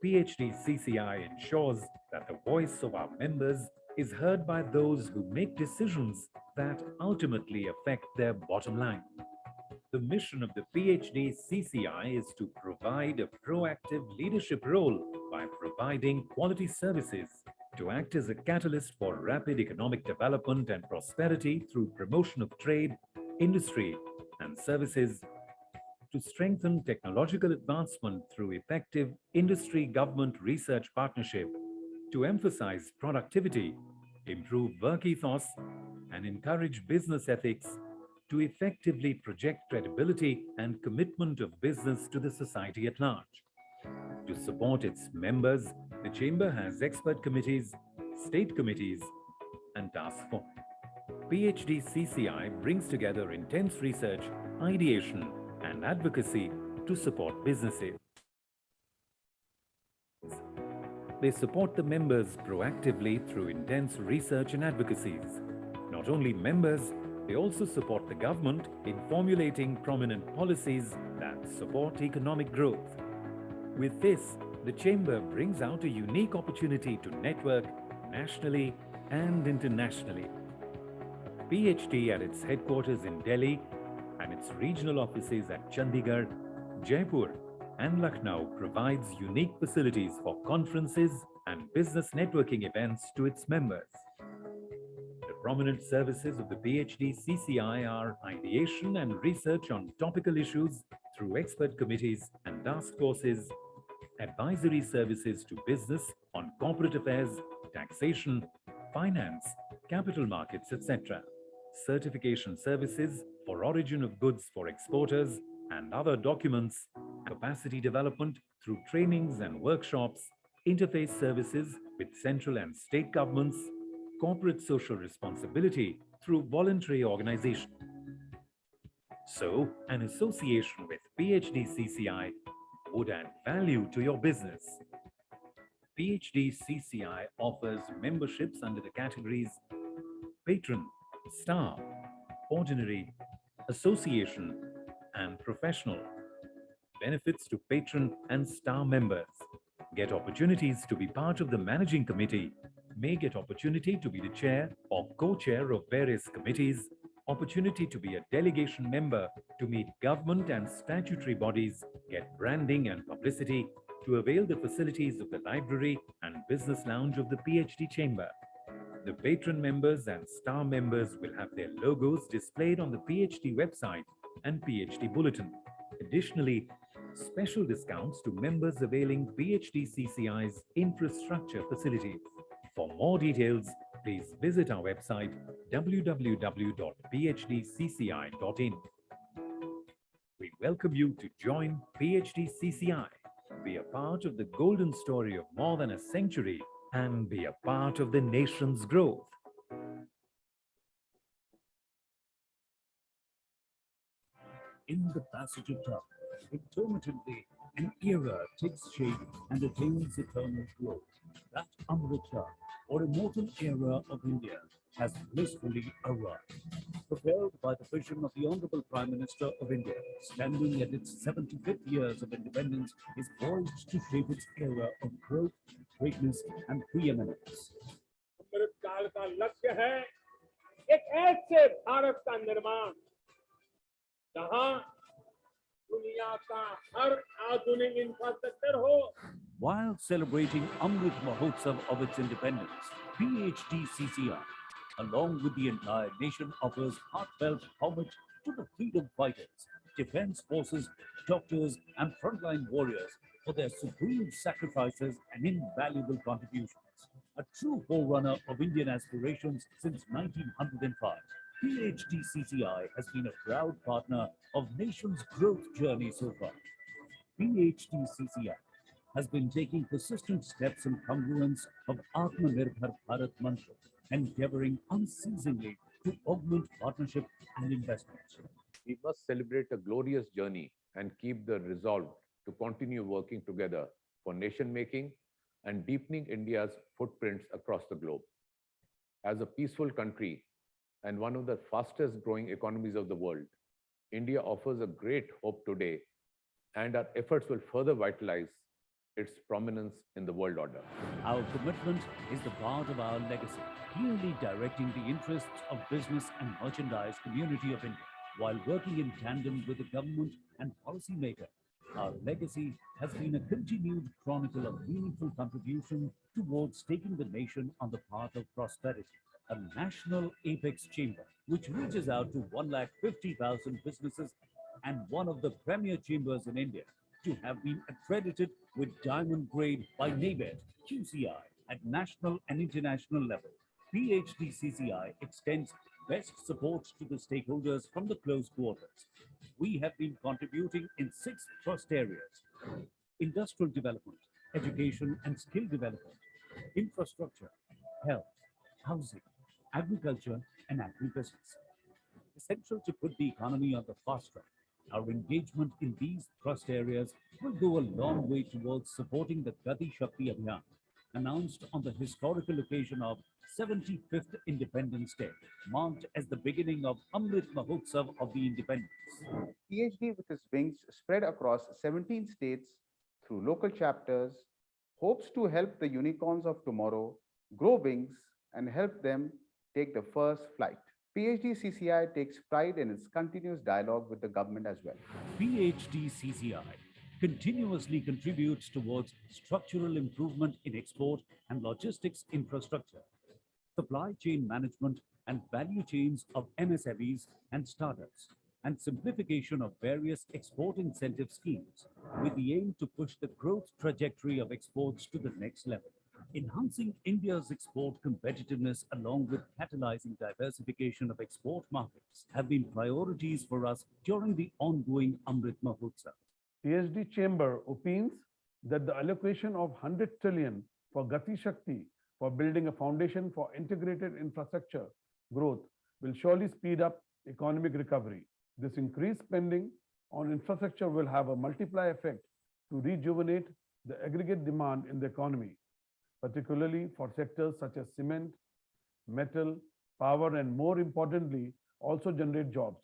PhD CCI ensures that the voice of our members is heard by those who make decisions that ultimately affect their bottom line. The mission of the PhD CCI is to provide a proactive leadership role by providing quality services, to act as a catalyst for rapid economic development and prosperity through promotion of trade, industry, and services, to strengthen technological advancement through effective industry-government research partnership, to emphasize productivity, improve work ethos, and encourage business ethics to effectively project credibility and commitment of business to the society at large. To support its members, the Chamber has expert committees, state committees, and task force. PhD CCI brings together intense research, ideation, and advocacy to support businesses. They support the members proactively through intense research and advocacies. Not only members, they also support the government in formulating prominent policies that support economic growth. With this, the Chamber brings out a unique opportunity to network nationally and internationally. PhD at its headquarters in Delhi and its regional offices at Chandigarh, Jaipur, and Lucknow provides unique facilities for conferences and business networking events to its members. The prominent services of the PhD CCI are ideation and research on topical issues through expert committees and task forces, advisory services to business on corporate affairs, taxation, finance, capital markets, etc., certification services for origin of goods for exporters and other documents, capacity development through trainings and workshops, interface services with central and state governments, corporate social responsibility through voluntary organization. So, an association with PhD CCI would add value to your business. PhD CCI offers memberships under the categories Patron, Star, Ordinary, Association, and Professional. Benefits to Patron and Star members: get opportunities to be part of the Managing Committee, may get opportunity to be the chair or co-chair of various committees, opportunity to be a delegation member to meet government and statutory bodies, get branding and publicity, to avail the facilities of the library and business lounge of the PhD Chamber. The patron members and star members will have their logos displayed on the PhD website and PhD bulletin. Additionally, special discounts to members availing PhD CCI's infrastructure facilities. For more details, please visit our website www.phdcci.in. We welcome you to join PhD CCI, be a part of the golden story of more than a century, and be a part of the nation's growth. In the passage of time, intermittently, an era takes shape and attains eternal growth. That Amrita, or immortal era of India, has blissfully arrived. Propelled by the vision of the Honorable Prime Minister of India, standing at its 75th years of independence, is poised to shape its era of growth, greatness, and preeminence. अमृत काल का लक्ष्य है एक ऐसे भारत का निर्माण जहां दुनिया का हर आधुनिक इंफ्रास्ट्रक्चर हो. While celebrating Amrit Mahotsav of its independence, PhD CCI, along with the entire nation, offers heartfelt homage to the freedom fighters, defense forces, doctors, and frontline warriors for their supreme sacrifices and invaluable contributions. A true forerunner of Indian aspirations since 1905, PhD CCI has been a proud partner of nation's growth journey so far. PhD CCI has been taking persistent steps in congruence of Atmanirbhar Bharat mantra, endeavoring unceasingly to augment partnership and investments. We must celebrate a glorious journey and keep the resolve to continue working together for nation making and deepening India's footprints across the globe. As a peaceful country and one of the fastest growing economies of the world, India offers a great hope today, and our efforts will further vitalize its prominence in the world order. Our commitment is the part of our legacy, clearly directing the interests of business and merchandise community of India, while working in tandem with the government and policymakers. Our legacy has been a continued chronicle of meaningful contribution towards taking the nation on the path of prosperity. A national apex chamber, which reaches out to 150,000 businesses and one of the premier chambers in India, to have been accredited with diamond grade by NABED QCI at national and international level. PhD CCI extends best support to the stakeholders from the close quarters. We have been contributing in 6 thrust areas: industrial development, education and skill development, infrastructure, health, housing, agriculture, and agribusiness. Essential to put the economy on the fast track. Our engagement in these thrust areas will go a long way towards supporting the Gati Shakti Abhiyan, announced on the historical occasion of 75th Independence Day, marked as the beginning of Amrit Mahotsav of the Independence. PhD, with its wings spread across 17 states through local chapters, hopes to help the unicorns of tomorrow grow wings and help them take the first flight. PhD CCI takes pride in its continuous dialogue with the government as well. PhD CCI continuously contributes towards structural improvement in export and logistics infrastructure, supply chain management and value chains of MSMEs and startups, and simplification of various export incentive schemes with the aim to push the growth trajectory of exports to the next level. Enhancing India's export competitiveness along with catalyzing diversification of export markets have been priorities for us during the ongoing Amrit Mahotsav. PhD Chamber opines that the allocation of 100 trillion for Gati Shakti for building a foundation for integrated infrastructure growth will surely speed up economic recovery. This increased spending on infrastructure will have a multiply effect to rejuvenate the aggregate demand in the economy, particularly for sectors such as cement, metal, power, and more importantly, also generate jobs.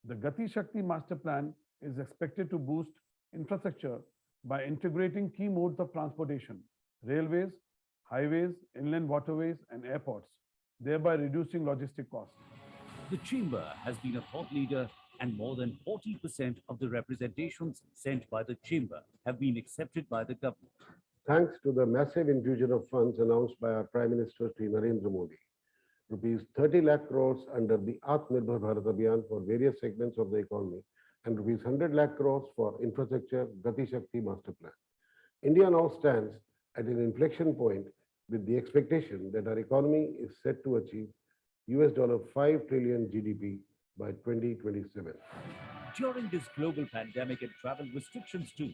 The Gati Shakti Master Plan is expected to boost infrastructure by integrating key modes of transportation, railways, highways, inland waterways, and airports, thereby reducing logistic costs. The Chamber has been a thought leader, and more than 40% of the representations sent by the Chamber have been accepted by the government. Thanks to the massive infusion of funds announced by our Prime Minister Sri Narendra Modi, rupees 30 lakh crores under the Atmanirbhar Bharat Abhiyan for various segments of the economy, and rupees 100 lakh crores for infrastructure Gati Shakti Master Plan. India now stands at an inflection point with the expectation that our economy is set to achieve $5 trillion GDP by 2027. During this global pandemic and travel restrictions too,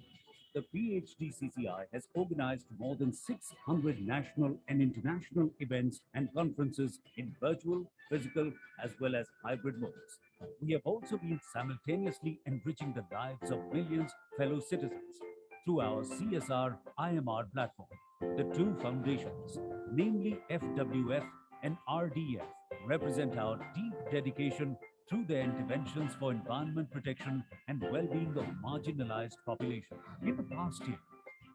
the PhD CCI has organized more than 600 national and international events and conferences in virtual, physical, as well as hybrid modes. We have also been simultaneously enriching the lives of millions fellow citizens through our CSR IMR platform. The two foundations, namely FWF and RDF, represent our deep dedication through their interventions for environment protection and well-being of marginalized population. In the past year,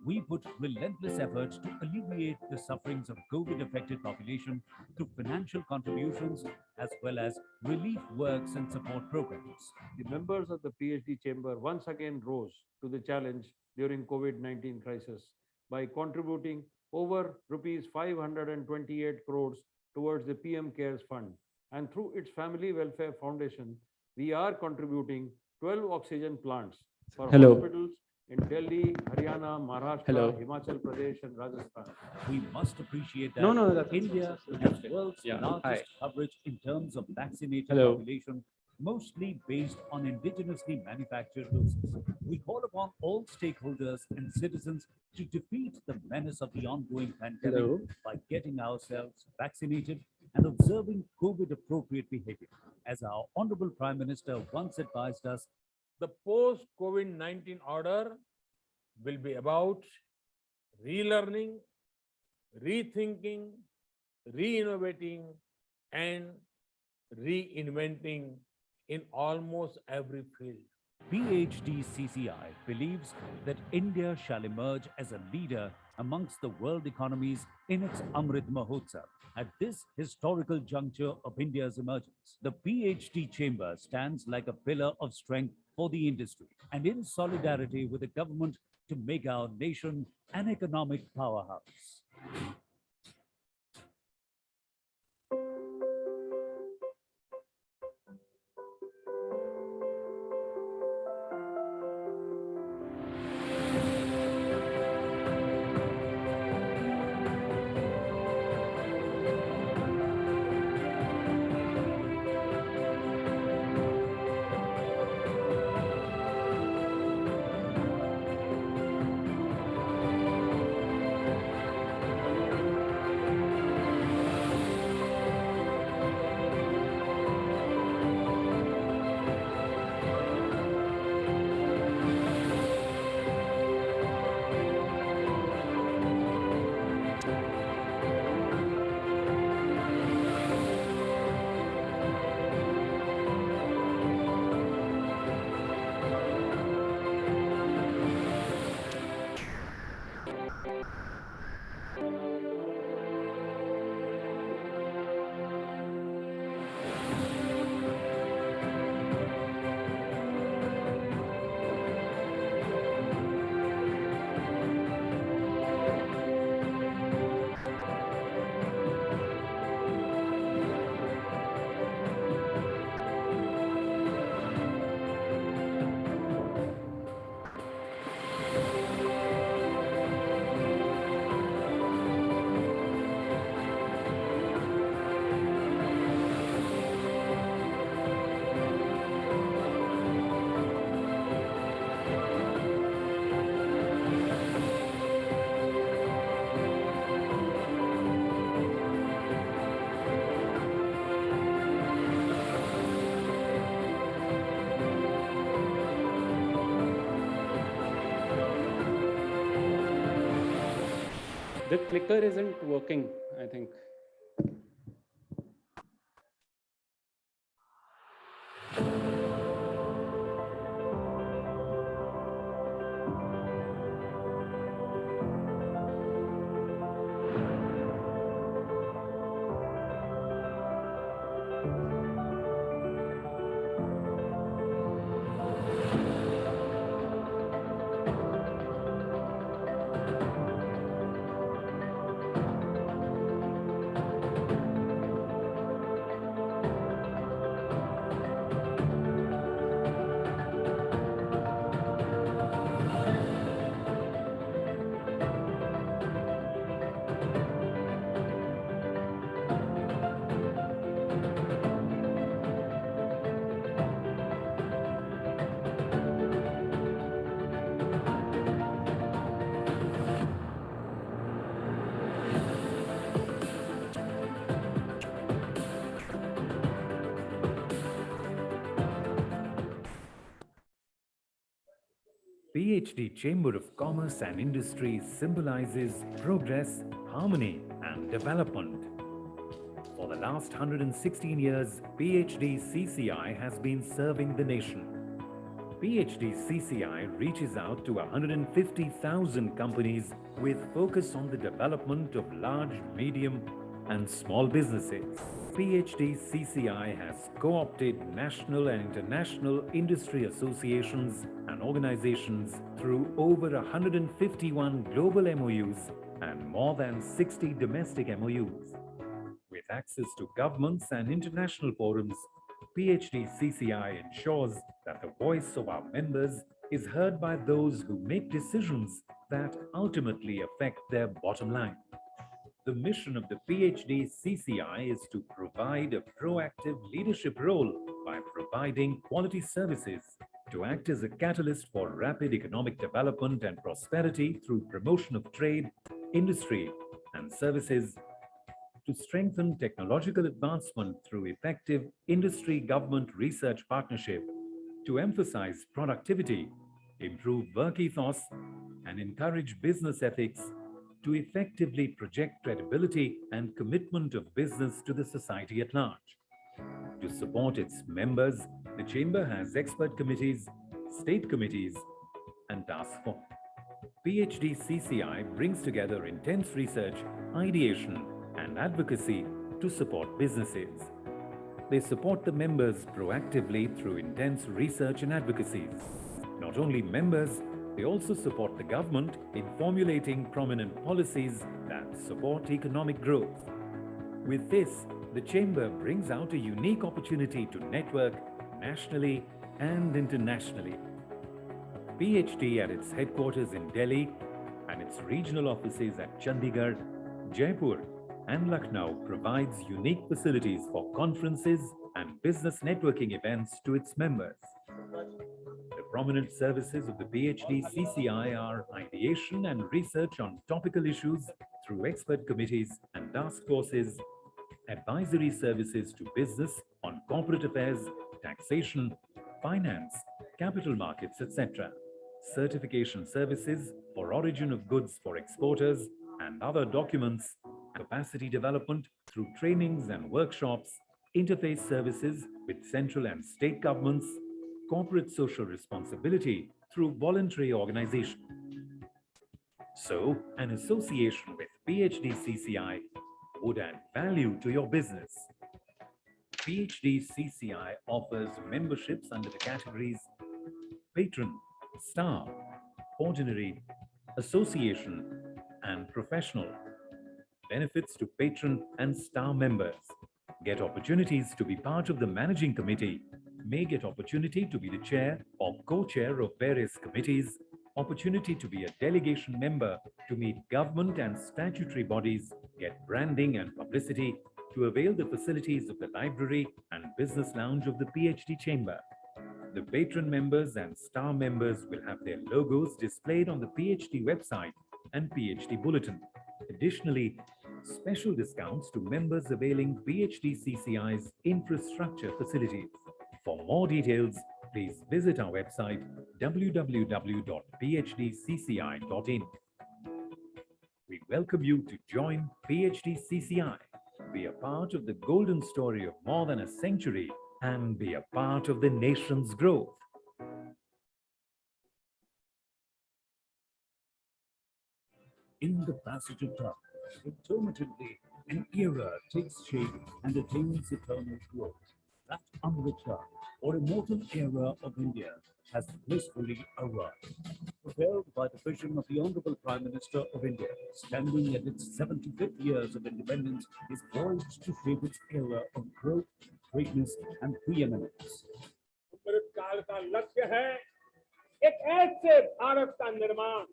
we put relentless efforts to alleviate the sufferings of COVID-affected population through financial contributions as well as relief works and support programs. The members of the PhD Chamber once again rose to the challenge during COVID-19 crisis by contributing over rupees 528 crores towards the PM CARES Fund. And through its Family Welfare Foundation, we are contributing 12 oxygen plants for hospitals in Delhi, Haryana, Maharashtra, Himachal Pradesh, and Rajasthan. We must appreciate that that's India has the world's largest coverage in terms of vaccinated population, mostly based on indigenously manufactured doses. We call upon all stakeholders and citizens to defeat the menace of the ongoing pandemic by getting ourselves vaccinated and observing COVID-appropriate behavior. As our Honorable Prime Minister once advised us, the post-COVID-19 order will be about relearning, rethinking, re-innovating, and reinventing in almost every field. PhD CCI believes that India shall emerge as a leader amongst the world economies in its Amrit Mahotsav. At this historical juncture of India's emergence, the PhD Chamber stands like a pillar of strength for the industry and in solidarity with the government to make our nation an economic powerhouse. The clicker isn't working, I think. PhD Chamber of Commerce and Industry symbolizes progress, harmony, and development. For the last 116 years, PhD CCI has been serving the nation. PhD CCI reaches out to 150,000 companies with focus on the development of large, medium, and small businesses. PhD CCI has co-opted national and international industry associations and organizations through over 151 global MOUs and more than 60 domestic MOUs. With access to governments and international forums, PhD CCI ensures that the voice of our members is heard by those who make decisions that ultimately affect their bottom line. The mission of the PhD CCI is to provide a proactive leadership role by providing quality services, to act as a catalyst for rapid economic development and prosperity through promotion of trade, industry, and services, to strengthen technological advancement through effective industry-government research partnership, to emphasize productivity, improve work ethos, and encourage business ethics, to effectively project credibility and commitment of business to the society at large. To support its members, the Chamber has expert committees, state committees, and task force. PhD CCI brings together intense research, ideation, and advocacy to support businesses. They support the members proactively through intense research and advocacy. Not only members, they also support the government in formulating prominent policies that support economic growth. With this, the Chamber brings out a unique opportunity to network nationally and internationally. PhD at its headquarters in Delhi and its regional offices at Chandigarh, Jaipur, and Lucknow provides unique facilities for conferences and business networking events to its members. The prominent services of the PhD CCI are ideation and research on topical issues through expert committees and task forces, advisory services to business on corporate affairs, taxation, finance, capital markets, etc., certification services for origin of goods for exporters and other documents, capacity development through trainings and workshops, interface services with central and state governments, corporate social responsibility through voluntary organization. So, an association with PhD CCI would add value to your business. PhD CCI offers memberships under the categories Patron, Star, Ordinary, Association, and Professional. Benefits to Patron and Star members: get opportunities to be part of the managing committee, may get opportunity to be the chair or co-chair of various committees, opportunity to be a delegation member to meet government and statutory bodies, get branding and publicity, to avail the facilities of the library and business lounge of the PhD Chamber. The patron members and star members will have their logos displayed on the PhD website and PhD bulletin. Additionally, special discounts to members availing PhD CCI's infrastructure facilities. For more details, please visit our website www.phdcci.in. We welcome you to join PhD CCI. Be a part of the golden story of more than a century and be a part of the nation's growth. In the passage of time, intermittently, an era takes shape and attains eternal growth. That Amrita, or immortal era of India, has blissfully arrived. Propelled by the vision of the Honorable Prime Minister of India, standing at its 75th years of independence, is poised to shape its era of growth, greatness, and preeminence. अमृत काल का लक्ष्य है एक ऐसे भारत का निर्माण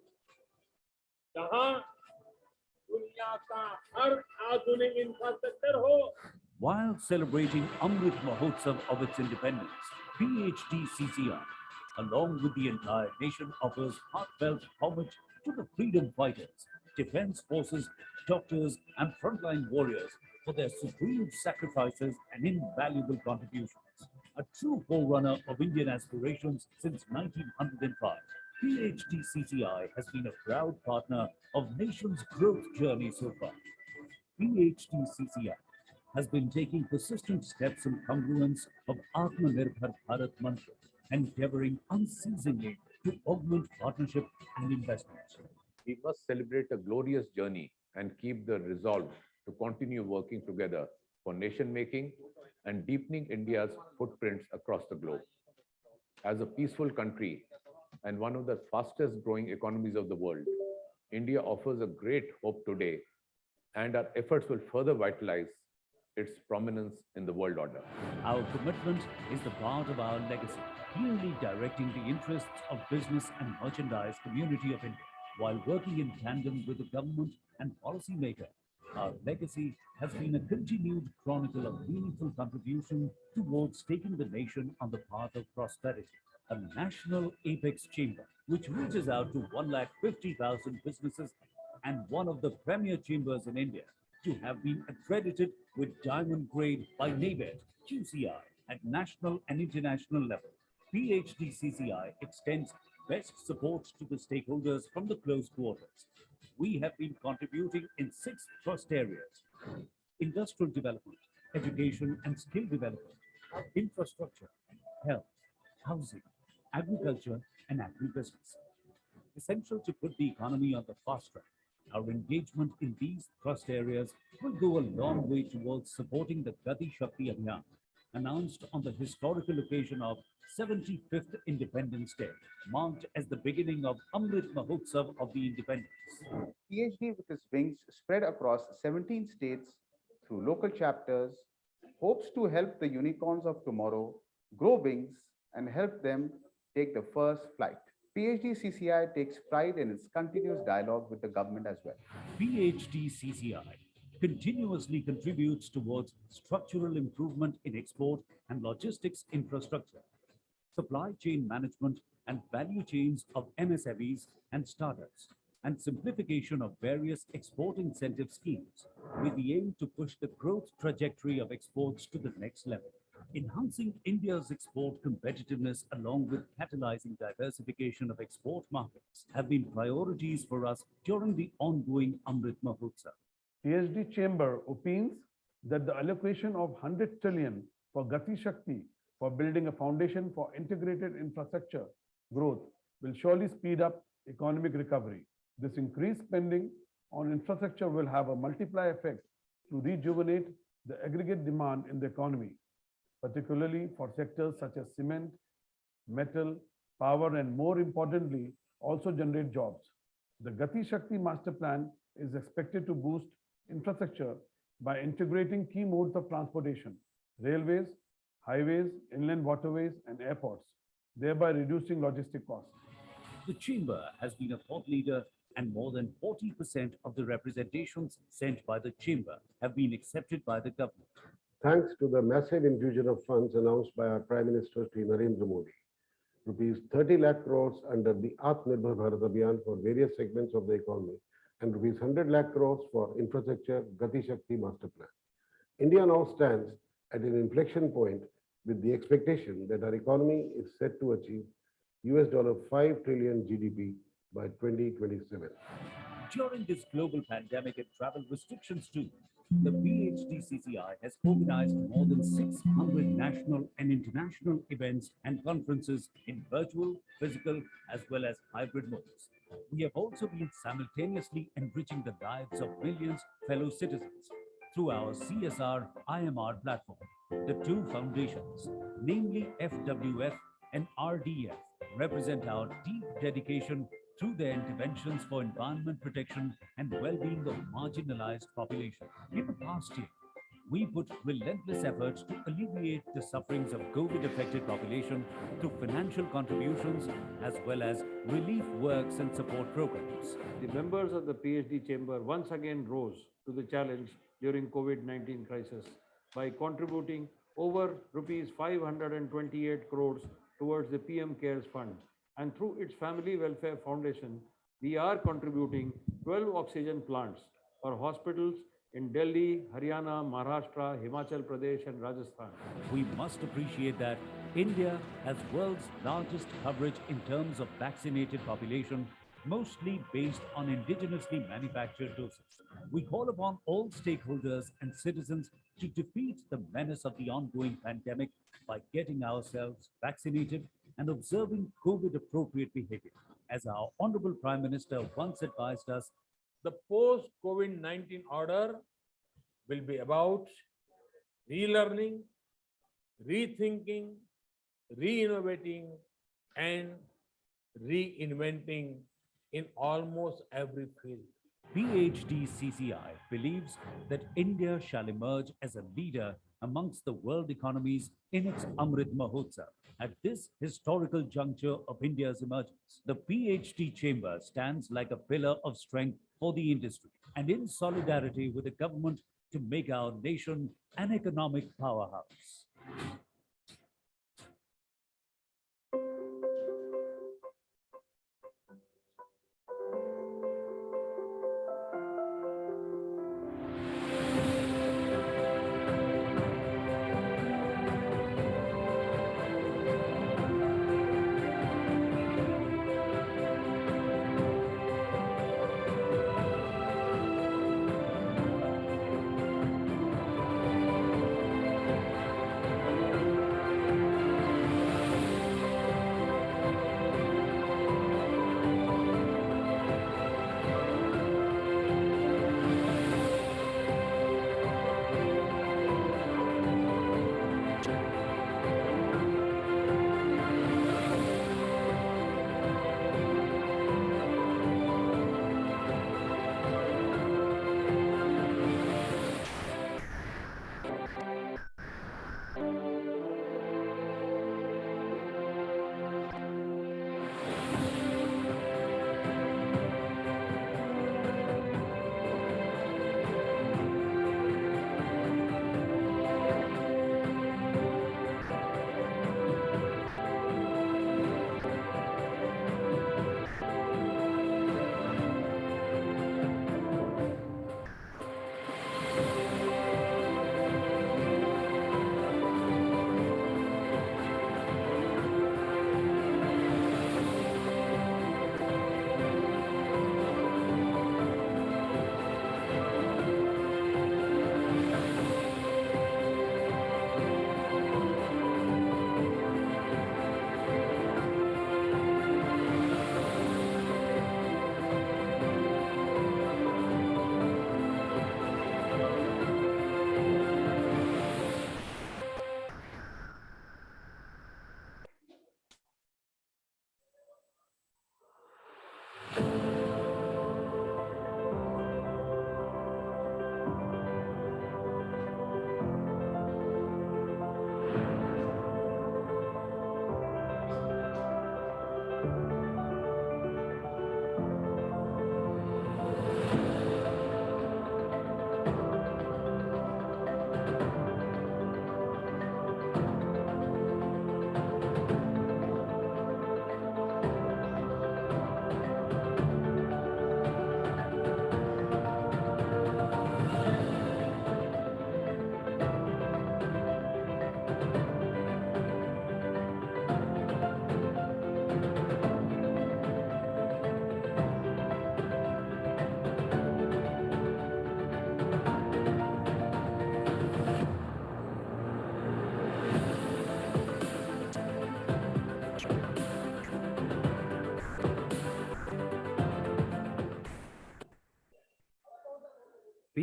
जहां दुनिया का हर आधुनिक इंफ्रास्ट्रक्चर हो. While celebrating Amrit Mahotsav of its independence, PhD CCI, along with the entire nation, offers heartfelt homage to the freedom fighters, defense forces, doctors, and frontline warriors for their supreme sacrifices and invaluable contributions. A true forerunner of Indian aspirations since 1905, PhD CCI has been a proud partner of nation's growth journey so far. PhD CCI has been taking persistent steps in congruence of Atmanirbhar Bharat mantra, endeavoring unceasingly to augment partnership and investments. We must celebrate a glorious journey and keep the resolve to continue working together for nation making and deepening India's footprints across the globe. As a peaceful country and one of the fastest growing economies of the world, India offers a great hope today, and our efforts will further vitalize its prominence in the world order. Our commitment is the part of our legacy, clearly directing the interests of business and merchandise community of India, while working in tandem with the government and policymaker. Our legacy has been a continued chronicle of meaningful contribution towards taking the nation on the path of prosperity. A national apex chamber, which reaches out to 150,000 businesses and one of the premier chambers in India, to have been accredited with diamond grade by NABED, QCI at national and international level. PhD CCI extends best support to the stakeholders from the close quarters. We have been contributing in 6 trust areas: industrial development, education and skill development, infrastructure, health, housing, agriculture, and agribusiness. Essential to put the economy on the fast track. Our engagement in these trust areas will go a long way towards supporting the Gati Shakti Abhiyan, announced on the historical occasion of 75th Independence Day, marked as the beginning of Amrit Mahotsav of the Independence. PhD with its wings spread across 17 states through local chapters, hopes to help the unicorns of tomorrow grow wings and help them take the first flight. PhD CCI takes pride in its continuous dialogue with the government as well. PhD CCI continuously contributes towards structural improvement in export and logistics infrastructure, supply chain management and value chains of MSMEs and startups, and simplification of various export incentive schemes with the aim to push the growth trajectory of exports to the next level. Enhancing India's export competitiveness along with catalyzing diversification of export markets have been priorities for us during the ongoing Amrit Mahotsav. PhD Chamber opines that the allocation of 100 trillion for Gati Shakti for building a foundation for integrated infrastructure growth will surely speed up economic recovery. This increased spending on infrastructure will have a multiplier effect to rejuvenate the aggregate demand in the economy, particularly for sectors such as cement, metal, power, and more importantly, also generate jobs. The Gati Shakti Master Plan is expected to boost infrastructure by integrating key modes of transportation, railways, highways, inland waterways, and airports, thereby reducing logistic costs. The Chamber has been a thought leader, and more than 40% of the representations sent by the Chamber have been accepted by the government. Thanks to the massive infusion of funds announced by our Prime Minister Shri Narendra Modi, rupees 30 lakh crores under the Atmanirbhar Bharat Abhiyan for various segments of the economy, and rupees 100 lakh crores for infrastructure Gati Shakti Master Plan. India now stands at an inflection point with the expectation that our economy is set to achieve $5 trillion GDP by 2027. During this global pandemic and travel restrictions too, the PhDCCI has organized more than 600 national and international events and conferences in virtual, physical, as well as hybrid modes. We have also been simultaneously enriching the lives of millions fellow citizens through our CSR IMR platform. The two foundations, namely FWF and RDF, represent our deep dedication through their interventions for environment protection and well-being of marginalized population. In the past year, we put relentless efforts to alleviate the sufferings of COVID-affected population through financial contributions as well as relief works and support programs. The members of the PhD chamber once again rose to the challenge during COVID-19 crisis by contributing over rupees 528 crores towards the PM CARES Fund. And through its Family Welfare Foundation, we are contributing 12 oxygen plants for hospitals in Delhi, Haryana, Maharashtra, Himachal Pradesh, and Rajasthan. We must appreciate that India has world's largest coverage in terms of vaccinated population, mostly based on indigenously manufactured doses. We call upon all stakeholders and citizens to defeat the menace of the ongoing pandemic by getting ourselves vaccinated and observing COVID-appropriate behavior. As our Honorable Prime Minister once advised us, the post-COVID-19 order will be about relearning, rethinking, re-innovating, and reinventing in almost every field. PhDCCI believes that India shall emerge as a leader amongst the world economies in its Amrit Mahotsav. At this historical juncture of India's emergence, the PhD chamber stands like a pillar of strength for the industry and in solidarity with the government to make our nation an economic powerhouse.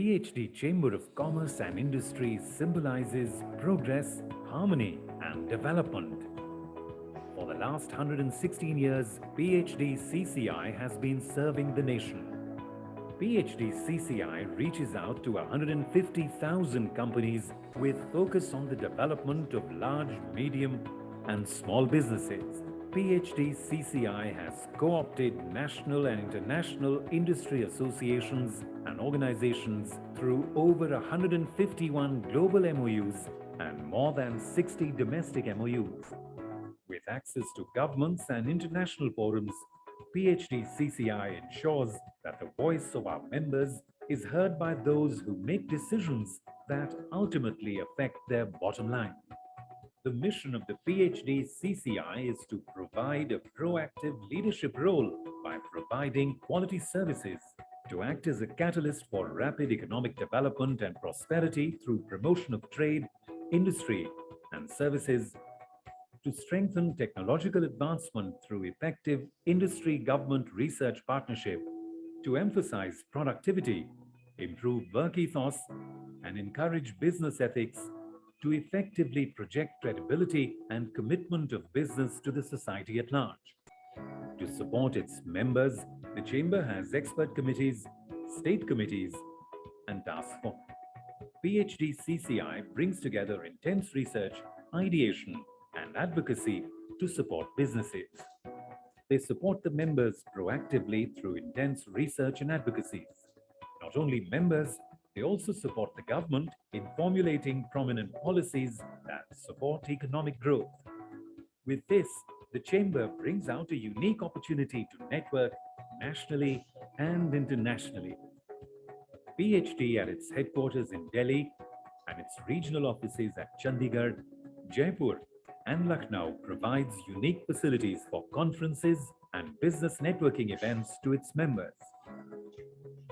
PhD Chamber of Commerce and Industry symbolizes progress, harmony, and development. For the last 116 years, PhD CCI has been serving the nation. PhD CCI reaches out to 150,000 companies with focus on the development of large, medium, and small businesses. PhD CCI has co-opted national and international industry associations and organizations through over 151 global MOUs and more than 60 domestic MOUs. With access to governments and international forums, PhD CCI ensures that the voice of our members is heard by those who make decisions that ultimately affect their bottom line. The mission of the PhD CCI is to provide a proactive leadership role by providing quality services, to act as a catalyst for rapid economic development and prosperity through promotion of trade, industry, and services, to strengthen technological advancement through effective industry-government research partnership, to emphasize productivity, improve work ethos, and encourage business ethics, to effectively project credibility and commitment of business to the society at large. To support its members, the Chamber has expert committees, state committees, and task force. PhD CCI brings together intense research, ideation, and advocacy to support businesses. They support the members proactively through intense research and advocacies. Not only members, they also support the government in formulating prominent policies that support economic growth. With this, the Chamber brings out a unique opportunity to network nationally and internationally. PhD at its headquarters in Delhi and its regional offices at Chandigarh, Jaipur, and Lucknow provides unique facilities for conferences and business networking events to its members.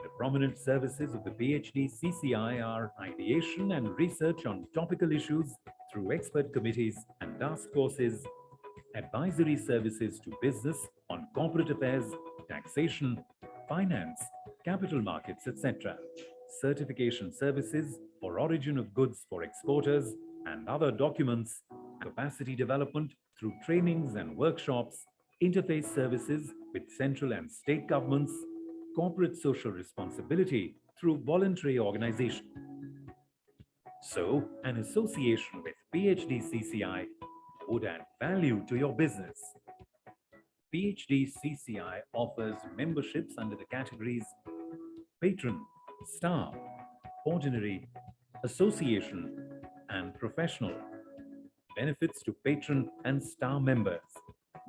The prominent services of the PhD CCI are ideation and research on topical issues through expert committees and task forces, advisory services to business on corporate affairs, taxation, finance, capital markets, etc., certification services for origin of goods for exporters and other documents, capacity development through trainings and workshops, interface services with central and state governments, corporate social responsibility through voluntary organization. So, an association with PhD CCI would add value to your business. PhD CCI offers memberships under the categories Patron, Star, Ordinary, Association, and Professional. Benefits to Patron and Star members: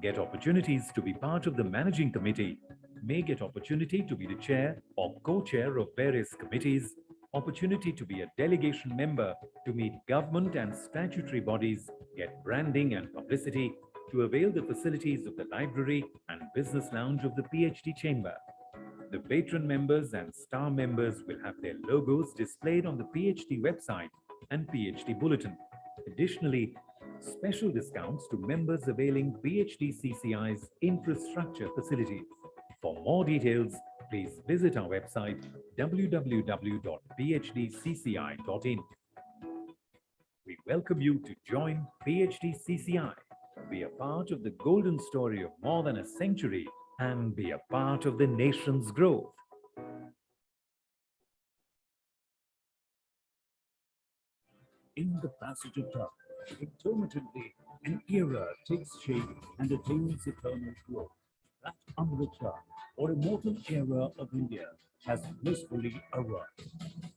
get opportunities to be part of the Managing Committee, may get opportunity to be the chair or co-chair of various committees, opportunity to be a delegation member to meet government and statutory bodies, get branding and publicity, to avail the facilities of the library and business lounge of the PhD Chamber. The patron members and star members will have their logos displayed on the PhD website and PhD bulletin. Additionally, special discounts to members availing PhD CCI's infrastructure facilities. For more details, please visit our website www.phdcci.in. We welcome you to join PhD CCI, be a part of the golden story of more than a century, and be a part of the nation's growth. In the passage of time, intermittently, an era takes shape and attains eternal growth. That Amrita, or immortal era of India, has blissfully arrived.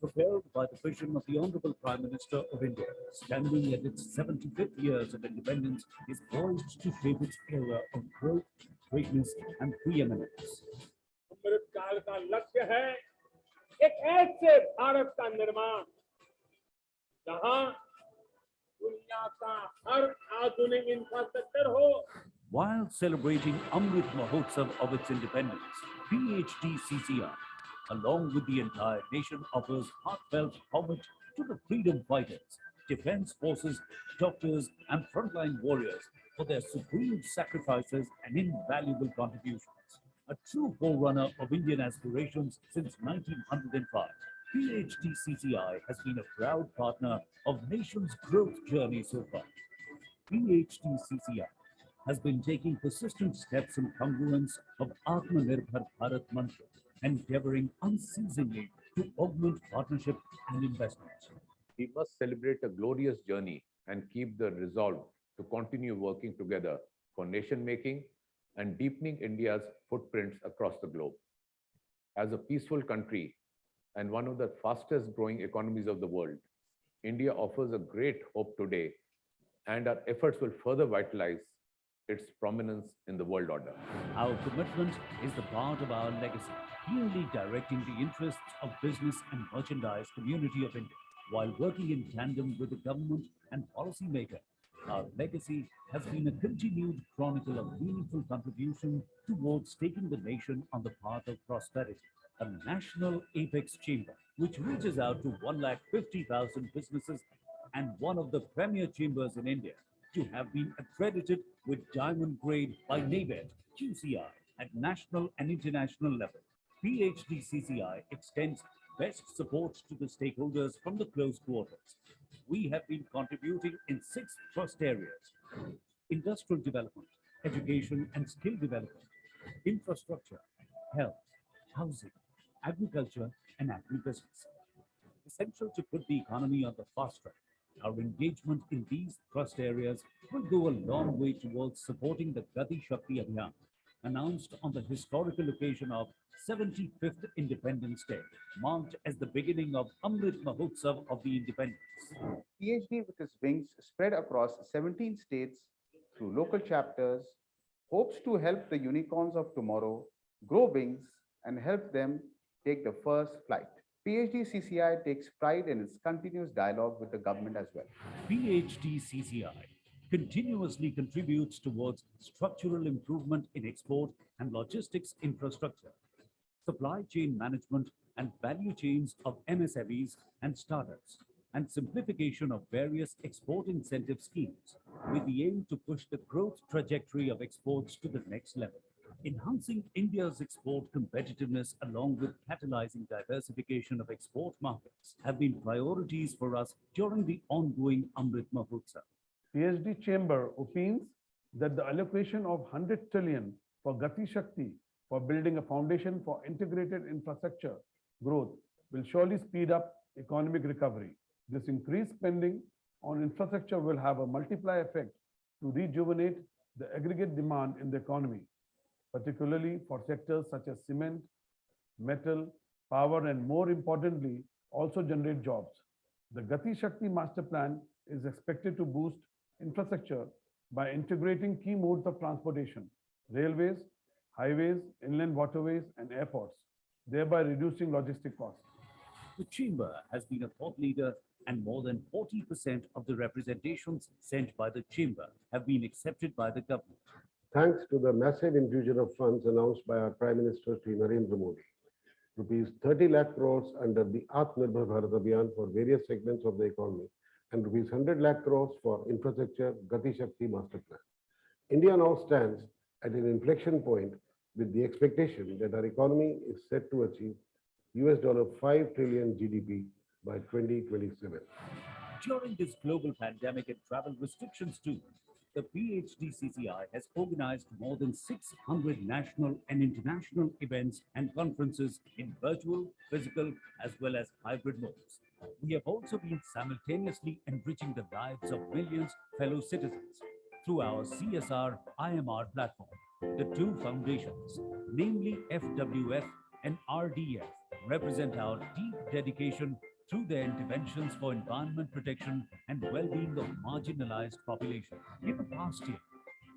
Propelled by the vision of the Honorable Prime Minister of India, standing at its 75th years of independence, is poised to shape its era of growth, greatness, and preeminence. अमृत काल का लक्ष्य है एक ऐसे भारत का निर्माण जहां दुनिया का हर आधुनिक इंफ्रास्ट्रक्चर हो. While celebrating Amrit Mahotsav of its independence, PhD CCI, along with the entire nation, offers heartfelt homage to the freedom fighters, defense forces, doctors, and frontline warriors for their supreme sacrifices and invaluable contributions. A true forerunner of Indian aspirations since 1905, PHDCCI has been a proud partner of nation's growth journey so far. PHDCCI has been taking persistent steps in congruence of Atmanirbhar Bharat mantra, endeavoring unceasingly to augment partnership and investments. We must celebrate a glorious journey and keep the resolve to continue working together for nation making and deepening India's footprints across the globe. As a peaceful country and one of the fastest growing economies of the world, India offers a great hope today, and our efforts will further vitalize its prominence in the world order. Our commitment is the part of our legacy, clearly directing the interests of business and merchandise community of India, while working in tandem with the government and policymaker. Our legacy has been a continued chronicle of meaningful contribution towards taking the nation on the path of prosperity. A national apex chamber, which reaches out to 150,000 businesses and one of the premier chambers in India, to have been accredited with diamond grade by NABED QCI at national and international level. PHDCCI extends best support to the stakeholders from the close quarters. We have been contributing in 6 trust areas: industrial development, education and skill development, infrastructure, health, housing, agriculture and agribusiness. Essential to put the economy on the fast track, our engagement in these trust areas will go a long way towards supporting the Gati Shakti Abhiyan, announced on the historical occasion of 75th Independence Day, marked as the beginning of Amrit Mahotsav of the Independence. PhD with its wings spread across 17 states through local chapters, hopes to help the unicorns of tomorrow grow wings and help them take the first flight. PhD CCI takes pride in its continuous dialogue with the government as well. PhD CCI continuously contributes towards structural improvement in export and logistics infrastructure, supply chain management and value chains of MSMEs and startups, and simplification of various export incentive schemes with the aim to push the growth trajectory of exports to the next level. Enhancing India's export competitiveness along with catalyzing diversification of export markets have been priorities for us during the ongoing Amrit Mahotsav. PhD Chamber opines that the allocation of 100 trillion for Gati Shakti for building a foundation for integrated infrastructure growth will surely speed up economic recovery. This increased spending on infrastructure will have a multiply effect to rejuvenate the aggregate demand in the economy, particularly for sectors such as cement, metal, power, and more importantly, also generate jobs. The Gati Shakti Master Plan is expected to boost infrastructure by integrating key modes of transportation, railways, highways, inland waterways, and airports, thereby reducing logistic costs. The Chamber has been a thought leader, and more than 40% of the representations sent by the Chamber have been accepted by the government. Thanks to the massive infusion of funds announced by our Prime Minister Sri Narendra Modi, rupees 30 lakh crores under the Atmanirbhar Bharat Abhiyan for various segments of the economy, and rupees 100 lakh crores for infrastructure Gati Shakti Master Plan. India now stands at an inflection point with the expectation that our economy is set to achieve $5 trillion GDP by 2027. During this global pandemic and travel restrictions too, the PHDCCI has organized more than 600 national and international events and conferences in virtual, physical, as well as hybrid modes. We have also been simultaneously enriching the lives of millions fellow citizens through our CSR IMR platform. The 2 foundations, namely FWF and RDF, represent our deep dedication through their interventions for environment protection and well-being of marginalized population. In the past year,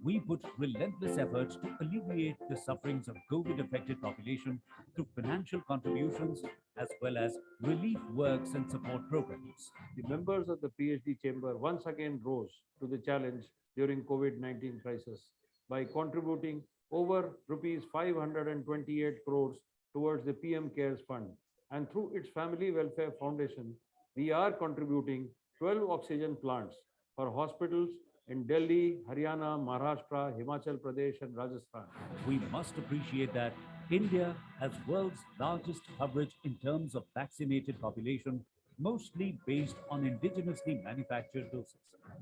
we put relentless efforts to alleviate the sufferings of COVID-affected population through financial contributions as well as relief works and support programs. The members of the PhD Chamber once again rose to the challenge during COVID-19 crisis by contributing over rupees 528 crores towards the PM CARES Fund. And through its Family Welfare Foundation, we are contributing 12 oxygen plants for hospitals in Delhi, Haryana, Maharashtra, Himachal Pradesh, and Rajasthan. We must appreciate that India has world's largest coverage in terms of vaccinated population, mostly based on indigenously manufactured doses.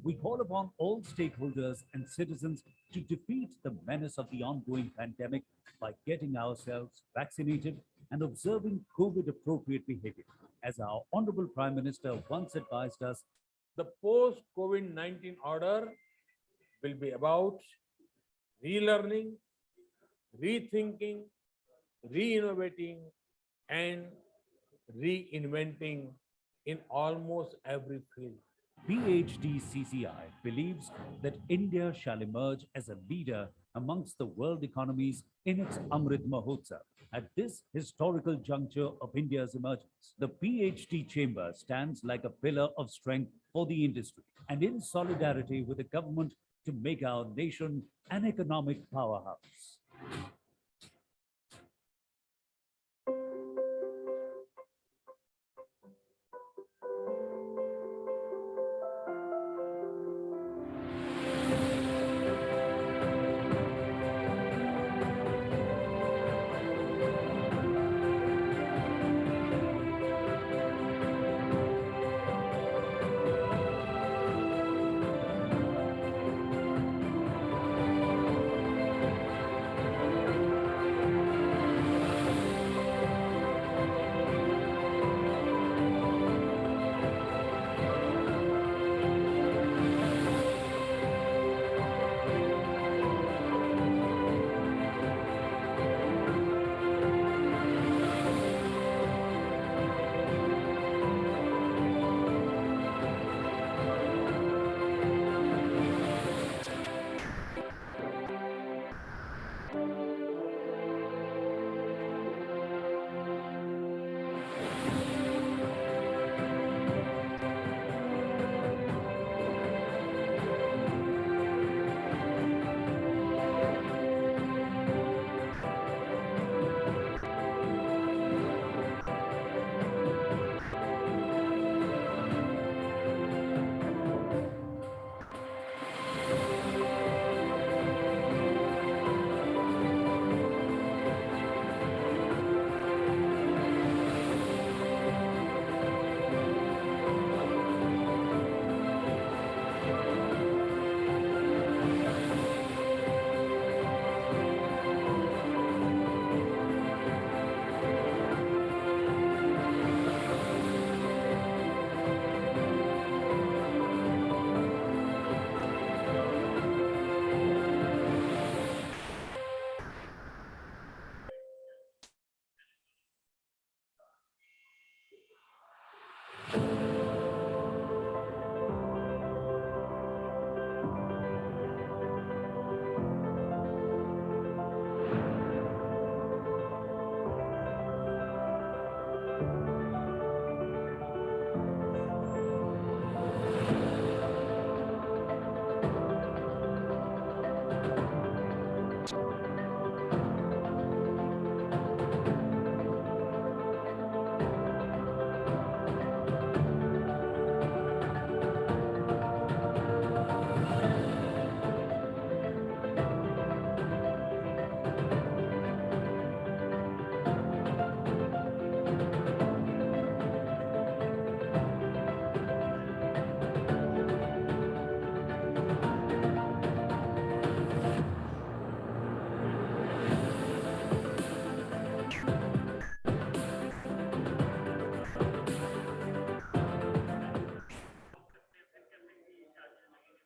We call upon all stakeholders and citizens to defeat the menace of the ongoing pandemic by getting ourselves vaccinated and observing COVID-appropriate behavior. As our Honorable Prime Minister once advised us, the post-COVID-19 order will be about relearning, rethinking, re-innovating, and reinventing in almost every field. PhD CCI believes that India shall emerge as a leader amongst the world economies in its Amrit Mahotsav. At this historical juncture of India's emergence, the PhD chamber stands like a pillar of strength for the industry and in solidarity with the government to make our nation an economic powerhouse.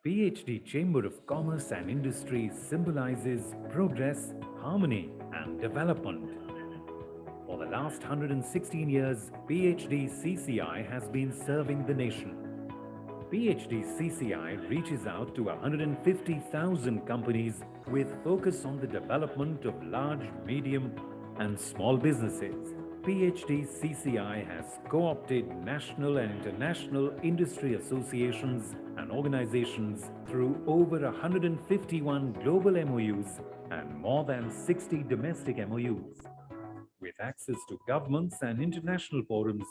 PhD Chamber of Commerce and Industry symbolizes progress, harmony, and development. For the last 116 years, PhD CCI has been serving the nation. PhD CCI reaches out to 150,000 companies with focus on the development of large, medium, and small businesses. PhD CCI has co-opted national and international industry associations and organizations through over 151 global MOUs and more than 60 domestic MOUs. With access to governments and international forums,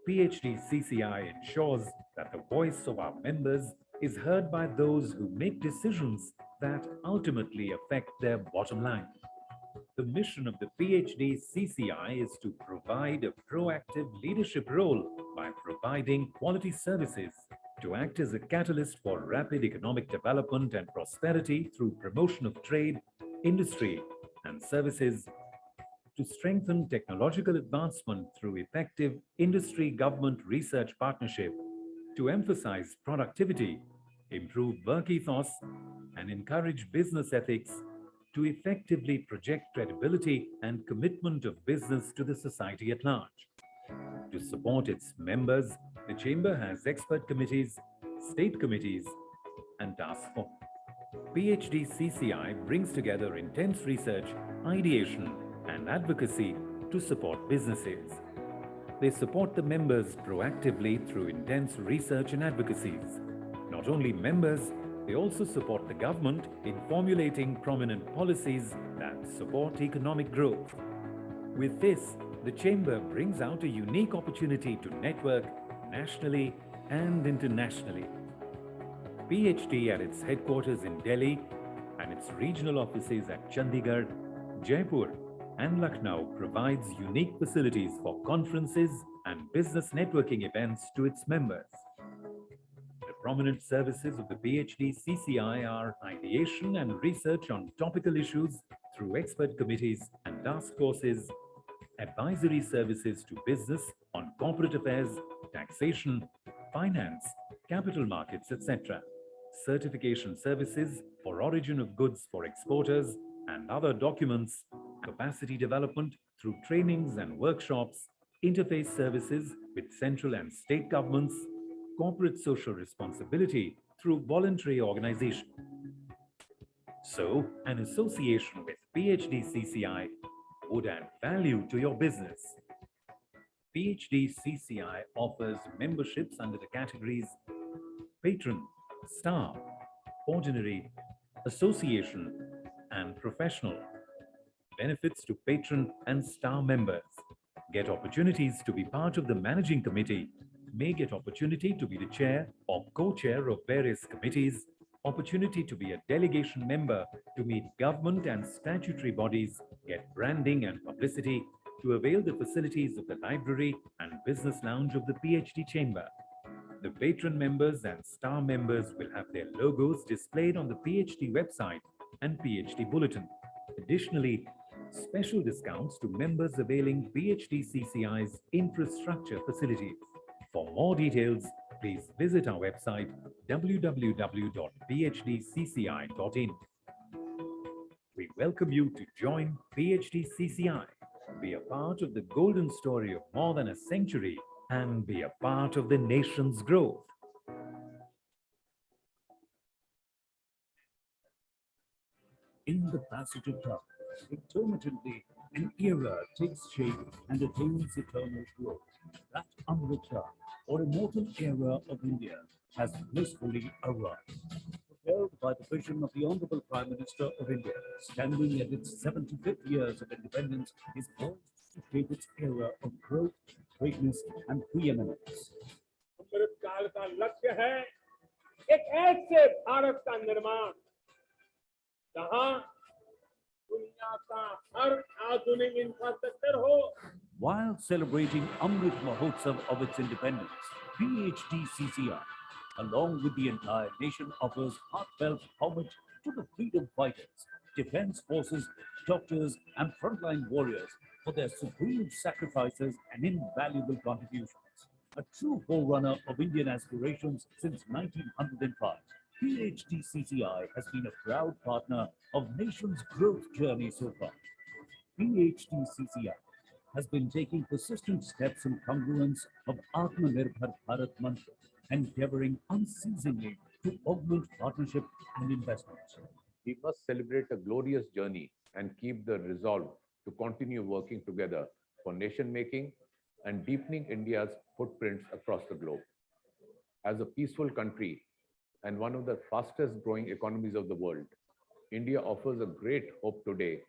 PhD CCI ensures that the voice of our members is heard by those who make decisions that ultimately affect their bottom line. The mission of the PhD CCI is to provide a proactive leadership role by providing quality services, to act as a catalyst for rapid economic development and prosperity through promotion of trade, industry, and services, to strengthen technological advancement through effective industry-government research partnership, to emphasize productivity, improve work ethos, and encourage business ethics, to effectively project credibility and commitment of business to the society at large. To support its members, the Chamber has expert committees, state committees, and task force. PhD CCI brings together intense research, ideation, and advocacy to support businesses. They support the members proactively through intense research and advocacies. Not only members, they also support the government in formulating prominent policies that support economic growth. With this, the Chamber brings out a unique opportunity to network nationally and internationally. PhD at its headquarters in Delhi and its regional offices at Chandigarh, Jaipur, and Lucknow provides unique facilities for conferences and business networking events to its members. The prominent services of the PhD CCI are ideation and research on topical issues through expert committees and task forces, advisory services to business on corporate affairs, taxation, finance, capital markets, etc., certification services for origin of goods for exporters and other documents, capacity development through trainings and workshops, interface services with central and state governments, corporate social responsibility through voluntary organization. So, an association with PhD CCI would add value to your business. PhD CCI offers memberships under the categories Patron, Star, Ordinary, Association, and Professional. Benefits to Patron and Star members: get opportunities to be part of the Managing Committee, may get opportunity to be the chair or co-chair of various committees, opportunity to be a delegation member to meet government and statutory bodies, get branding and publicity, to avail the facilities of the library and business lounge of the PhD Chamber. The patron members and star members will have their logos displayed on the PhD website and PhD bulletin. Additionally, special discounts to members availing PhD CCI's infrastructure facilities. For more details, please visit our website www.phdcci.in. We welcome you to join PhD CCI, be a part of the golden story of more than a century, and be a part of the nation's growth. In the passage of time, intermittently, an era takes shape and attains eternal growth. That Amrita, or immortal era of India, has blissfully arrived. Propelled by the vision of the Honorable Prime Minister of India, standing at its 75th years of independence, is poised to shape its era of growth, greatness, and preeminence. अमृत काल का लक्ष्य है एक ऐसे भारत का निर्माण जहां दुनिया का हर आधुनिक इंफ्रास्ट्रक्चर हो. While celebrating Amrit Mahotsav of its independence, PhD CCI, along with the entire nation, offers heartfelt homage to the freedom fighters, defense forces, doctors, and frontline warriors for their supreme sacrifices and invaluable contributions. A true forerunner of Indian aspirations since 1905, PhD CCI has been a proud partner of nation's growth journey so far. PhD CCI has been taking persistent steps in congruence of Atmanirbhar Bharat mantra, endeavoring unceasingly to augment partnership and investments. We must celebrate a glorious journey and keep the resolve to continue working together for nation making and deepening India's footprints across the globe. As a peaceful country and one of the fastest growing economies of the world, India offers a great hope today